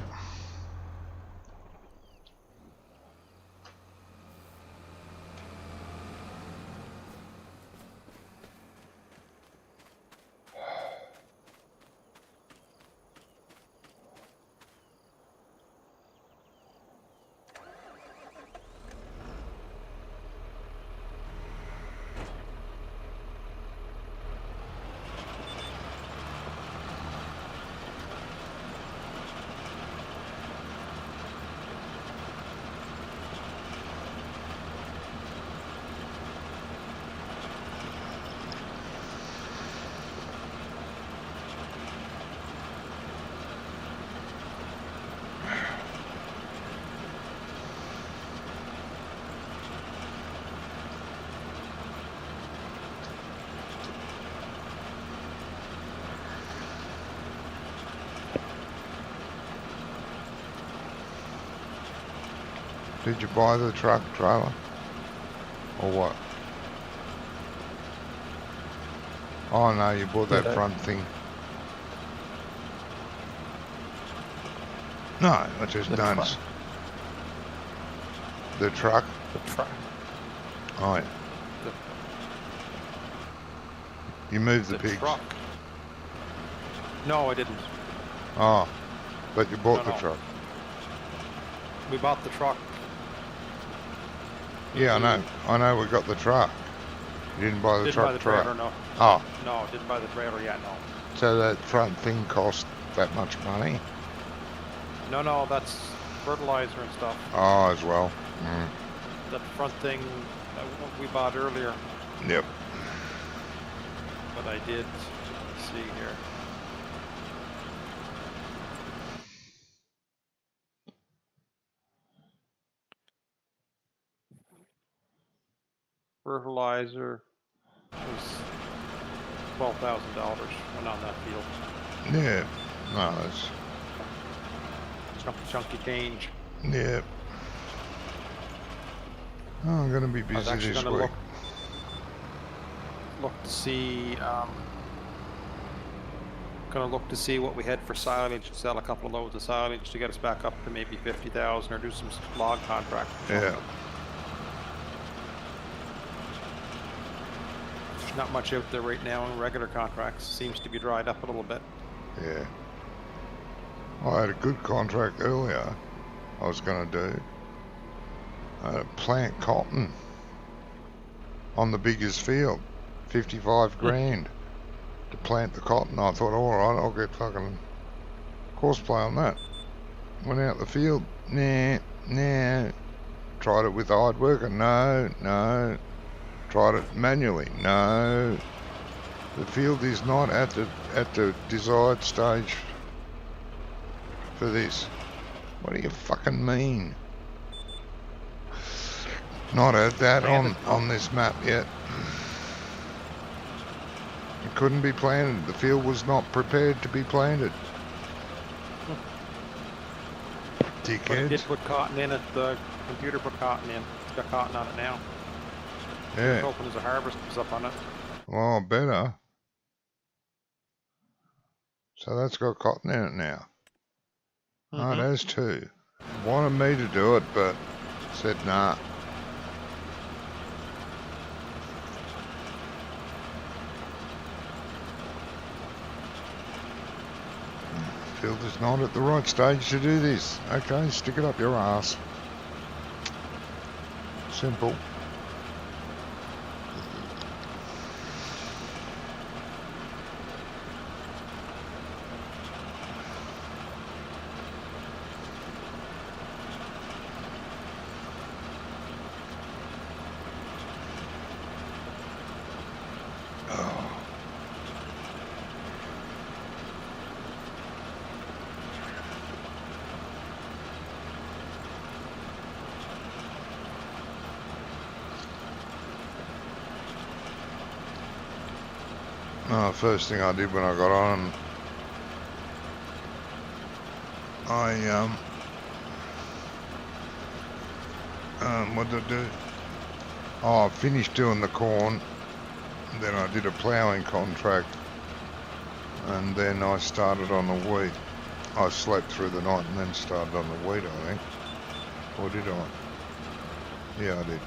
Did you buy the truck trailer? Or what? Oh no, you bought that Yeah. front thing. No, I just The noticed. The truck? The truck. Oh yeah. You moved the The pigs. truck. No, I didn't. Oh, but you bought No, the no. truck. We bought the truck. Yeah, I know we got the truck. You didn't buy the Didn't truck buy the trailer, truck. no. Oh, No, didn't buy the trailer yet, no. so that front thing cost that much money? No, that's fertilizer and stuff. Oh, as well. Mm. That front thing we bought earlier, Yep. but I did, let's see here. Fertilizer was $12,000 went on that field. Yeah. No, that's Chunky change. yeah. Oh, I'm gonna be I was busy actually this going to week. look to see, gonna look to see what we had for silage, sell a couple of loads of silage to get us back up to maybe 50,000, or do some log contract. or Yeah. something. There's not much out there right now in regular contracts. Seems to be dried up a little bit. Yeah. I had a good contract earlier. I was gonna do. Plant cotton on the biggest field. 55 grand to plant the cotton. I thought, alright, I'll get fucking horseplay on that. Went out the field. Nah. Tried it with the hard worker. No. Tried it manually. No. The field is not at the desired stage for this. What do you fucking mean? Not at that on this map yet. It couldn't be planted. The field was not prepared to be planted. But it Dickheads. did put cotton in it. The computer put cotton in. It's got cotton on it now. Yeah. Hoping there's a harvest comes up on it. Well, better. So that's got cotton in it now. Oh, it Mhm. has too. Wanted me to do it, but said nah. Field is not at the right stage to do this. Okay, stick it up your ass. Simple. First thing I did when I got on, what did I do? Oh, I finished doing the corn, then I did a ploughing contract and then I started on the wheat. I slept through the night and then started on the wheat, I think. Or did I? Yeah, I did.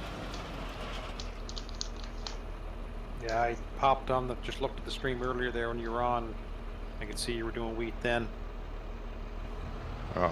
Yeah, I popped on just looked at the stream earlier there when you were on. I could see you were doing wheat then. Right.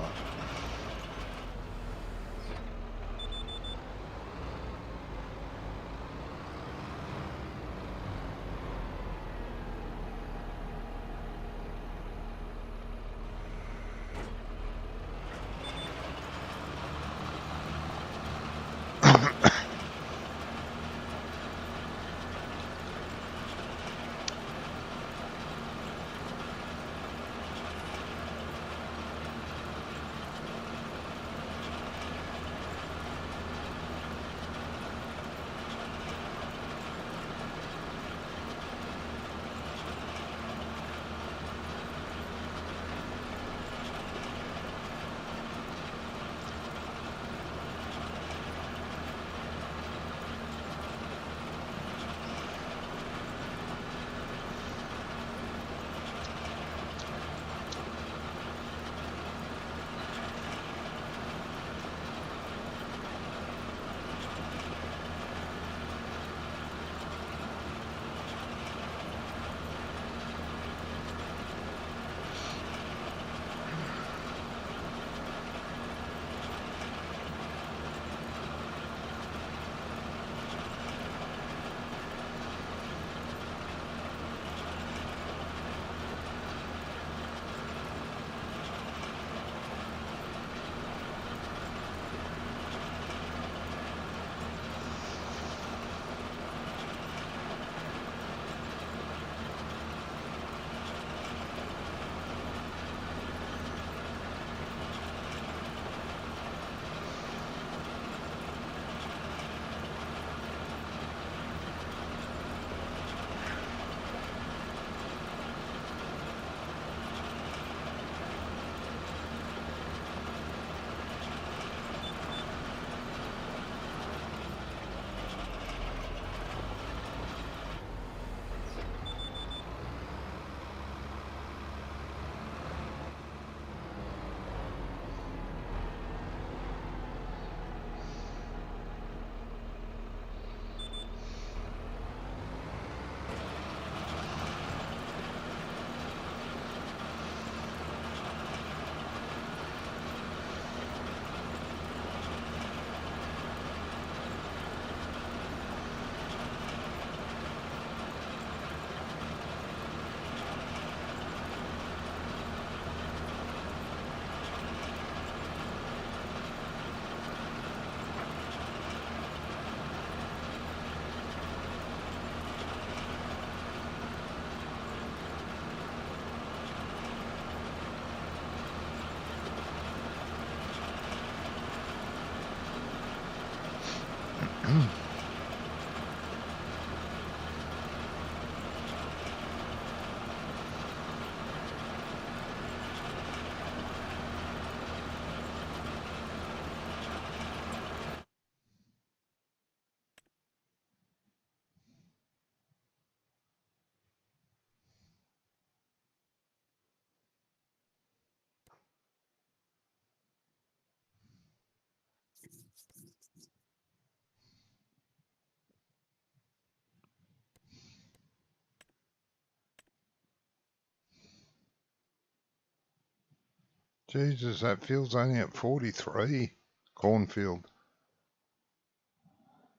Jesus, that field's only at 43. Cornfield.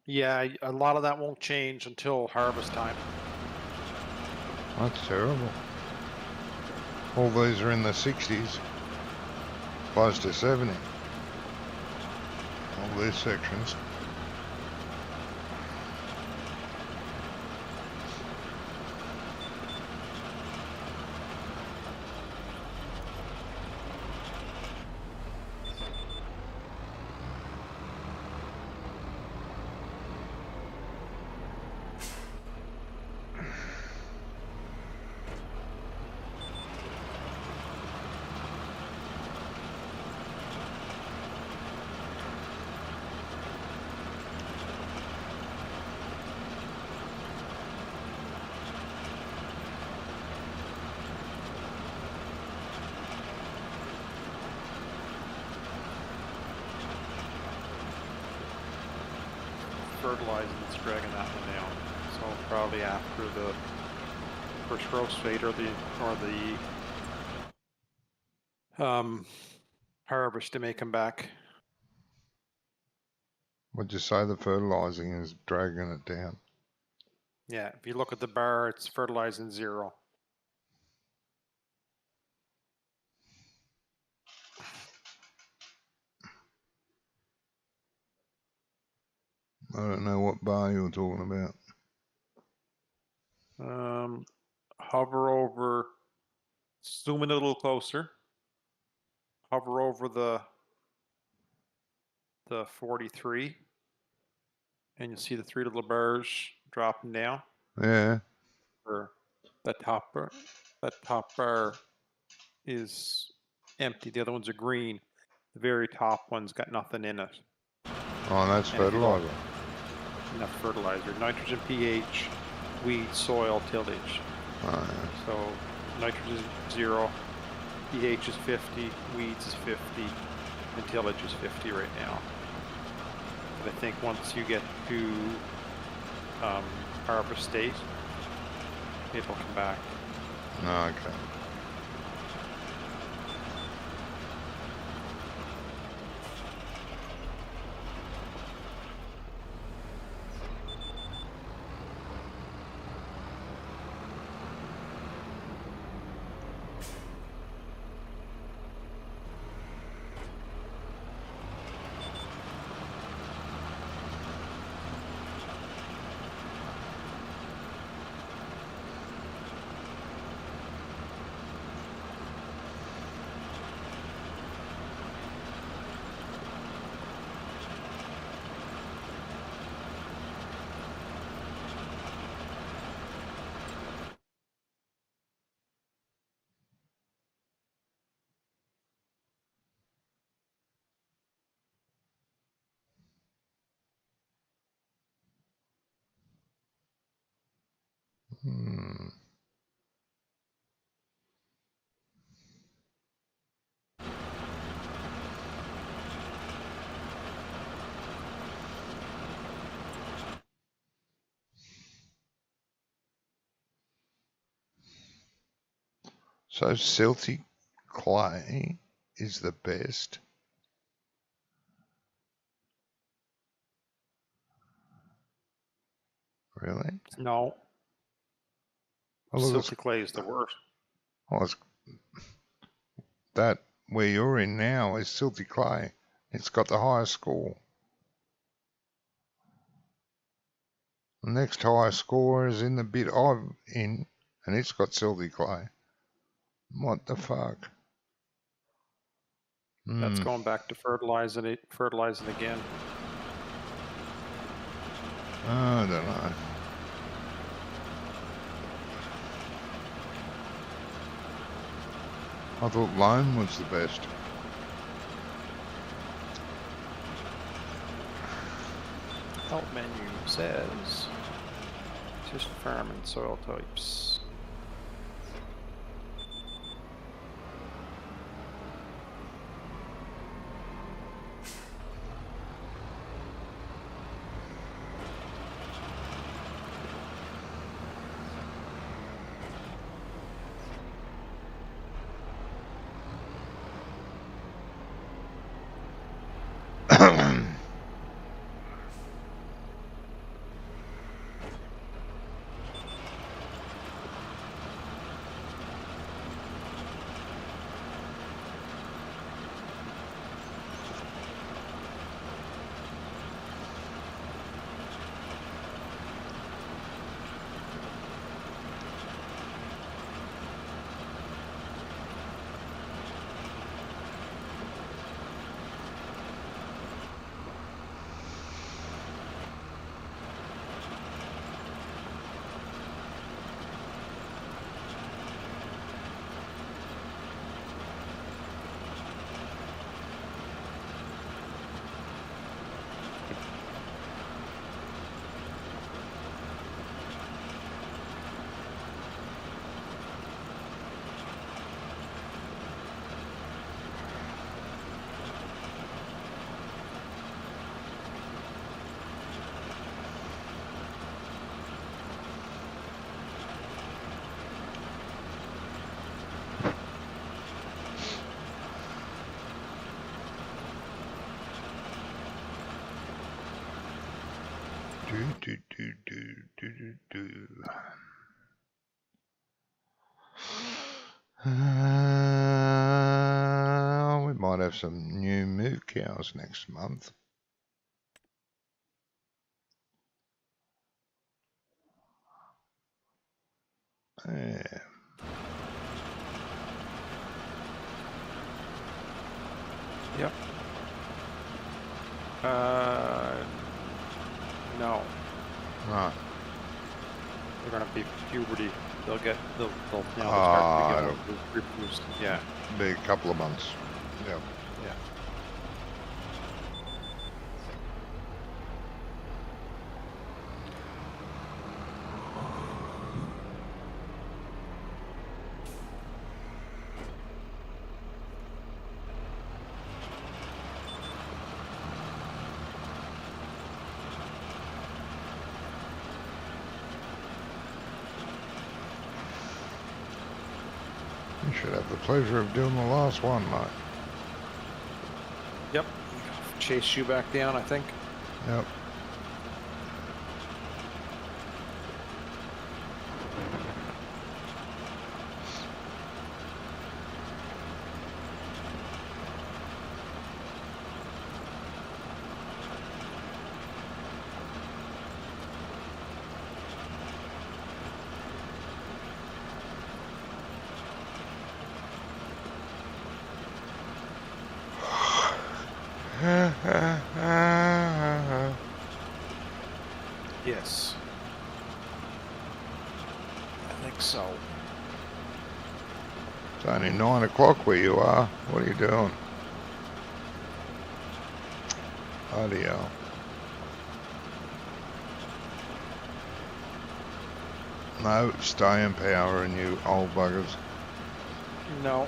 Yeah, a lot of that won't change until harvest time. That's terrible. All these are in the 60s. Close to 70. All these sections. fertilizing that's dragging that one down. So probably after the first growth state or the harvest to make them back. Would you say the fertilizing is dragging it down? Yeah, if you look at the bar, it's fertilizing 0. I don't know what bar you're talking about. Hover over, zoom in a little closer. Hover over the 43, and you'll see the 3 little bars dropping down. Yeah. Or that top bar is empty. The other ones are green. The very top one's got nothing in it. Oh, that's And if you look, fertilizer. enough fertilizer, nitrogen, pH, weed, soil, tillage. Oh, yeah. So nitrogen is 0, pH is 50, weeds is 50, and tillage is 50 right now. But I think once you get to harvest state, it'll come back. Okay. Hmm. So silty clay is the best. Really? No, Oh, look, it's, silty clay is the worst. oh, it's, that where you're in now is silty clay. It's got the highest score. The next highest score is in the bit I'm in, and it's got silty clay. What the fuck? That's going back to fertilizing again. I don't know. I thought loam was the best. Help menu says just farm and soil types. We might have some new moo cows next month. Yeah. Yep. No. Right. They're gonna be puberty. They'll now they'll Ah, start to be reproduced. Yeah. Be a couple of months. Yeah. Yeah. You should have the pleasure of doing the last one, mate. Yep. Chase you back down, I think. Yep. Yes. I think so. It's only 9 o'clock where you are. What are you doing? Bloody hell. No staying power in you old buggers. No.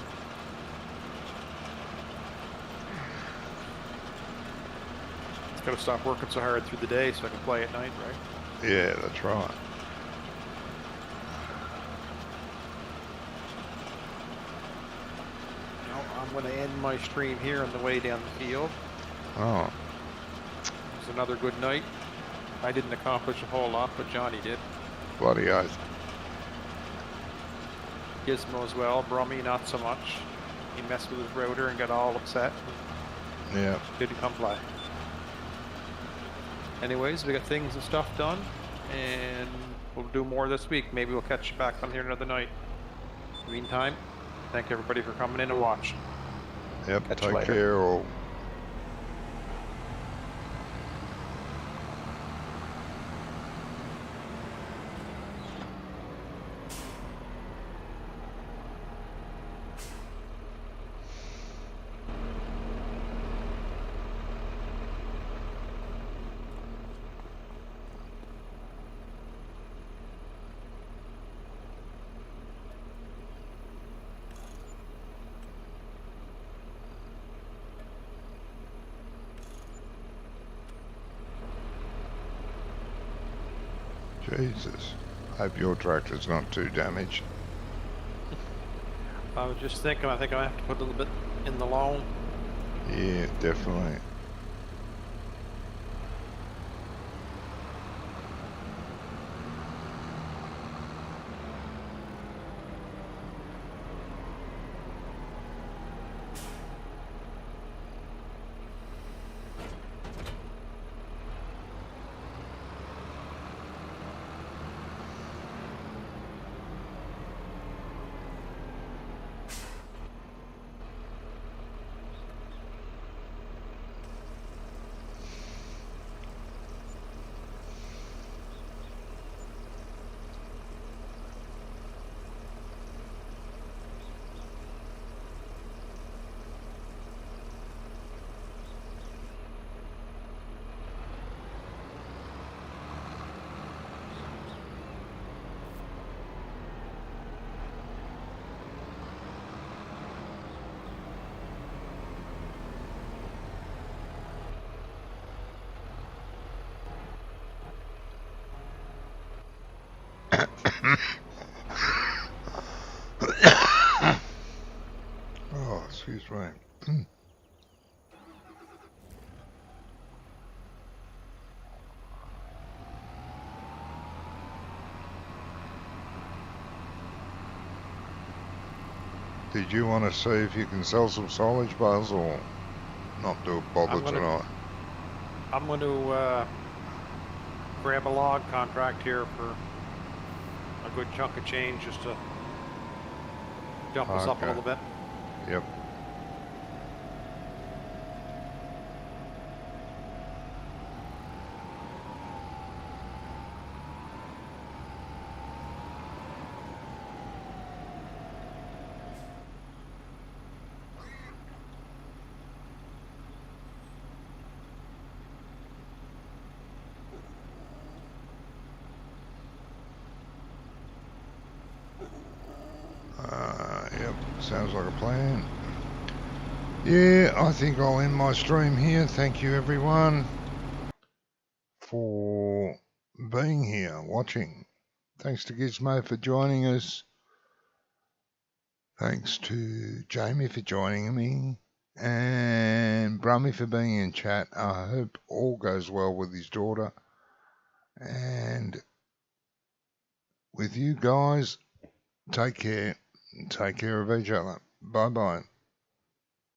Gotta stop working so hard through the day so I can play at night, right? Yeah, that's right. No, I'm gonna end my stream here on the way down the field. Oh, It was another good night. I didn't accomplish a whole lot, but Johnny did. bloody oath. Gizmo as well. Brummy, not so much. He messed with his rotor and got all upset. Yeah. Didn't come play. Anyways, we got things and stuff done, and we'll do more this week. Maybe we'll catch you back on here another night. In the meantime, thank everybody for coming in and watching. Yep. Catch you Take later. care all. Jesus. Hope your tractor's not too damaged. I was just thinking, I think I have to put a little bit in the loan. Yeah, definitely. Oh, excuse me. Did you want to see if you can sell some silage bales or not do a bother I'm gonna- tonight? I'm going to grab a log contract here for a good chunk of change just to jump us up a Okay. little bit. Yep. Yep, sounds like a plan. Yeah, I think I'll end my stream here. Thank you everyone for being here, watching. Thanks to Gizmo for joining us. Thanks to Jamie for joining me. And Brummy for being in chat. I hope all goes well with his daughter. And with you guys, take care. Take care of each other. Bye-bye.